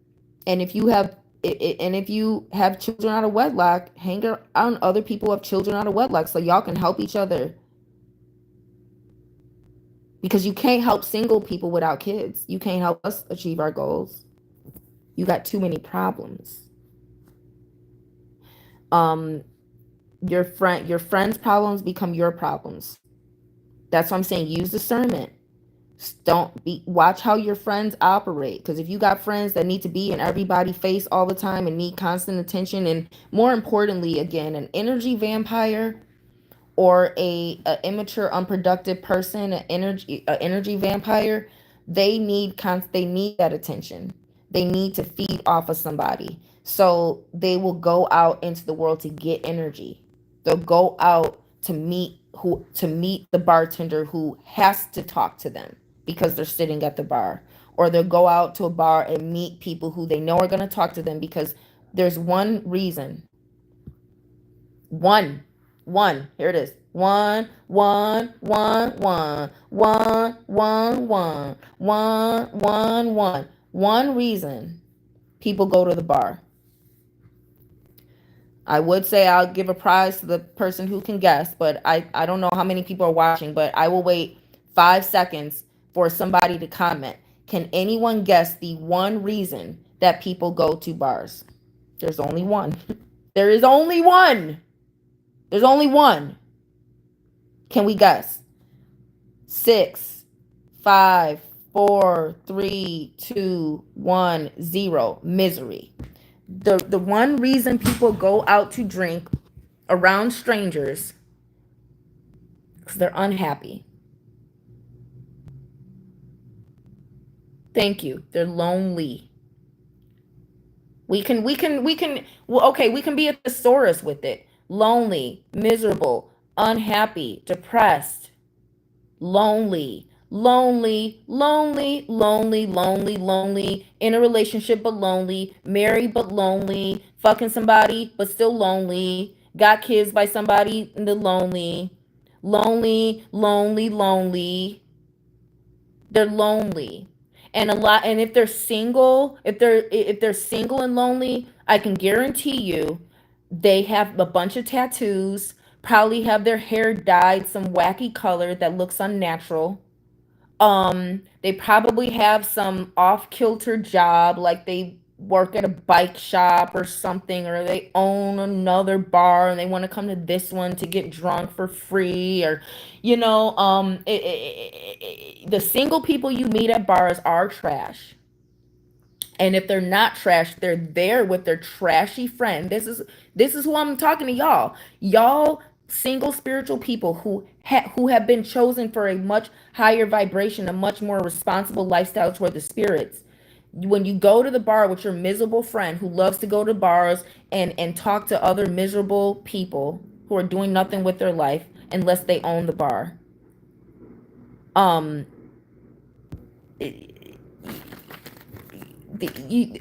if you have And if you have children out of wedlock, hang around other people who have children out of wedlock so y'all can help each other, because you can't help single people without kids. You can't help us achieve our goals. You got too many problems. um your friends problems become your problems. That's what I'm saying. Use discernment. Don't be watch how your friends operate, because if you got friends that need to be in everybody's face all the time and need constant attention, and more importantly, again, an energy vampire or a immature unproductive person, an energy vampire, they need that attention. They need to feed off of somebody, so they will go out into the world to get energy. They'll go out to meet the bartender who has to talk to them because they're sitting at the bar, or they'll go out to a bar and meet people who they know are going to talk to them, because there's one reason. One. Here it is. One. One reason people go to the bar. I would say I'll give a prize to the person who can guess, but I don't know how many people are watching, but I will wait 5 seconds for somebody to comment. Can anyone guess the one reason that people go to bars? There's only one. There is only one. There's only one. Can we guess? 6, 5, 4, 3, 2, 1, 0. Misery. The one reason people go out to drink around strangers, because they're unhappy. Thank you. They're lonely. Well, okay, we can be a thesaurus with it. Lonely, miserable, unhappy, depressed, lonely, lonely, in a relationship but lonely, married but lonely, fucking somebody but still lonely, got kids by somebody and the lonely. They're lonely. And if they're single, if they're single and lonely, I can guarantee you they have a bunch of tattoos, probably have their hair dyed some wacky color that looks unnatural. They probably have some off-kilter job, like they work at a bike shop or something, or they own another bar and they want to come to this one to get drunk for free, or the single people you meet at bars are trash. And if they're not trash, they're there with their trashy friend. This is who I'm talking to, y'all. Y'all single spiritual people who have been chosen for a much higher vibration, a much more responsible lifestyle toward the spirits. When you go to the bar with your miserable friend who loves to go to bars and talk to other miserable people who are doing nothing with their life unless they own the bar. Um the, you,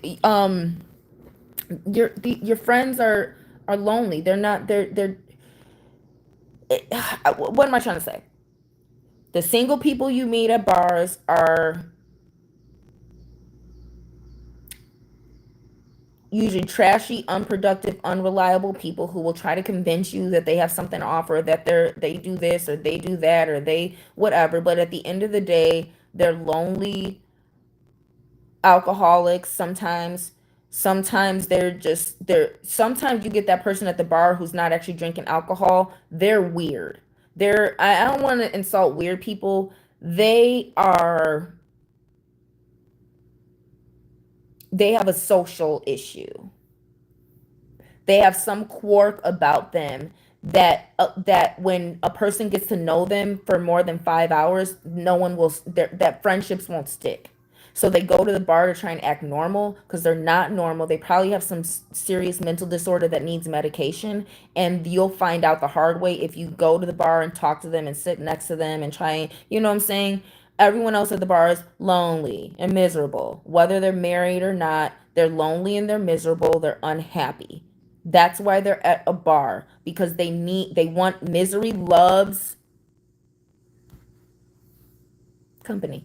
your friends are lonely. They're not they're what am I trying to say? The single people you meet at bars are usually trashy, unproductive, unreliable people who will try to convince you that they have something to offer, that they do this or they do that or they whatever, but at the end of the day, they're lonely alcoholics. Sometimes sometimes you get that person at the bar who's not actually drinking alcohol. They're weird. I don't want to insult weird people. They have a social issue. They have some quirk about them that when a person gets to know them for more than 5 hours, no one will that friendships won't stick. So they go to the bar to try and act normal because they're not normal. They probably have some serious mental disorder that needs medication, and you'll find out the hard way if you go to the bar and talk to them and sit next to them and try and, you know what I'm saying? Everyone else at the bar is lonely and miserable. Whether they're married or not, they're lonely and they're miserable, they're unhappy. That's why they're at a bar, because they want misery loves company.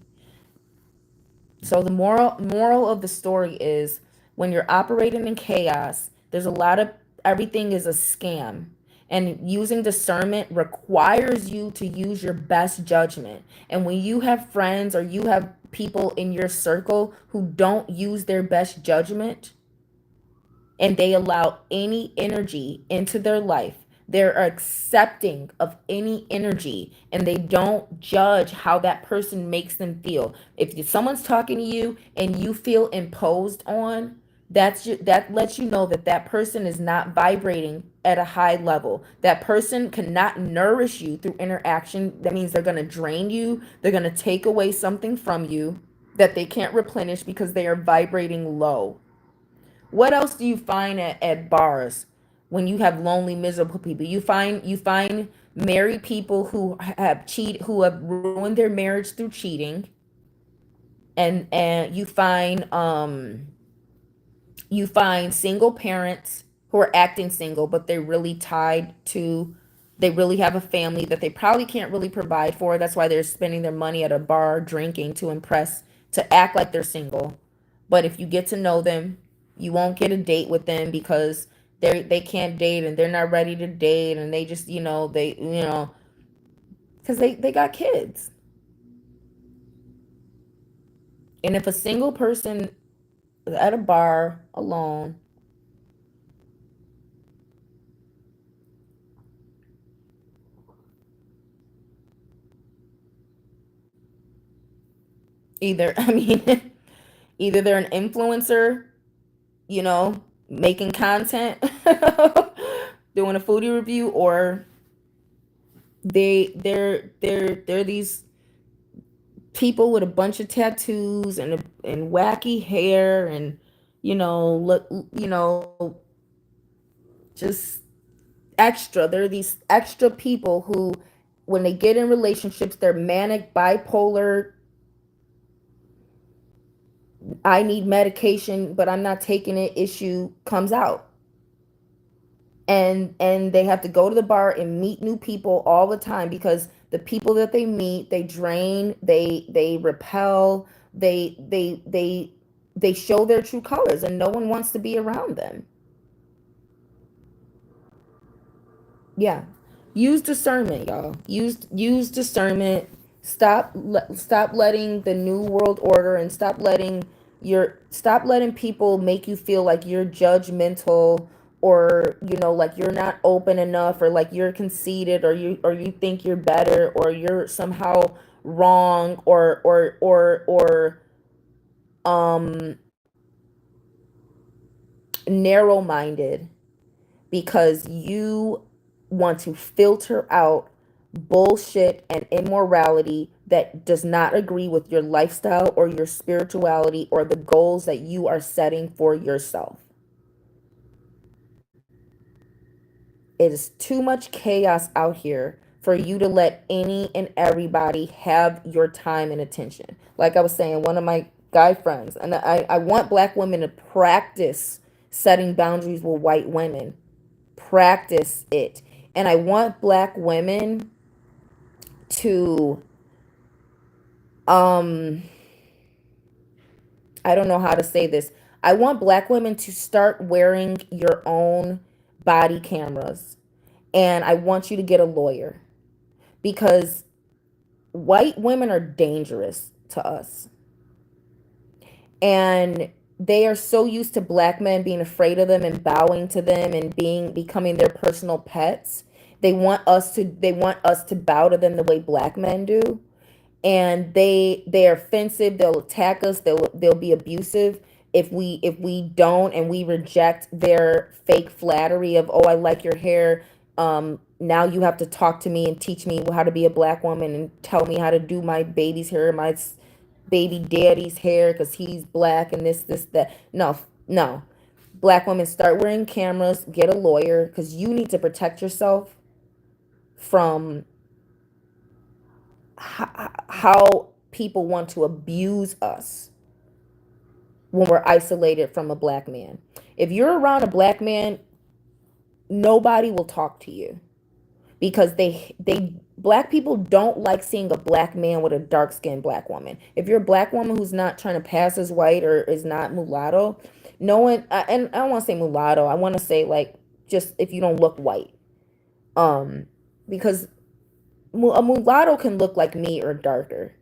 So the moral of the story is when you're operating in chaos, there's a lot of everything is a scam. And using discernment requires you to use your best judgment. And when you have friends or you have people in your circle who don't use their best judgment, and they allow any energy into their life, they're accepting of any energy and they don't judge how that person makes them feel. If someone's talking to you and you feel imposed on, that lets you know that that person is not vibrating at a high level. That person cannot nourish you through interaction. That means they're going to drain you, they're going to take away something from you that they can't replenish because they are vibrating low. What else do you find at bars when you have lonely, miserable people? You find married people who have ruined their marriage through cheating, and you find single parents who are acting single, but they're really tied to, they really have a family that they probably can't really provide for. That's why they're spending their money at a bar drinking to impress, to act like they're single. But if you get to know them, you won't get a date with them because they can't date and they're not ready to date, and they just, because they got kids. And if a single person is at a bar alone, either I mean either they're an influencer, making content, doing a foodie review, or they're these people with a bunch of tattoos and wacky hair, and look, just extra. They're these extra people who, when they get in relationships, they're manic, bipolar. I need medication, but I'm not taking it issue comes out. And they have to go to the bar and meet new people all the time because the people that they meet, they drain, they repel, they show their true colors, and no one wants to be around them. Yeah. Use discernment, y'all. Use discernment. Stop letting the new world order, and stop letting people make you feel like you're judgmental, or like you're not open enough, or like you're conceited, or you think you're better, or you're somehow wrong, or narrow-minded, because you want to filter out bullshit and immorality that does not agree with your lifestyle or your spirituality or the goals that you are setting for yourself. It is too much chaos out here for you to let any and everybody have your time and attention. Like I was saying, one of my guy friends, and I want black women to practice setting boundaries with white women. Practice it. And I want black women to um I don't know how to say this. I want black women to start wearing your own body cameras. And I want you to get a lawyer, because white women are dangerous to us. And they are so used to black men being afraid of them and bowing to them and becoming their personal pets. They want us to bow to them the way black men do. And they're offensive. They'll attack us. They'll be abusive if we don't, and we reject their fake flattery of, oh, I like your hair. Now you have to talk to me and teach me how to be a black woman and tell me how to do my baby's hair, my baby daddy's hair, because he's black, and this that. No, no. Black women, start wearing cameras, get a lawyer, because you need to protect yourself from how people want to abuse us when we're isolated from a black man. If you're around a black man, nobody will talk to you, because they black people don't like seeing a black man with a dark skinned black woman. If you're a black woman who's not trying to pass as white or is not mulatto, No one, and I don't want to say mulatto. I want to say like just if you don't look white, um, because a mulatto can look like me or darker,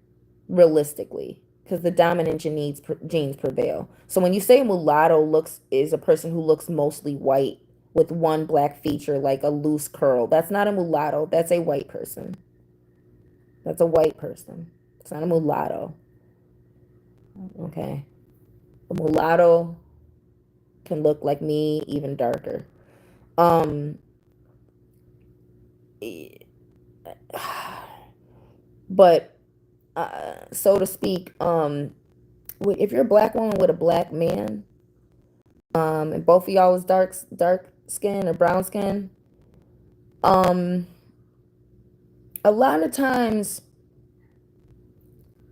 realistically, because the dominant genes prevail. So when you say mulatto looks is a person who looks mostly white with one black feature like a loose curl, that's not a mulatto. That's a white person. That's a white person. It's not a mulatto. Okay. A mulatto can look like me, even darker. Um, but so to speak, if you're a black woman with a black man, and both of y'all is dark skin or brown skin, um, a lot of times,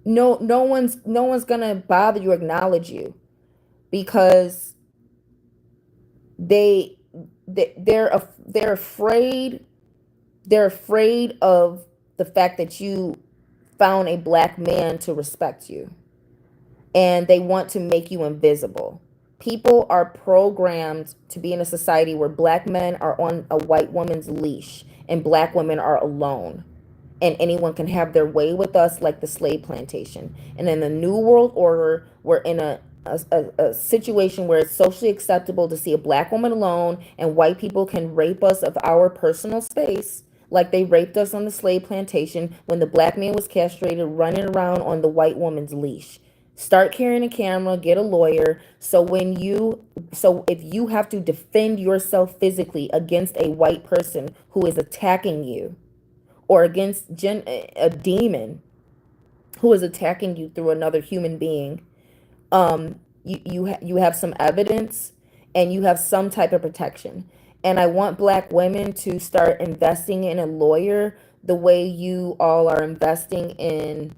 no one's gonna bother you, acknowledge you, because they they're afraid. They're afraid of the fact that you found a black man to respect you, and they want to make you invisible. People are programmed to be in a society where black men are on a white woman's leash and black women are alone, and anyone can have their way with us like the slave plantation. And in the new world order, we're in a situation where it's socially acceptable to see a black woman alone, and white people can rape us of our personal space like they raped us on the slave plantation when the black man was castrated running around on the white woman's leash. Start carrying a camera, get a lawyer. So if you have to defend yourself physically against a white person who is attacking you, or against a demon who is attacking you through another human being, you have some evidence and you have some type of protection. And I want black women to start investing in a lawyer the way you all are investing in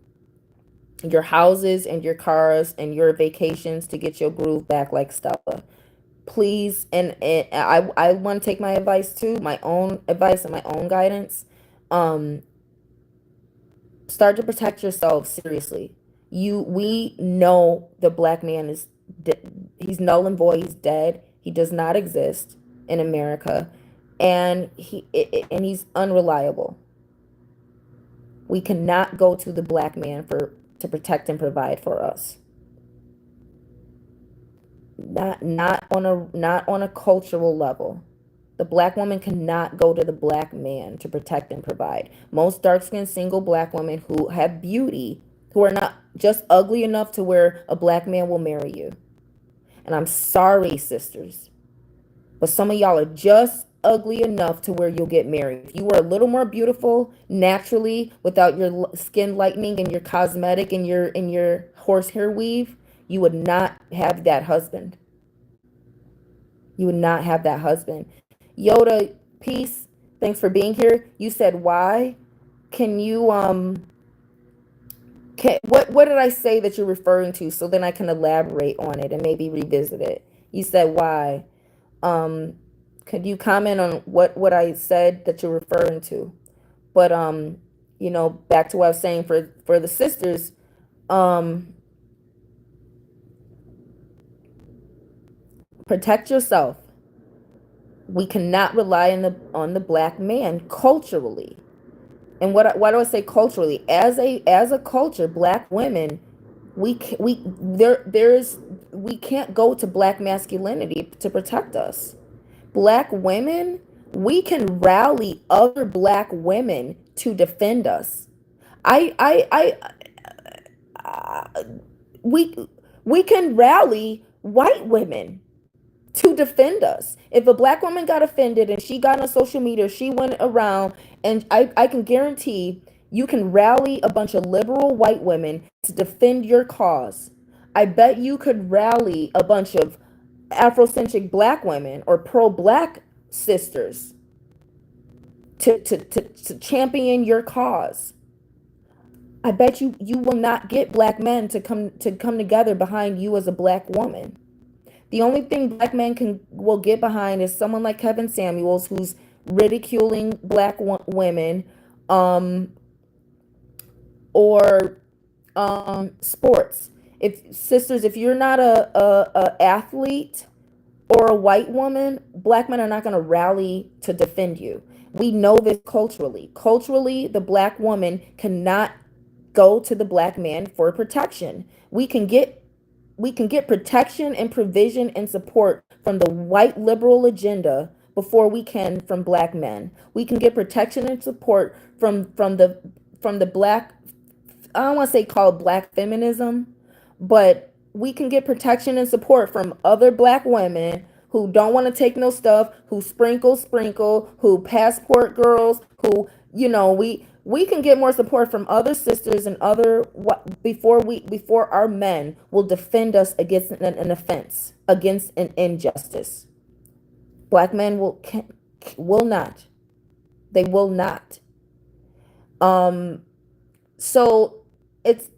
your houses and your cars and your vacations to get your groove back like Stella. Please, and I want to take my advice too, my own advice and my own guidance. Um, Start to protect yourself seriously. We know the black man is he's null and void. He's dead. He does not exist in America, and he's unreliable. We cannot go to the black man for to protect and provide for us. Not on a cultural level. The black woman cannot go to the black man to protect and provide. Most dark-skinned single black women who have beauty, who are not just ugly enough to where a black man will marry you. And I'm sorry, sisters, but some of y'all are just ugly enough to where you'll get married. If you were a little more beautiful naturally without your skin lightening and your cosmetic and your horsehair weave, you would not have that husband. You would not have that husband. Yoda, peace. Thanks for being here. You said why? Can you what did I say that you're referring to, so then I can elaborate on it and maybe revisit it? You said why. Um could you comment on what I said that you're referring to? But back to what I was saying for the sisters, um protect yourself. We cannot rely on the black man culturally. And why do I say culturally? As a culture, black women, we ca- we there is we can't go to black masculinity to protect us. Black women, we can rally other black women to defend us. I we we can rally white women to defend us. If a black woman got offended and she got on social media, she went around, and I can guarantee you can rally a bunch of liberal white women to defend your cause. I bet you could rally a bunch of Afrocentric black women or pro-black sisters to champion your cause. I bet you will not get black men to come together behind you as a black woman. The only thing black men will get behind is someone like Kevin Samuels, who's ridiculing black women, um, or sports. if sisters, if you're not a athlete or a white woman, black men are not going to rally to defend you. We know this culturally. Culturally, the black woman cannot go to the black man for protection. We can get protection and provision and support from the white liberal agenda before we can from black men. We can get protection and support from the black, I don't want to say called black feminism, but we can get protection and support from other black women who don't want to take no stuff, who sprinkle, who passport girls, who, we can get more support from other sisters and other what before our men will defend us against an offense, against an injustice. Black men will not. They will not. Um so it's,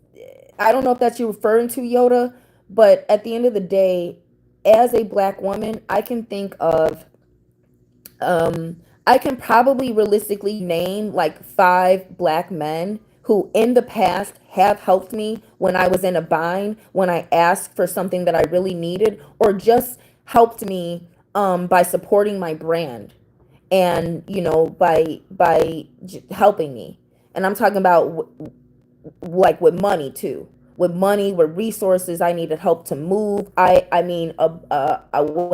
I don't know if that's you referring to, Yoda, but at the end of the day, as a black woman, I can probably realistically name like 5 black men who in the past have helped me when I was in a bind, when I asked for something that I really needed, or just helped me by supporting my brand and helping me. And I'm talking about like with money too, with money, with resources. I needed help to move. When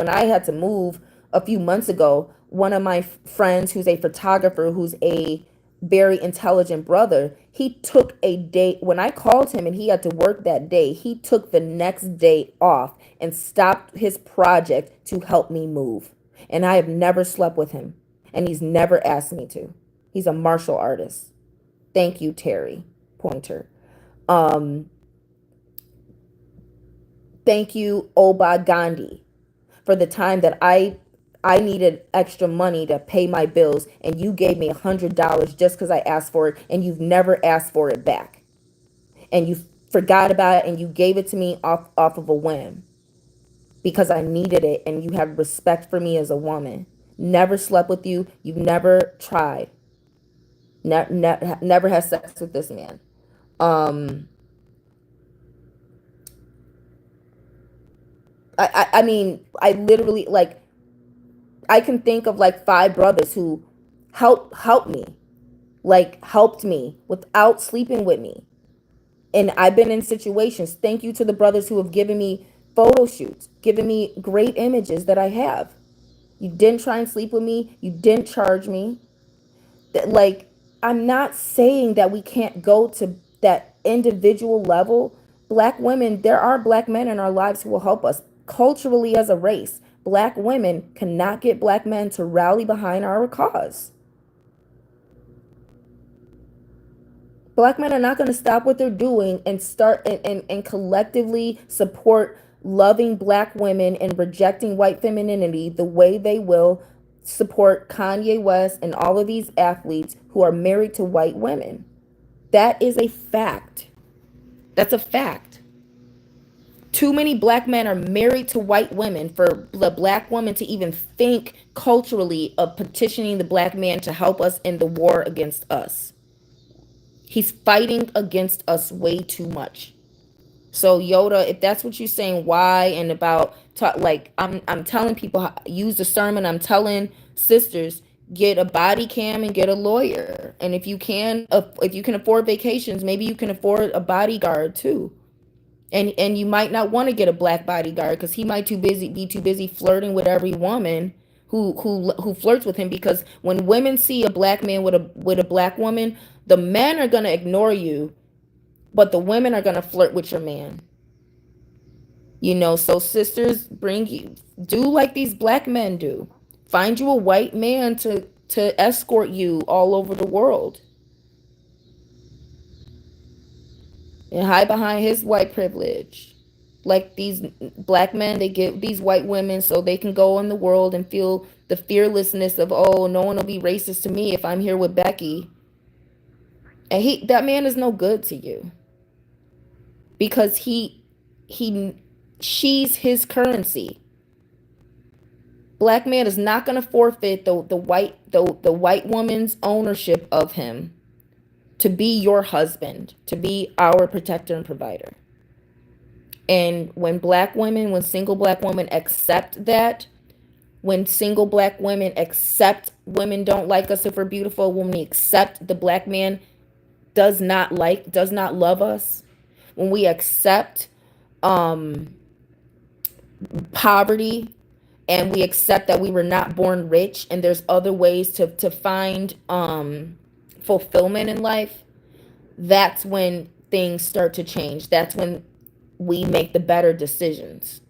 I had to move a few months ago, one of my friends who's a photographer, who's a very intelligent brother, he took a day. When I called him and he had to work that day, he took the next day off and stopped his project to help me move. And I have never slept with him, and he's never asked me to. He's a martial artist. Thank you, Terry Pointer. Um, Thank you, Oba Gandhi, for the time that I needed extra money to pay my bills, and you gave me $100 just because I asked for it, and you've never asked for it back, and you forgot about it, and you gave it to me off of a whim because I needed it, and you have respect for me as a woman. Never slept with you. You've never tried. Never had sex with this man. Um, I mean, I literally, like, I can think of like 5 brothers who helped me, like helped me without sleeping with me. And I've been in situations. Thank you to the brothers who have given me photo shoots, given me great images that I have. You didn't try and sleep with me. You didn't charge me. Like, I'm not saying that we can't go to that individual level. Black women, there are black men in our lives who will help us culturally as a race. Black women cannot get black men to rally behind our cause. Black men are not going to stop what they're doing and start and collectively support loving black women and rejecting white femininity the way they will support Kanye West and all of these athletes who are married to white women. That is a fact. That's a fact. Too many black men are married to white women for the black woman to even think culturally of petitioning the black man to help us in the war against us. He's fighting against us way too much. So Yoda, if that's what you're saying, why and about like I'm telling people, use the sermon. I'm telling sisters, get a body cam and get a lawyer. And if you can afford vacations, maybe you can afford a bodyguard too. And you might not want to get a black bodyguard because he might be too busy flirting with every woman who flirts with him. Because when women see a black man with a black woman, the men are gonna ignore you, but the women are gonna flirt with your man. So sisters, do like these black men do. Find you a white man to escort you all over the world and hide behind his white privilege. Like these black men, they get these white women so they can go in the world and feel the fearlessness of, oh, no one will be racist to me if I'm here with Becky. And that man is no good to you because she's his currency. Black man is not going to forfeit the white woman's ownership of him to be your husband, to be our protector and provider. And when single black women accept that, when single black women accept women don't like us if we're beautiful, when we accept the black man does not love us, when we accept um poverty, and we accept that we were not born rich and there's other ways to find fulfillment in life, that's when things start to change. That's when we make the better decisions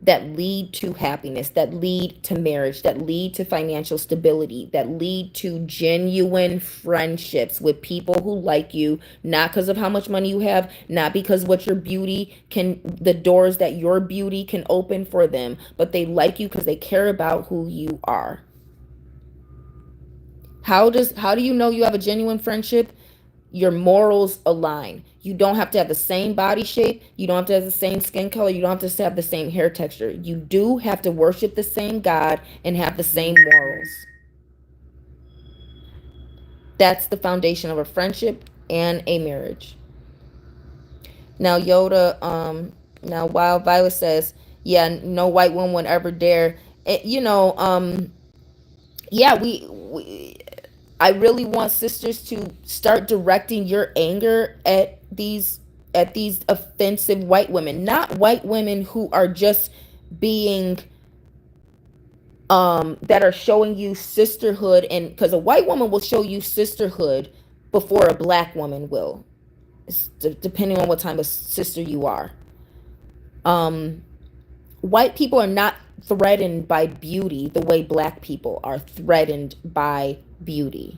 that lead to happiness, that lead to marriage, that lead to financial stability, that lead to genuine friendships with people who like you, not because of how much money you have, not because what your beauty can, the doors that your beauty can open for them, but they like you because they care about who you are. How do you know you have a genuine friendship? Your morals align. You don't have to have the same body shape. You don't have to have the same skin color. You don't have to have the same hair texture. You do have to worship the same God and have the same morals. That's the foundation of a friendship and a marriage. Now now Wild Violet says, yeah, no white woman would ever dare. Yeah, we I really want sisters to start directing your anger at these offensive white women, not white women who are just being that are showing you sisterhood, and because a white woman will show you sisterhood before a black woman will. It's depending on what type of sister you are. Um White people are not threatened by beauty the way black people are threatened by beauty.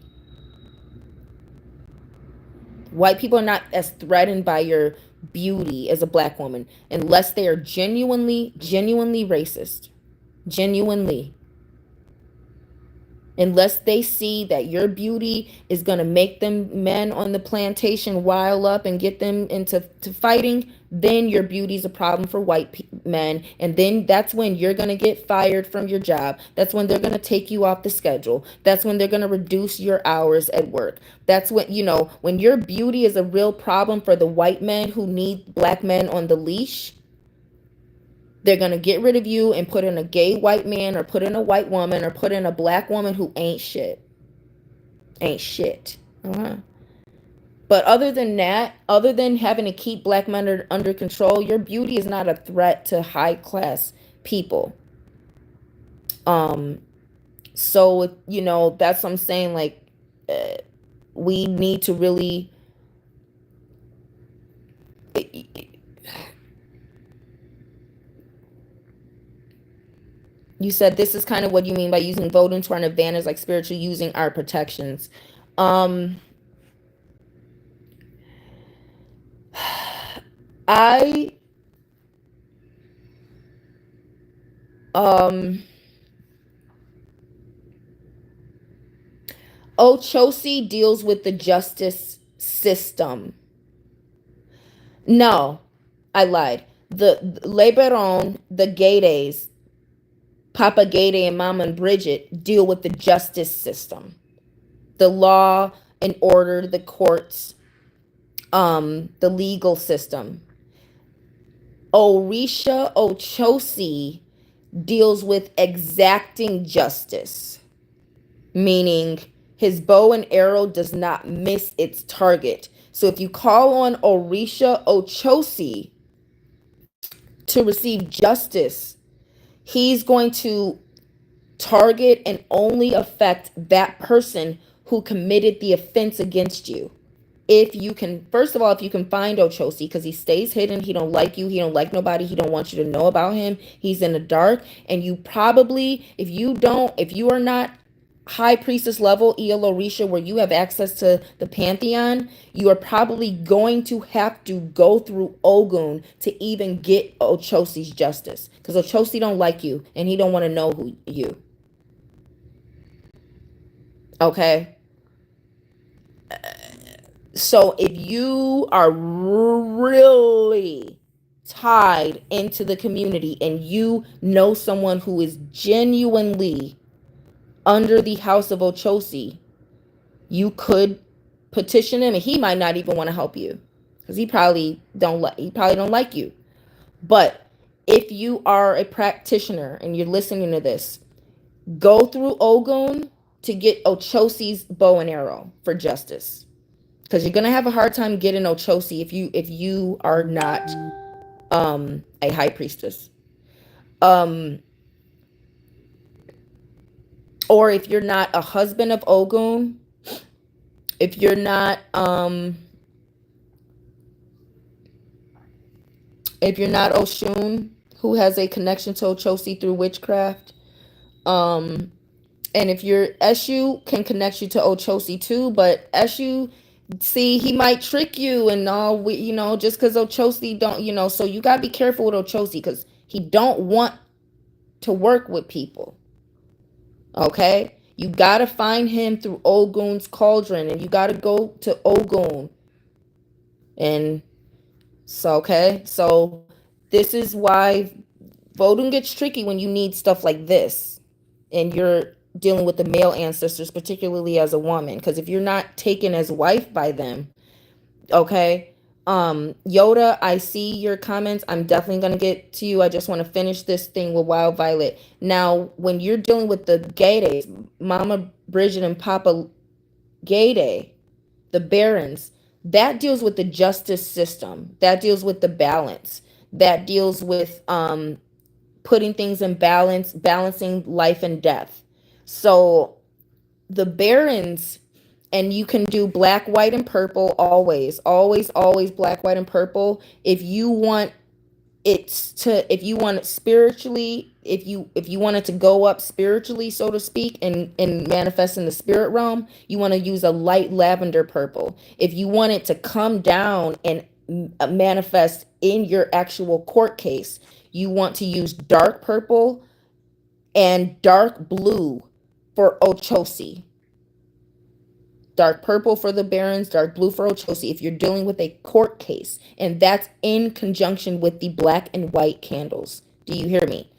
White people are not as threatened by your beauty as a black woman unless they are genuinely racist. Genuinely. Unless they see that your beauty is going to make them men on the plantation rile up and get them into fighting, then your beauty is a problem for men. And then that's when you're going to get fired from your job. That's when they're going to take you off the schedule. That's when they're going to reduce your hours at work. That's when your beauty is a real problem for the white men who need black men on the leash. They're going to get rid of you and put in a gay white man, or put in a white woman, or put in a black woman who ain't shit. Ain't shit. Uh-huh. But other than that, other than having to keep black men under control, your beauty is not a threat to high class people. So, that's what I'm saying. Like, we need to really. You said this is kind of what you mean by using voting to our advantage, like spiritually using our protections. I Ochosi deals with the justice system. No, I lied. The Leberon, the Gaydays, Papa Gayday and Mama and Bridget deal with the justice system. The law and order, the courts, the legal system. Orisha Ochosi deals with exacting justice, meaning his bow and arrow does not miss its target. So if you call on Orisha Ochosi to receive justice, he's going to target and only affect that person who committed the offense against you. If you can, first of all, if you can find Ochosi, because he stays hidden, he don't like you, he don't like nobody, he don't want you to know about him, he's in the dark, and you probably, if you are not high priestess level El Orisha, where you have access to the pantheon, you are probably going to have to go through Ogun to even get Ochosi's justice, because Ochosi don't like you and he don't want to know who you. Okay. So if you are really tied into the community and you know someone who is genuinely under the house of Ochosi, you could petition him, and he might not even want to help you because he probably don't like you. But if you are a practitioner and you're listening to this, go through Ogun to get Ochosi's bow and arrow for justice. Because you're gonna have a hard time getting Ochosi if you are not a high priestess. Um or if you're not a husband of Ogun, if you're not Oshun, who has a connection to Ochosi through witchcraft, um and if you're Eshu, can connect you to Ochosi too, but Eshu, see, he might trick you and all, just because Ochosi don't, so you got to be careful with Ochosi because he don't want to work with people. Okay, you got to find him through Ogun's cauldron, and you got to go to Ogun. And so, okay, so this is why voting gets tricky when you need stuff like this and you're dealing with the male ancestors, particularly as a woman, because if you're not taken as wife by them, okay. Yoda, I see your comments. I'm definitely gonna get to you. I just want to finish this thing with Wild Violet. Now, when you're dealing with the Gaydays, Mama Bridget and Papa Gayday, the Barons, that deals with the justice system. That deals with the balance. That deals with putting things in balance, balancing life and death. So the Barons, and you can do black, white, and purple always, always, always black, white, and purple. If you want it spiritually, if you want it to go up spiritually, so to speak, and manifest in the spirit realm, you want to use a light lavender purple. If you want it to come down and manifest in your actual court case, you want to use dark purple and dark blue for Ochosi. Dark purple for the Barons, dark blue for Ochosi if you're dealing with a court case. And that's in conjunction with the black and white candles. Do you hear me?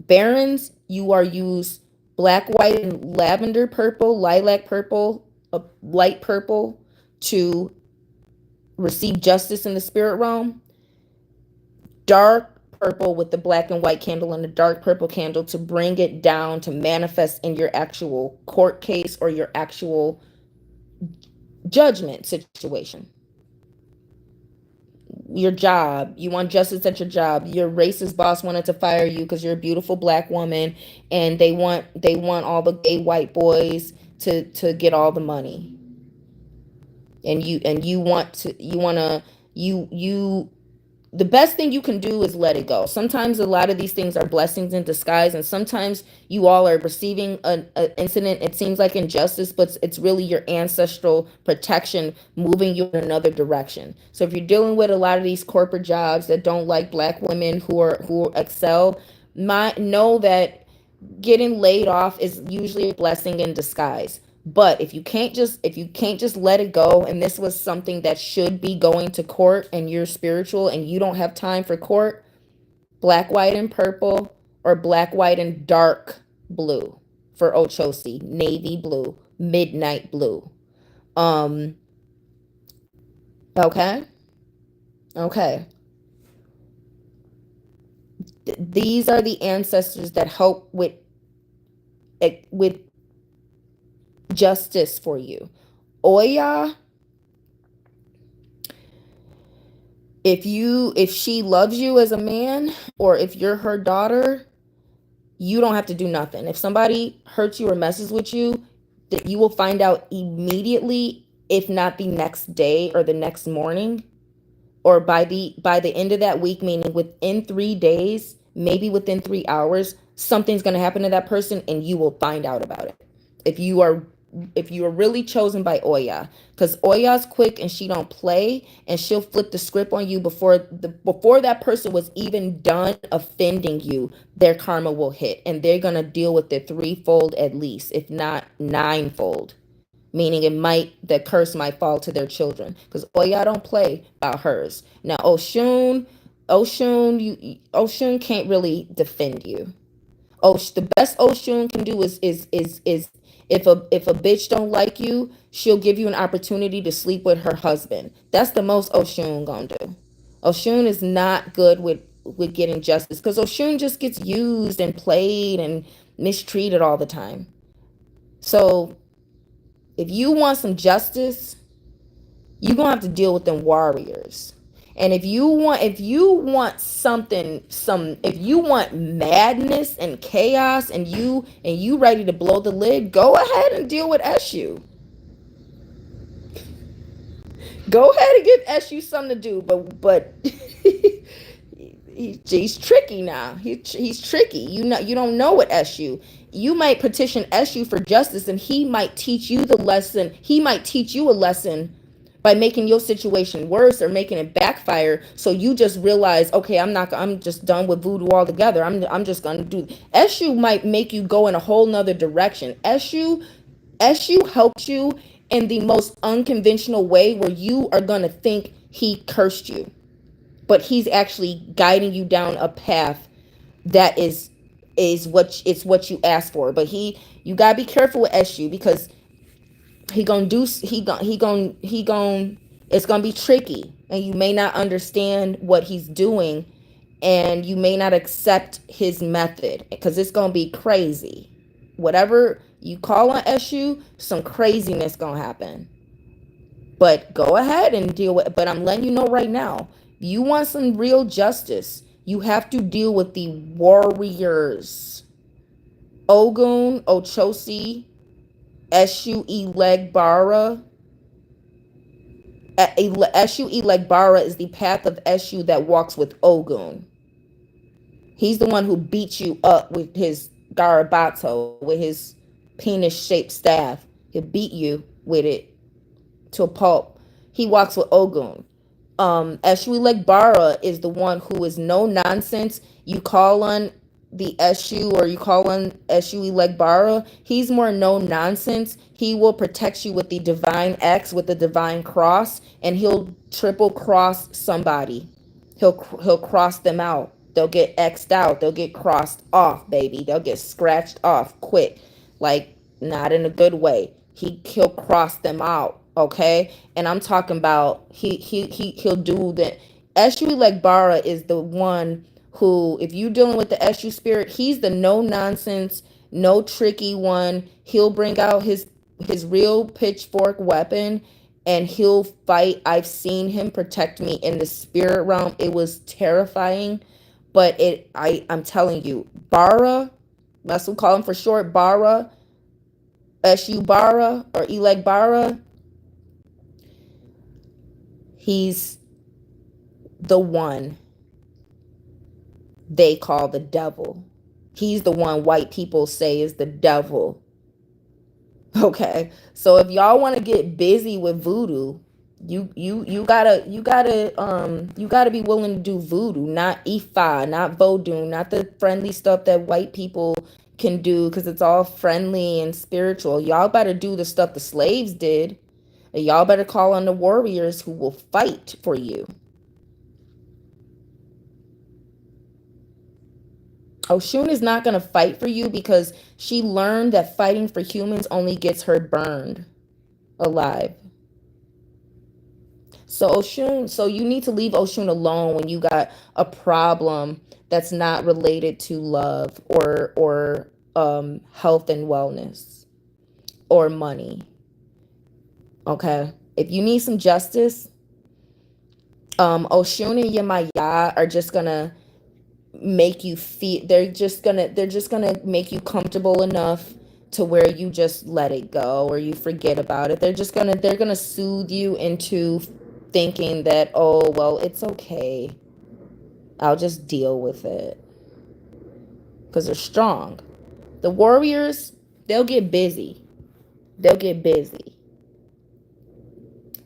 Barons, you are use black, white, and lavender purple, lilac purple, light purple to receive justice in the spirit realm. Dark purple with the black and white candle and the dark purple candle to bring it down to manifest in your actual court case or your actual judgment situation. Your job, you want justice at your job. Your racist boss wanted to fire you because you're a beautiful black woman, and they want all the gay white boys to get all the money. And you want to you the best thing you can do is let it go. Sometimes a lot of these things are blessings in disguise, and sometimes you all are receiving an incident. It seems like injustice, but it's really your ancestral protection moving you in another direction. So if you're dealing with a lot of these corporate jobs that don't like black women who excel, know that getting laid off is usually a blessing in disguise. But if you can't just let it go, and this was something that should be going to court, and you're spiritual and you don't have time for court, black, white, and purple, or black, white, and dark blue for Ochosi, navy blue, midnight blue. Um, okay, okay. These are the ancestors that help with justice for you. Oya, if she loves you as a man, or if you're her daughter, you don't have to do nothing. If somebody hurts you or messes with you, that you will find out immediately, if not the next day or the next morning, or by the end of that week, meaning within 3 days, maybe within 3 hours, something's going to happen to that person, and you will find out about it. If you are really chosen by Oya, because Oya's quick and she don't play, and she'll flip the script on you before that person was even done offending you. Their karma will hit, and they're gonna deal with it threefold at least, if not ninefold. Meaning the curse might fall to their children, because Oya don't play about hers. Now Oshun can't really defend you. The best Oshun can do is if a bitch don't like you, she'll give you an opportunity to sleep with her husband. That's the most Oshun gonna do. Oshun is not good with getting justice, because Oshun just gets used and played and mistreated all the time. So if you want some justice, you're gonna have to deal with them warriors. And if you want something, if you want madness and chaos, and you ready to blow the lid, go ahead and deal with Eshu. Go ahead and give Eshu something to do. But he's tricky now. He's tricky. You don't know what Eshu. You might petition Eshu for justice, and he might teach you the lesson. He might teach you a lesson by making your situation worse or making it backfire. So you just realize, okay, I'm just done with voodoo altogether. I'm just gonna do. Eshu might make you go in a whole nother direction. Eshu helps you in the most unconventional way, where you are gonna think he cursed you, but he's actually guiding you down a path that is what you asked for. But you gotta be careful with Eshu, because he gon' it's gonna be tricky, and you may not understand what he's doing, and you may not accept his method, because it's gonna be crazy. Whatever you call on Eshu, some craziness gonna happen. But go ahead and deal with it. But I'm letting you know right now, you want some real justice, you have to deal with the warriors. Ogun, Ochosi, Eshu Elegbara. Eshu Elegbara is the path of Eshu that walks with Ogun. He's the one who beats you up with his garabato, with his penis-shaped staff. He'll beat you with it to a pulp. He walks with Ogun. Eshu Legbara is the one who is no nonsense. You call on the Eshu, or you call on Eshu Legbara, he's more no nonsense. He will protect you with the divine X, with the divine cross, and he'll triple cross somebody. He'll cross them out. They'll get X'd out. They'll get crossed off, baby. They'll get scratched off quick. Like, not in a good way. He'll cross them out, okay? And I'm talking about he'll do that. Eshu Legbara is the one who, if you're dealing with the Eshu spirit, he's the no nonsense, no tricky one. He'll bring out his real pitchfork weapon, and he'll fight. I've seen him protect me in the spirit realm. It was terrifying, but I'm telling you, Bara, that's what we call him for short, Bara, Eshu Bara or Eleg Bara, he's the one they call the devil. He's the one white people say is the devil. Okay, so if y'all want to get busy with voodoo, you gotta be willing to do voodoo, not Ifa, not Vodou, not the friendly stuff that white people can do, because it's all friendly and spiritual. Y'all better do the stuff the slaves did. And y'all better call on the warriors who will fight for you. Oshun is not going to fight for you, because she learned that fighting for humans only gets her burned alive. So you need to leave Oshun alone when you got a problem that's not related to love, or health and wellness, or money. Okay? If you need some justice, Oshun and Yemaya are just going to make you feel, they're just gonna make you comfortable enough to where you just let it go, or you forget about it. They're gonna soothe you into thinking that, oh well, it's okay, I'll just deal with it, because they're strong. The warriors, they'll get busy.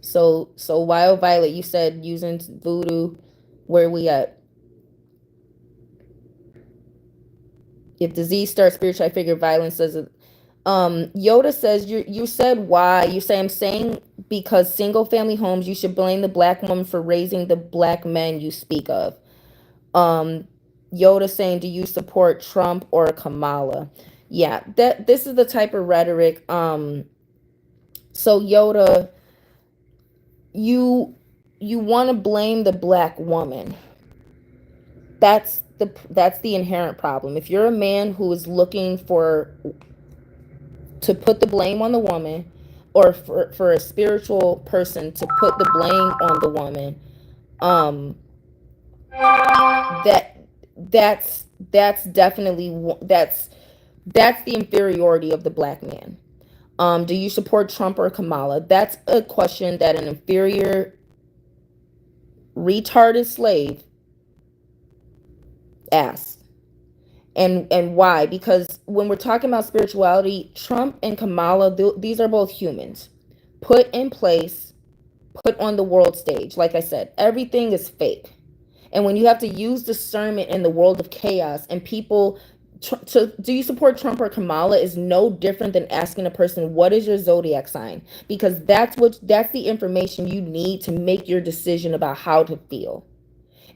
So Wild Violet, you said using voodoo, where we at? If disease starts spiritual, I figure violence doesn't. Yoda says, you said why. You say, I'm saying because single family homes, you should blame the black woman for raising the black men you speak of. Um, Yoda saying, do you support Trump or Kamala? Yeah, this is the type of rhetoric. So Yoda, you want to blame the black woman. that's the inherent problem. If you're a man who is looking for to put the blame on the woman, or for a spiritual person to put the blame on the woman, um that that's definitely that's the inferiority of the black man. Do you support Trump or Kamala? That's a question that an inferior retarded slave asks. And why? Because when we're talking about spirituality, Trump and Kamala, these are both humans put in place, put on the world stage. Like I said, everything is fake. And when you have to use discernment in the world of chaos, and people to do you support Trump or Kamala is no different than asking a person, what is your zodiac sign? Because that's the information you need to make your decision about how to feel.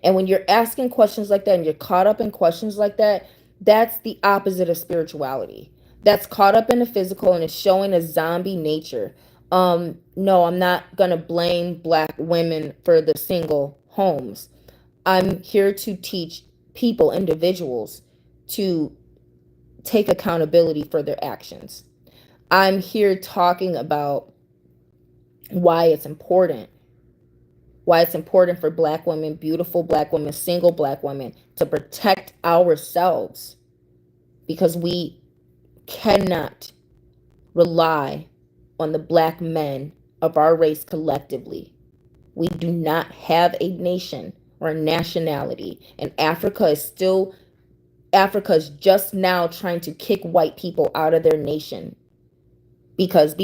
And when you're asking questions like that and you're caught up in questions like that, that's the opposite of spirituality. That's caught up in the physical and it's showing a zombie nature. No, I'm not gonna blame black women for the single homes. I'm here to teach people, individuals, to take accountability for their actions. I'm here talking about why it's important. Why it's important for black women, beautiful black women, single black women, to protect ourselves, because we cannot rely on the black men of our race collectively. We do not have a nation or a nationality, and Africa is just now trying to kick white people out of their nation, because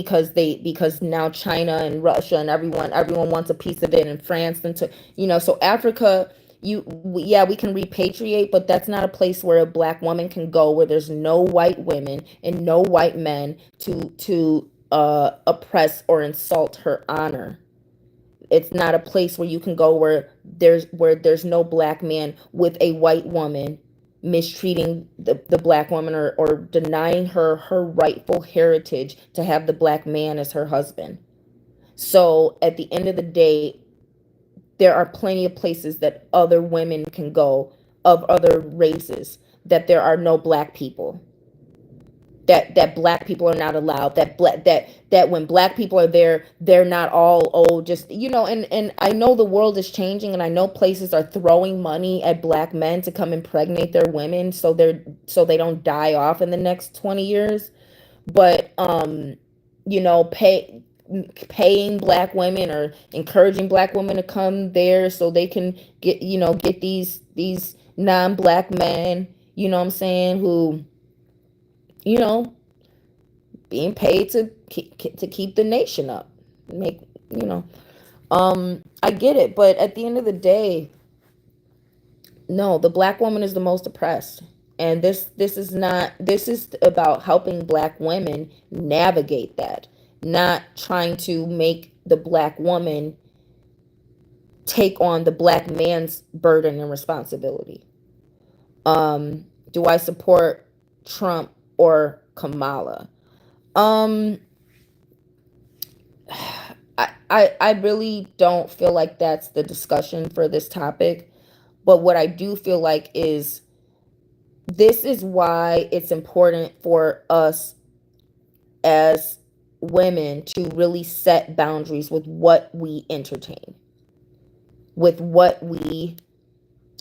now China and Russia and everyone wants a piece of it, and France, and to so Africa, yeah, we can repatriate, but that's not a place where a black woman can go where there's no white women and no white men to oppress or insult her honor. It's not a place where you can go where there's no black man with a white woman mistreating the black woman, or denying her rightful heritage to have the black man as her husband. So at the end of the day, there are plenty of places that other women can go, of other races, that there are no black people, that black people are not allowed, that when black people are there, they're not all, oh, just and I know the world is changing, and I know places are throwing money at black men to come impregnate their women, so they don't die off in the next 20 years. But paying black women, or encouraging black women to come there so they can get these non-black men, what I'm saying, who you know being paid to keep the nation up, make you know I get it, but at the end of the day, no, the black woman is the most oppressed. And this is about helping black women navigate that, not trying to make the black woman take on the black man's burden and responsibility. Do I support Trump or Kamala? um I really don't feel like that's the discussion for this topic. But what I do feel like is, this is why it's important for us as women to really set boundaries with what we entertain, with what we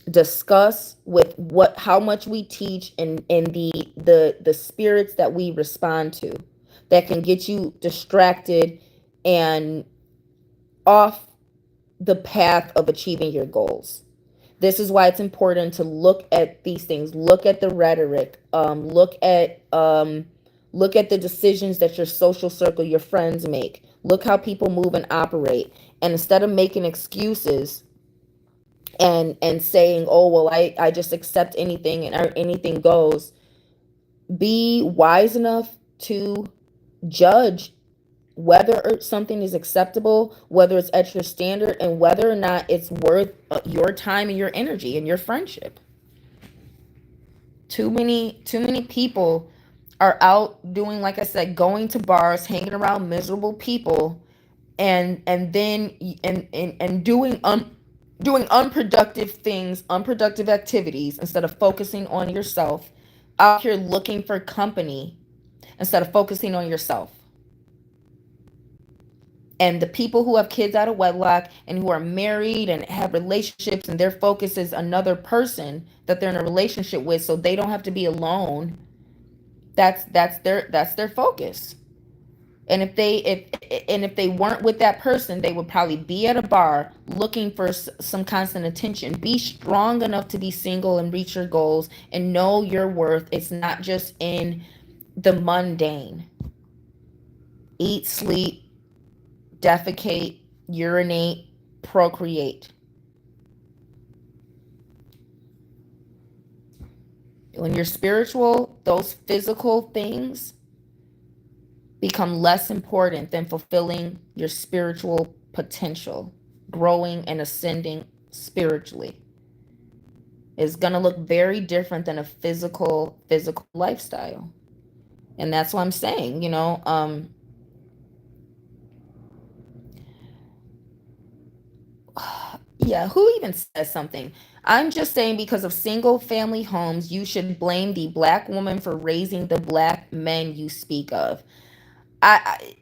discuss, with what how much we teach, and the spirits that we respond to, that can get you distracted and off the path of achieving your goals. This is why it's important to look at these things, look at the rhetoric, look at the decisions that your social circle, your friends make. Look how people move and operate. And instead of making excuses and saying, oh, well, I just accept anything and anything goes, be wise enough to judge whether something is acceptable, whether it's at your standard, and whether or not it's worth your time and your energy and your friendship. Too many people are out doing, like I said, going to bars, hanging around miserable people, and then and doing doing unproductive things, unproductive activities, instead of focusing on yourself, out here looking for company instead of focusing on yourself. And the people who have kids out of wedlock and who are married and have relationships and their focus is another person that they're in a relationship with so they don't have to be alone, that's their focus. And if they weren't with that person, they would probably be at a bar looking for some constant attention. Be strong enough to be single and reach your goals and know your worth. It's not just in the mundane. Eat, sleep, defecate, urinate, procreate. When you're spiritual, those physical things become less important than fulfilling your spiritual potential, growing and ascending spiritually. It's going to look very different than a physical lifestyle. And that's what I'm saying, yeah, who even says something? I'm just saying because of single family homes, you should blame the black woman for raising the black men you speak of. I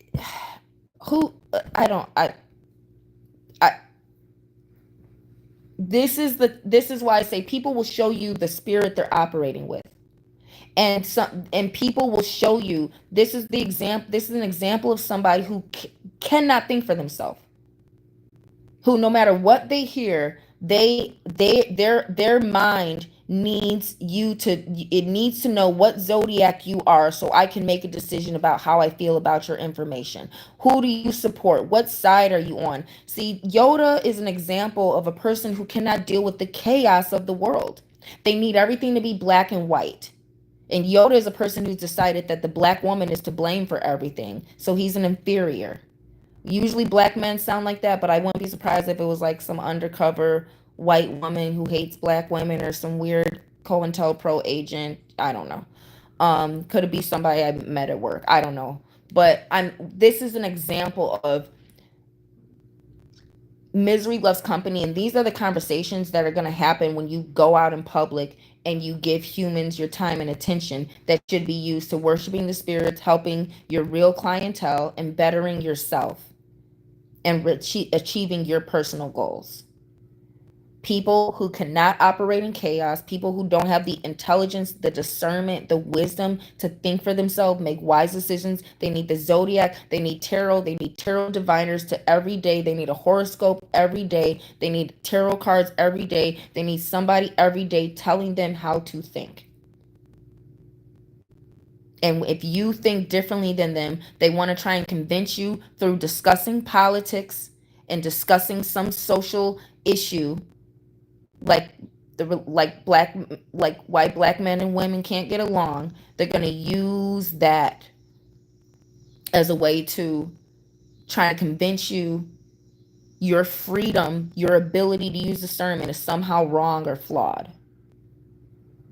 who I don't I this is why I say people will show you the spirit they're operating with. And people will show you this is an example of somebody who cannot think for themselves, who no matter what they hear, their mind needs you to it needs to know what zodiac you are so I can make a decision about how I feel about your information. Who do you support? What side are you on? See, Yoda is an example of a person who cannot deal with the chaos of the world. They need everything to be black and white. And Yoda is a person who's decided that the black woman is to blame for everything. So he's an inferior. Usually black men sound like that, but I wouldn't be surprised if it was like some undercover white woman who hates black women or some weird COINTELPRO agent. I don't know. Could it be somebody I met at work? I don't know. But this is an example of misery loves company, and these are the conversations that are going to happen when you go out in public and you give humans your time and attention that should be used to worshiping the spirits, helping your real clientele, and bettering yourself and achieving your personal goals. People who cannot operate in chaos, people who don't have the intelligence, the discernment, the wisdom to think for themselves, make wise decisions. They need the zodiac, they need tarot, they need tarot diviners to every day. They need a horoscope every day. They need tarot cards every day. They need somebody every day telling them how to think. And if you think differently than them, they want to try and convince you through discussing politics and discussing some social issue like like why black men and women can't get along. They're going to use that as a way to try to convince you your freedom, your ability to use discernment is somehow wrong or flawed.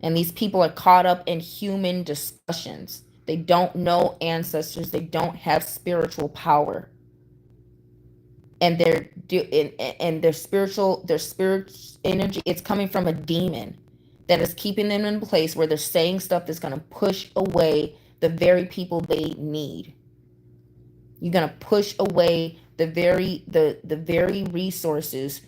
And these people are caught up in human discussions. They don't know ancestors. They don't have spiritual power. And their spirit energy, it's coming from a demon that is keeping them in a place where they're saying stuff that's going to push away the very people they need. You're going to push away the very resources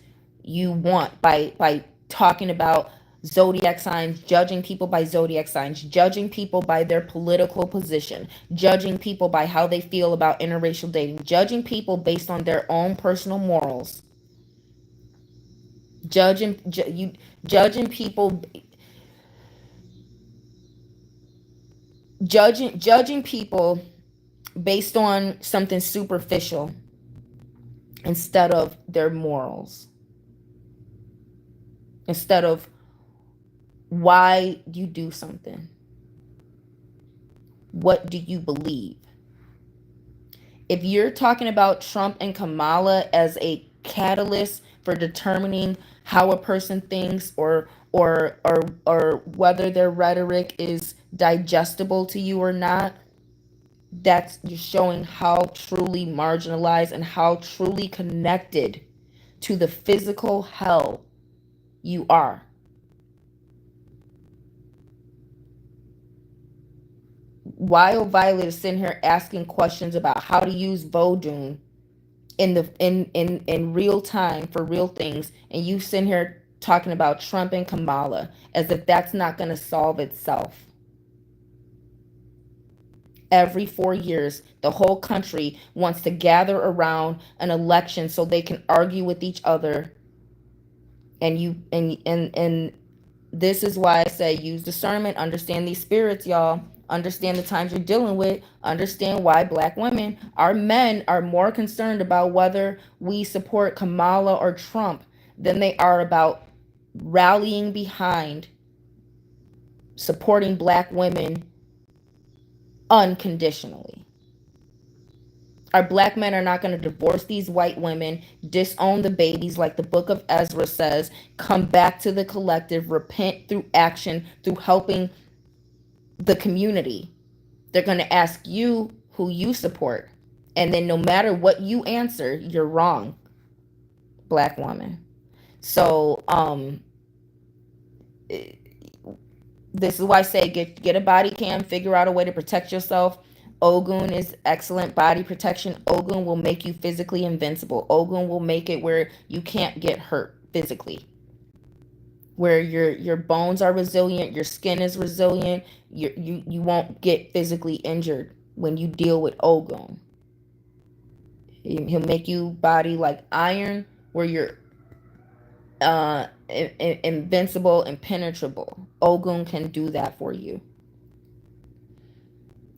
you want by talking about zodiac signs, judging people by zodiac signs, judging people by their political position, judging people by how they feel about interracial dating, judging people based on their own personal morals, judging people, judging people based on something superficial instead of their morals, instead of why you do something. What do you believe? If you're talking about Trump and Kamala as a catalyst for determining how a person thinks or whether their rhetoric is digestible to you or not, that's you're showing how truly marginalized and how truly connected to the physical hell you are. While Violet is sitting here asking questions about how to use Vodun in real time for real things, and you sitting here talking about Trump and Kamala as if that's not going to solve itself. Every 4 years, the whole country wants to gather around an election so they can argue with each other. And this is why I say use discernment, understand these spirits, y'all. Understand the times you're dealing with. Understand why Black women, our men, are more concerned about whether we support Kamala or Trump than they are about rallying behind supporting Black women unconditionally. Our Black men are not going to divorce these white women, disown the babies like the book of Ezra says, come back to the collective, repent through action, through helping the community. They're going to ask you who you support. And then no matter what you answer, you're wrong, Black woman. So this is why I say get a body cam, figure out a way to protect yourself. Ogun is excellent body protection. Ogun will make you physically invincible. Ogun will make it where you can't get hurt physically, where your bones are resilient, your skin is resilient, you won't get physically injured when you deal with Ogun. He'll make you body like iron, where you're invincible, impenetrable. Ogun can do that for you.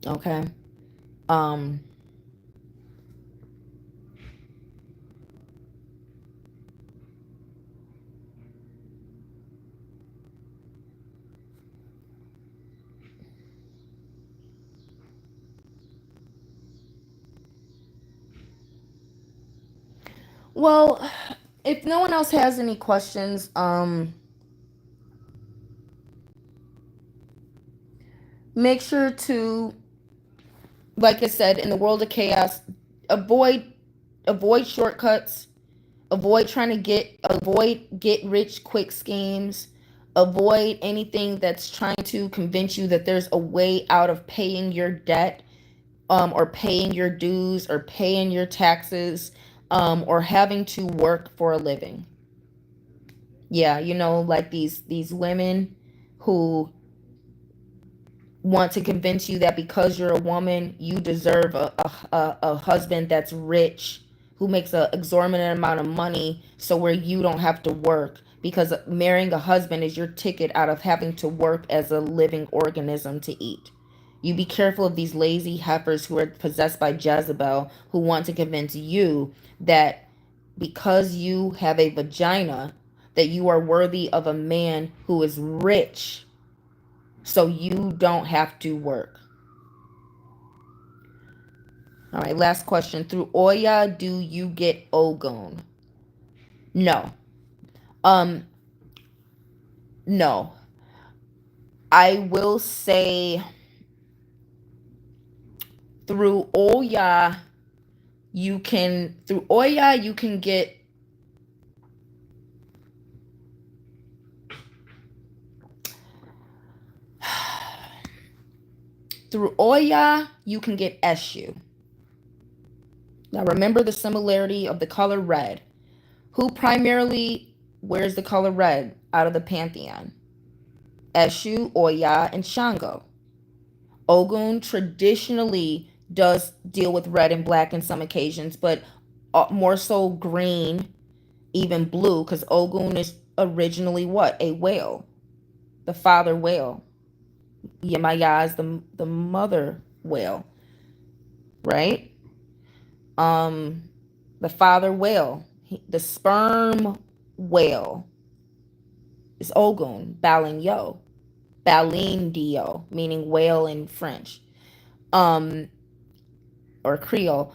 Okay. Well, if no one else has any questions, make sure to, like I said, in the world of chaos, avoid shortcuts, avoid get rich quick schemes, avoid anything that's trying to convince you that there's a way out of paying your debt, or paying your dues, or paying your taxes, or having to work for a living. Yeah, like these women who want to convince you that because you're a woman, you deserve a husband that's rich, who makes an exorbitant amount of money, so where you don't have to work, because marrying a husband is your ticket out of having to work as a living organism to eat. You be careful of these lazy heifers who are possessed by Jezebel, who want to convince you that because you have a vagina, that you are worthy of a man who is rich, so you don't have to work. All right, last question. Through Oya, do you get Ogun? No. No. I will say through Oya, you can get through Oya, you can get Eshu. Now remember the similarity of the color red. Who primarily wears the color red out of the pantheon? Eshu, Oya, and Shango. Ogun traditionally does deal with red and black in some occasions, but more so green, even blue, because Ogun is originally what? A whale. The father whale. Yemaya is the mother whale. Right? The father whale. The sperm whale is Ogun, Balinyo. Balindio, meaning whale in French. Or Creole.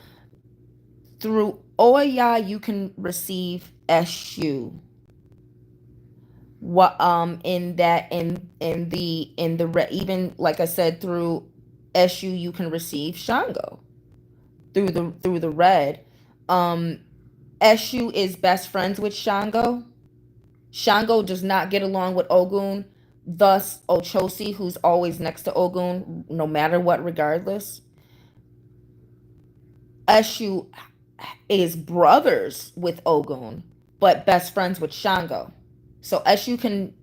Through Oya, you can receive Eshu. What in the even like I said, through Eshu you can receive Shango through the red. Eshu is best friends with Shango. Shango does not get along with Ogun. Thus, Ochosi, who's always next to Ogun, no matter what, regardless. Eshu is brothers with Ogun, but best friends with Shango. So Eshu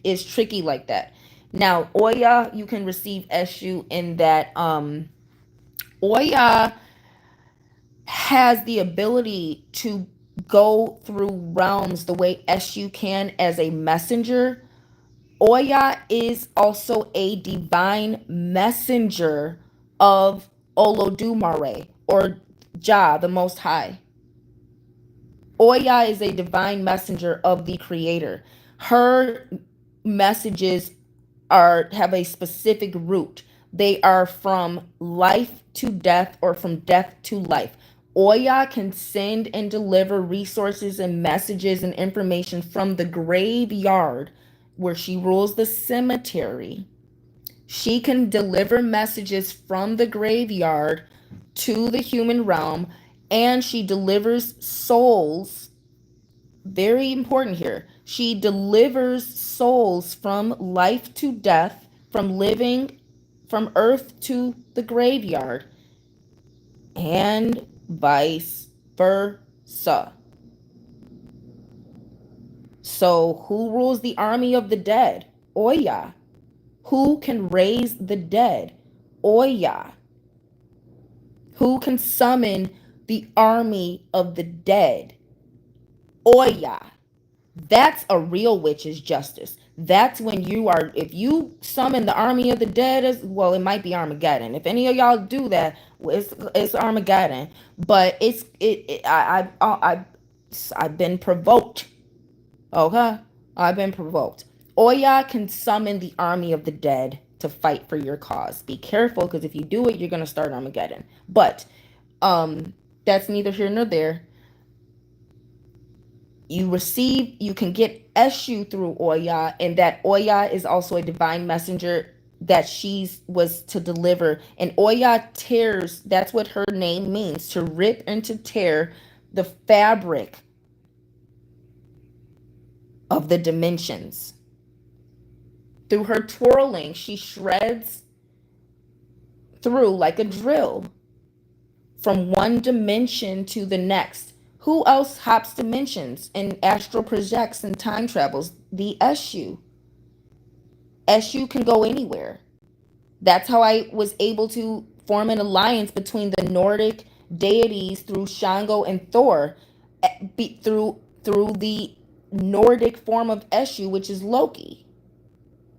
is tricky like that. Now Oya, you can receive Eshu in that Oya has the ability to go through realms the way Eshu can as a messenger. Oya is also a divine messenger of Olodumare, or Jah, the Most High. Oya is a divine messenger of the Creator. Her messages have a specific root. They are from life to death or from death to life. Oya can send and deliver resources and messages and information from the graveyard where she rules the cemetery. She can deliver messages from the graveyard to the human realm, and she delivers souls. Very important here. She delivers souls from life to death, from living from earth to the graveyard, and vice versa. So, who rules the army of the dead? Oya. Who can raise the dead? Oya. Who can summon the army of the dead? Oya. That's a real witch's justice. That's when you are, if you summon the army of the dead, as well, it might be Armageddon. If any of y'all do that, it's Armageddon. But I've been provoked. Okay, I've been provoked. Oya can summon the army of the dead to fight for your cause. Be careful, because if you do it, you're gonna start Armageddon. But that's neither here nor there. You can get Eshu through Oya, and that Oya is also a divine messenger that she was to deliver. And Oya tears, that's what her name means, to rip and to tear the fabric of the dimensions. Through her twirling, she shreds through like a drill from one dimension to the next. Who else hops dimensions and astral projects and time travels? The Eshu. Eshu can go anywhere. That's how I was able to form an alliance between the Nordic deities through Shango and Thor, through the Nordic form of Eshu, which is Loki.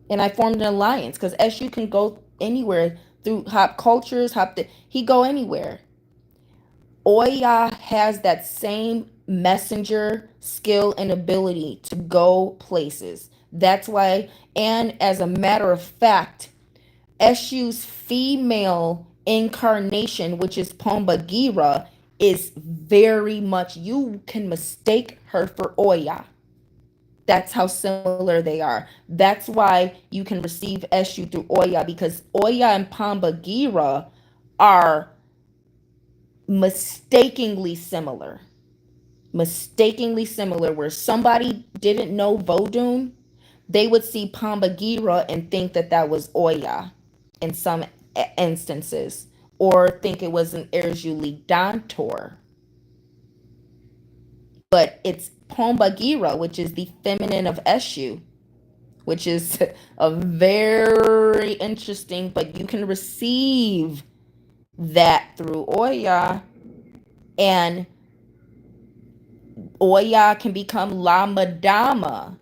And I formed an alliance because Eshu can go anywhere through hop cultures, he go anywhere. Oya has that same messenger skill and ability to go places. That's why, and as a matter of fact, Eshu's female incarnation, which is Pombagira, is very much, you can mistake her for Oya. That's how similar they are. That's why you can receive Eshu through Oya, because Oya and Pombagira are mistakenly similar. Mistakenly similar, where somebody didn't know Vodun, they would see Pombagira and think that that was Oya in some instances, or think it was an Erjuli Dantor. But it's Pombagira, which is the feminine of Eshu, which is a very interesting, but you can receive that through Oya, and Oya can become La Madama.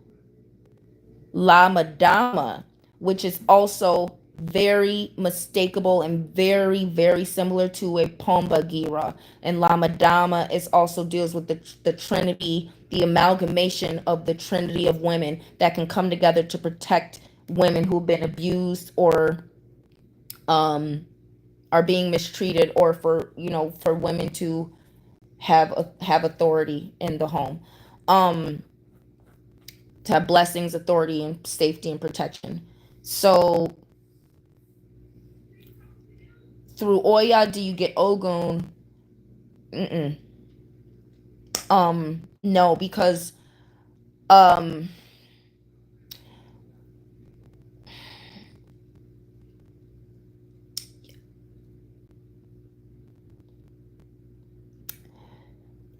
La Madama, which is also very mistakable and very, very similar to a Pombagira. And La Madama is also deals with the Trinity, the amalgamation of the Trinity of women that can come together to protect women who've been abused or are being mistreated, or for women to have authority in the home. To have blessings, authority, and safety and protection. So through Oya, do you get Ogun? No, because um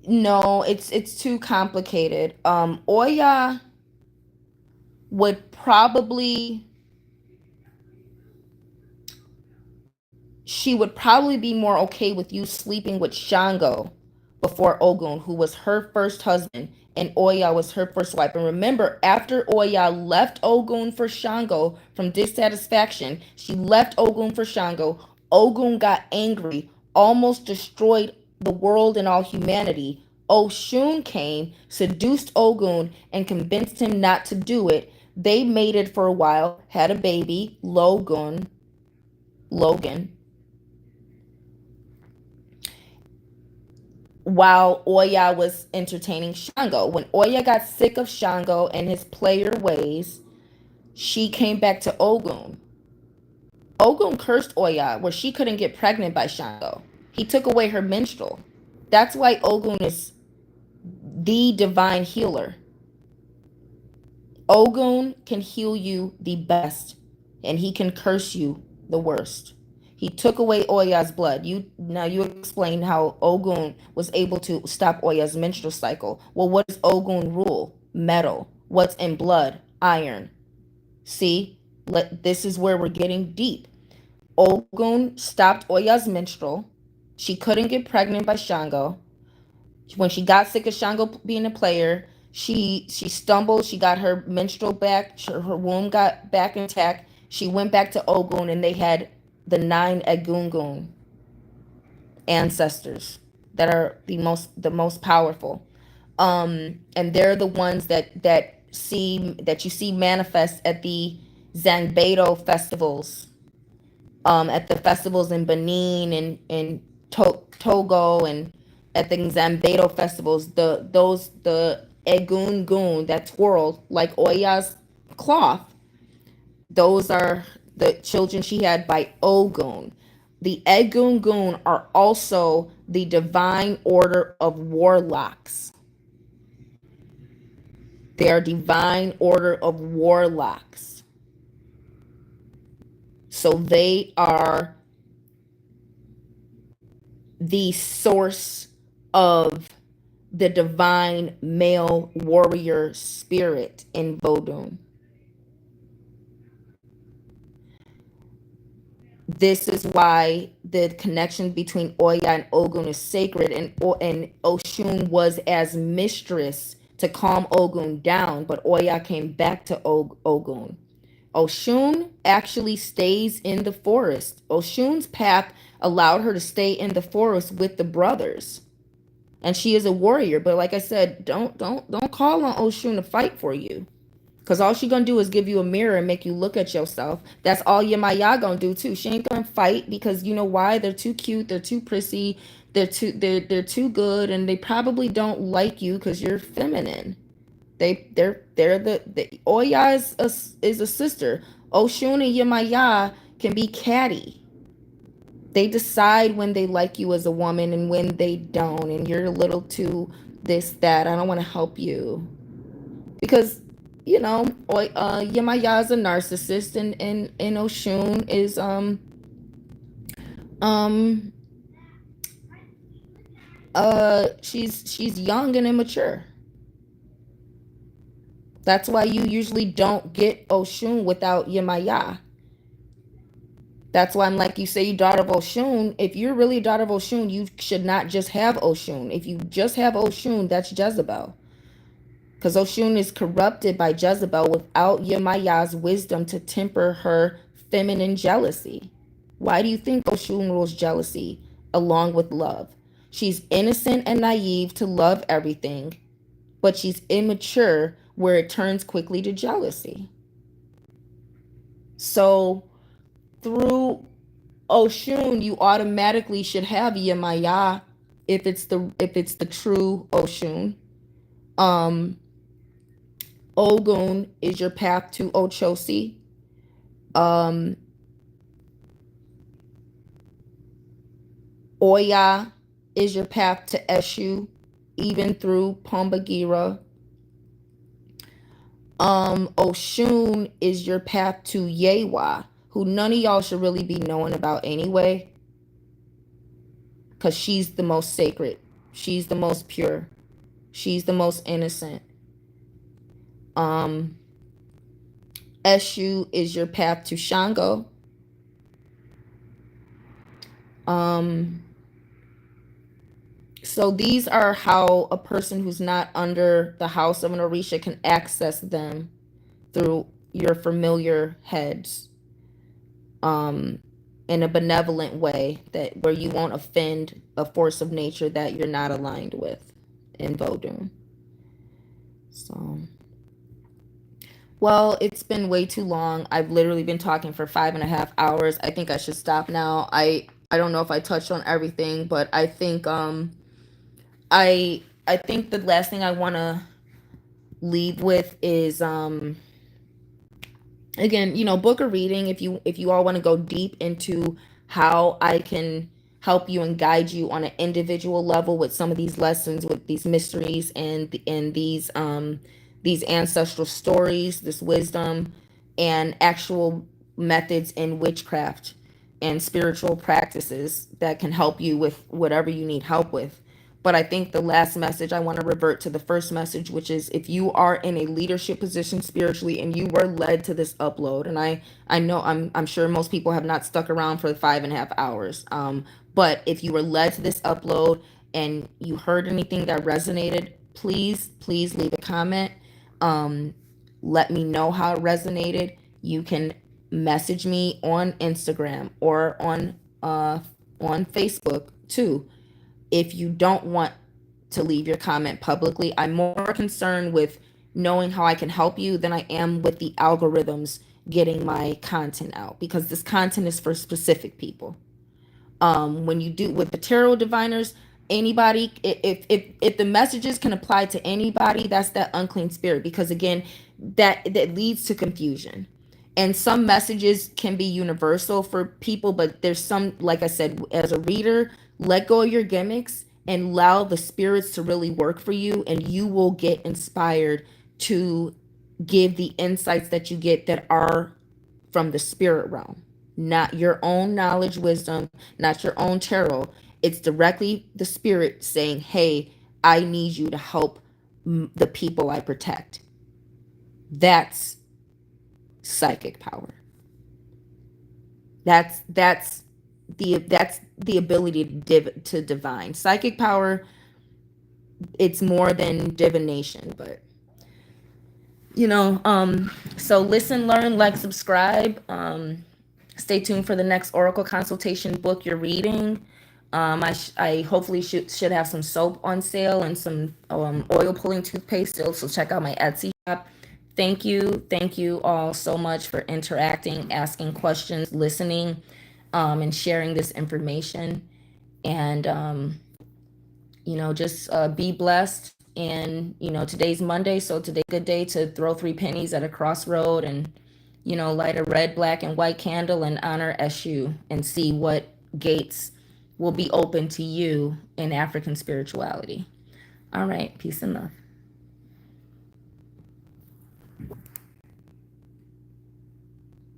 no, it's too complicated. Oya would probably she would probably be more okay with you sleeping with Shango before Ogun, who was her first husband, and Oya was her first wife. And remember, after Oya left Ogun for Shango from dissatisfaction, she left Ogun for Shango. Ogun got angry, almost destroyed the world and all humanity. Oshun came, seduced Ogun, and convinced him not to do it. They mated for a while, had a baby, Logan, while Oya was entertaining Shango. When Oya got sick of Shango and his player ways, she came back to Ogun. Ogun cursed Oya where she couldn't get pregnant by Shango. He took away her menstrual. That's why Ogun is the divine healer. Ogun can heal you the best, and he can curse you the worst. He took away Oya's blood. You explain how Ogun was able to stop Oya's menstrual cycle. Well, what does Ogun rule? Metal. What's in blood? Iron. See? This is where we're getting deep. Ogun stopped Oya's menstrual. She couldn't get pregnant by Shango. When she got sick of Shango being a player, she stumbled. She got her menstrual back. Her womb got back intact. She went back to Ogun, and they had the 9 Egungun ancestors that are the most powerful. And they're the ones that you see manifest at the Zangbedo festivals, at the festivals in Benin and Togo, and at the Zambedo festivals, the Egungun that twirled like Oya's cloth, those are the children she had by Ogun. The Egungun are also the divine order of warlocks. They are divine order of warlocks. So they are the source of the divine male warrior spirit in Vodun. This is why the connection between Oya and Ogun is sacred, and Oshun was as mistress to calm Ogun down, but Oya came back to Ogun. Oshun actually stays in the forest. Oshun's path allowed her to stay in the forest with the brothers. And she is a warrior, but like I said, don't call on Oshun to fight for you. Cause all she gonna do is give you a mirror and make you look at yourself. That's all Yemaya gonna do too. She ain't gonna fight because you know why? They're too cute, they're too prissy, they're too good, and they probably don't like you because you're feminine. They're the Oya is a sister. Oshun and Yemaya can be catty. They decide when they like you as a woman and when they don't, and you're a little too this, that. I don't want to help you. Because, Yemaya is a narcissist, and Oshun is um she's young and immature. That's why you usually don't get Oshun without Yemaya. That's why I'm like, you say you daughter of Oshun. If you're really a daughter of Oshun, you should not just have Oshun. If you just have Oshun, that's Jezebel. Because Oshun is corrupted by Jezebel without Yemaya's wisdom to temper her feminine jealousy. Why do you think Oshun rules jealousy along with love? She's innocent and naive to love everything, but she's immature where it turns quickly to jealousy. So through Oshun, you automatically should have Yemaya if it's the true Oshun. Um, Ogun is your path to Ochosi. Um, Oya is your path to Eshu, even through Pombagira. Oshun is your path to Yewa, who none of y'all should really be knowing about anyway, because she's the most sacred. She's the most pure. She's the most innocent. Eshu is your path to Shango. So these are how a person who's not under the house of an Orisha can access them through your familiar heads, in a benevolent way, that where you won't offend a force of nature that you're not aligned with in Vodun. So, well, it's been way too long. I've literally been talking for 5.5 hours. I think I should stop now. I don't know if I touched on everything, but I think I think the last thing I want to leave with is again, book a reading if you all want to go deep into how I can help you and guide you on an individual level with some of these lessons, with these mysteries, and these ancestral stories, this wisdom, and actual methods in witchcraft and spiritual practices that can help you with whatever you need help with. But I think the last message, I want to revert to the first message, which is, if you are in a leadership position spiritually and you were led to this upload, and I know I'm sure most people have not stuck around for the 5.5 hours. But if you were led to this upload and you heard anything that resonated, please leave a comment. Let me know how it resonated. You can message me on Instagram or on Facebook too. If you don't want to leave your comment publicly, I'm more concerned with knowing how I can help you than I am with the algorithms getting my content out, because this content is for specific people. When you do with the tarot diviners, anybody, if the messages can apply to anybody, that's that unclean spirit, because again, that leads to confusion. And some messages can be universal for people, but there's some, like I said, as a reader, let go of your gimmicks and allow the spirits to really work for you, and you will get inspired to give the insights that you get that are from the spirit realm, not your own knowledge, wisdom, not your own tarot. It's directly the spirit saying, hey, I need you to help the people I protect. That's psychic power. That's the ability to divine. Psychic power, it's more than divination, but so listen, learn, like, subscribe. Stay tuned for the next oracle consultation. Book your reading. I hopefully should have some soap on sale and some oil pulling toothpaste still, so check out my Etsy shop. Thank you all so much for interacting, asking questions, listening, and sharing this information. And just be blessed. And today's Monday, so today's a good day to throw 3 pennies at a crossroad and light a red, black, and white candle and honor Eshu, and see what gates will be open to you in African spirituality. All right, peace and love.